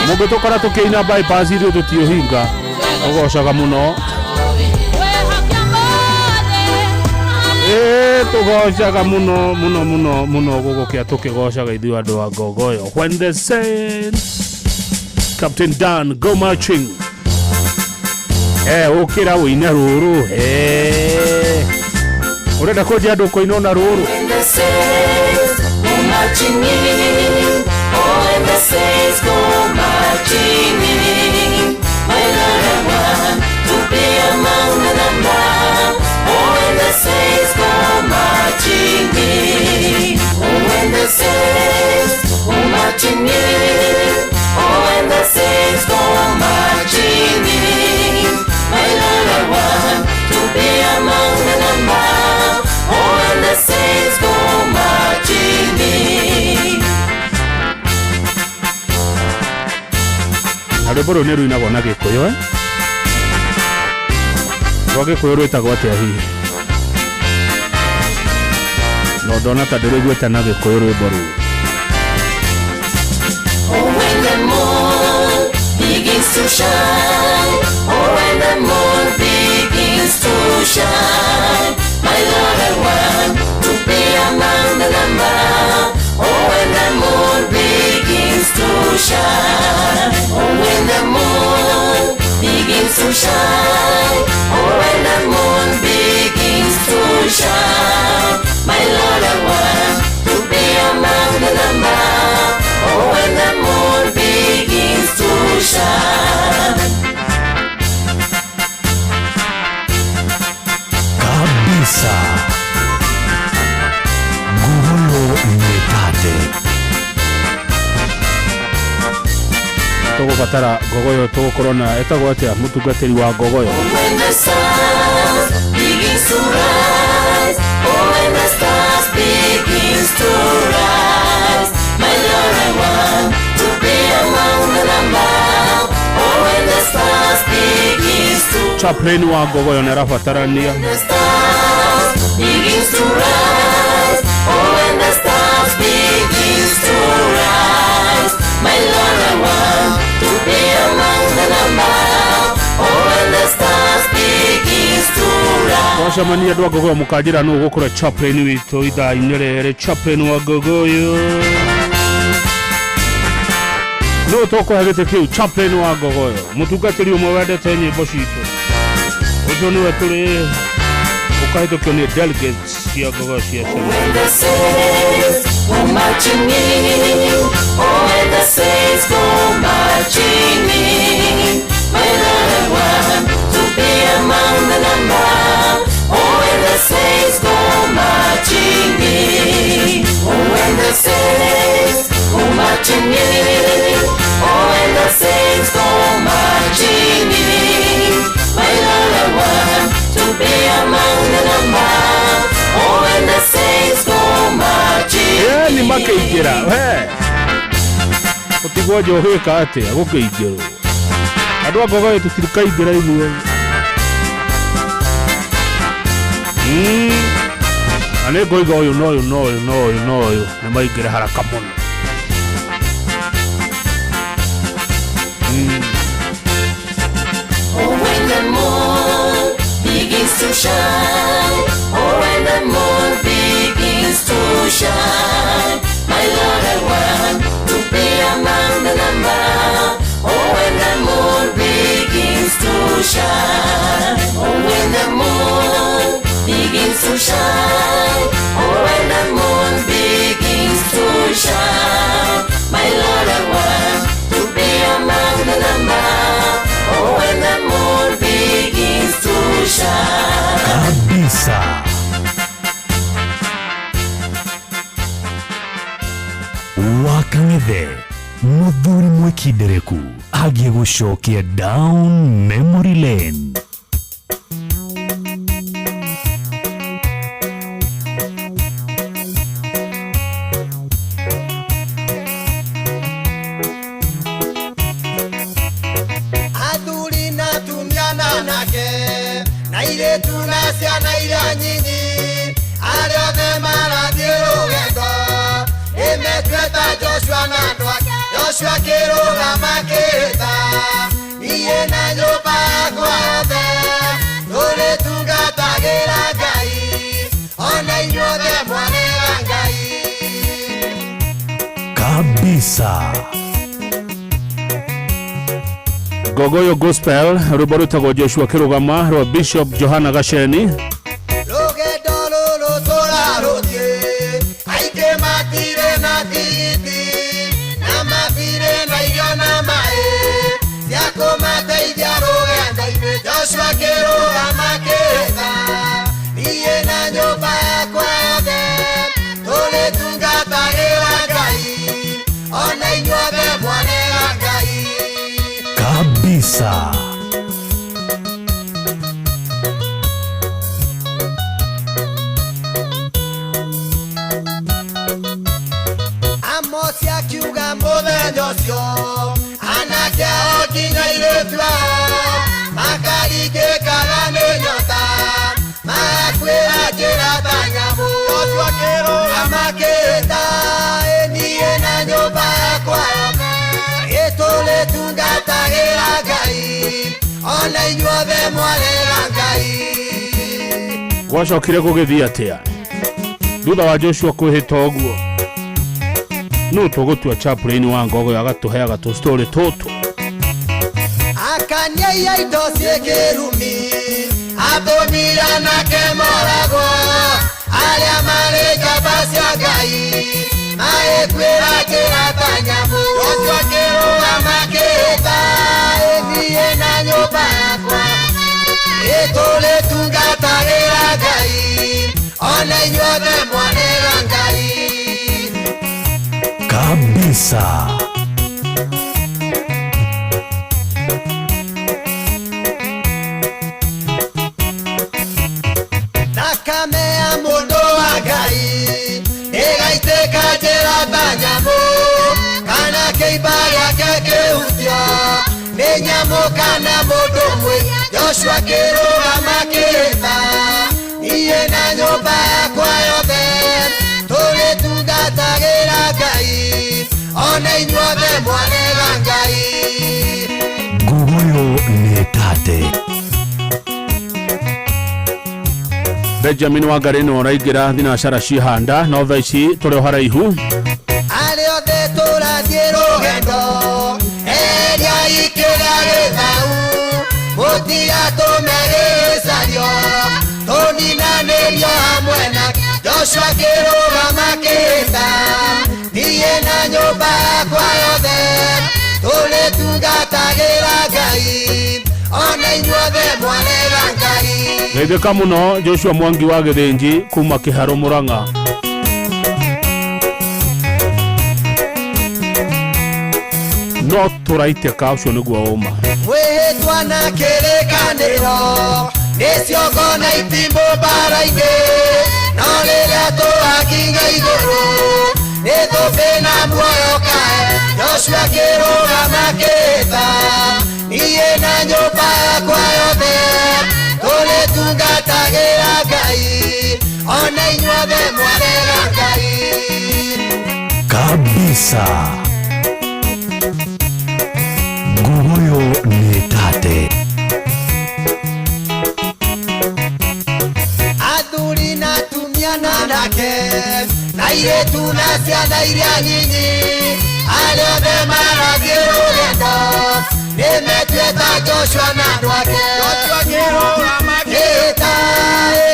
mũngĩtũkora tũkĩina bypass ithuĩ tũtiũhinga ũgocaga mũno tugocaga muno gũgũkĩa tũkĩgocaga ithuĩ andũ a Ngogoyo. When the Saints Captain Dan go marching ũkĩra wĩina rũrũ ũrenda kũnjia andũ kũina na rũrũ. When the Saints go marching in, when the Saints go marching in, my Lord I want to be among the number. When the Saints go marching in, when the Saints go marching in, when the Saints go marching in, my Lord I want to be among the number. When the Saints go marching in. Rwĩmbo rũu nĩ rũinagwo na Gĩkũyũ rwa Gĩkũyũ rwĩtagwo atĩa hihi? No ndona ta ndĩrũiguĩte na Gĩkũyũ rwĩmbo rũu. When the moon begins to shine, when the moon begins to shine, my Lord I want to be among the number. When the moon begins to shine, when the moon begins to shine, when the moon begins to shine, my Lord I want to be among the number. When the moon begins to shine. Kabisa Ngogoyo Nyetate tũgũbatara Ngogoyo tũgũkorwo na etagwo atĩa mũtungatĩri wa Ngogoyo. When the sun begins to rise, when the stars begins to rise, my Lord I want to be among the number. When the stars begins to Chaplain wa Ngogoyo nĩarabatarania. When the stars begins to rise, when the stars begins to rise, my Lord I want to be among the number. When the stars begins to rise. Twacemania andũ a Ngogoyo mũkanjĩra nũũ gũkũra chaplain witũ ithaa-inĩ rĩrĩ. Chaplain wa Ngogoyo nũũ tũkũhe gĩtĩ kĩu? Chaplain wa Ngogoyo, mũtungatĩri ũmwe wendete nyĩmbo citũ. Ũcio nĩwe tũrĩ ũkahĩtũkio nĩ delegates cia Ngogoyo cia Cema. When the Saints go marching in, when the Saints go marching in, my Lord I want to be among the number. When the Saints go marching in, when the Saints go marching in, when the Saints go marching in, my Lord I want to be among the number. When the Saints go marching in. Ni makĩingĩra ũtigwo njohĩka atĩa gũkĩingĩrwo andũ a Ngogoyo tũtirikaingĩra ithuĩ. Na nĩ ngũiga ũyũ na ũyũ na ũyũ na ũyũ na ũyũ nĩ maingĩre haraka mũno. When the moon begins to shine, when the moon begins to shine, my Lord I want to be among the number. When the moon begins to shine, when the moon begins to shine, when the moon begins to shine, my Lord I want to be among the number. When the moon begins to shine. Kabisa Wakang'ethe Mũthuri Mwĩkindereku agie gũcokia down memory lane. Athuri na tumia na nake na iretu na ciana iria nyinyi arĩa othe marathiĩ rũgendo nĩmetuĩta Joshua na andũ ake Joshua akĩrũgama akĩĩta niĩ na nyũmba yakwa yothe tũrĩtungatagĩra Ngai ona inyuothe mwarega Ngai kabisa. Gogoyo Gospel rwĩmbo rwĩtagwo Joshua akĩrũgama rwa Bishop Johana Gasheni. Rũgendo rũrũ tũrarũthiĩ aingĩ matirĩ na tigiti na matirĩ na irio na maĩ cia kũmateithia rũgendo-inĩ Joshua akĩrũgama akĩĩta niĩ na nyũmba yakwa yothe tũrĩtungatagĩra Ngai ona inyuothe mwarega Ngai kabisa. Amosi akiuga mũthenya ũcio anake ao nginya airĩtu ao makaringĩkaga nĩ nyota magakuĩra njĩra ta nyamũ Joshua akĩrũgama akĩĩta niĩ na nyũmba yakwa yothe tũrĩtungatagĩra Ngai ona inyuothe mwarega Ngai. Gwacokire gũgĩthiĩ atĩa thutha wa Joshua kwĩhĩta ũguo? No tũgũtua chaplain wa Ngogo agatũheaga tũstory tũtũ. Akania indo ciĩkĩrumi atũmira nake moragwo arĩa marĩ njamba cia Ngai magĩkuĩra njĩra ta nyamũ Joshua akĩrũgama akĩĩta niĩ na nyũmba yakwa tũrĩtungatagĩra Ngai ona inyuothe mwarega Ngai kabisa. Thakame ya mũndũ wa Ngai ĩgaitĩka njĩra ta nyamũ kana kĩimba gĩake kĩhutio nĩ nyamũ kana mũndũ mwĩhia Joshua akĩrũgama akĩĩta niĩ na nyũmba yakwa yothe tũrĩtungatagĩra Ngai ona inyuothe mwarega Ngai. Gogoyo nĩ tate. Benjamin Wangari nĩ ũraingĩra thinacara cihanda no thaa ici tũrĩ o haraihu arĩa othe tũrathiĩ rũgendo eriai kĩrĩa gĩthau mũtigatũme gĩcario tũninanĩrio hamwe na Joshua akĩrũgama akĩĩta niĩ na nyũmba yakwa yothe tũrĩtungatagĩra Ngai ona inyuothe mwarega Ngai. Geithĩka mũno Joshua Mwangi wa Gĩthĩnji kuma Kĩharũ Mũrang'a. No tũraitĩka ũcio nĩguo ũma Wĩhĩtwa na kĩrĩkanĩro nĩcio ngona itimũ mbara-inĩ no rĩrĩa tũgakinya igũrũ nĩ thũmbĩ na muoyo kae Joshua akĩrũgama akĩĩta niĩ na nyũmba yakwa yothe tũrĩtungatagĩra Ngai ona inyuothe mwarega Ngai kabisa. Gogoyo nĩ tate. athuri na atumia na anake na airĩtu na ciana iria nyinyi arĩa othe marathiĩ rũgendo nĩmetuĩta Joshua na andũ ake Joshua akĩrũgama akĩĩta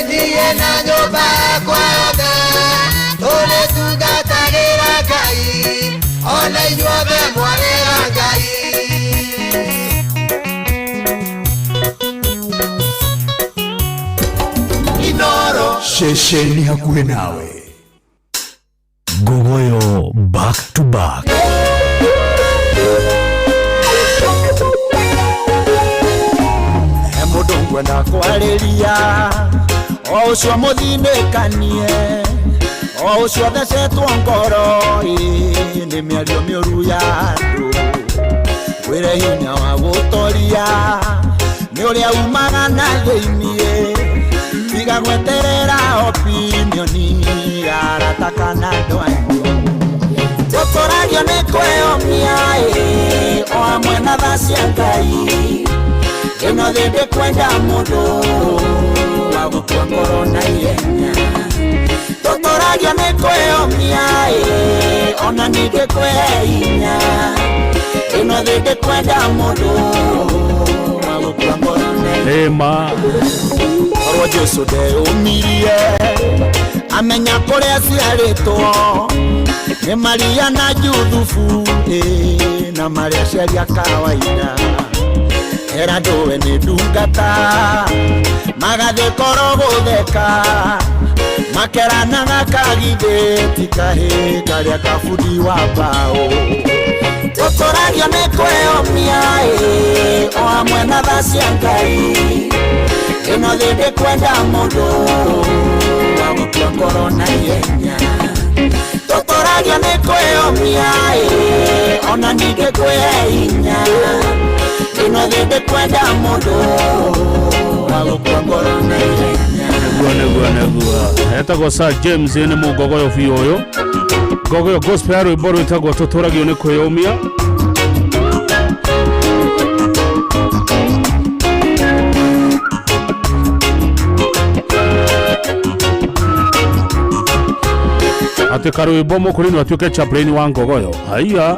niĩ na nyũmba yakwa yothe tũrĩtungatagĩra Ngai ona inyuothe mwarega Ngai. Inoro Shesheni hakuhĩ nawe. Gogoyo back to back. Mũndũ ngwenda kwarĩria o ũcio mũthinĩkanie o ũcio thecetwo ngoro nĩ mĩario mĩũru ya andũ kwĩre hinya wa gũtoria nĩ ũrĩa umaga na thĩiniĩ tiga gweterera opinioni arataka na ndwanyu tokoragio nĩ kwĩyomia o amwe na tha cia Ngai ĩno thĩ ndĩkwenda mũndũ wa gũtua ngoro na ihenya tokoragio nĩ kwĩyomia ona ningĩ kwĩhe hinya ĩno thĩ ndĩkwenda mũndũ wa gũtua ngoro na ihenya korwo Jesũ ndeyũmirie amenya kũrĩa ciarĩtwo nĩ Maria na Juthufu na Maria ciaria kawaida era ndowe nĩ ndungata magathiĩ koro gũtheka makeranaga kagithĩti kahĩ karĩa kabundi wa mbaũ tũtũragio nĩ kwĩyomia o amwe na tha cia Ngai ĩno thĩ ndĩkwenda mũndũ wa gũtua ngoro na ihenya tũtũragio nĩ kwĩyomia ona ningĩ kwĩhe hinya ĩno thĩ ndĩkwenda mũndũ wa gũtua ngoro na ihenya Neguo etagwo Sir James nĩ mũgogoyo biũ ũyũ gogoyo gospel rwĩmbo rwĩtagwo tũtũragio nĩ kwĩyomia ati karwĩmbo mũkũrinũ atuĩke chaplain wa ngogoyo haiya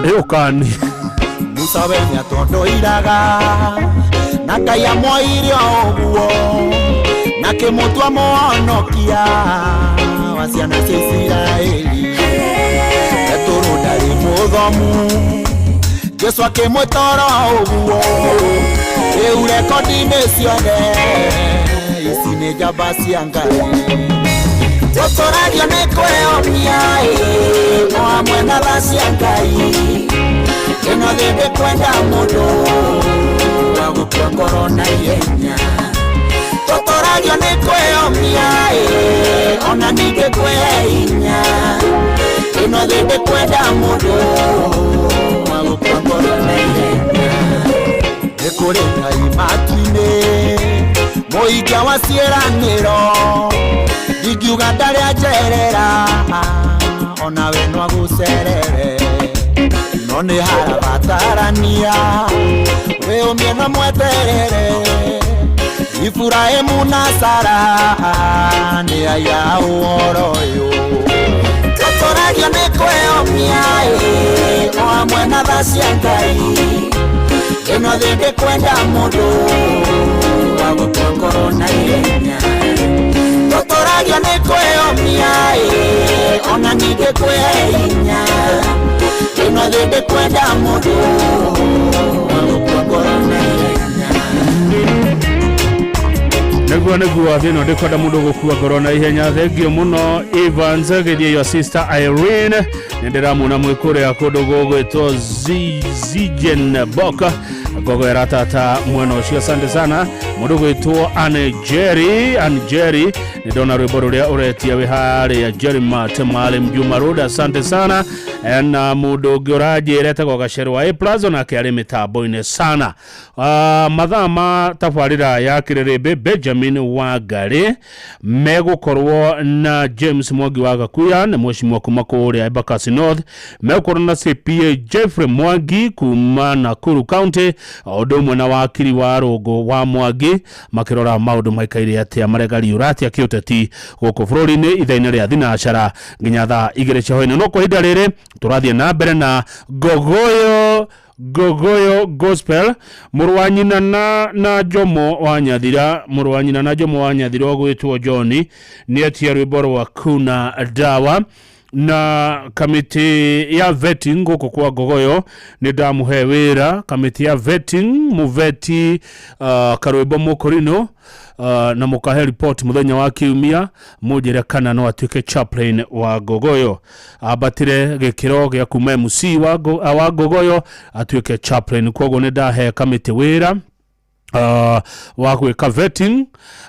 ĩũkani Musawe nĩatondũiraga na Ngai amwoire ũguo na kĩmũtua mũhonokia wa ciana cia Isiraeli Petero ndarĩ mũthomu Jesũ akĩmwĩtara ũguo rĩu rekondi-inĩ ciothe ici nĩ njamba cia Ngai tũtũragio nĩ kwĩyomia o amwe na tha cia Ngai ĩno thĩ ndĩkwenda mũndũ wa gũtua ngoro na ihenya tũtũragio nĩ kwĩyomia ona ningĩ kwĩhe hinya ĩno thĩ ndĩkwenda mũndũ wa gũtua ngoro na ihenya nĩ kũrĩ Ngai matu-inĩ mũhingĩa wa ciĩranĩro ingiuga ndarĩ anjerera ona we no agũcerere no nĩ harabatarania wĩyũmie na mweterere Iburahĩmu na Sara nĩ aya ũhoro ũyũ tũtũragio nĩ kwĩyomia o amwe na tha cia Ngai ĩno thĩ ndĩkwenda mũndũ wa gũtua ngoro na ihenya tũtũragio nĩ kwĩyomia ona ningĩ kwĩhe hinya ĩno thĩ ndĩkwenda mũndũ wa gũtua ngoro na ihenya Neguo thĩno ndĩkwenda mũndũ gũkua ngoro na ihenya thengio mũno Evans gĩthiĩ your sister Irene nĩ ndĩramuna mwĩkũrĩa kũndũ gũgwĩtwo Zigen Boka gogo ya ratata mwena ũcio asante sana mũndũ gwĩtwo Anne Jerry nĩ ndona rwĩmbo rũrĩa ũretia wĩ harĩa Jerry Temale Mjuma Road asante sana na mũndũ ũngĩ ũranjĩrete Gacerũ wa A+ nake arĩ mĩtambo-inĩ sana mathaa ma tabarĩra ya Kĩrĩrĩmbĩ Benjamin Wangari megũkorwo na James Mwangi wa Gakuya nĩ mheshimiwa kuma kũrĩa Embakasi North megũkorwo na CPA Jeffrey Mwangi kuma Nakuru County ũndũ ũmwe na wakiri wa Rũngũ wa Mwangi makĩrora maũndũ maikaire atĩa maregari ũratia kĩũteti gũkũ bũrũri-inĩ ithainĩ rĩa thinacara nginya thaa 2 cia hwaĩ-inĩ no kwa ihinda rĩrĩ tũrathiĩ na mbere na Gogoyo Gospel mũrwanyina na Jomo wa Nyathira gwĩtwo John nĩetia rwĩmbo rwa Kuna Dawa na kamiti ya vetting gũkũ kwa Gogoyo nĩ ndamũhe wĩra kamiti ya vetting muveti karwĩmbo mũkũrinũ na mũkahe report mũthenya wa kiumia mũnjĩre kana no atuĩke chaplain wa Gogoyo abatire gĩkĩro gĩa kuma MC wa Gogoyo atuĩke chaplain koguo nĩ ndahe kamiti wĩra wa gwika vetting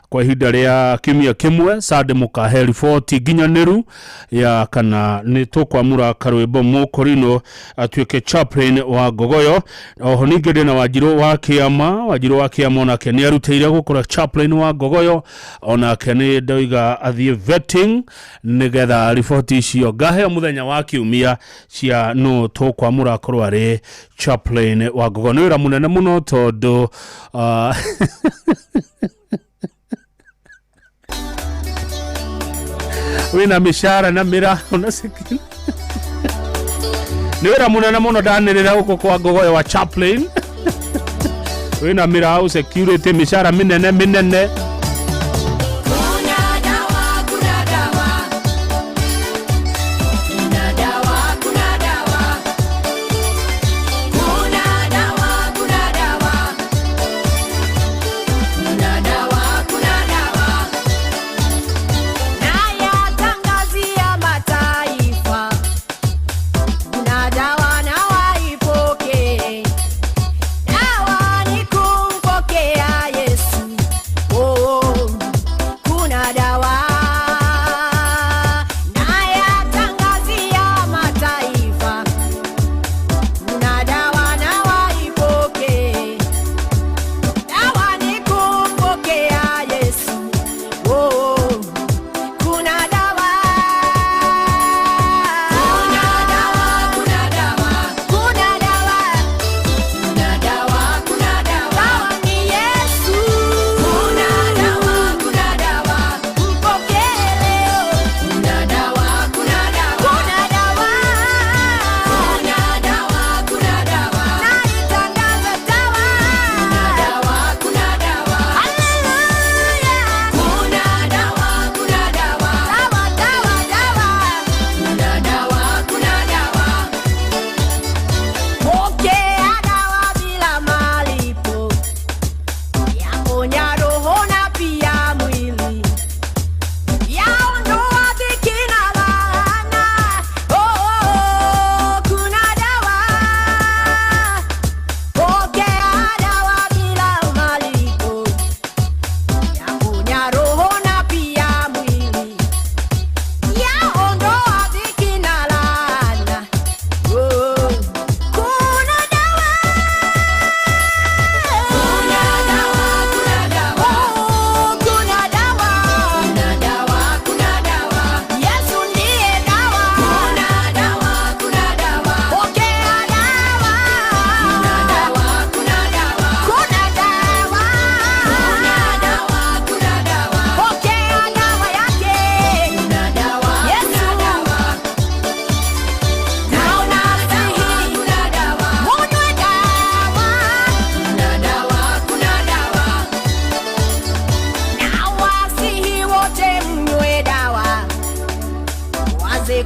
kwa ihinda ria kimia kimwe. Sade mukahe riboti nginyaniru ya kana ni tukwamura Karwimbo Mukorino atuike chaplain wa Ngogoyo. Oho ningĩ na Wanjiru wa Kĩama onake nĩ arutĩire gũkora chaplain wa Ngogoyo, onake nĩ ndoiga athiĩ vetting nĩgetha riboti icio ngahe mũthenya wa Kiumia cia no tukwamura korwo arĩ chaplain wa Ngogoyo. Nĩ wĩra mũnene mũno tondũ wina mishara na mira unasikini ni wira munene muno danirira huko kwa Ngogoyo wa chaplain wina mira au security mishara minene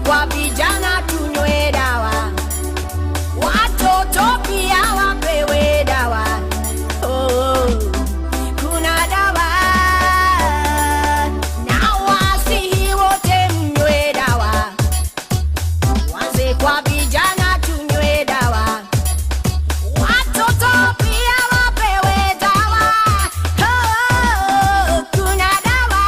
Kwa vijana tunywe dawa, watoto pia wapewe dawa. Oh, kuna dawa na wasihi wote mnywe dawa, wazee kwa vijana tunywe dawa, watoto pia wapewe dawa. Oh, kuna dawa.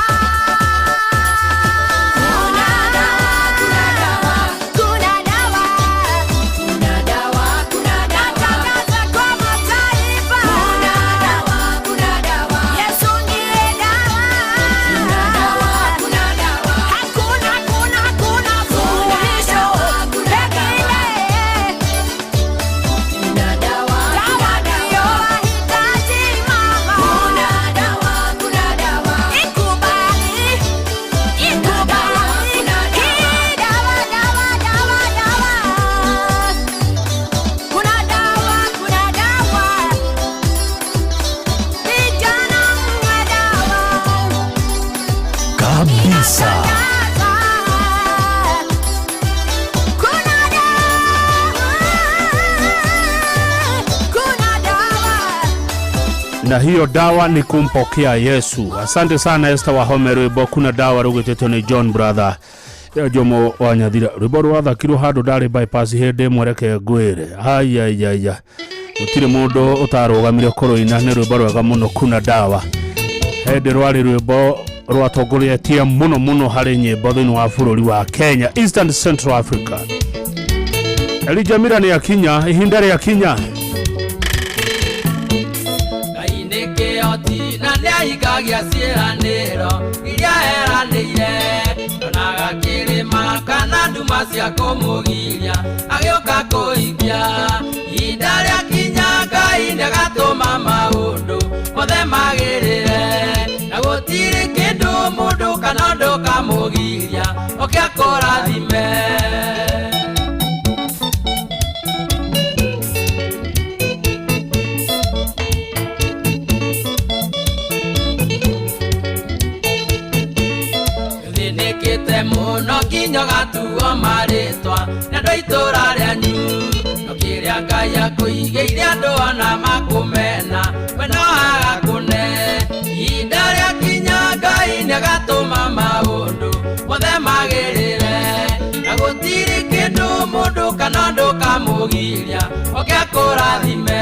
Na hiyo dawa ni kumpokea Yesu. Asante sana Esther Wahome. Rwimbo kuna dawa rugetetwo ni John Brother Jomo Wanyathira. Rwimbo rwathakirwo handu ndari bypass hende mwereke ngwire. Ayayaya. gutire mundu utarugamire koroina ni rwimbo rwega muno kuna dawa hende rwari rwimbo rwatongoretie muno hari nyimbo thini wa bururi wa Kenya, Eastern Central Africa. Elijah Mira ni akinya ihinda ria kinya kaineke oti na nĩahingagia ciĩranĩro iria eranĩire onaga kĩrĩma kana nduma cia kũmũgiria agĩũka kũhingia ihinda rĩa kinya Ngai nĩagatũma maũndũ mothe magĩrĩre na gũtirĩ kĩndũ mũndũ kana ũndũ kamũgiria oke akũrathime. Muno kinyo gatuo maritwa na ndo itura ryanyu no kiria Ngai akuigĩire andũ ona makumena we no agakune ihinda rĩa kinya Ngai nĩagatũma maũndũ mothe magĩrĩre na gũtirĩ kĩndũ mũndũ kana ũndũ kamũgiria oke akũrathime.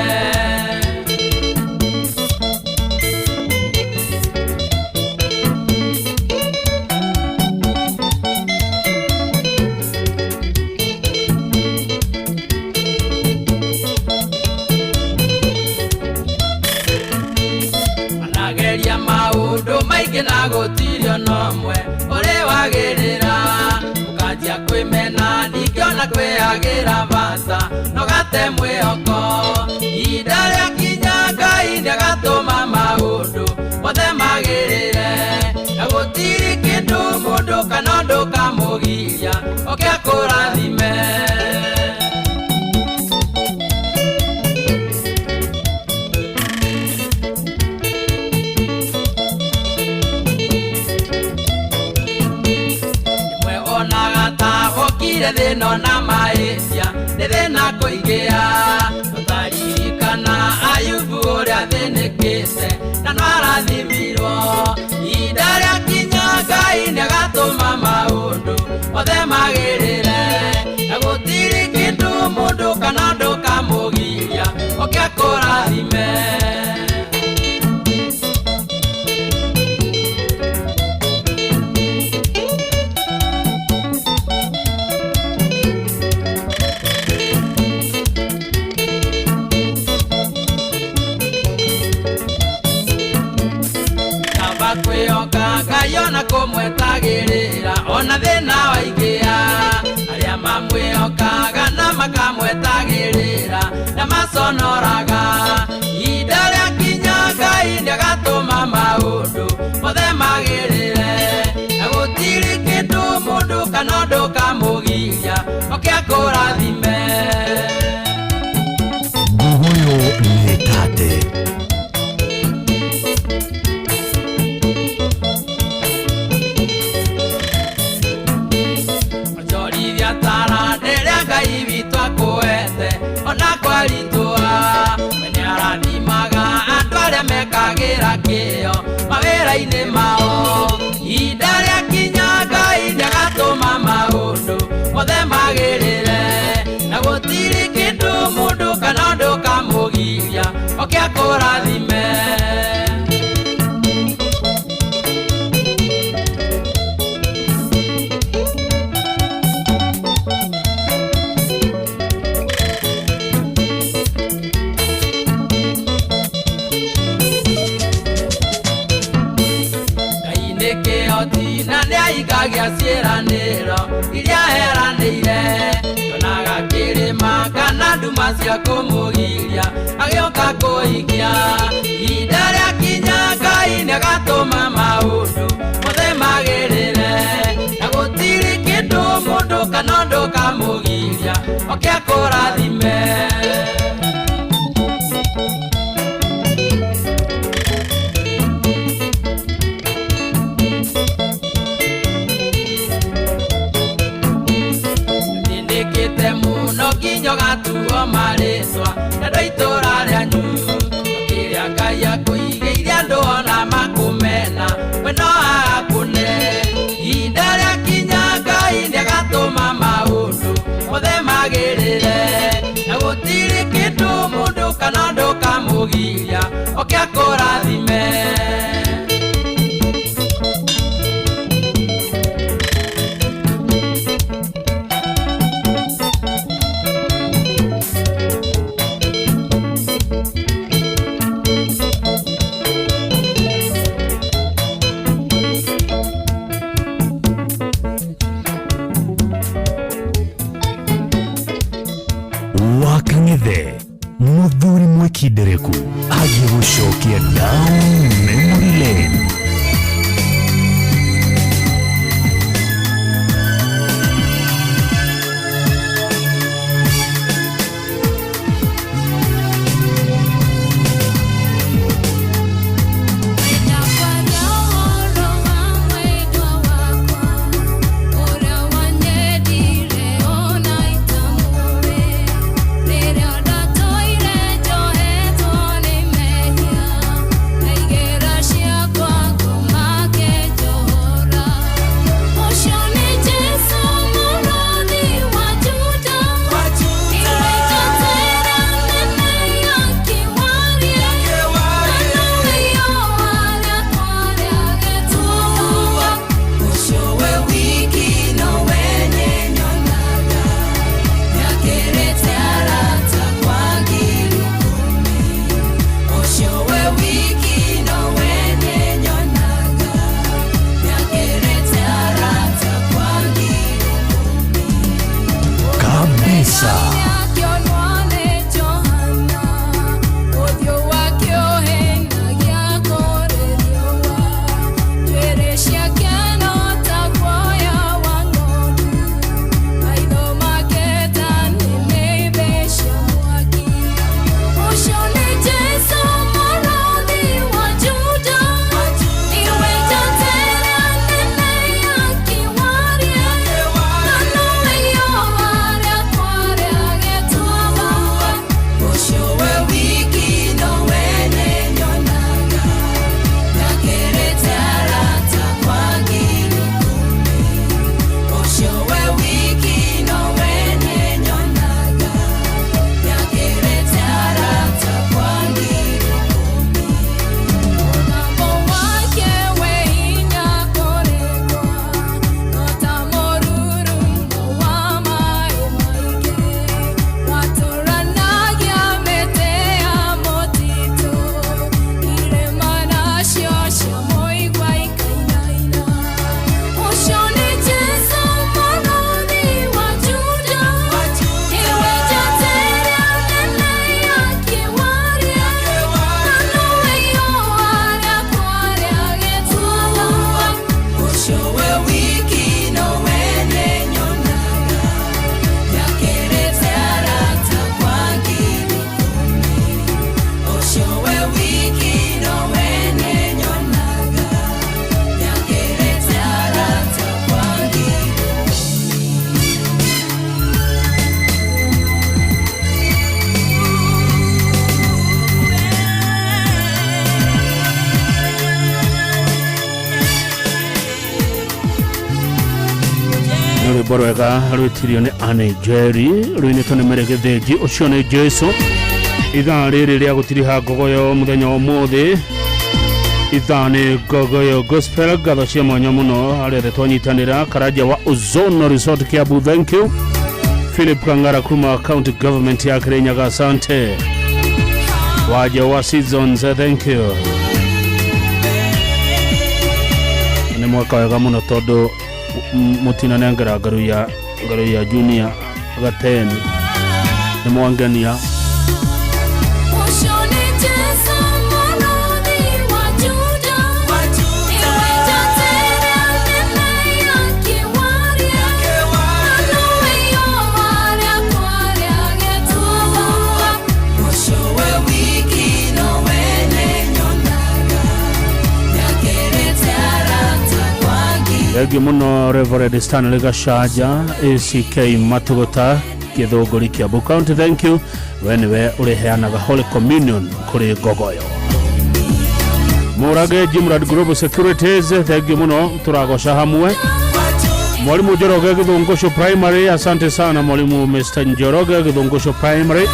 Na gũtirio nomwe ũrĩ wagĩrĩra ũkanjia kwĩmena ndingĩona kwĩagĩra bata no gate mwĩhoko ihinda rĩa kinya Ngai nĩagatũma maũndũ mothe magĩrĩre na gũtirĩ kĩndũ mũndũ kana ũndũ kamũgiria oke akũrathime. Thĩno na mahĩtia nĩ thĩna kũingĩha tũtaririkana Ayubu ũrĩa thĩnĩkĩte na no arathimirwo ihinda rĩa kinya Ngai nĩagatũma maũndũ mothe magĩrĩre na gũtirĩ kĩndũ mũndũ kana ũndũ kamũgiria oke akũrathime. Kayona kũmwetagĩrĩra ona thĩna waingĩha arĩa mamwĩhokaga na makamwetagĩrĩra na maconoraga ihinda rĩa kinya Ngai nĩagatũma maũndũ mothe magĩrĩre na gũtirĩ kĩndũ mũndũ kana ũndũ kamũgiria oke akũrathime. Nguhuyu nĩ tate ona kwaritũha we nĩarathimaga andũ arĩa mekagĩra kĩo mawĩra-inĩ mao ihinda rĩa kinya Ngai nĩagatũma maũndũ mothe magĩrĩre na gũtirĩ kĩndũ mũndũ kana ũndũ kamũgiria oke akũrathime. Na nĩahingagia ciĩranĩro iria eranĩire onaga kĩrĩma kana nduma cia kũmũgiria agĩũka kũhingia ihinda rĩa kinya Ngai nĩagatũma maũndũ mothe magĩrĩre na gũtirĩ kĩndũ mũndũ kana ũndũ kamũgiria oke akũrathime. Gatuo marĩtwa na ndo itũra ryanyu kĩrĩa Ngai akũigĩire andũ ona makũmena we no agakũne ihinda rĩa kinya Ngai nĩagatũma maũndũ mothe magĩrĩre na gũtirĩ kugiria okakurathime Wakang'ethe Muthuri Mwekindereku agĩgũcokia down memory lane. Borwega rwitirio ni Anne Jerry rwinitwo ni Meregetheji ucio ni Jesu ithaa riri ria gutiriha ngogoyo muthenya wa muthi ithaa ni ngogoyo gospel gatho cia mwanya muno aria twanyitanira Karaja wa Ozono Resort Kiambu. Thank you Philip Kangara kuma county government ya Kirinyaga, asante Waja wa Seasons, thank you. Ni mwaka wega muno tondu mutina nengera ngaru ya junior gateni ni mwangania Egi muno Reverend Stanley Gashaja ACK Matugota Githunguri Kiambu County, thank you. Weniwe ureheanaga Holy Communion kuri Gogoyo. Murage Jimrad Global Securities, thank you muno, turagosha hamwe. Mwalimu Njoroge Githungusho Primary, asante sana mwalimu Mr. Njoroge Githungusho Primary.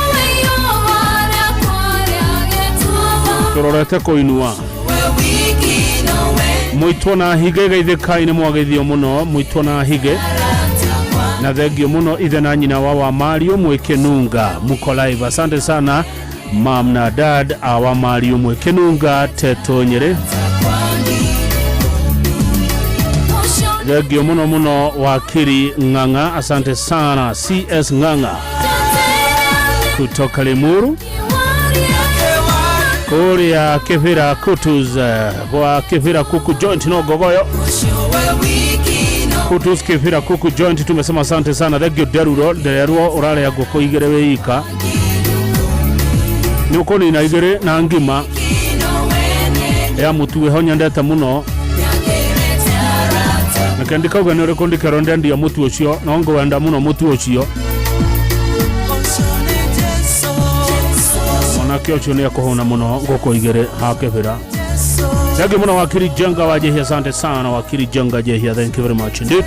Tororete koinua Mwitwo na hige geithikaine mwagithio muno Mwitwo na hige na thengio muno ithe na nyina wa Mario Mwekenunga muko live. Asante sana mam na dad wa Mario Mwekenunga Teto Nyere. Thengio muno wakiri Ng'ang'a. Asante sana CS Ng'ang'a kutoka Limuru. Korea Kevira Kutus wa Kevira Kuku Joint no Gogoyo. Kutus Kevira Kuku Joint tumesema asante sana. Thegio Deruo urale ya goko igerewe ika. Nuko ni na igere na ngima ya mutuwe honya ndeta muno. Nakandika uganore kondika ronde ndi ya mutu ocio na ongo wenda muno mutu ocio. Onake ocio ni akohona muno goko igere ha Kevira. Thegio muno wakiri Jenga wa Jehia. Asante sana wakiri Jenga Jehia. Thank you very much indeed.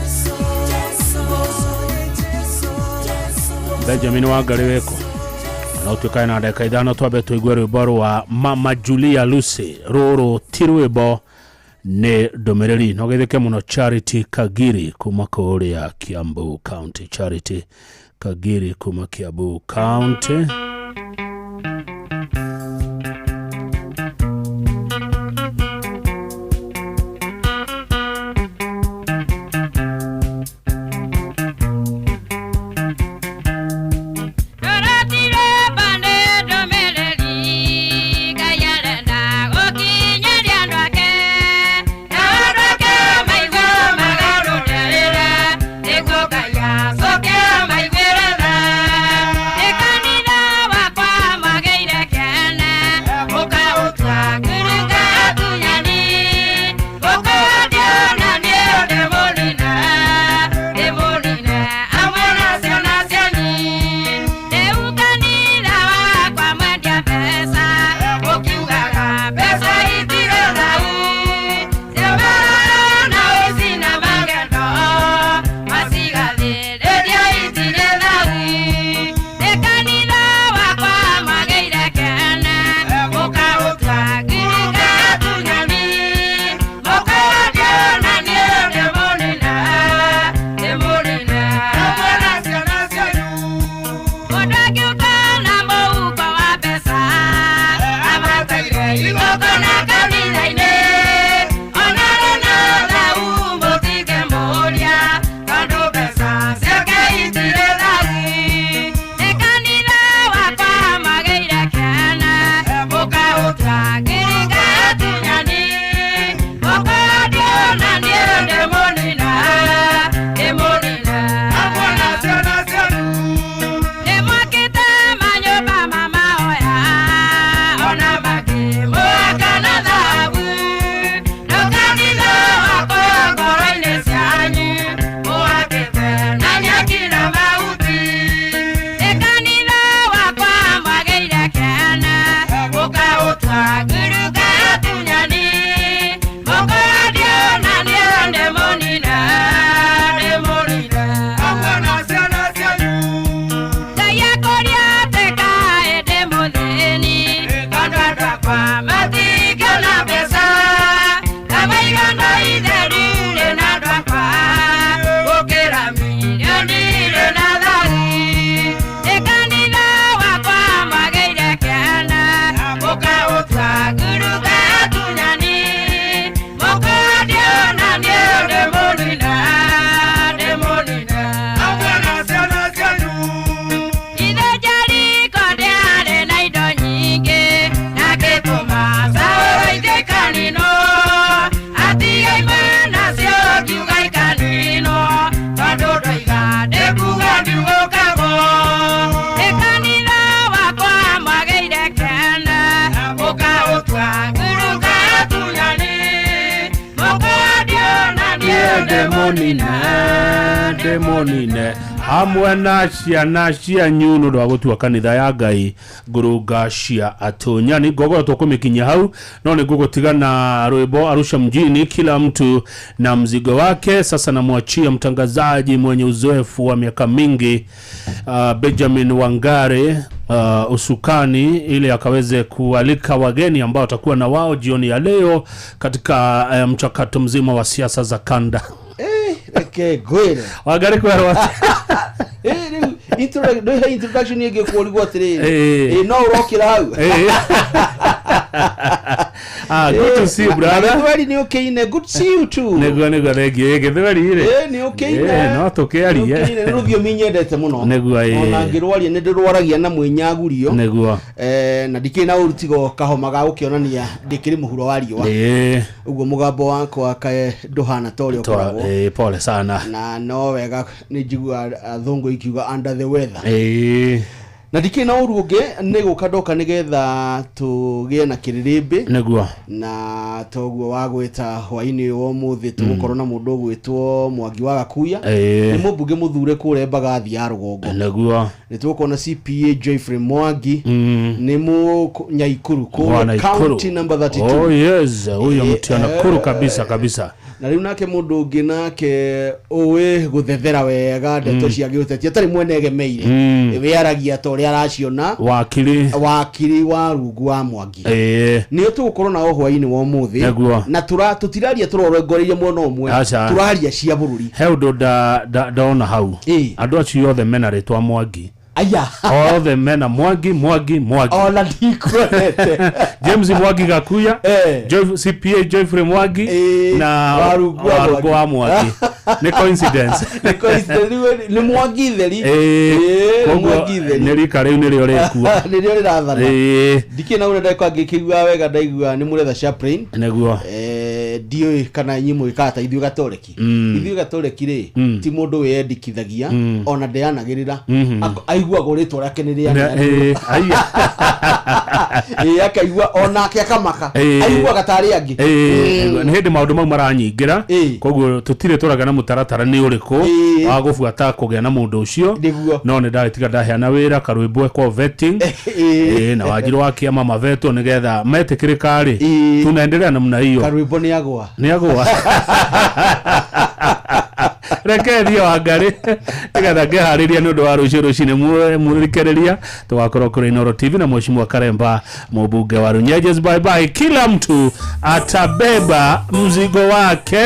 Benjamin wa Gareweko na utukae na dakika idano twabe tuigwe rwimbo wa Mama Julia Lucy roro tirwimbo ne domereri no githike muno Charity Kagiri kuma Korea Kiambu County. Charity Kagiri kuma Kiambu County. Demonine hamwe na cia nyuno ndo agotua kanitha ya Ngai Ngurunga cia Atonya. Ni gogo tukumikinya hau no ni gogo tigana rwimbo Arusha mjini, kila mtu na mzigo wake. Sasa namwachia mtangazaji mwenye uzoefu wa miaka mingi Benjamin Wangare usukani ili akaweze kualika wageni ambao watakuwa na wao jioni ya leo katika mchakato mzima wa siasa za kanda. Okay, good. Wagari kwa rote. Introduction yege kwa ligotire. No rockira hau. Good to see you, brother. Very ni okay ne, good to see you too. Nego rege very ire. Ni okay ne. No tokeri ne rubio minyendete muno. Nego ona ngirwari ne ndirwaragia na mwenyagurio. Nego na ndikina urutigo kahoma ga ukionania ndikiri muhuro wa riwa. Ugo mugambo wako akae nduhana tole ukoragwo. Pole sana. Na no wega ni njigua thungu ikiuga under the weather. Na ndikina uruge nego kadoka nigetha tugie na kiririmbi neguo na toguo wagweta hwaini wo muthi tugukorwo na mundu gwitwo Mwangi wa Gakuya ni mubunge muthure kure Mbagathi ya Rugongo neguo ni tugukorwo na CPA Joyfrey Mwangi ni mu Nyaikuru kure county number 32. Oh yes, huyo mtiana kuru kabisa. Na riu nake mundu ungi nake owe guthethera wega ndeto cia giutetia tari mwenegemeire wiaragia to ria araciona wakiri wa rungu wa Mwangi ni tugukorwo na hwaini wa muthi na tutiraria turorongoreire muno umwe turaria cia bururi he undu ndona hau andu acio othe mena ritwa Mwangi aya othe mena Mwangi ola ndikwete James Mwangi Gakuya CPA Joyfrey Mwangi na Warungu wa Mwangi ni coincidence ni Mwangi theri Mwangi theri ni rika riu ni rio rikuo ni rio rirathana ndikina una ndai kwangikigwa wega ndaigua ni muretha chaplain neguo dio kana nyimu ikata ithiu gatoreki ri ti mundu weyendikithagia ona ndeanagirira aigua goritwo rake ni ria akaigua ona akamaka aigua gatari angi ni hindi maundu mau maranyingira koguo tutire turaga na mutaratara ni uriku wa gufuata kugia na mundu ucio no ni ndatiga ndaheana wira karwimbo kwa vetting na wajiro wa kiama maveto nigetha metikirika ri tunaendelea namna hiyo karwimbo ni agwa rekerio Wangari nigetha ngehariria ni undu wa rucini murikereria tugakorwo kuri Inooro TV na Mheshimiwa Karemba mbunge wa Runyenjes. Bye bye, kila mtu atabeba mzigo wake.